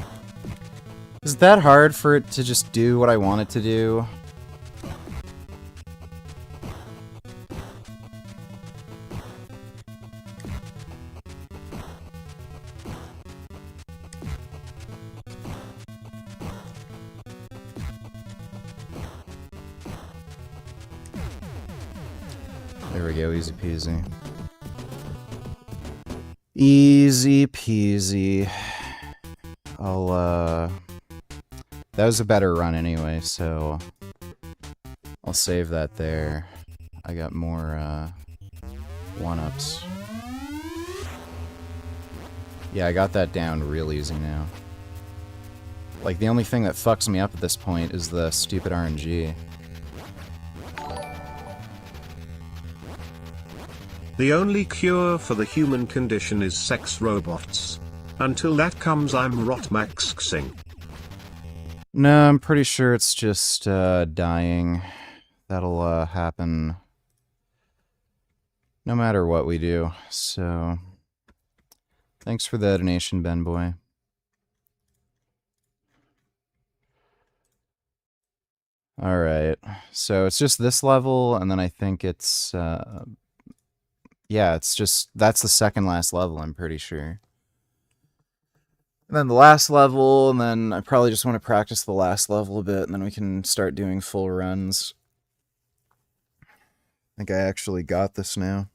Is that hard for it to just do what I want it to do? There we go, easy peasy. Easy peasy. That was a better run anyway, so I'll save that there. I got more, one-ups. Yeah, I got that down real easy now. Like, the only thing that fucks me up at this point is the stupid RNG. The only cure for the human condition is sex robots. Until that comes, I'm rotmaxing. No, I'm pretty sure it's just, dying. That'll, happen no matter what we do, so... Thanks for the donation, Ben Boy. Alright, so it's just this level, and then I think it's, yeah, it's just... That's the second last level, I'm pretty sure. And then the last level, and then I probably just want to practice the last level a bit, and then we can start doing full runs. I think I actually got this now.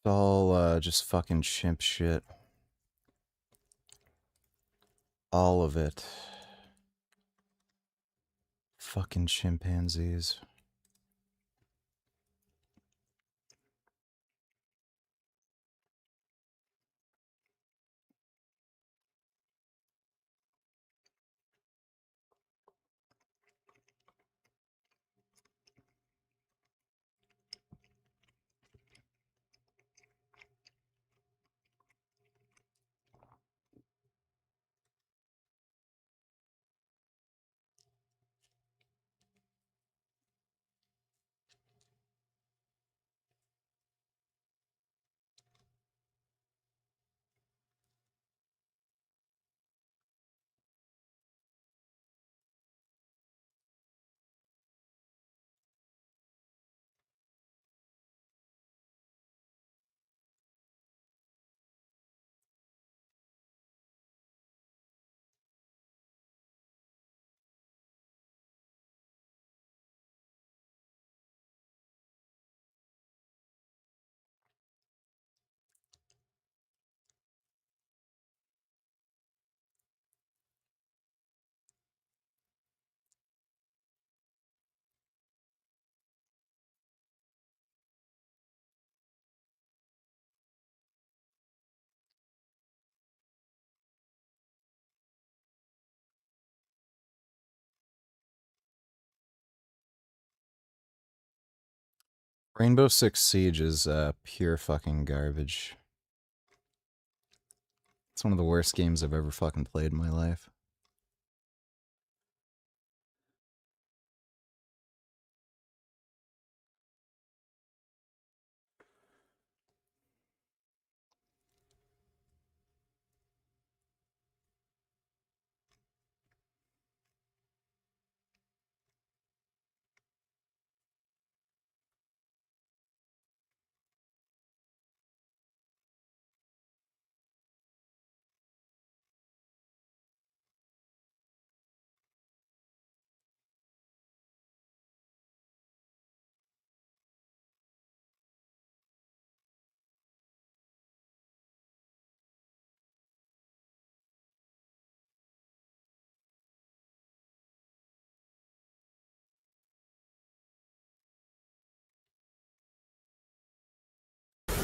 all just fucking chimp shit. All of it. Fucking chimpanzees. Rainbow Six Siege is pure fucking garbage. It's one of the worst games I've ever fucking played in my life.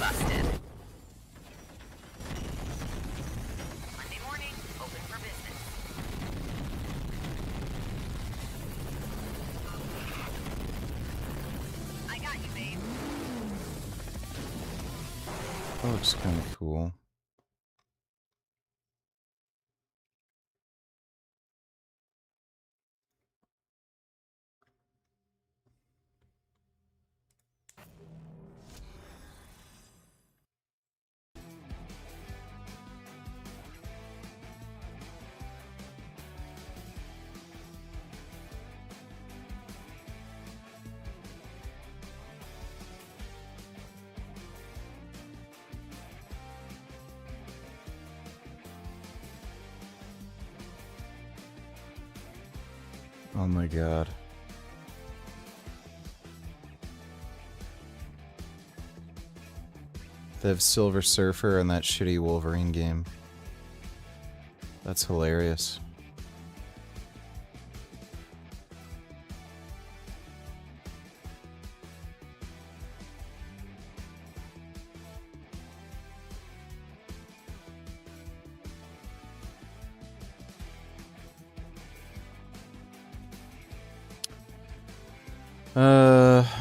Busted. Monday morning, open for business. I got you, babe. That looks kind of cool. Oh my god. They have Silver Surfer and that shitty Wolverine game. That's hilarious.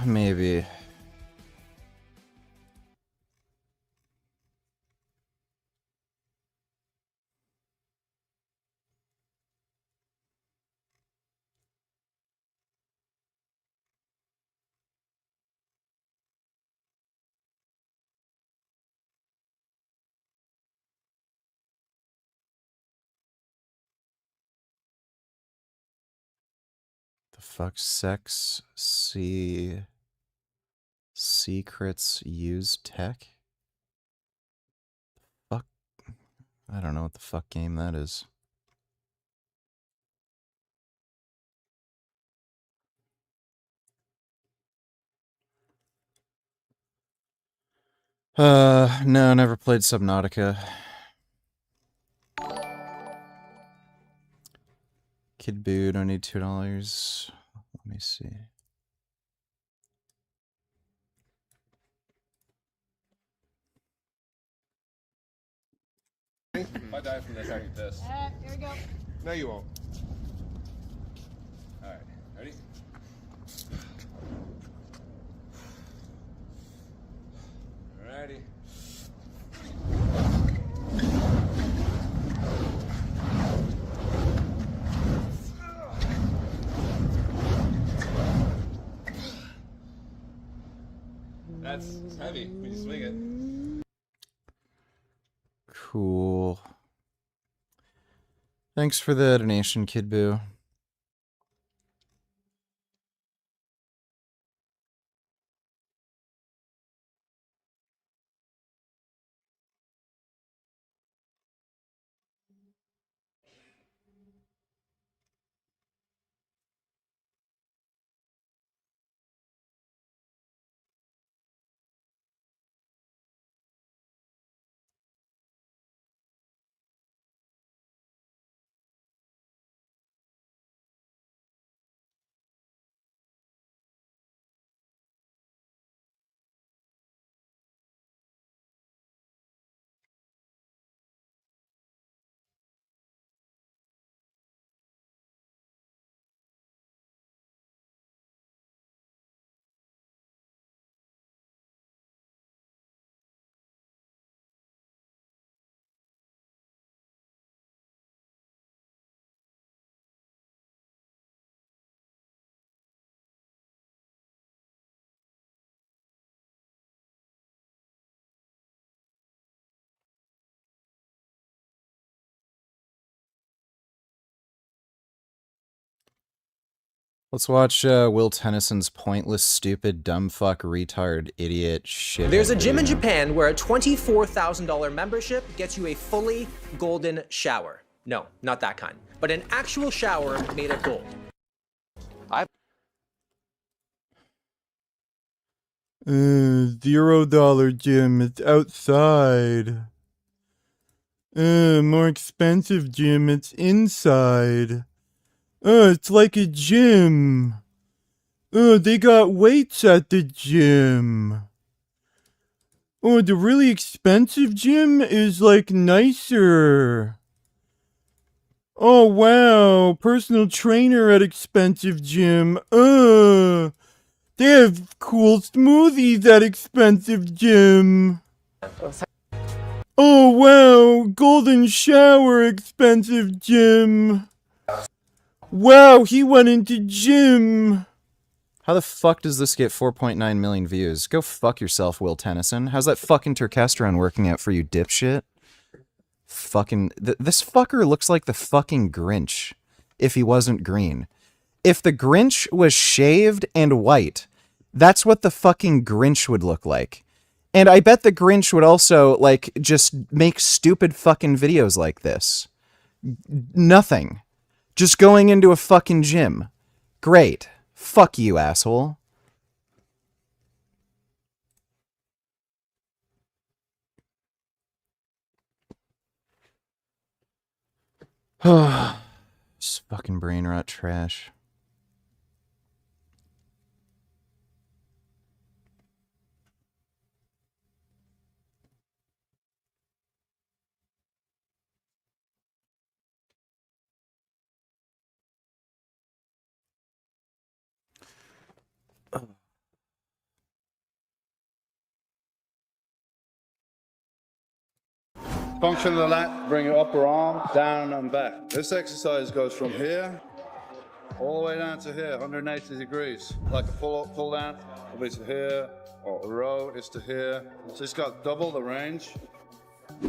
Maybe. The fuck? Sex? Secrets use tech? Fuck. I don't know what the fuck game that is. No, never played Subnautica. Kid Boo, don't need $2. Let me see. If I die from this, I get this. Here we go. No, you won't. All right, ready? Alrighty. That's heavy when you swing it. Cool. Thanks for the donation, Kid Boo. Let's watch Will Tennyson's pointless, stupid, dumb fuck, retard, idiot shit. There's a gym in Japan where a $24,000 membership gets you a fully golden shower. No, not that kind, but an actual shower made of gold. $0 gym. It's outside. More expensive gym. It's inside. It's like a gym. They got weights at the gym. The really expensive gym is like nicer. Oh wow, personal trainer at expensive gym. They have cool smoothies at expensive gym. Oh wow, golden shower, expensive gym. Wow, he went into gym. How the fuck does this get 4.9 million views? Go fuck yourself, Will Tennyson. How's that fucking Turkesterone working out for you, dipshit? Fucking... this fucker looks like the fucking Grinch, if he wasn't green. If the Grinch was shaved and white, that's what the fucking Grinch would look like. And I bet the Grinch would also, like, just make stupid fucking videos like this. Nothing. Just going into a fucking gym. Great. Fuck you, asshole. Just fucking brain rot trash. Function of the lat, bring your upper arm down and back. This exercise goes from here all the way down to here, 180 degrees. Like a pull up, pull down, it'll be to here, or a row is to here. So it's got double the range.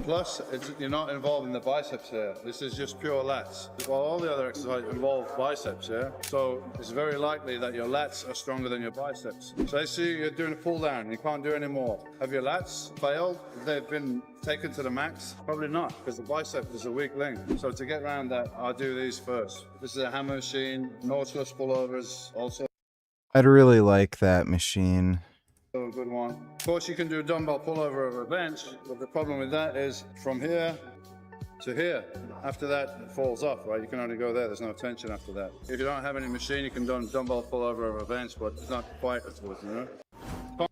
Plus, you're not involving the biceps here. This is just pure lats. While all the other exercises involve biceps here, so it's very likely that your lats are stronger than your biceps. So let's see you're doing a pull down, you can't do any more. Have your lats failed? Have they been taken to the max? Probably not, because the bicep is a weak link. So to get around that, I'll do these first. This is a hammer machine, Nautilus pullovers also. I'd really like that machine. Oh, good one. Of course, you can do dumbbell pullover over a bench, but the problem with that is from here to here. After that, it falls off, right? You can only go there. There's no tension after that. If you don't have any machine, you can do dumbbell pullover over a bench, but it's not quite as good, you know?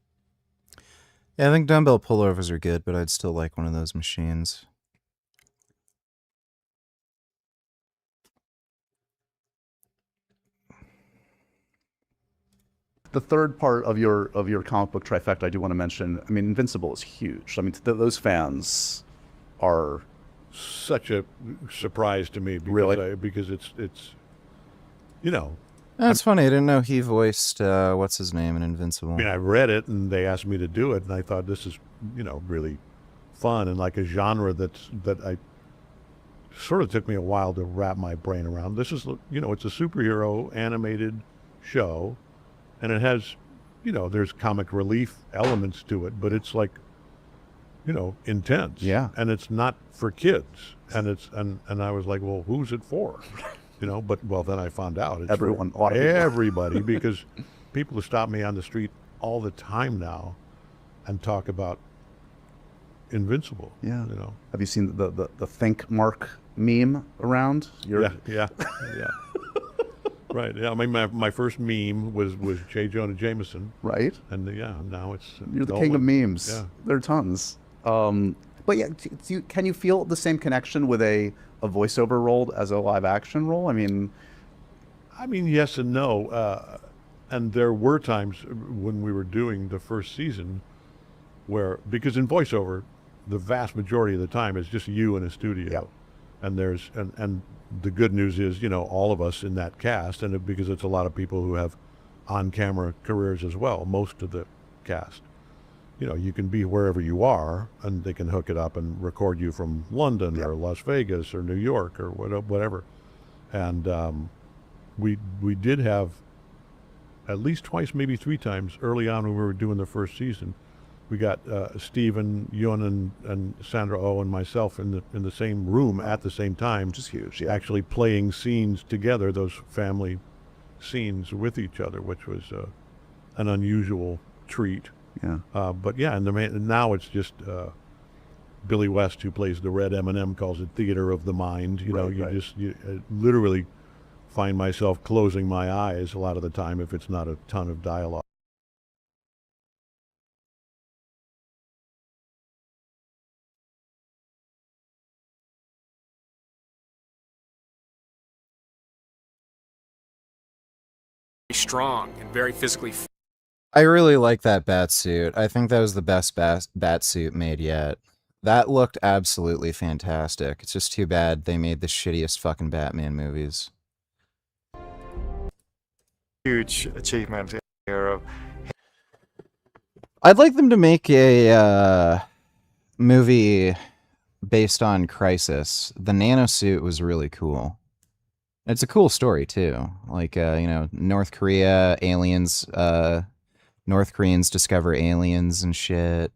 Yeah, I think dumbbell pullovers are good, but I'd still like one of those machines. The third part of your comic book trifecta I do want to mention, I mean, Invincible is huge. I mean, those fans are such a surprise to me because really? Because it's you know. That's funny. I didn't know he voiced what's his name in Invincible. I mean, I read it and they asked me to do it, and I thought this is, you know, really fun and like a genre that I sort of took me a while to wrap my brain around. This is, you know, it's a superhero animated show, and it has, you know, there's comic relief elements to it, but it's like, you know, intense. Yeah. And it's not for kids. And it's and I was like, well, who's it for? You know, but well, then I found out it's everyone, for everybody because people who stop me on the street all the time now and talk about Invincible. Yeah. You know. Have you seen the Think Mark meme around? Yeah. Right. Yeah. I mean, my first meme was J. Jonah Jameson. Right. And yeah, now it's you're the king of memes. Yeah. There are tons. But yeah, can you feel the same connection with a voiceover role as a live action role? I mean, yes and no. And there were times when we were doing the first season where, because in voiceover, the vast majority of the time is just you in a studio. Yep. And there's, and the good news is, you know, all of us in that cast, and because it's a lot of people who have on-camera careers as well, most of the cast. You know, you can be wherever you are, and they can hook it up and record you from London or Las Vegas or New York or whatever. And we did have at least twice, maybe three times early on when we were doing the first season. We got Stephen, Yun, and Sandra Oh and myself in the same room at the same time. Which is huge. Yeah. Actually playing scenes together, those family scenes with each other, which was an unusual treat. Yeah. But yeah, and now it's just Billy West, who plays the Red M&M, calls it theater of the mind. You know, you literally find myself closing my eyes a lot of the time if it's not a ton of dialogue. Strong and very physically. I really like that bat suit. I think that was the best bat suit made yet. That looked absolutely fantastic. It's just too bad they made the shittiest fucking Batman movies. Huge achievement here. I'd like them to make a movie based on Crisis. The nanosuit was really cool. It's a cool story too. Like you know, North Korea, aliens, North Koreans discover aliens and shit.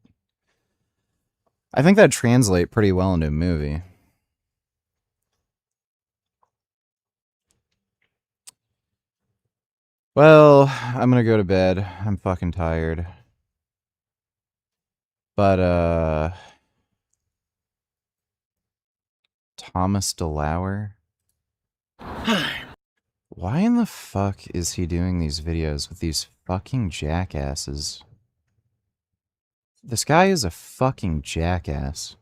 I think that'd translate pretty well into a movie. Well, I'm gonna go to bed. I'm fucking tired. But, Thomas DeLauer? Why in the fuck is he doing these videos with these fucking jackasses? This guy is a fucking jackass.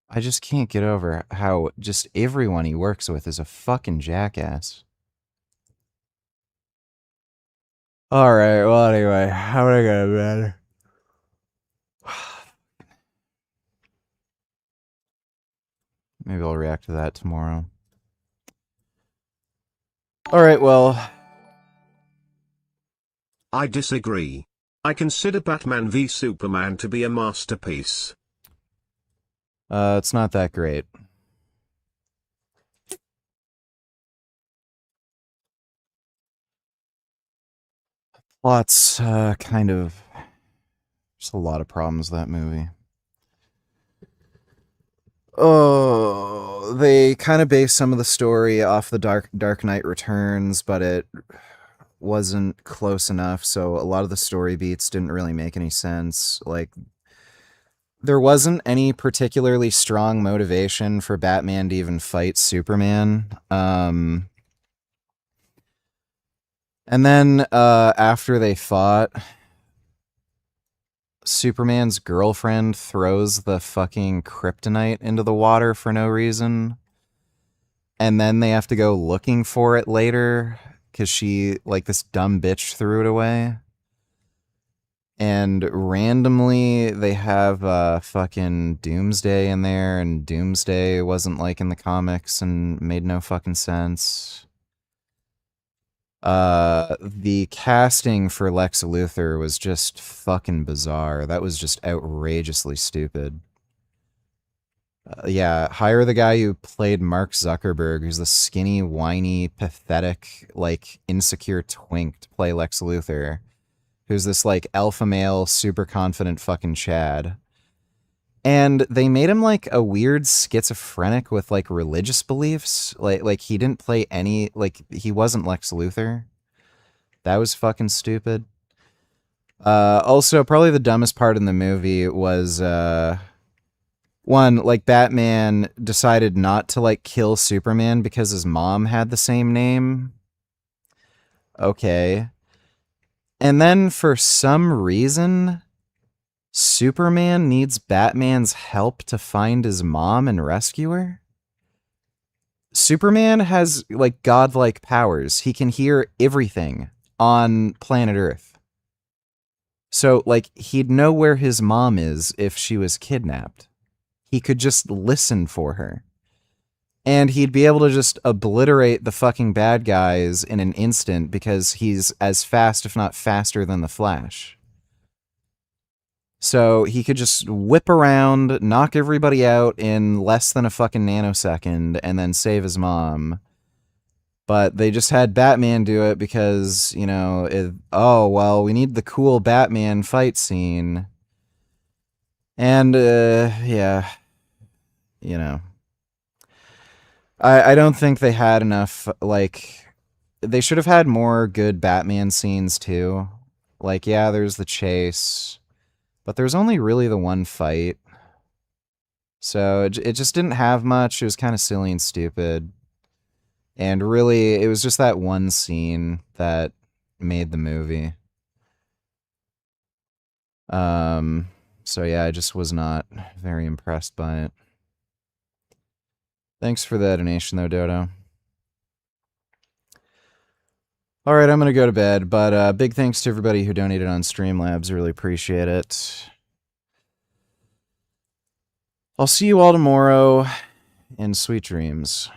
I just can't get over how just everyone he works with is a fucking jackass. Alright, well anyway, I'm gonna go to bed. Maybe I'll react to that tomorrow. Alright, well. I disagree. I consider Batman v Superman to be a masterpiece. It's not that great. Plot's, kind of... There's a lot of problems with that movie. Oh, they kind of base some of the story off the Dark Knight Returns, but it wasn't close enough, so a lot of the story beats didn't really make any sense. Like, there wasn't any particularly strong motivation for Batman to even fight Superman. And then after they fought, Superman's girlfriend throws the fucking kryptonite into the water for no reason. And then they have to go looking for it later because she, like, this dumb bitch threw it away. And randomly they have fucking Doomsday in there, and Doomsday wasn't like in the comics and made no fucking sense. The casting for Lex Luthor was just fucking bizarre. That was just outrageously stupid. Yeah, hire the guy who played Mark Zuckerberg, who's the skinny, whiny, pathetic, like, insecure twink to play Lex Luthor. Who's this, like, alpha male, super confident fucking Chad. And they made him, like, a weird schizophrenic with, like, religious beliefs. Like he didn't play any, like, he wasn't Lex Luthor. That was fucking stupid. Also, probably the dumbest part in the movie was, one, like, Batman decided not to, like, kill Superman because his mom had the same name. Okay. And then, for some reason, Superman needs Batman's help to find his mom and rescue her? Superman has, like, godlike powers. He can hear everything on planet Earth. So, like, he'd know where his mom is if she was kidnapped. He could just listen for her. And he'd be able to just obliterate the fucking bad guys in an instant because he's as fast, if not faster, than the Flash. So he could just whip around, knock everybody out in less than a fucking nanosecond, and then save his mom. But they just had Batman do it because, you know, oh, well, we need the cool Batman fight scene. And, yeah, you know. I don't think they had enough, like, they should have had more good Batman scenes, too. Like, yeah, there's the chase, but there's only really the one fight. So it just didn't have much. It was kind of silly and stupid. And really, it was just that one scene that made the movie. So yeah, I just was not very impressed by it. Thanks for the donation, though, Dodo. All right, I'm going to go to bed, but big thanks to everybody who donated on Streamlabs. Really appreciate it. I'll see you all tomorrow, and sweet dreams.